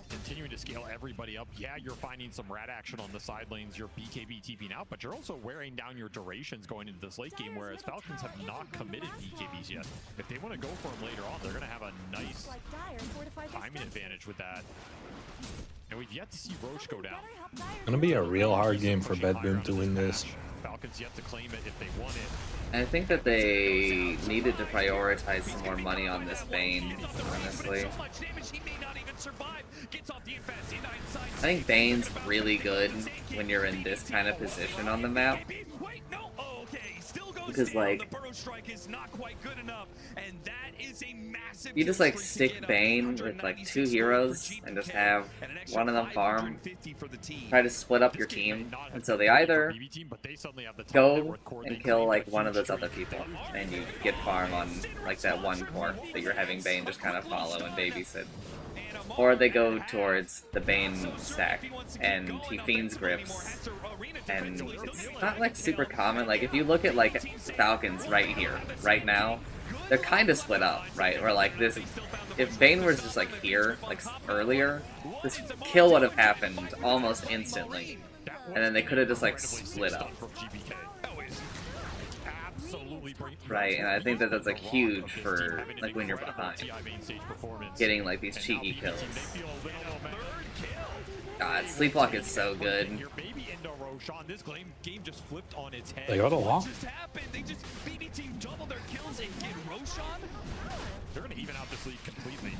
Continuing to scale everybody up. Yeah, you're finding some rat action on the side lanes. You're BKB TPing out, but you're also wearing down your durations going into this late game, whereas Falcons have not committed BKBs yet. If they want to go for them later on, they're going to have a nice timing advantage with that. And we've yet to see Roche go down. It's gonna be a real hard game for Bedboom to win this. Falcons yet to claim it if they want it. And I think that they needed to prioritize some more money on this Bane, honestly. I think Bane's really good when you're in this kind of position on the map. Because, like, you just, like, stick Bane with, like, 2 heroes and just have one of them farm, try to split up your team, and so they either go and kill, like, one of those other people, and you get farm on, like, that one core that you're having Bane just kind of follow and babysit. Or they go towards the Bane stack, and he fiends grips, and it's not like super common. Like if you look at like Falcons right here, right now, they're kind of split up, right? Or like this, if Bane was just like here, like earlier, this kill would have happened almost instantly, and then they could have just like split up. Right, and I think that that's like huge for like when you're behind, getting like these cheeky kills. God, Sleepwalk is so good. They got a lot. They're gonna even out this lead completely.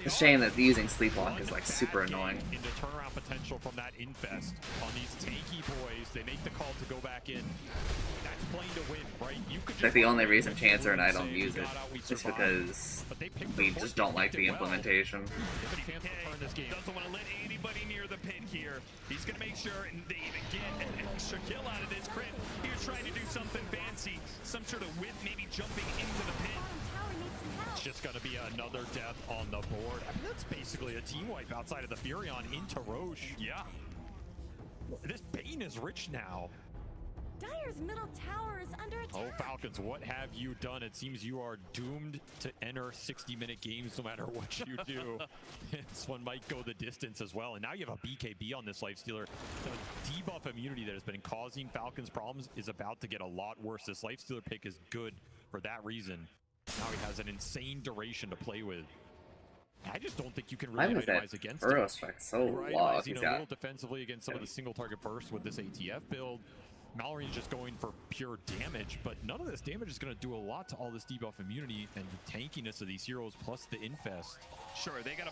It's a shame that using Sleepwalk is like super annoying. Into turnaround potential from that infest on these tanky boys. They make the call to go back in. That's playing to win, right? You could like the only reason Chancer and I don't use it is because we just don't like the implementation. Doesn't want to let anybody near the pit here. He's gonna make sure they even get an extra kill out of this crit. He was trying to do something fancy, some sort of whip, maybe jumping into the pit. It's just gonna be another death on the board. I mean, that's basically a team wipe outside of the Furion into Roche. Yeah. This Bane is rich now. Dire's middle tower is under attack. Oh, Falcons, what have you done? It seems you are doomed to enter 60-minute games no matter what you do. This one might go the distance as well. And now you have a BKB on this Lifestealer. The debuff immunity that has been causing Falcons problems is about to get a lot worse. This Lifestealer pick is good for that reason. Now he has an insane duration to play with. I just don't think you can really itemize against him. So right, a little defensively against some of the single target bursts with this ATF build. Mallory's just going for pure damage, but none of this damage is going to do a lot to all this debuff immunity and the tankiness of these heroes plus the infest. Sure, they got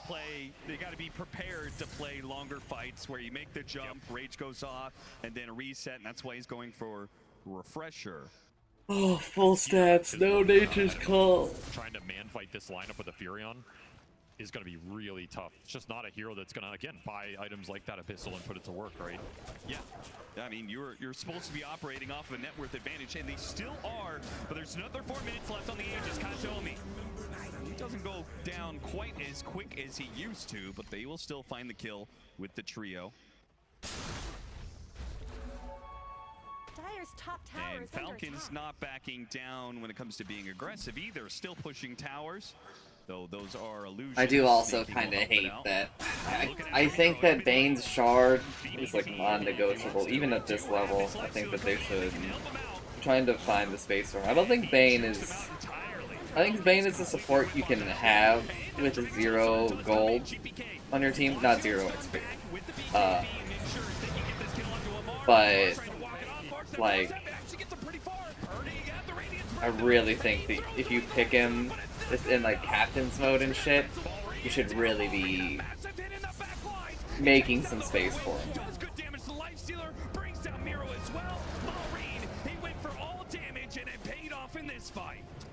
to be prepared to play longer fights where you make the jump, rage goes off, and then a reset, and that's why he's going for refresher. Oh, full stats, no nature's call. Trying to man fight this lineup with a Furion. is going to be really tough. It's just not a hero that's going to, again, buy items like that Abyssal and put it to work, right? Yeah, I mean, you're supposed to be operating off of a net worth advantage, and they still are, but there's another 4 minutes left on the Aegis. Katomi, he doesn't go down quite as quick as he used to, but they will still find the kill with the trio. Dire's top tower And is under Falcon's attack. not backing down when it comes to being aggressive either, still pushing towers. Though those are illusions. I do also Sneaking kind of will help it hate out. that. I think that Bane's Shard is like non-negotiable, even at this level. I think that they should trying to find the space for him. I don't think Bane is. I think Bane is a support you can have with 0 gold on your team, not 0 XP. But like, I really think that if you pick him just in like captain's mode and shit, you should really be making some space for him.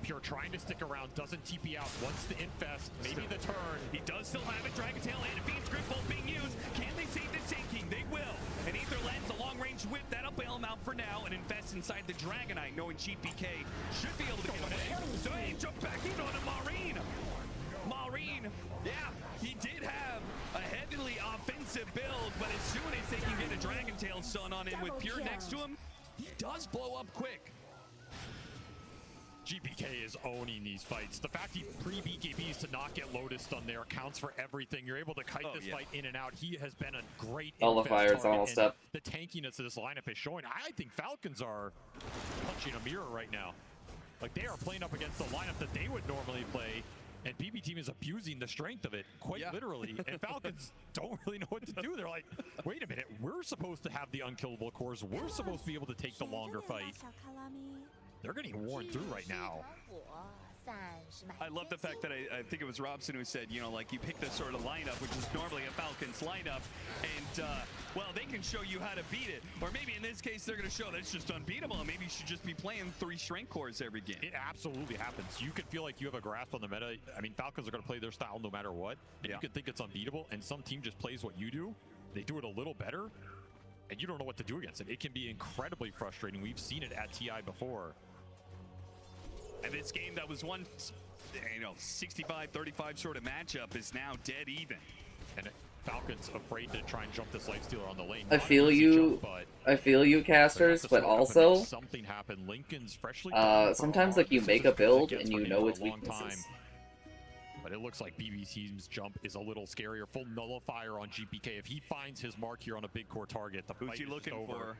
Pure trying to stick around, doesn't TP out, wants to infest, maybe the turn. He does still have it, Dragon Tail and a Fiend's Grip both being used. Can they save the Sand King? They will. And Ether lands a long-range whip, that'll bail him out for now, and invest inside the Dragonite, knowing GPK should be able to get away. So he jumped back in on a Marine. Marine, yeah, he did have a heavily offensive build, but as soon as they can get a Dragon Tail stun on him with Pure next to him, he does blow up quick. GPK is owning these fights. The fact he pre-BKBs to not get Lotus done there accounts for everything. You're able to kite this fight in and out. He has been a great Nullifiers almost up. The tankiness of this lineup is showing. I think Falcons are punching a mirror right now. Like, they are playing up against the lineup that they would normally play, and BB team is abusing the strength of it, quite literally. And Falcons don't really know what to do. They're like, wait a minute, we're supposed to have the unkillable cores. We're supposed to be able to take the longer fight. They're getting worn through right now. I love the fact that I think it was Robson who said, you know, like, you pick this sort of lineup, which is normally a Falcons lineup, and, well, they can show you how to beat it. Or maybe in this case, they're going to show that it's just unbeatable, and maybe you should just be playing 3 strength cores every game. It absolutely happens. You can feel like you have a grasp on the meta. I mean, Falcons are going to play their style no matter what, and you can think it's unbeatable, and some team just plays what you do. They do it a little better, and you don't know what to do against it. It can be incredibly frustrating. We've seen it at TI before. And this game that was once, you know, 65-35 sort of matchup is now dead even. And Falcons afraid to try and jump this lifestealer on the lane. I feel you, casters, but also something happened. Lincoln's freshly sometimes like you make a build and you know its weaknesses. But it looks like BBC's jump is a little scarier. Full nullifier on GPK. If he finds his mark here on a big core target, the fight is looking over.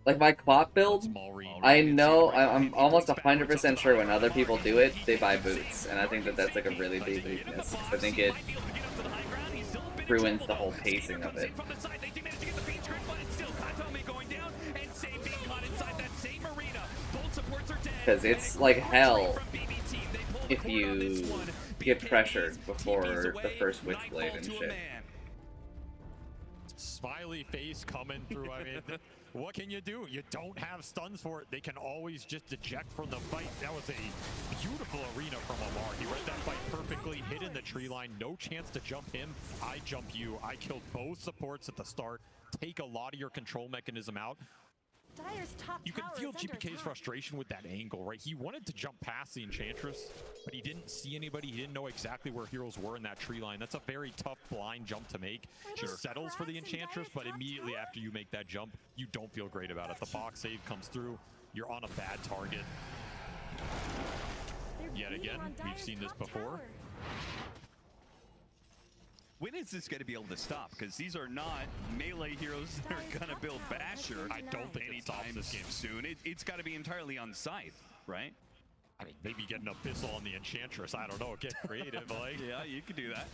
Like my Clop build, I know, I'm almost 100% sure when other people do it, they buy boots, and I think that that's like a really big weakness. I think it ruins the whole pacing of it. Because it's like hell if you get pressured before the first Witchblade and shit. Smiley face coming through. I mean, what can you do? You don't have stuns for it. They can always just eject from the fight. That was a beautiful arena from Alar. He read that fight perfectly, hit in the tree line. No chance to jump him. I jump you. I killed both supports at the start. Take a lot of your control mechanism out. You can feel GPK's frustration with that angle, right? He wanted to jump past the Enchantress, but he didn't see anybody. He didn't know exactly where heroes were in that tree line. That's a very tough blind jump to make. He settles for the Enchantress, but immediately after you make that jump, you don't feel great about it. The box save comes through. You're on a bad target. Yet again, we've seen this before. When is this going to be able to stop? Because these are not melee heroes that are going to build Basher. I don't think it stops this game soon. It's got to be entirely on Scythe, right? I mean, maybe get an Abyssal on the Enchantress. I don't know. Get creative, like. Yeah, you could do that.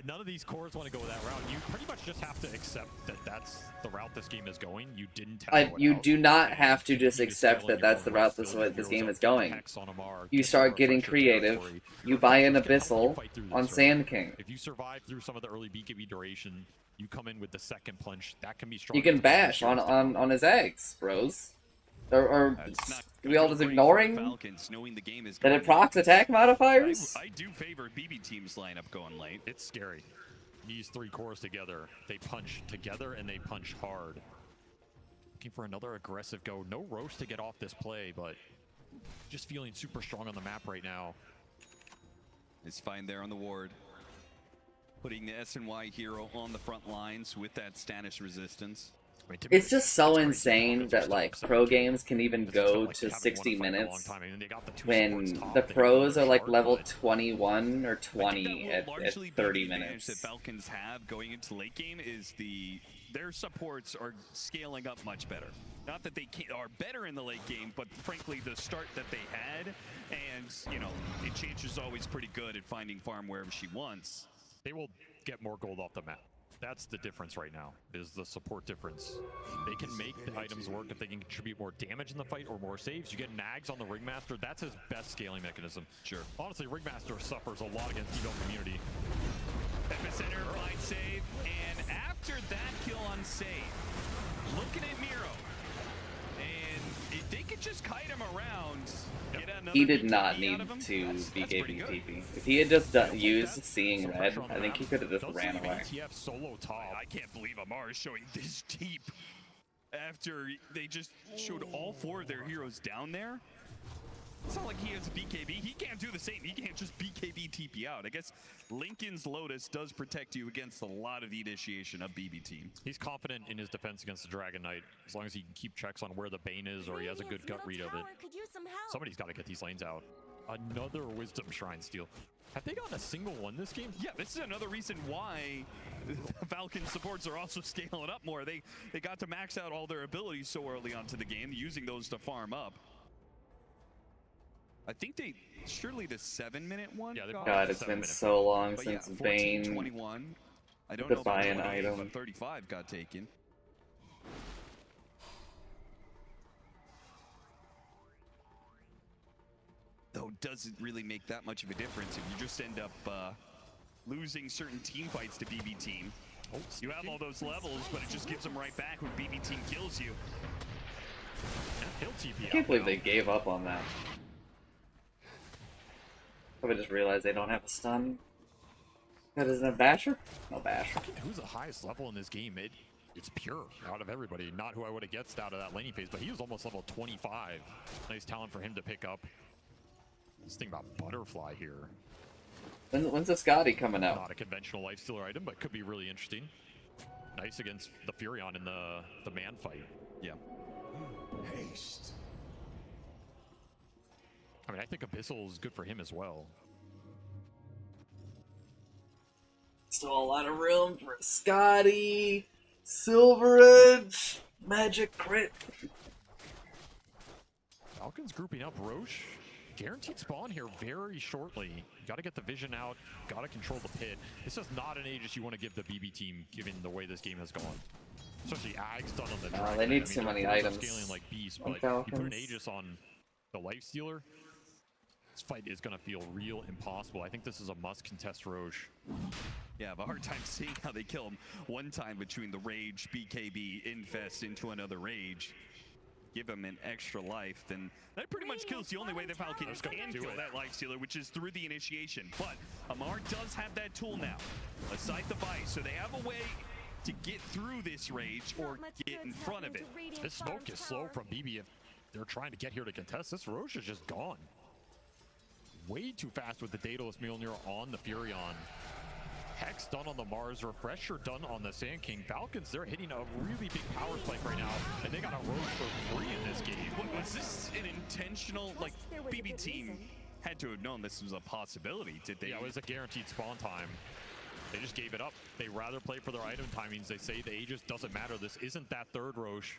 None of these cores want to go that route. You pretty much just have to accept that that's the route this game is going. You didn't tell You do not have to just accept that that's the route this game is going. You start getting creative. You buy an Abyssal on Sand King. If you survive through some of the early BKB duration, you come in with the second punch. That can be strong. You can bash on his eggs, bros. Or we all just ignoring Falcons, knowing the game is that going it procs attack modifiers? I do favor BB team's lineup going late. It's scary. These three cores together, they punch together and they punch hard. Looking for another aggressive go. No Roche to get off this play, but just feeling super strong on the map right now. Is fine there on the ward. Putting the SNY hero on the front lines with that Stanish resistance. It's just so insane that like pro games can even go to 60 minutes when the pros are like level 21 or 20 at 30 minutes. That Falcons have going into late game is their supports are scaling up much better. Not that they are better in the late game, but frankly the start that they had, and you know, Enchantress is always pretty good at finding farm wherever she wants. They will get more gold off the map. That's the difference right now, is the support difference. They can make the items work if they can contribute more damage in the fight or more saves. You get nags on the Ringmaster, that's his best scaling mechanism. Sure. Honestly, Ringmaster suffers a lot against Evo community. Epicenter, blind save, and after that kill on save, looking at Miro, and if they could just kite him around, get another He did not BKB need out of him, to that's pretty good. TP. If he had just used Seeing Red, I think he could have just ran away. Solo top. I can't believe Amar is showing this deep after they just showed all four of their heroes down there. It's not like he has a BKB. He can't do the same. He can't just BKB TP out. I guess Lincoln's Lotus does protect you against a lot of the initiation of BB team. He's confident in his defense against the Dragon Knight, as long as he can keep checks on where the Bane is or he has a good gut read of it. Somebody's got to get these lanes out. Another Wisdom Shrine steal. Have they gotten a single one this game? Yeah, this is another reason why the Falcon supports are also scaling up more. They got to max out all their abilities so early onto the game, using those to farm up. I think surely the 7-minute one. Yeah, God, it's been so long but since yeah, Bane 14-21. I don't could know buy if an item. but 35 got taken. Though doesn't really make that much of a difference if you just end up losing certain team fights to BB team. You have all those levels, but it just gives them right back when BB team kills you. I can't believe they gave up on that. Probably just realized they don't have a stun. That isn't a basher? No basher. Who's the highest level in this game? It's pure out of everybody. Not who I would have guessed out of that laning phase, but he was almost level 25. Nice talent for him to pick up. Let's think about Butterfly here. When's the Scotty coming out? Not a conventional lifestealer item, but could be really interesting. Nice against the Furion in the man fight. Yeah. Haste. I mean, I think Abyssal is good for him as well. Still a lot of room for Scotty, Silver Edge, Magic Crit. Falcons grouping up. Roche, guaranteed spawn here very shortly. Got to get the vision out, got to control the pit. This is not an Aegis you want to give the BB team, given the way this game has gone. Especially Ag's done on the Dragon. They need too many items. Scaling like beasts, but you put an Aegis on the Lifestealer, this fight is going to feel real impossible. I think this is a must contest Roche. Yeah, I have a hard time seeing how they kill him one time between the Rage, BKB, Infest into another Rage. Give him an extra life, then that pretty much kills the only way the Falcons can kill that Lifestealer, which is through the initiation. But Amar does have that tool now, aside the Vice, so they have a way to get through this Rage or get in front of it. This smoke is slow from BB if they're trying to get here to contest. This Roche is just gone. Way too fast with the Daedalus Mjolnir on the Furion. Hex done on the Mars, Refresher done on the Sand King. Falcons, they're hitting a really big power spike right now, and they got a Roche for free in this game. Was this an intentional, like, BB team had to have known this was a possibility, did they? Yeah, it was a guaranteed spawn time. They just gave it up. They rather play for their item timings. They say the Aegis doesn't matter. This isn't that third Roche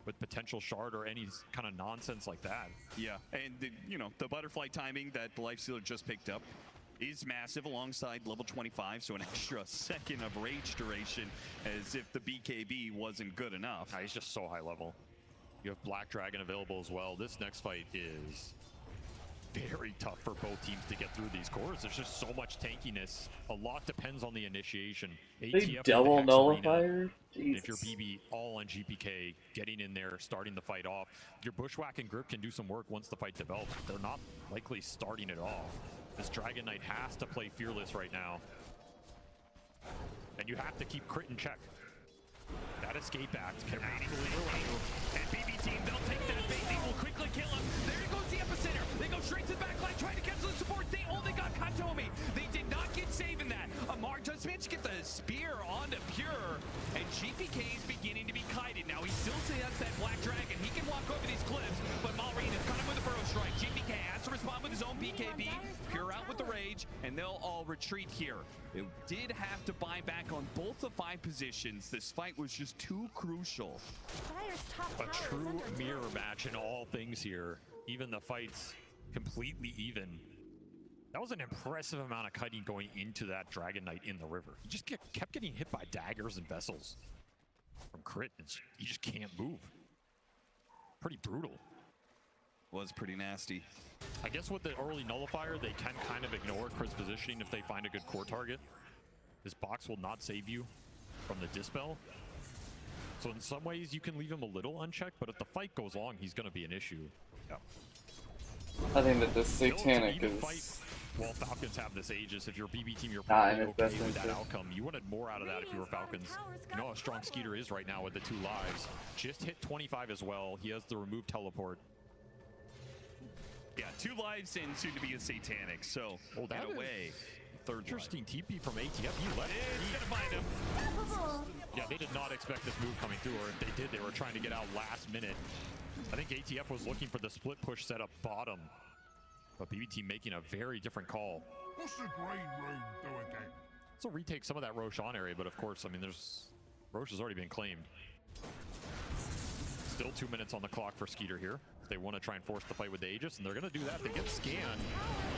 with potential shard or any kind of nonsense like that. Yeah, and you know, the butterfly timing that the Lifestealer just picked up is massive alongside level 25, so an extra second of rage duration as if the BKB wasn't good enough. He's just so high level. You have Black Dragon available as well. This next fight is very tough for both teams to get through these cores. There's just so much tankiness. A lot depends on the initiation. They double nullifier? If you're BB all on GPK, getting in there, starting the fight off, your bushwhack and grip can do some work once the fight develops. They're not likely starting it off. This Dragon Knight has to play fearless right now. And you have to keep crit in check. That escape act can actually ruin you. And BB team, they'll take that bait. They will quickly kill him. There goes the epicenter. They go straight to the back line, trying to cancel the support. They only got Katomi. They did not get save in that. Amar does manage to get the spear onto Pure. And GPK is beginning to be kited. Now he still has that Black Dragon. He can walk over these cliffs, but Malrine has got him with a burrow strike. GPK has to respond with his own BKB. Pure out with the rage, and they'll all retreat here. They did have to buy back on both the 5 positions. This fight was just too crucial. A true mirror match in all things here. Even the fights completely even. That was an impressive amount of kiting going into that Dragon Knight in the river. He just kept getting hit by daggers and vessels from crit. He just can't move. Pretty brutal. Was pretty nasty. I guess with the early nullifier, they can kind of ignore crit's positioning if they find a good core target. This box will not save you from the dispel. So in some ways, you can leave him a little unchecked, but if the fight goes long, he's going to be an issue. Yeah. I think that this Satanic is... Fight, well, Falcons have this Aegis. If you're BB team, you're probably okay with that outcome. You wanted more out of that if you were Falcons. You know how strong Skeeter is right now with the 2 lives. Just hit 25 as well. He has the removed teleport. Yeah, 2 lives and soon to be a Satanic, so in a way, third interesting TP from ATF. He left. He's gonna find him. Yeah, they did not expect this move coming through, or if they did, they were trying to get out last minute. I think ATF was looking for the split push setup bottom, but BB team making a very different call. What's the green room doing then? So retake some of that Roshan area, but of course, I mean, Roche has already been claimed. Still 2 minutes on the clock for Skeeter here. They want to try and force the fight with the Aegis, and they're going to do that. They get scanned.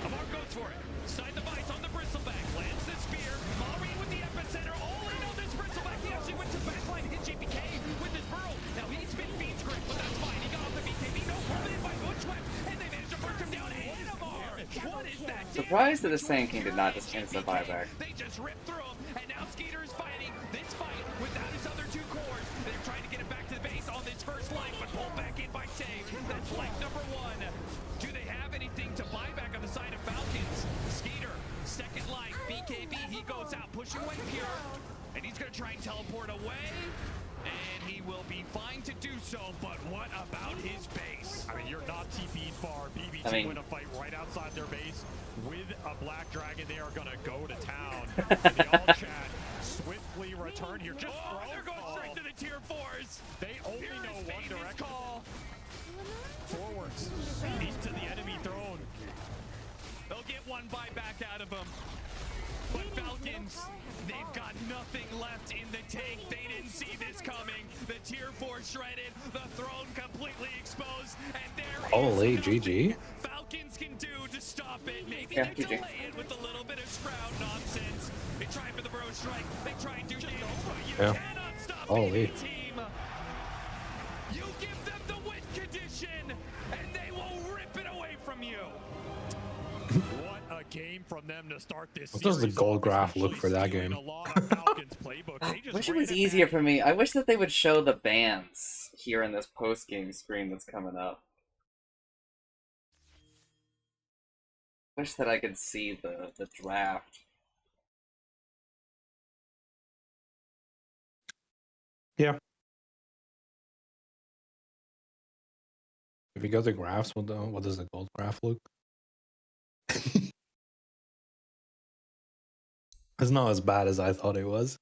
Amar goes for it. Side the vice on the bristleback. Lands the spear. Malrine with the epicenter. All in on this bristleback. He actually went to the backline, hit GPK with his burrow. Now he's been Fiend's grip, but that's fine. He got off the BKB. No problem in by Bushwhack, and they managed to burst him down. And Amar. What is that? Surprised that the Sand King did not just instant buyback. They just ripped through him, and now Skeeter is fighting this fight without his other 2 cores. They're trying to get him back to the base on this first life, but pulled back in by Save. That's life number 1. Do they have anything to buy back on the side of Falcons? Skeeter, second life, BKB, he goes out, pushing away Pure, and he's gonna try and teleport away, and he will be fine to do so, but what about his base? I mean, you're not TP'd far. BB2 win a fight right outside their base with a Black Dragon. They are gonna go to town. And the all chat swiftly return here. Just they're going straight to the tier 4s. They only know one direction. Call. Forwards into the enemy throne. They'll get 1 buyback out of him. But Falcons, they've got nothing left in the tank. They didn't see this coming. The tier 4 shredded, the throne completely exposed, and there Holy GG. Falcons can do to stop it. Maybe Yeah, they GG. delay it with a little bit of Shroud nonsense. They try for the Burrow Strike. They try and do damage, but you cannot stop Holy. BB team. You give them the win condition, and they will rip it away from you. What a game from them to start this What does the series gold off, graph look especially for that stealing game? a lot of Falcons playbook. They I just wish it ran was it easier back. for me. I wish that they would show the bans here in this post-game screen that's coming up. Wish that I could see the draft. Yeah. If you go to graphs, what does the gold graph look? It's not as bad as I thought it was.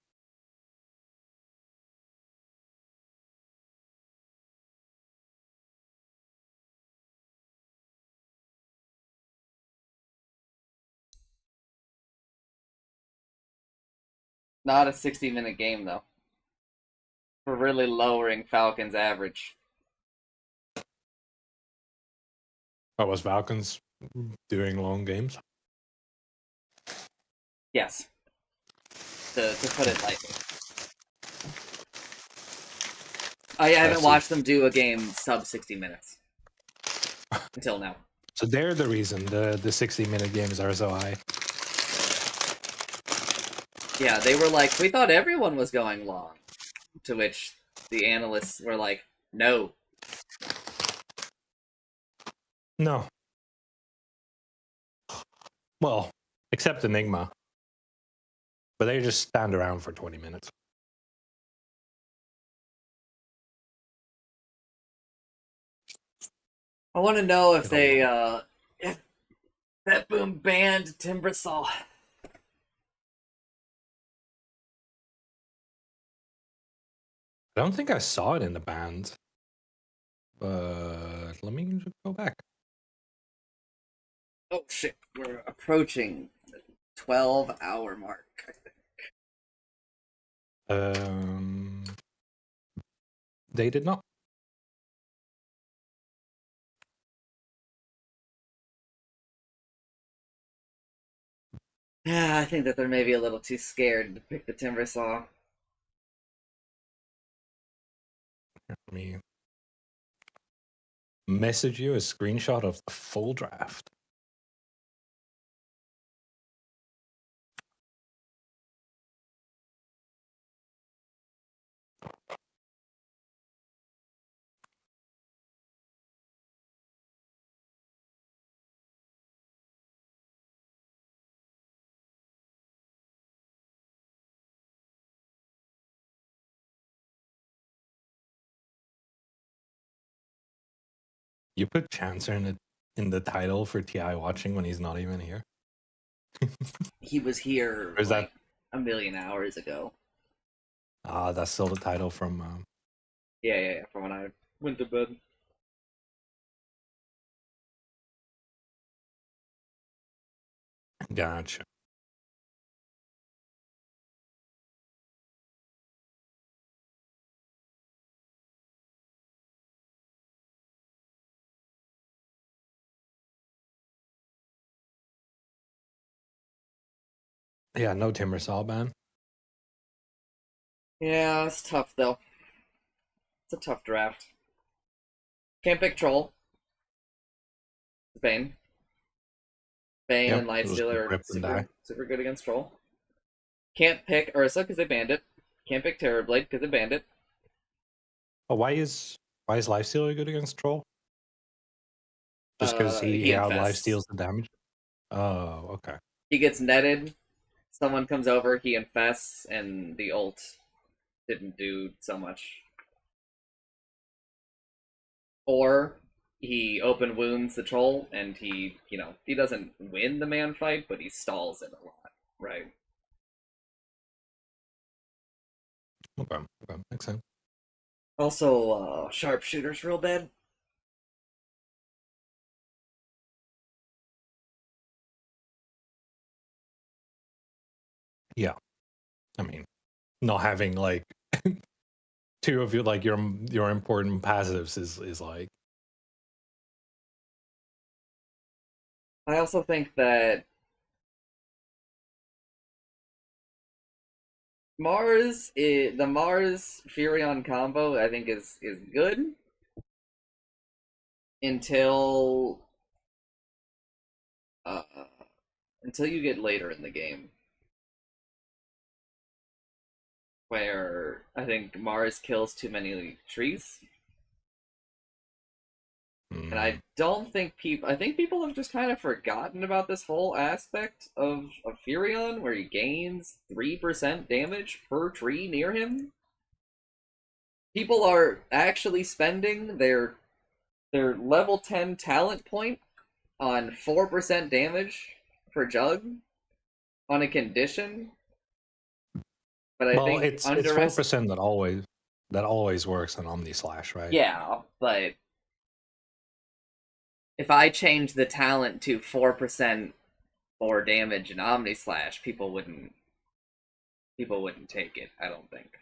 Not a 60-minute game, though. We're really lowering Falcons' average. Oh, was Falcons doing long games? Yes. To put it lightly. I haven't watched them do a game sub 60 minutes. Until now. So they're the reason the 60-minute games are so high. Yeah, they were like, we thought everyone was going long. To which the analysts were like, no. No. Well, except Enigma. But they just stand around for 20 minutes. I want to know if they, if that boom banned Timbersaw. I don't think I saw it in the band. But let me just go back. Oh shit, we're approaching the 12-hour mark, I think. They did not. Yeah, I think that they're maybe a little too scared to pick the Timbersaw. Let me message you a screenshot of the full draft. You put Chancer in the title for TI watching when he's not even here. He was here Or is like a million hours ago. That's still the title from. Yeah, from when I went to bed. Gotcha. Yeah, no Timbersaw ban. Yeah, it's tough though. It's a tough draft. Can't pick Troll. Bane. Bane and Lifestealer are super good against Troll. Can't pick Ursa because they banned it. Can't pick Terrorblade because they banned it. Oh, why is Lifestealer good against Troll? Just because he out lifesteals the damage? Oh, okay. He gets netted, someone comes over, he infests, and the ult didn't do so much. Or he open wounds the troll, and he doesn't win the man fight, but he stalls it a lot, right? Okay, makes sense. Also, sharpshooter's real bad. Yeah, I mean, not having like two of your important passives is like. I also think that the Mars Furion combo I think is good until you get later in the game, where I think Mars kills too many trees. And I don't think I think people have just kind of forgotten about this whole aspect of Furion, where he gains 3% damage per tree near him. People are actually spending their level 10 talent point on 4% damage per jug on a condition. But I think it's 4% that always works on Omni Slash, right? Yeah, but if I change the talent to 4% more damage in Omni Slash, people wouldn't take it, I don't think.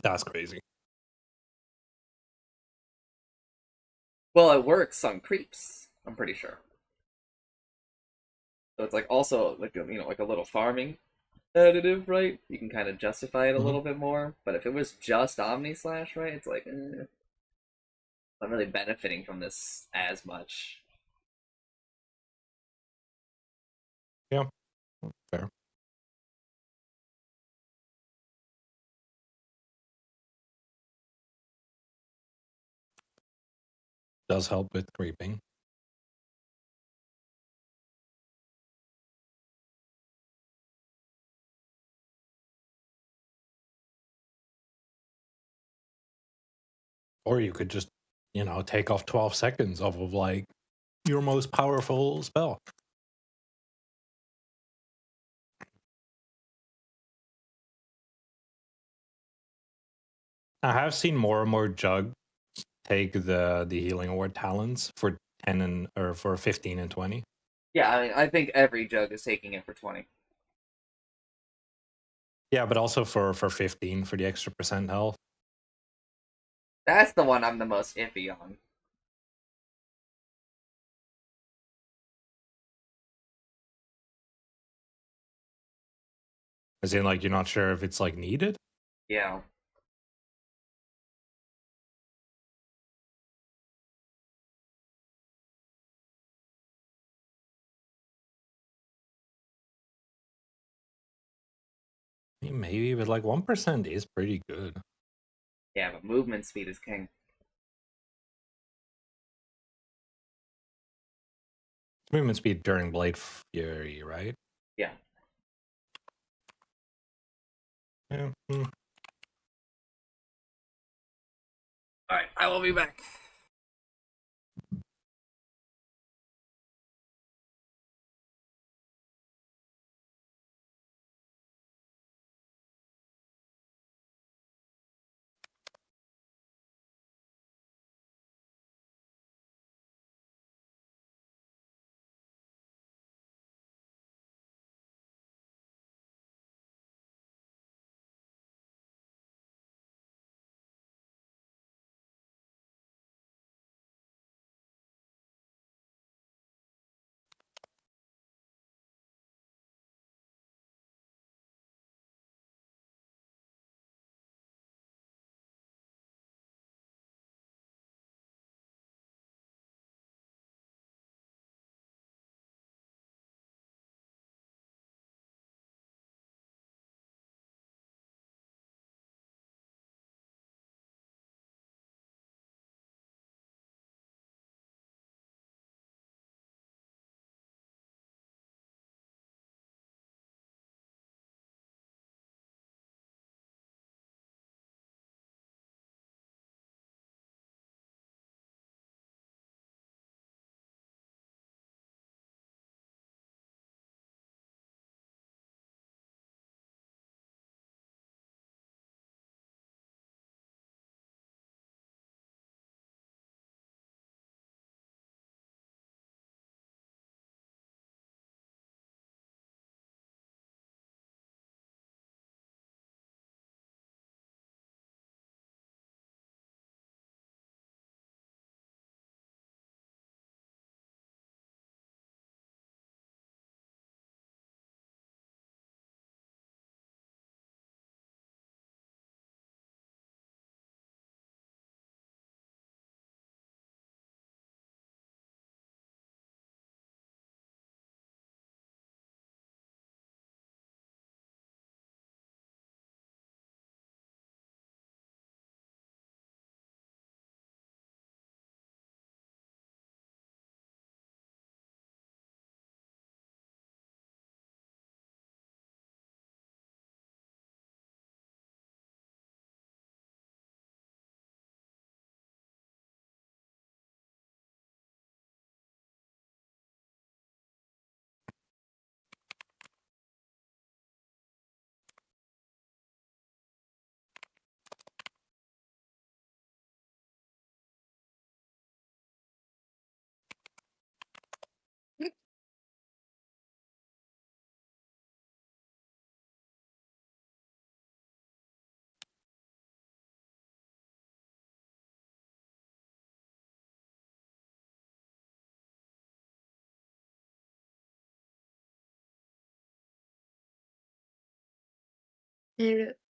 That's crazy. Well, it works on creeps, I'm pretty sure. So it's like also like like a little farming additive, right? You can kind of justify it a little bit more. But if it was just Omni Slash, right, it's like I'm really benefiting from this as much. Yeah, fair. Does help with creeping. Or you could just, you know, take off 12 seconds off of like your most powerful spell. I have seen more and more Jug take the healing award talents for 10 and or for 15 and 20. Yeah, I mean, I think every Jug is taking it for 20. Yeah, but also for 15 for the extra percent health. That's the one I'm the most iffy on. As in, like, you're not sure if it's like needed? Yeah. Maybe, but like 1% is pretty good. Yeah, but movement speed is king. Movement speed during Blade Fury, right? Yeah. Yeah. Alright, I will be back.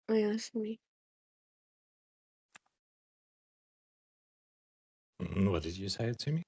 おやすみ。What did you say to me?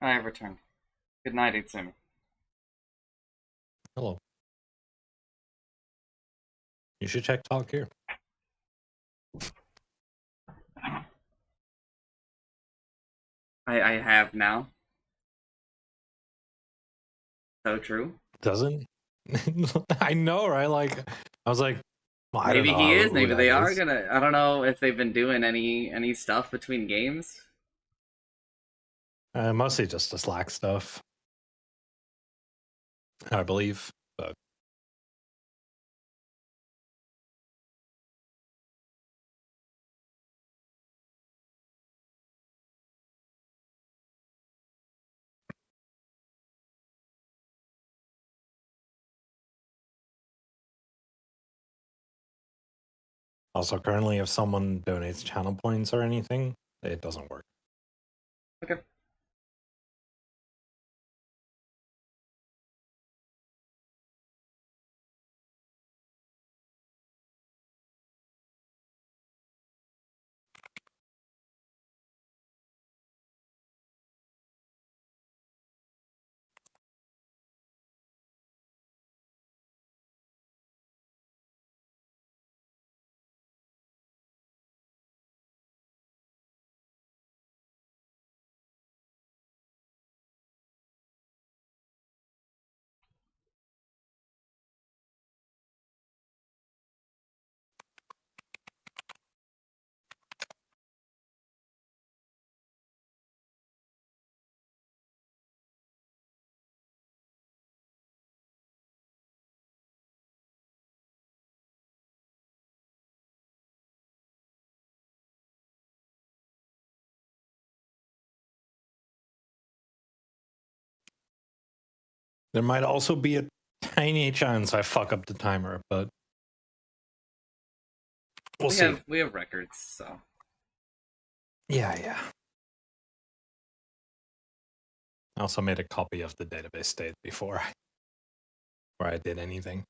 I have returned. Good night, Itsumi. Hello. You should check talk here. I have now. So true. Doesn't? I know, right? Like, I was like, well, I Maybe don't know he is. who Maybe that they are is. gonna. I don't know if they've been doing any stuff between games. Mostly just the Slack stuff, I believe. But also, currently, if someone donates channel points or anything, it doesn't work. Okay. There might also be a tiny chance I fuck up the timer, but we'll see. We have records, so. Yeah. I also made a copy of the database state before I did anything.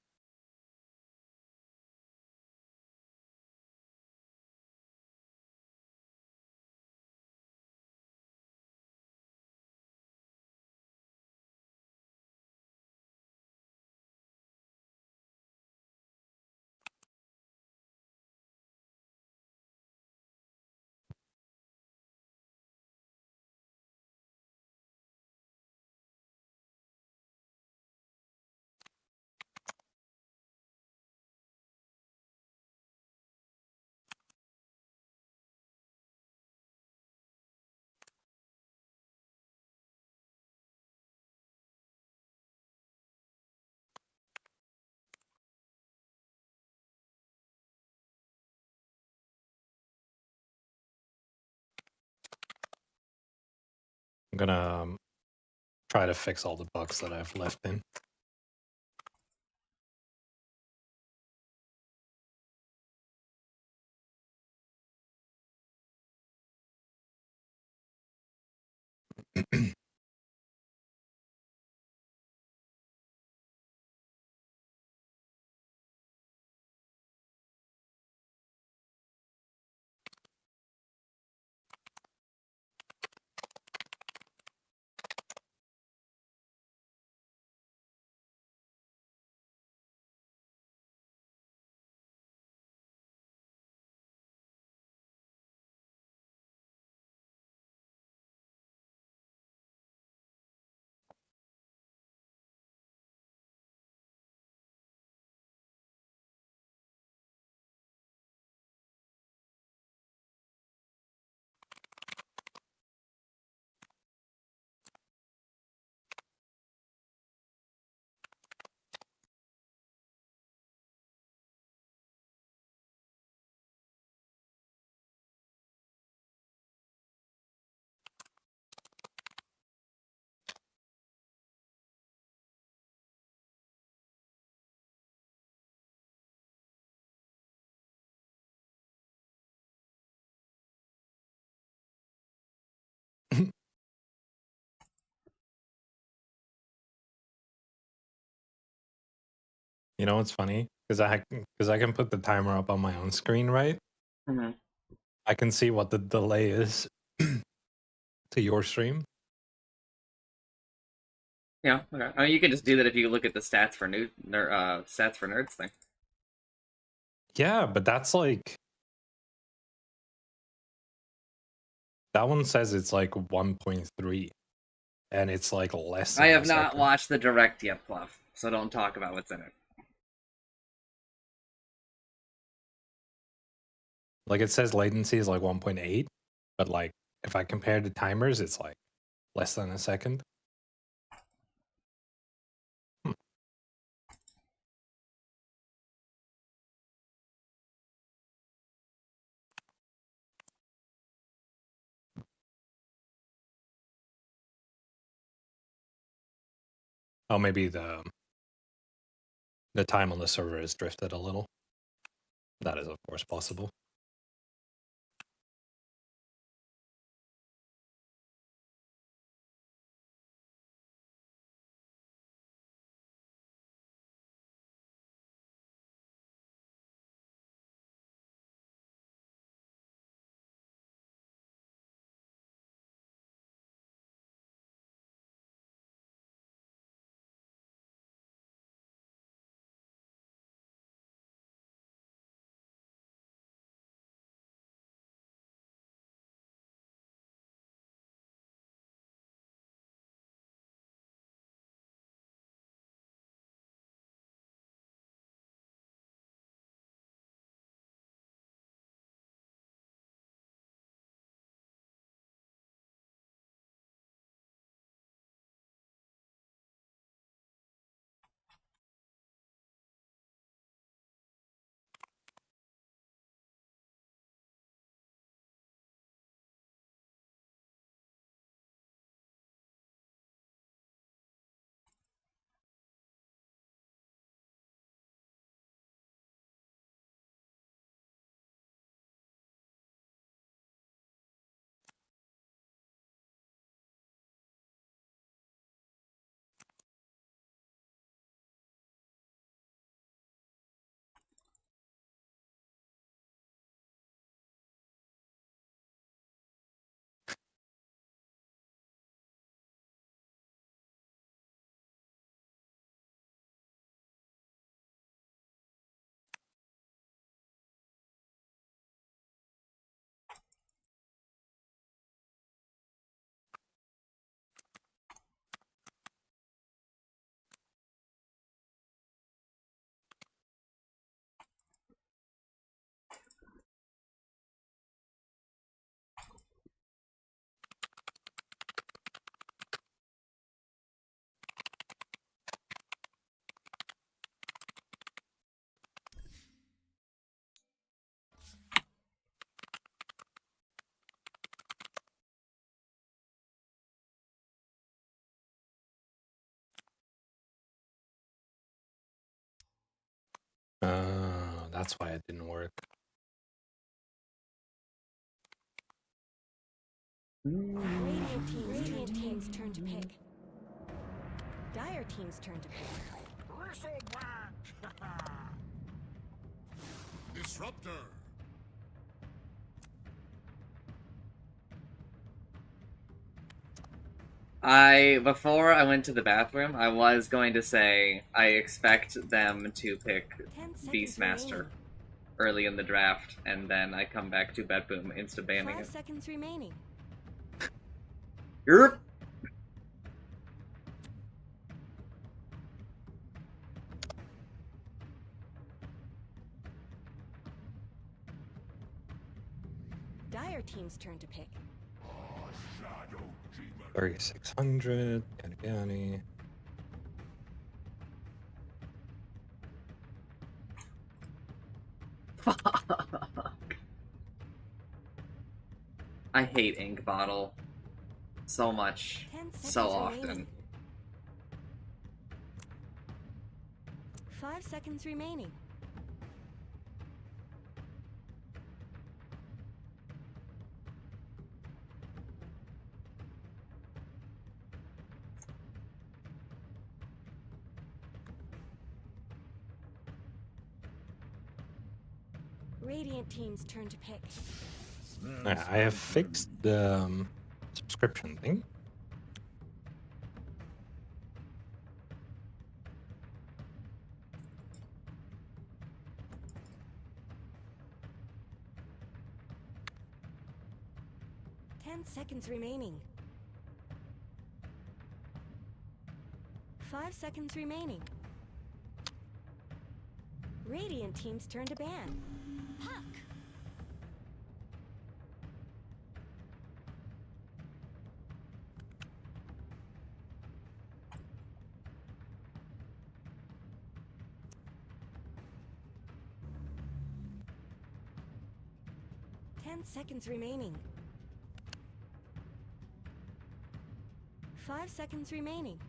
I'm gonna try to fix all the bugs that I've left in. You know what's funny? Because I can put the timer up on my own screen, right? Mm-hmm. I can see what the delay is to your stream. Yeah, okay. I mean, you can just do that if you look at the stats for stats for nerds thing. Yeah, but that's like that one says it's like 1.3, and it's like less. I than have a not second. watched the direct yet, Fluff, so don't talk about what's in it. Like it says latency is like 1.8, but like if I compare the timers, it's like less than a second. Oh, maybe the time on the server is drifted a little. That is, of course, possible. That's why it didn't work. Radiant team's turn to pick. Dire team's turn to pick. Disruptor. Before I went to the bathroom, I was going to say I expect them to pick Beastmaster early in the draft, and then I come back to Bet Boom, insta-banning 5 it. seconds remaining. Yerp. Dire team's turn to pick. 3600, yada. I hate Ink Bottle so much, 10 seconds so often. remaining. 5 seconds remaining. Radiant team's turn to pick. I have fixed the subscription thing. 10 seconds remaining. 5 seconds remaining. Radiant team's turn to ban. Puck. Seconds remaining. 5 seconds remaining.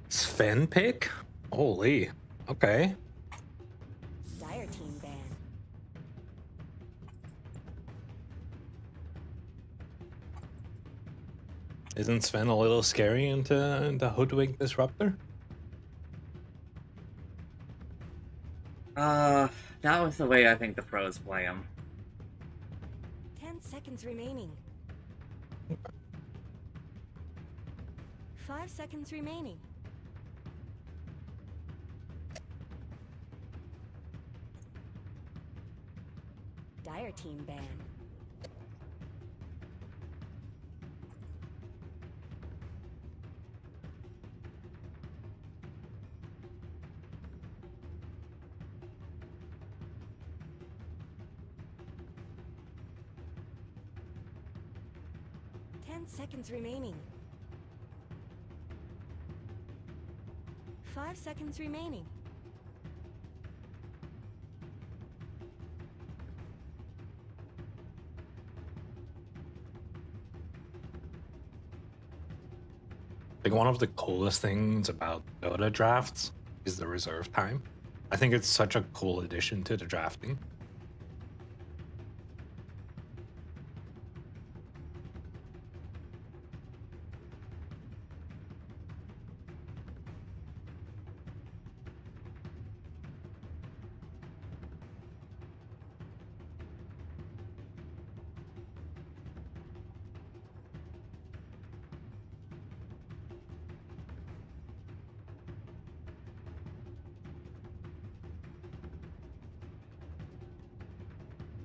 Sven pick? Holy. Okay. Dire team ban. Isn't Sven a little scary into the Hoodwink Disruptor? That was the way I think the pros play him. 10 seconds remaining. 5 seconds remaining. Dire team ban. Seconds remaining. 5 seconds remaining. Like, one of the coolest things about Dota drafts is the reserve time. I think it's such a cool addition to the drafting.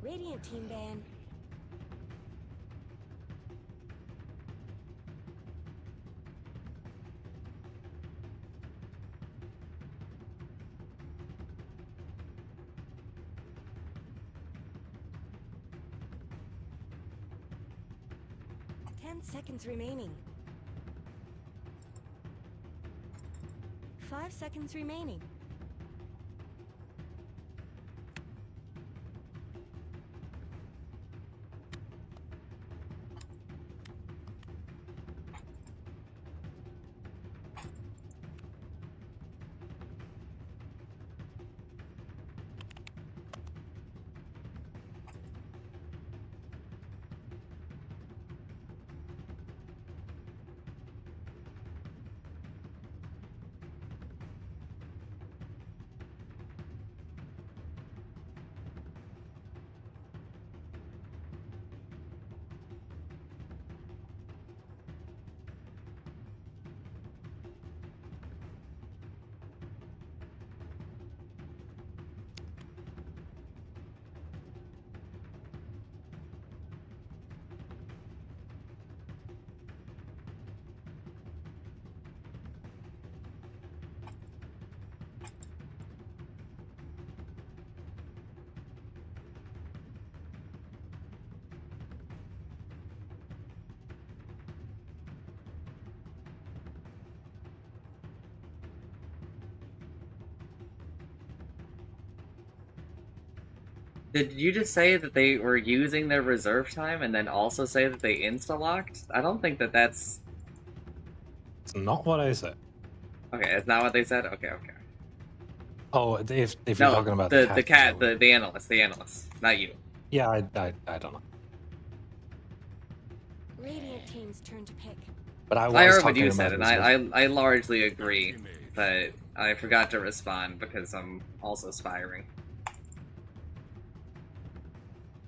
Radiant team ban. Seconds remaining. 5 seconds remaining. Did you just say that they were using their reserve time and then also say that they insta-locked? I don't think that that's... It's not what I said. Okay, it's not what they said? Okay, okay. Oh, if you're No, talking about the cat, the analyst, not you. Yeah, I don't know. Radiant team's turn to pick. But I I was heard what talking you about said, and this with- I largely agree, but I forgot to respond because I'm also spiring.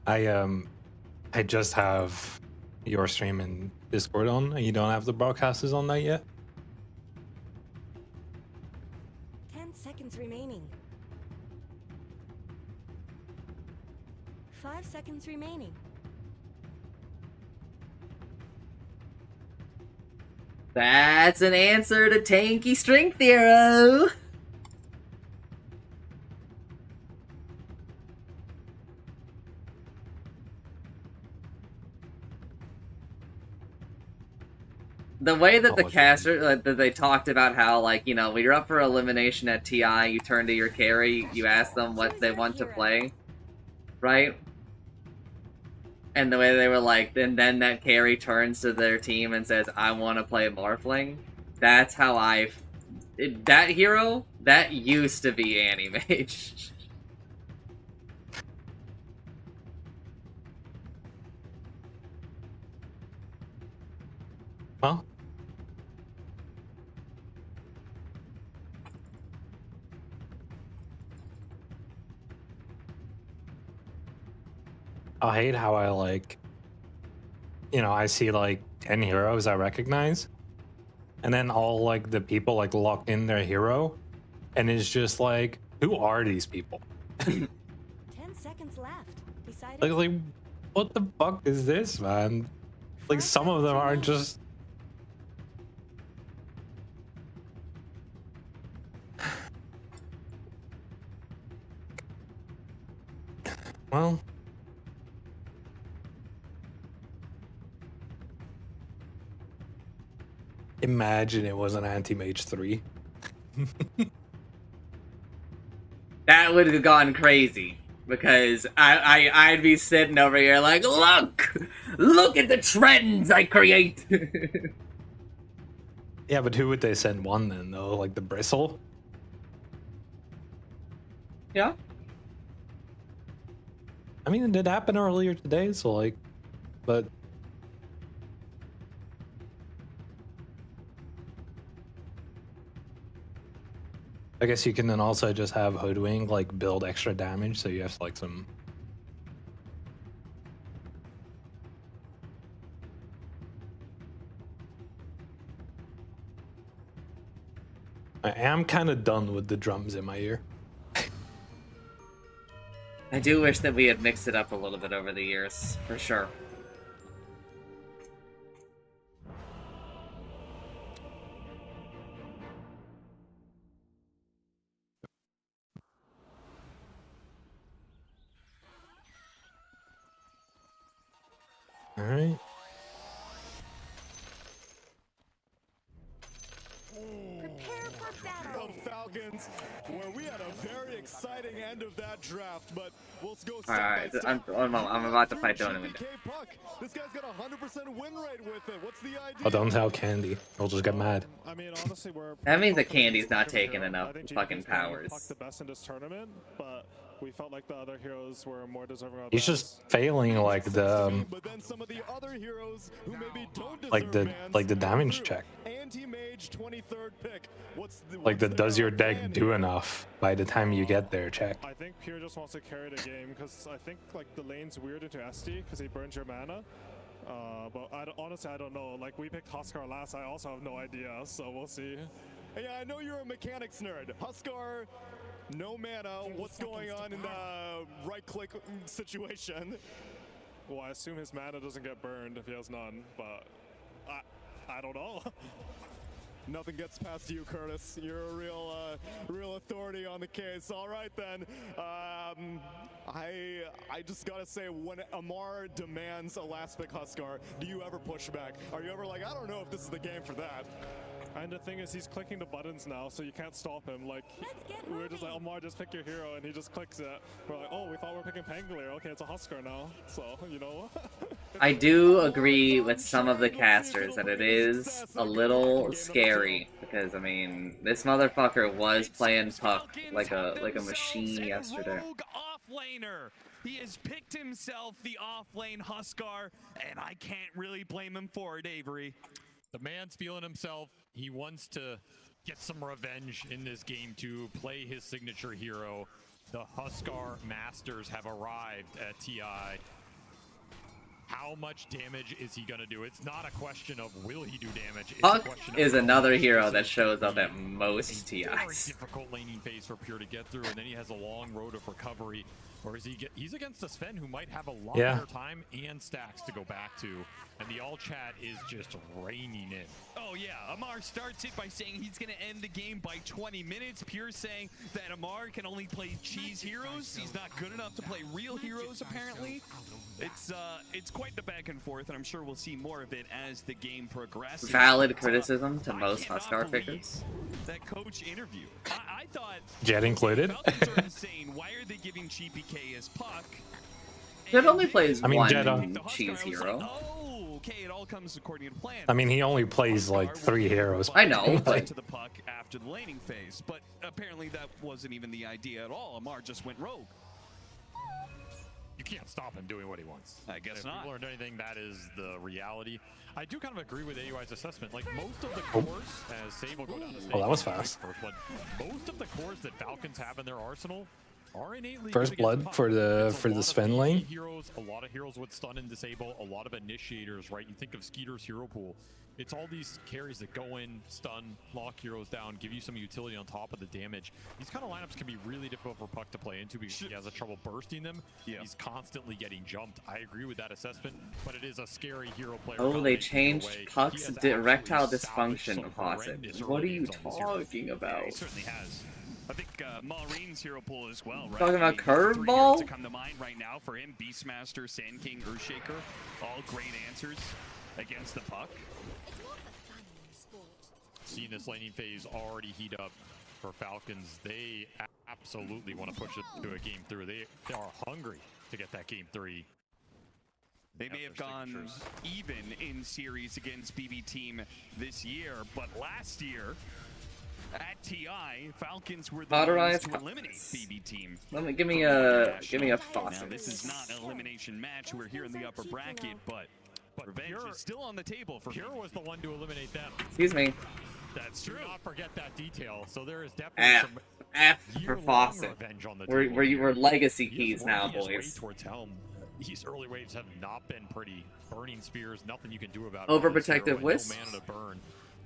I just have your stream and Discord on, and you don't have the broadcasters on that yet. 10 seconds remaining. 5 seconds remaining. That's an answer to tanky strength hero. The way that the caster, that they talked about how, like, you know, when you're up for elimination at TI, you turn to your carry, you ask them what they want to play, right? And the way they were like, and then that carry turns to their team and says, I want to play Morphling. That's how that hero, that used to be Animage. Well, I hate how I like, you know, I see like 10 heroes I recognize, and then all like the people like lock in their hero, and it's just like, who are these people? 10 seconds left. Decided. Like, what the fuck is this, man? Like, some of them are just. Well. Imagine it was an anti-mage 3. That would have gone crazy. Because I'd be sitting over here like, look at the trends I create. Yeah, but who would they send one then, though? Like the Bristle? Yeah. I mean, it did happen earlier today, so like, but. I guess you can then also just have Hoodwink like build extra damage, so you have like some. I am kind of done with the drums in my ear. I do wish that we had mixed it up a little bit over the years, for sure. All right. Falcons, where we had a very exciting end of that draft, but we'll go. Alright, I'm about to fight Donovan. This guy's got a 100% win rate with it. What's the idea? Oh, don't tell Candy. He'll just get mad. I mean, honestly, we're that means that Candy's not taking enough fucking powers. the best in this tournament, but we felt like the other heroes were more deserving of He's just failing like the but then some of the other heroes who maybe don't like the damage check. Anti-mage 23rd pick. Like the does your deck do enough by the time you get there check. I think Pure just wants to carry the game because I think like the lane's weird into SD because he burns your mana. But honestly, I don't know. Like we picked Huskar last. I also have no idea, so we'll see. Hey, I know you're a mechanics nerd. Huskar, no mana. What's going on in the right-click situation? Well, I assume his mana doesn't get burned if he has none, but I don't know. Nothing gets past you, Curtis. You're a real authority on the case. All right, then. I just gotta say, when Amar demands a last pick Huskar, do you ever push back? Are you ever like, I don't know if this is the game for that? And the thing is, he's clicking the buttons now, so you can't stop him. Like, we're just like, Amar, just pick your hero, and he just clicks it. We're like, oh, we thought we were picking Pangolier. Okay, it's a Huskar now. So, you know. I do agree with some of the casters that it is a little scary because I mean this motherfucker was playing Puck like a machine yesterday. He has picked himself the off-lane Huskar, and I can't really blame him for it, Avery. The man's feeling himself. He wants to get some revenge in this game to play his signature hero. The Huskar Masters have arrived at TI. How much damage is he going to do? It's not a question of will he do damage. It's Puck a question is of another how hero much that is shows up he at most Very TIs. difficult laning phase for Pure to get through, and then he has a long road of recovery. Or is he's against a Sven who might have a lot more time and stacks to go back to, and the all chat is just raining in. Oh yeah, Amar starts it by saying he's going to end the game by 20 minutes. Pure saying that Amar can only play cheese heroes. He's not good enough to play real heroes, apparently. It's quite the back and forth, and I'm sure we'll see more of it as the game progresses. Valid criticism to most Huskar pickers. That coach interview. I thought Jet included. Falcons are insane. Why are they giving GPK as Puck? Jet only plays one Jet, cheese hero. Oh, okay, it all comes according to plan. I mean, he only plays like 3 heroes. I know. To the Puck after the laning phase, but apparently that wasn't even the idea at all. Amar just went rogue. You can't stop him doing what he wants. I guess if not. If we learned anything, that is the reality. I do kind of agree with AUI's assessment. Like, most of the cores, as Save will go down to Oh, that was fast. First one, most of the cores that Falcons have in their arsenal are innately First good against blood Puck. for the It's a lot Sven of lane. Heroes, a lot of heroes with stun and disable, a lot of initiators, right? You think of Skeeter's hero pool. It's all these carries that go in, stun, lock heroes down, give you some utility on top of the damage. These kind of lineups can be really difficult for Puck to play into because he has a trouble bursting them. Yeah. He's constantly getting jumped. I agree with that assessment, but it is a scary hero player. Oh, they changed Puck's erectile dysfunction faucet. What are you talking about? He certainly has. I think Maureen's hero pool as well, right? Talking about Three heroes curveball? to come to mind right now for him: Beastmaster, Sand King, Earthshaker, all great answers against the Puck. Seeing this laning phase already heat up for Falcons, they absolutely want to push it to a game 3. They are hungry to get that game 3. They may have gone even in series against BB Team this year, but last year at TI, Falcons were the ones to eliminate BB Team. Give me a faucet. Now, this is not an elimination match. We're here in the upper bracket, but revenge is still on the table for Pure was the one to eliminate them. Excuse me. That's true. Do not forget that detail. So there is definitely F some for faucet. revenge on the We're legacy keys now, boys. Towards Helm. These early waves have not been pretty. Burning spears, nothing you can do about it. Overprotective wisp. No mana to burn.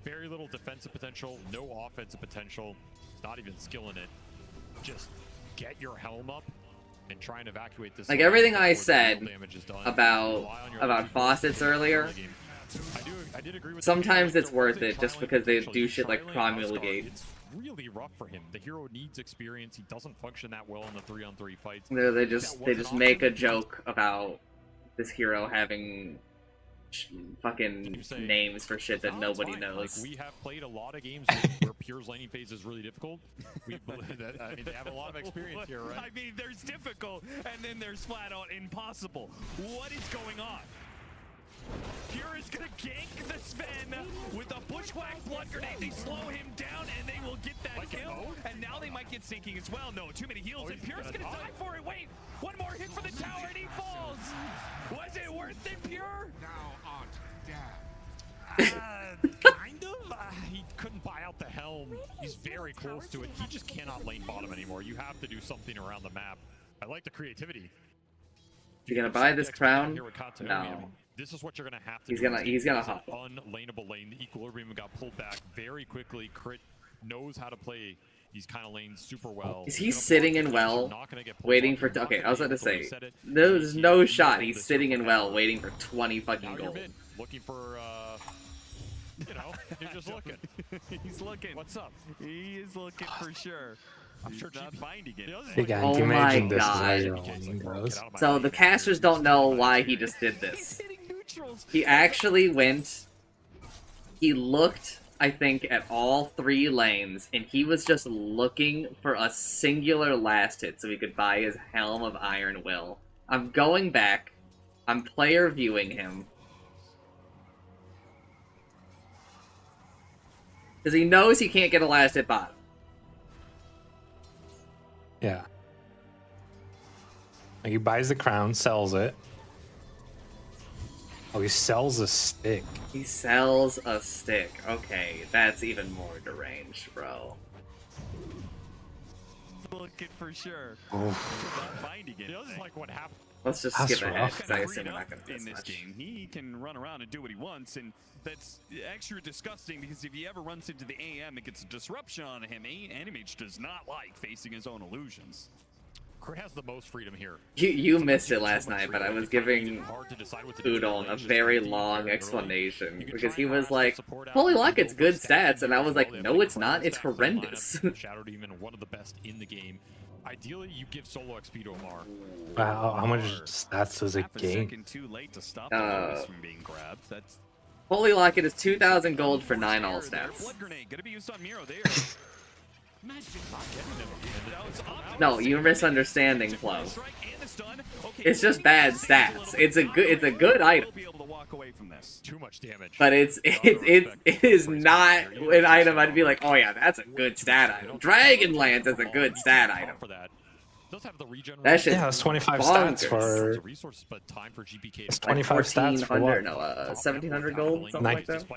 Very little defensive potential, no offensive potential. It's not even skill in it. Just get your helm up and try and evacuate this. Like everything I said about faucets earlier. I did agree with sometimes it's worth it just because they do shit like promulgate. It's really rough for him. The hero needs experience. He doesn't function that well in the 3-on-3 fights. They just make a joke about this hero having fucking names for shit that nobody knows. Like, we have played a lot of games where Pure's laning phase is really difficult. We believe that, I mean, they have a lot of experience here, right? I mean, there's difficult, and then there's flat out impossible. What is going on? Pure is gonna gank the Sven with a bushwhack blood grenade. They slow him down and they will get that kill. And now they might get sinking as well. No, too many heals, and Pure's gonna die for it. Wait, one more hit for the tower and he falls. Was it worth it, Pure? Kind of. He couldn't buy out the helm. He's very close to it. He just cannot lane bottom anymore. You have to do something around the map. I like the creativity. You gonna buy this crown? No. This is what you're gonna have to do. He's gonna hop. Unlaneable lane. The equilibrium got pulled back very quickly. Crit knows how to play these kind of lanes super well. Is he sitting in well, waiting for? Okay, I was about to say, there's no shot. He's sitting in well, waiting for 20 fucking gold. Looking for, you know, you're just looking. He's looking. What's up? He is looking for sure. I'm sure not finding it. Oh my god. So the casters don't know why he just did this. He actually went, he looked, I think, at all 3 lanes, and he was just looking for a singular last hit so he could buy his Helm of Iron Will. I'm going back I'm player viewing him. Because he knows he can't get a last hit bot. Yeah. Like he buys the crown, sells it. Oh, he sells a stick. He sells a stick. Okay, that's even more deranged, bro. Looking for sure. Not finding it. Feels like what happened. Let's just That's skip ahead, rough. because I assume we're not going to In miss this much. game, he can run around and do what he wants, and that's extra disgusting because if he ever runs into the AM, it gets a disruption on him. Animage does not like facing his own illusions. Crit has the most freedom here. You missed it last night, but I was giving Udon a very long explanation because he was like, "Holy luck, it's good stats," and I was like, "No, it's not. It's horrendous." Shadow Demon, one of the best in the game. Ideally, you give solo XP to Omar. Wow, how much stats does it Half a gain? second too late to stop the Lotus from being grabbed. That's Holy Locket is 2,000 gold for 9 all stats. Flood grenade gonna be used on Miro there. No, you're misunderstanding, Flo. It's just bad stats. It's a good item. Too much damage. But it is not an item I'd be like, oh yeah, that's a good stat item. Dragonlance is a good stat item. That shit. Yeah, that's 25 stats for. It's 25 stats for what? No, 1,700 gold, something like that.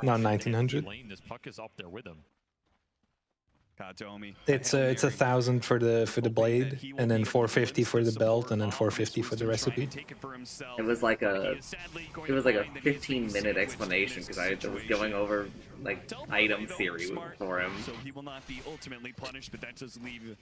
No, 1,900. This puck is up there with him. It's 1,000 for the blade, and then 450 for the belt, and then 450 for the recipe. It was like a 15-minute explanation because I was going over like item theory for him. So he will not be ultimately punished, but that does leave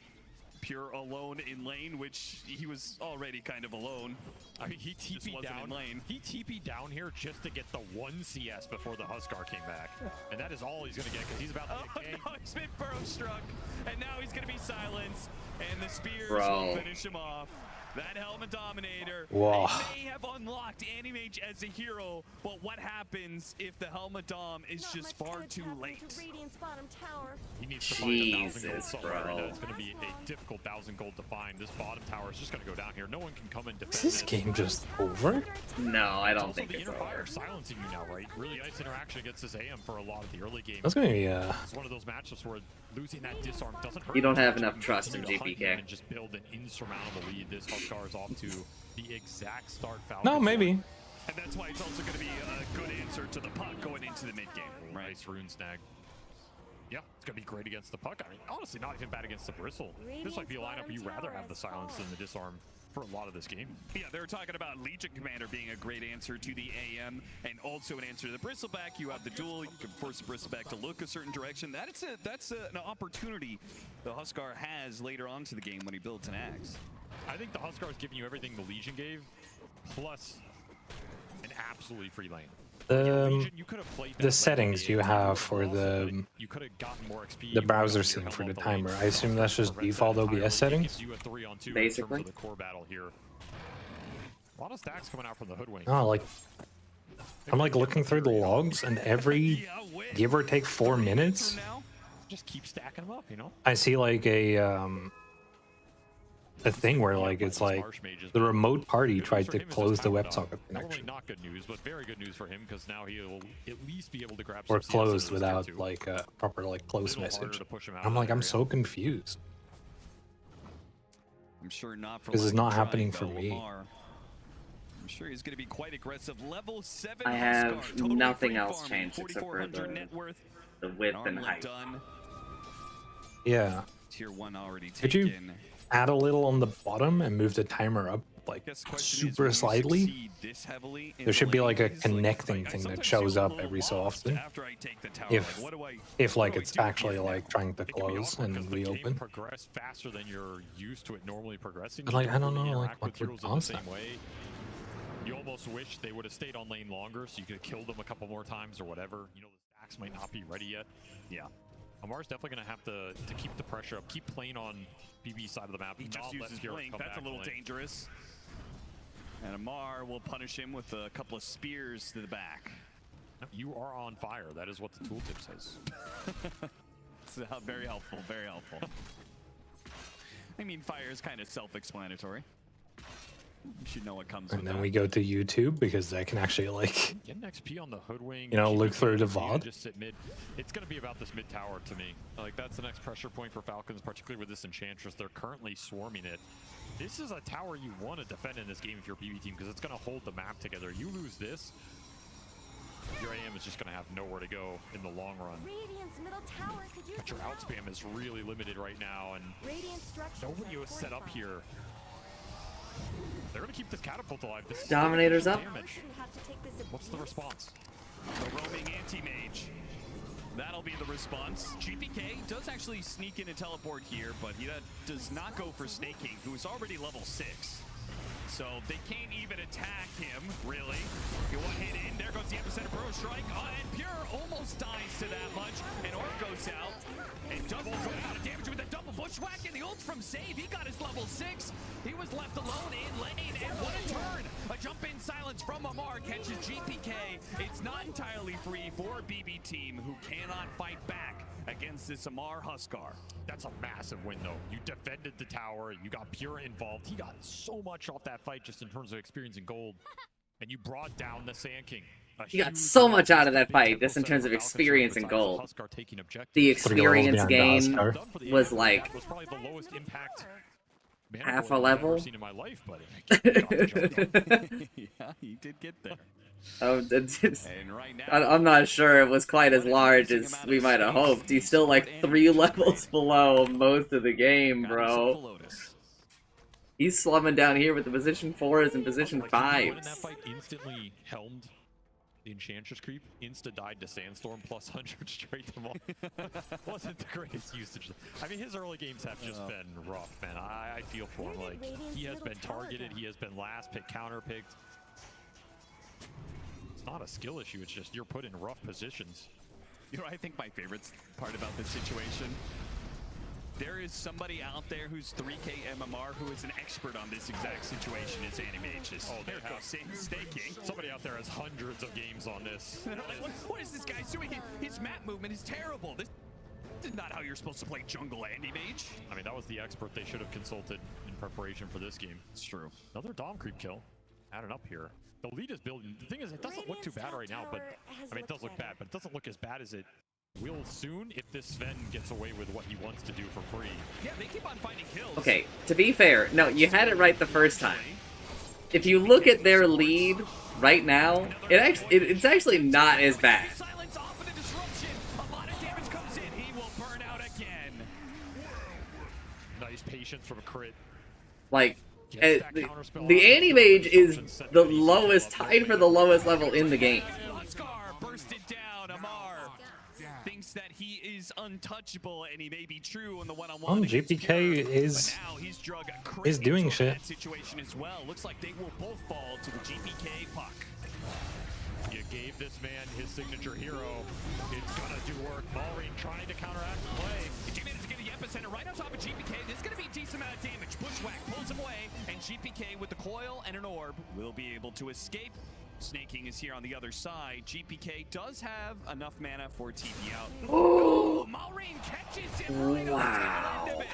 Pure alone in lane, which he was already kind of alone. I mean, he TP'd down. He TP'd down here just to get the 1 CS before the Huskar came back, and that is all he's gonna get because he's about to get ganked. No, he's been burrow struck, and now he's gonna be silenced, and the spears Bro. will finish him off. That Helmet Dominator Whoa. may have unlocked Animage as a hero, but what happens if the Helmet Dom is just far too late? He needs to find 1,000 gold Jesus, somewhere, bro. and it's going to be a difficult 1,000 gold to find. This bottom tower is just going to go down here. No one can come and defend Is this game just over? No, I don't Also, think the it's inner fire over. silencing you now, right? Really nice interaction against this AM for a lot of the early game. That's gonna be It's one of those matchups where losing that disarm doesn't hurt. You don't have much. enough You trust in continue to hunt him GPK. and just build an insurmountable lead. This Huskar is off to the exact start foul. No, maybe. And that's why it's also going to be a good answer to the puck going into the mid game. Right. Nice rune snag. Yeah, it's going to be great against the puck. I mean, honestly, not even bad against the bristle. This might be a lineup you rather have the silence than the disarm for a lot of this game. Yeah, they're talking about Legion Commander being a great answer to the AM and also an answer to the Bristleback. You have the duel. You can force the Bristleback to look a certain direction. That's an opportunity the Huskar has later on to the game when he builds an axe. I think the Huskar is giving you everything the Legion gave, plus an absolutely free lane. The settings you have for the browser scene for the timer. I assume that's just default OBS settings. Basically. The core battle here. A lot of stacks coming out from the Hoodwink. Oh, like I'm like looking through the logs, and every give or take 4 minutes, Just keep stacking them up, you know? I see like a thing where like it's like the remote party tried to close the WebSocket Normally connection, not good news, but very good news for him because now he'll at least be able to grab or some CS closed in his without turn, too. like a proper like close Little harder message. to push him out I'm of like that I'm area. so confused. I'm sure not for This is lack of not trying, happening for though, me. Lamar. I'm sure he's going to be quite aggressive. Level 7 I Huskar, have totally nothing free else farming, changed except for 4,400 net worth. the width and Armlet height. done. Yeah. Tier 1 already Could taken. you add a little on the bottom and move the timer up like super slightly? There should be like a connecting thing that shows up every so often. If like it's actually like trying to close and reopen. Progress faster than you're used to it normally progressing. But, like, You I don't really know, like, interact what with would heroes in the cause same that. way. You almost wish they would have stayed on lane longer so you could have killed them a couple more times or whatever. You know, the stacks might not be ready yet. Yeah. Amar's definitely going to have to keep the pressure up, keep playing on BB's side of the map. He just uses Blink. That's a little dangerous. And Amar will punish him with a couple of spears to the back. You are on fire. That is what the tooltip says. It's very helpful, very helpful. I mean, fire is kind of self-explanatory. You should know what comes And with then that. we go to YouTube because I can actually like, Get an XP on the hoodwing. you know, look GPK through the is gonna VOD. Just sit mid. It's going to be about this mid tower to me. Like that's the next pressure point for Falcons, particularly with this Enchantress. They're currently swarming it. This is a tower you want to defend in this game if you're a BB team because it's going to hold the map together. You lose this, your AM is just going to have nowhere to go in the long run. Radiant's middle tower could use But your some help. outspam is really limited right now, and Radiant structures nobody are was set up fortified. here. They're going to keep this catapult alive. This is Dominator's up. damage. What's the response? The roaming anti-mage. That'll be the response. GPK does actually sneak in and teleport here, but he does not go for Snaking, who is already level 6. So they can't even attack him, really. You one hit in, there goes the epicenter Burrow Strike, and Pure almost dies to that much, and Orc goes out, and doubles out of damage with a double bushwhack, and the ult from Save, he got his level 6. He was left alone in lane, and what a turn! A jump in silence from Amar catches GPK. It's not entirely free for BB team, who cannot fight back against this Amar Huskar. That's a massive win, though. You defended the tower. You got Pure involved. He got so much off that fight just in terms of experience and gold. And you brought down the Sand King. He got so much out of that fight, just in terms of experience and gold. The experience gain was like was probably the lowest impact half a level. I've seen in my life, buddy. Yeah, he did get there. I'm not sure it was quite as large as we might have hoped. He's still like 3 levels below most of the game, bro. He's slumming down here with the position 4s and position 5s. In that fight, instantly helmed the Enchantress creep, insta-died to Sandstorm plus 100 straight to all. Wasn't the greatest usage. I mean, his early games have just been rough, man. I feel for him. Like, he has been targeted, he has been last picked, counter-picked. It's not a skill issue, it's just you're put in rough positions. You know, I think my favorite part about this situation, there is somebody out there who's 3K MMR who is an expert on this exact situation as Animages. Oh, there goes Staking. Somebody out there has hundreds of games on this. What is this guy doing? His map movement is terrible. This is not how you're supposed to play jungle Animage. I mean, that was the expert they should have consulted in preparation for this game. It's true. Another Dom creep kill. Added up here. The lead is building. The thing is, it doesn't look too bad right now, but I mean, it does look bad, but it doesn't look as bad as it will soon if this Sven gets away with what he wants to do for free. Yeah, they keep on finding kills. Okay, to be fair, no, you had it right the first time. If you look at their lead right now, it's actually not as bad. Silence off of the disruption. A lot of damage comes in. He will burn out again. Nice patience from a crit. Like, the Animage is the lowest, tied for the lowest level in the game. Huskar bursted down. Amar thinks that he is untouchable, and he may be true on the one-on-one. GPK is doing shit. That situation as well. Looks like they will both fall to the GPK puck. You gave this man his signature hero. It's gonna do work. Maureen trying to counteract the play. 2 minutes to get the epicenter right on top of GPK. This is gonna be a decent amount of damage. Bushwhack pulls him away, and GPK with the coil and an orb will be able to escape. Snaking is here on the other side. GPK does have enough mana for TP out. Oh, Maureen catches him right on the tail end of it.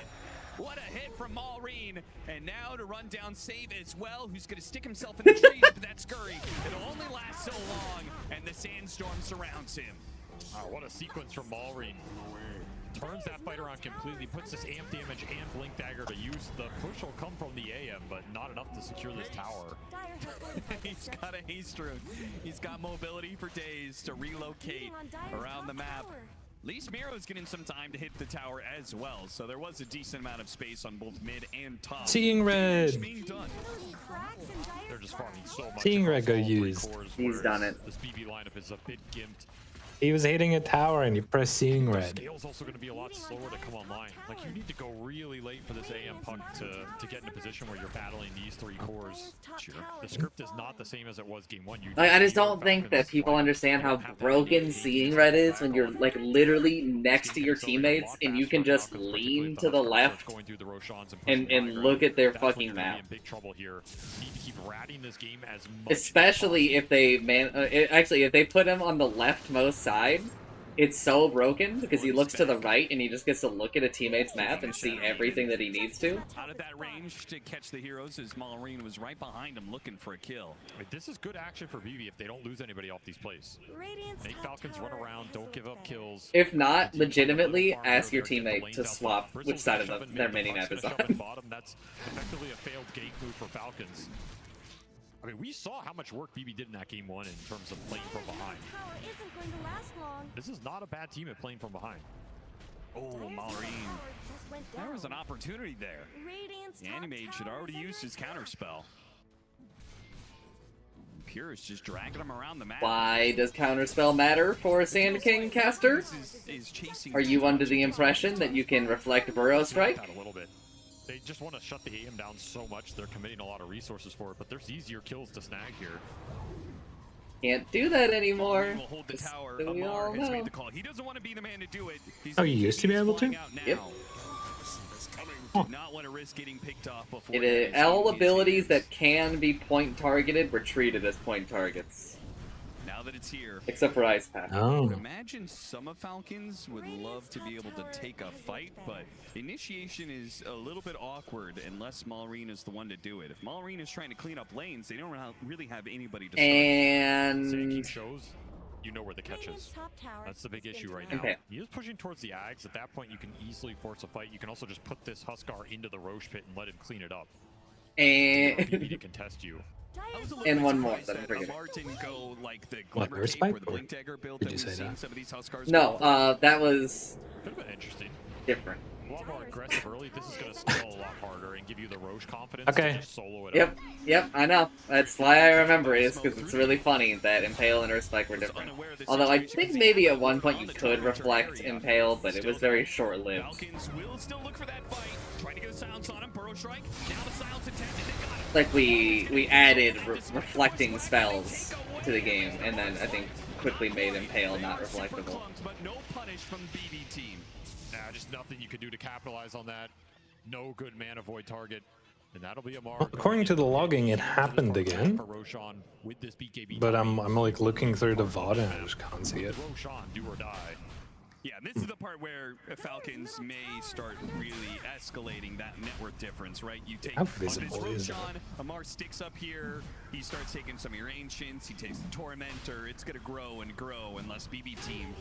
What a hit from Maureen. And now to run down Save as well, who's going to stick himself in the trees, but that scurry, it'll only last so long, and the Sandstorm surrounds him. Oh, what a sequence from Maureen. Turns that fight around completely, puts this amp damage and blink dagger to use. The push will come from the AM, but not enough to secure this tower. He's got a haste rune. He's got mobility for days to relocate around the map. At least Miro's getting some time to hit the tower as well, so there was a decent amount of space on both mid and top. Seeing red. Being done. They're just farming so much. Seeing red go used. He's done it. This BB lineup is a bit gimped. He was hitting a tower and he pressed seeing red. Scale's also going to be a lot slower to come online. Like, you need to go really late for this AM puck to get in a position where you're battling these 3 cores. Sure. The script is not the same as it was game 1. Like, I just don't think that people understand how broken seeing red is when you're like literally next to your teammates and you can just lean to the left and look at their fucking map. Big trouble here. Need to keep ratting this game as much. Especially if they actually if they put him on the leftmost side, it's so broken because he looks to the right and he just gets to look at a teammate's map and see everything that he needs to. Out of that range to catch the heroes as Malorine was right behind him looking for a kill. I mean, this is good action for BB if they don't lose anybody off these plays. Make Falcons run around, don't give up kills. If not, legitimately ask your teammate to swap which side of their mini-map is on. That's effectively a failed gate move for Falcons. I mean, we saw how much work BB did in that game 1 in terms of playing from behind. This is not a bad team at playing from behind. Oh, Malorine. There was an opportunity there. The Animage had already used his counterspell. Pure is just dragging him around the map. Why does counterspell matter for a Sand King caster? Are you under the impression that you can reflect Burrow Strike? A little bit. They just want to shut the AM down so much, they're committing a lot of resources for it, but there's easier kills to snag here. Can't do that anymore. Will hold the tower. Amar has made the call. He doesn't want to be the man to do it. Oh, you used to be able to? Yep. Do not want to risk getting picked off before. All abilities that can be point targeted were treated as point targets. Now that it's here. Except for Ice Pack. I would imagine some of Falcons would love to be able to take a fight, but initiation is a little bit awkward unless Malorine is the one to do it. If Malorine is trying to clean up lanes, they don't really have anybody to start. And shows you know where the catch is. That's the big issue right now. Okay. He is pushing towards the Ags. At that point, you can easily force a fight. You can also just put this Huskar into the Roche pit and let him clean it up. And BB to contest you. And one more that I'm forgetting. Go like the What, Glimmer Cape or the Blink Dagger build that we've seen some of these Huskars. No, that was Could have been interesting. different. A lot more aggressive early. This is going to scale a lot harder and give you the Roche confidence Okay. to just solo it up. Yep, I know. That's why I remember it, is because it's really funny that Impale and Earthspike were different. Although I think maybe at one point you could reflect Impale, but it was very short-lived. Falcons will still look for that fight. Trying to get a silence on him. Burrow Strike. Now the silence intended. They got it. Like we added reflecting spells to the game, and then I think quickly made Impale not reflectable. But no punish from the BB team. Just nothing you can do to capitalize on that. No good mana void target. And that'll be Amar. According to the logging, it happened again. For Roshan with this BKB. But I'm like looking through the VOD and I just can't see it. Roshan, do or die. Yeah, this is the part where Falcons may start really escalating that network difference, right? You take How on this visible is Roshan, Amar sticks up here, he starts taking some of your Ancients, he takes the Tormentor, it's gonna grow and grow unless BB team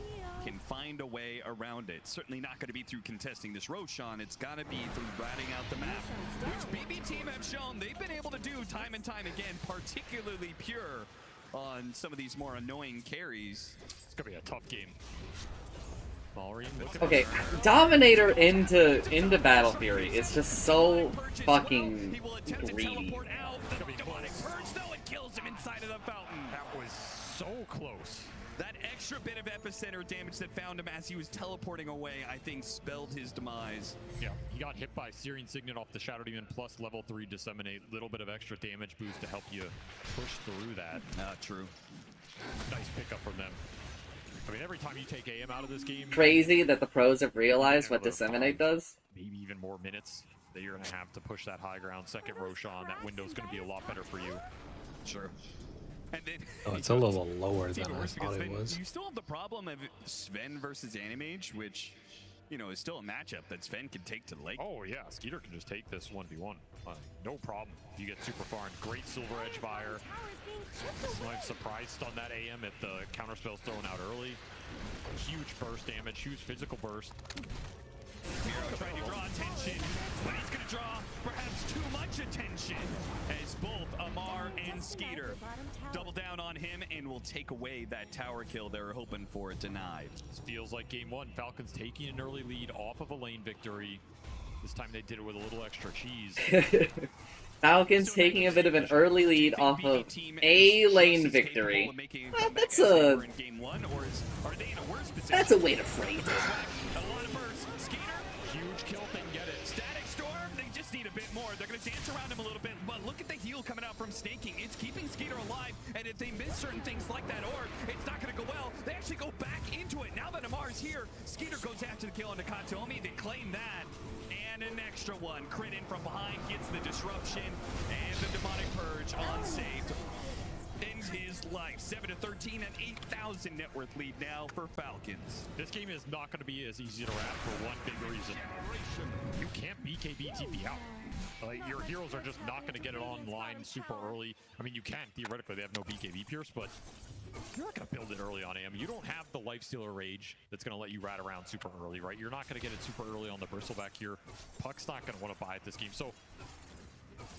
can find a way around it. Certainly not gonna be through contesting this Roshan, it's gotta be through ratting out the map, which BB team have shown they've been able to do time and time again, particularly Pure on some of these more annoying carries. It's gonna be a tough game. Okay, Dominator into Battle Fury is just so fucking greedy. That was so close. That extra bit of epicenter damage that found him as he was teleporting away, I think, spelled his demise. Yeah, he got hit by Searing Signet off the Shadow Demon plus level 3 Disseminate. Little bit of extra damage boost to help you push through that. True. Nice pickup from them. I mean, every time you take AM out of this game... Crazy that the pros have realized what Disseminate does. Maybe even more minutes that you're going to have to push that high ground. Second Roshan, that window's going to be a lot better for you. Sure. And then, it's a little lower than I thought it was. You still have the problem of Sven versus Animage, which, you know, is still a matchup that Sven can take to the lake. Oh, yeah. Skeeter can just take this 1v1. No problem. You get super far. And great Silver Edge fire. Slime's surprised on that AM if the counterspell's thrown out early. Huge burst damage, huge physical burst. Miro trying to draw attention, but he's going to draw perhaps too much attention as both Amar and Skeeter double down on him and will take away that tower kill they were hoping for, denied. This feels like game 1. Falcons taking an early lead off of a lane victory. This time they did it with a little extra cheese. Falcons taking a bit of an early lead off of a lane victory. That's a way to phrase it. Huge kill, they can get it. Static Storm, they just need a bit more. They're going to dance around him a little bit, but look at the heal coming out from Staking. It's keeping Skeeter alive, and if they miss certain things like that orb, it's not going to go well. They actually go back into it. Now that Amar's here, Skeeter goes after the kill on Nakatomi. They claim that. And an extra one. Crit in from behind, gets the disruption, and the Demonic Purge on saved. end his life. 7-13 and 8,000 net worth lead now for Falcons. This game is not going to be as easy to wrap for one big reason. You can't BKB TP out. Like, your heroes are just not going to get it online super early. I mean, you can, theoretically. They have no BKB Pierce, but you're not going to build it early on AM. You don't have the Lifestealer Rage that's going to let you rat around super early, right? You're not going to get it super early on the Bristleback here. Puck's not going to want to buy at this game. So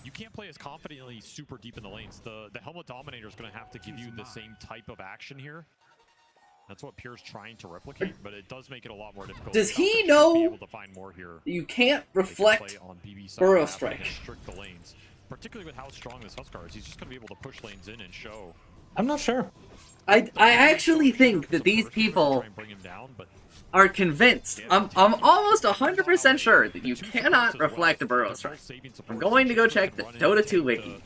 you can't play as confidently super deep in the lanes. The Helmet Dominator is going to have to give you the same type of action here. That's what Pure's trying to replicate, but it does make it a lot more difficult. Does he Falcons should be know able to find more here. you can't They can reflect play on BB side Burrow map and Strike? restrict the lanes, particularly with how strong this Huskar is. He's just going to be able to push lanes in and show. I'm not sure. I actually think that these people Bring him down, but are convinced. I'm almost 100% sure that you cannot reflect a Burrow Strike. I'm going to go check the Dota 2 wiki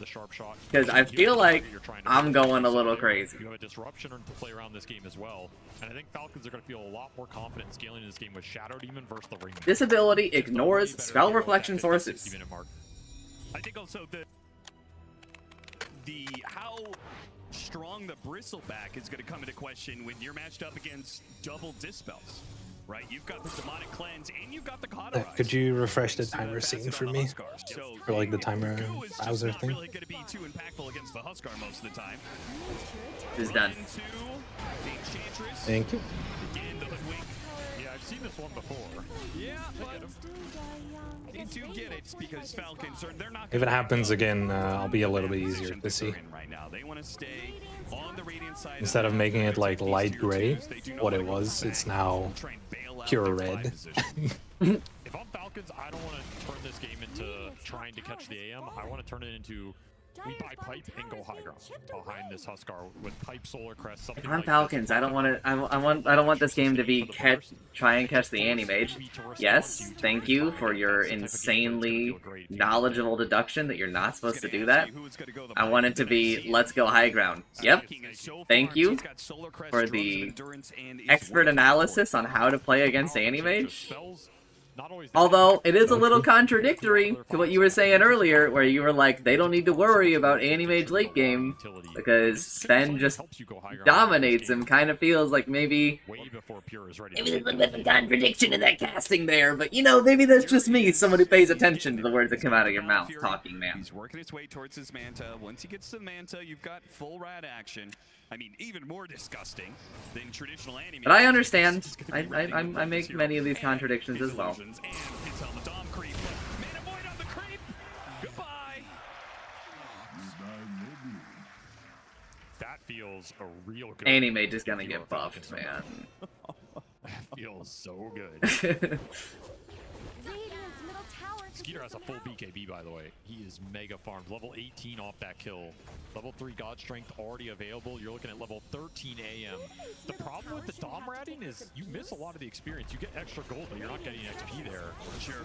because I feel like I'm going a little crazy. you have a disruption to play around this game as well, and I think Falcons are going to feel a lot more confident scaling in this game with Shadow Demon versus the Ring. This ability ignores spell reflection sources. I think also the how strong the Bristleback is going to come into question when you're matched up against double dispels, right? You've got the Demonic Cleanse and you've got the Cauterize. Could you refresh the timer scene for me? So Or like the timer browser not thing? really going to be too impactful against the Huskar most of the time. It's done. Thank you. Yeah, I've seen this one before. Yeah, but they do get it because Falcons are, they're not. If it happens again, I'll be a little bit easier to see. Right now, they want to stay on the Radiant side. Instead of making it like light gray, what it was, it's now pure red. If I'm Falcons, I don't want to turn this game into trying to catch the AM. I want to turn it into we buy pipe and go high ground behind this Huskar with pipe, Solar Crest, something If I'm like Falcons, I don't want to. I don't want this game to be try and catch the Anti-Mage. Yes, thank you for your insanely knowledgeable deduction that you're not supposed to do that. I want it to be let's go high ground. Yep. Thank you for the expert analysis on how to play against Anti-Mage. Although, it is a little contradictory to what you were saying earlier, where you were like, they don't need to worry about Anti-Mage late game, because Sven just dominates him. Kind of feels like maybe there's a little bit of contradiction in that casting there, but you know, maybe that's just me, someone who pays attention to the words that come out of your mouth, talking man. He's working his way towards his Manta. Once he gets to the Manta, you've got full rad action. I mean, even more disgusting than traditional anime. But I understand. I make many of these contradictions as well. that feels a real good. Anti-Mage is gonna get buffed, man. That feels so good. Skeeter has a full BKB, by the way. He is mega farmed. Level 18 off that kill. Level 3 God Strength already available. You're looking at level 13 AM. The problem with the Dom ratting is you miss a lot of the experience. You get extra gold, but you're not getting XP there. Sure.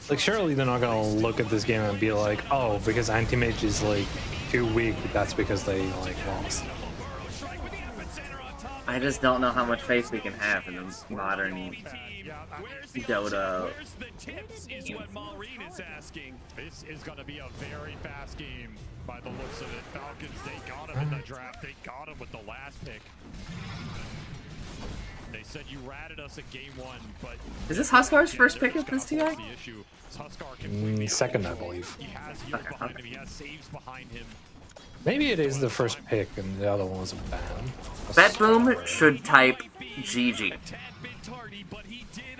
Like, surely they're not gonna look at this game and be like, oh, because Anti-Mage is like too weak, that's because they like lost. I just don't know how much faith we can have in the modern Dota. This is going to be a very fast game by the looks of it. Falcons, they got him in the draft. They got him with the last pick. They said you ratted us in game 1, but... Is this Huskar's first pick at this TI? Second, I believe. He has heals behind him. He has saves behind him. Maybe it is the first pick and the other one was a ban. Betboom should type GG.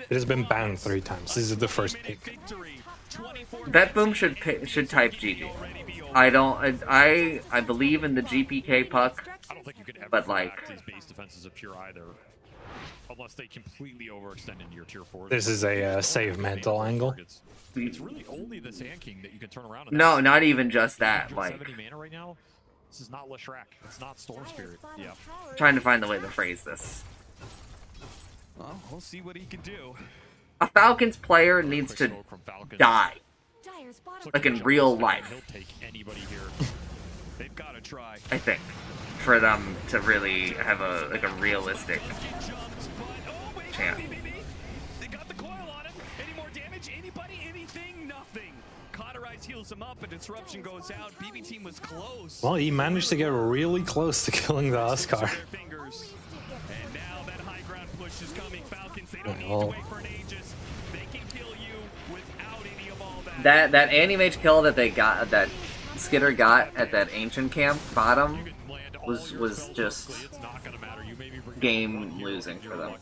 It has been banned 3 times. This is the first pick. Betboom should type GG. I believe in the GPK puck, but like these base defenses of Pure either, unless they completely overextend into your tier 4. This is a save mental angle. It's really only the Sand King that you can turn around. No, not even just that. Like, 70 mana right now. This is not Leshrac. It's not Storm Spirit. Yeah. I'm trying to find the way to phrase this. Well, we'll see what he can do. A Falcons player needs to die. Like in real life. He'll take anybody here. They've got to try. I think. For them to really have a realistic chance. They got the coil on him. Any more damage? Anybody? Anything? Nothing. Surprise heals him up, a disruption goes out. BB team was close. Well, he managed to get really close to killing the Oscar. And now that high ground push is coming. Falcons, they don't need to wait for an Aegis. They can kill you without any of all that. That anti-mage kill that they got, that Skitter got at that ancient camp bottom, was just game losing for them.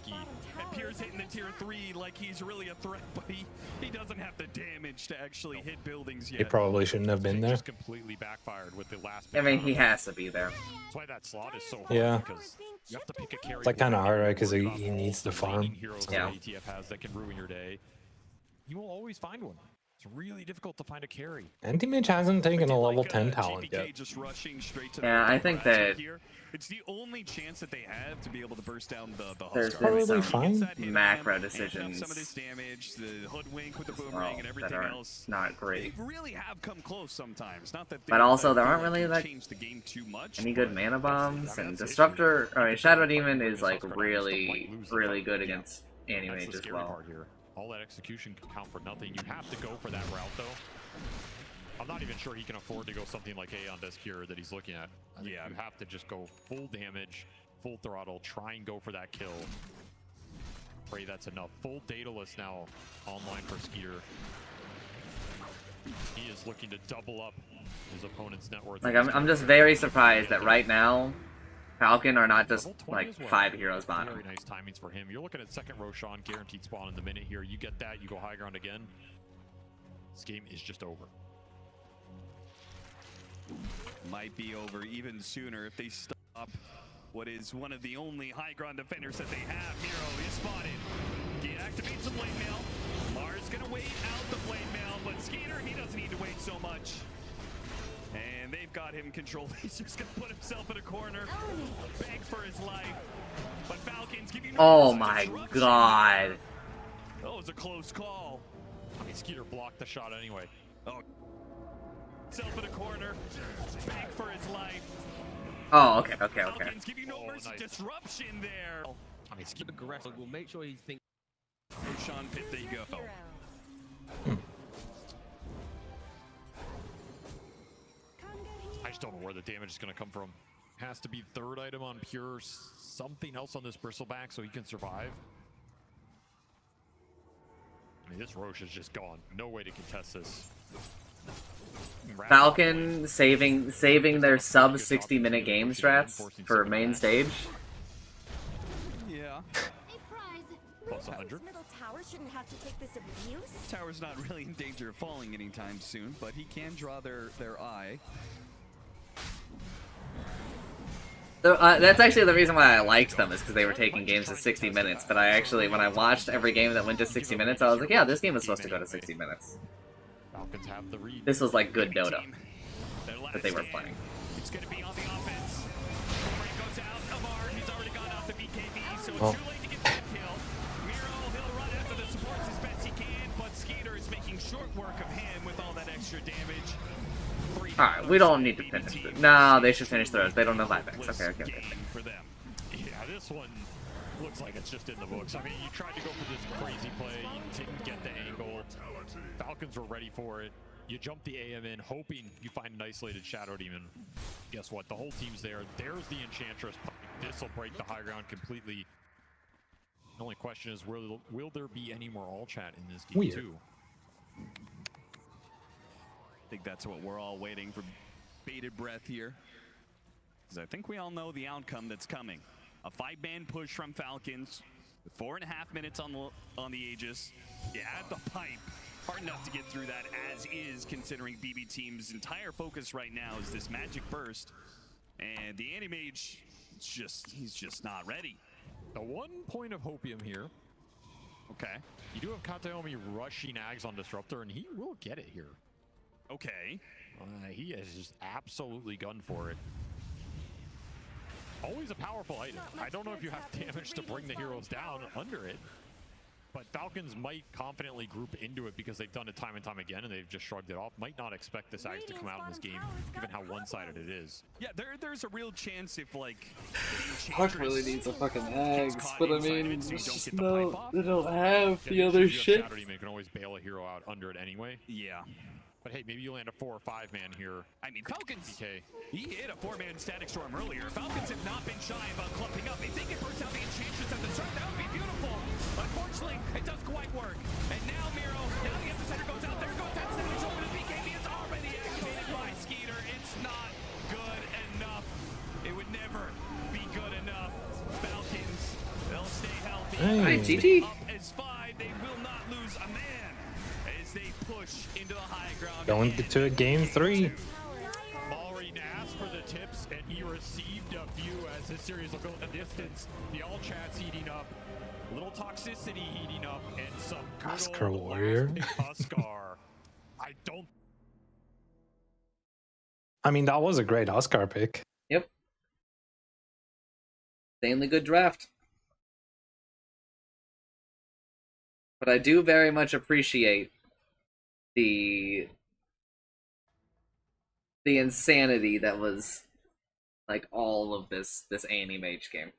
And Pierre's hitting the tier 3 like he's really a threat, but he doesn't have the damage to actually hit buildings yet. He probably shouldn't have been there. Just completely backfired with the last. I mean, he has to be there. That's why that slot is so hard. Yeah. Because you have to pick a carry. It's like kind of hard, right? Because he needs to farm. Heroes Yeah. that ATF has that can ruin your day. You will always find one. It's really difficult to find a carry. Anti-mage hasn't taken a level 10 talent yet. Just rushing straight to Yeah, I think that it's the only chance that they have to be able to burst down the there's Huskar. been some fine. macro And decisions some of this damage, the hoodwink with the as boomerang well and that everything are else. not great. They really have come close sometimes. Not that But also, there feel aren't like really they like changed the game too much. any good mana bombs, and Disruptor, I mean, Shadow Demon is like really good against That's anti-mage the as scary well. part here. All that execution can count for nothing. You have to go for that route, though. I'm not even sure he can afford to go something like A on Deskir that he's looking at. Yeah, you have to just go full damage, full throttle, try and go for that kill. Pray that's enough. Full Daedalus now online for Skeeter. He is looking to double up his opponent's net worth. Like, I'm just very surprised that right now, Falcon are not just like 5 heroes bottom. Very nice timings for him. You're looking at second Roshan, guaranteed spawn in the minute here. You get that, you go high ground again. This game is just over. Might be over even sooner if they stop what is one of the only high ground defenders that they have. Miro is spotted. Deactivates the blade mail. Mars gonna wait out the blade mail, but Skeeter, he doesn't need to wait so much. And they've got him controlled. He's just gonna put himself in a corner, beg for his life. But Falcons give you no Oh my god. That was a close call. I mean, Skeeter blocked the shot anyway. Oh. Self in a corner, beg for his life. Oh, okay. Falcons give you no mercy. Disruption there. I mean, Skeeter aggressive. We'll make sure he thinks. Roshan pit, they go. I just don't know where the damage is going to come from. Has to be third item on Pure, something else on this bristleback so he can survive. I mean, this Roche is just gone. No way to contest this. Falcon saving their sub 60-minute game strats for main stage. Yeah. Plus 100. Middle tower shouldn't have to take this abuse. Tower's not really in danger of falling anytime soon, but he can draw their eye. So, that's actually the reason why I liked them, is because they were taking games to 60 minutes. But I actually, when I watched every game that went to 60 minutes, I was like, yeah, this game was supposed to go to 60 minutes. Falcons have the read. This was like good Dota that they were playing. It's going to be on the offense. Boomerang goes out. Amar, he's already gone out the BKB, so it's Oh. too late to get that kill. Miro, he'll run after the supports as best he can, but Skeeter is making short work of him with all that extra damage. Alright, we don't need to finish it. No, they should finish throws. They don't know buybacks. Okay. For them. Yeah, this one looks like it's just in the books. I mean, you tried to go for this crazy play, you didn't get the angle. Falcons were ready for it. You jump the AM in, hoping you find an isolated Shadow Demon. Guess what? The whole team's there. There's the Enchantress. This will break the high ground completely. The only question is, will there be any more all chat in this game too? I think that's what we're all waiting for, bated breath here. Because I think we all know the outcome that's coming. A 5-man push from Falcons, with 4.5 minutes on the Aegis. You add the pipe. Hard enough to get through that as is, considering BB Team's entire focus right now is this magic burst. And the anti-mage, he's just not ready. The one point of hopium here. Okay. You do have Kataomi rushing Ags on Disruptor, and he will get it here. Okay. He has just absolutely gone for it. Always a powerful item. I don't know if you have damage to bring the heroes down under it, but Falcons might confidently group into it because they've done it time and time again, and they've just shrugged it off. Might not expect this Ags to come out in this game, given how one-sided it is. Yeah, there's a real chance if, like, Puck really needs a fucking Ags, but I mean, they don't have the other shit. Shadow Demon can always bail a hero out under it anyway. Yeah. But hey, maybe you land a 4 or 5 man here. I mean, Falcons, DK. he hit a 4-man static storm earlier. Falcons have not been shy about clumping up. They think it burns out the Enchantress at the start. That would be beautiful. Unfortunately, it doesn't quite work. And now Miro, now the epicenter goes out. There goes that sandwich over to BKB. It's already activated by Skeeter. It's not good enough. It would never be good enough. Falcons, they'll stay healthy. Hey, GG. Up as 5. They will not lose a man as they push into the high ground. Going to a game 3. Already asked for the tips, and he received a few as this series will go the distance. The all chat's heating up, a little toxicity heating up, and some good Oscar old Warrior. last pick Huskar. I mean, that was a great Oscar pick. Yep. Insanely good draft. But I do very much appreciate the insanity that was like all of this Animage game.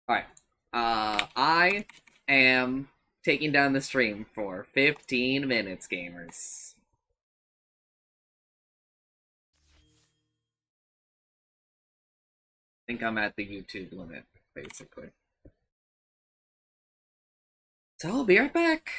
Alright. I am taking down the stream for 15 minutes, gamers. I think I'm at the YouTube limit, basically. So I'll be right back.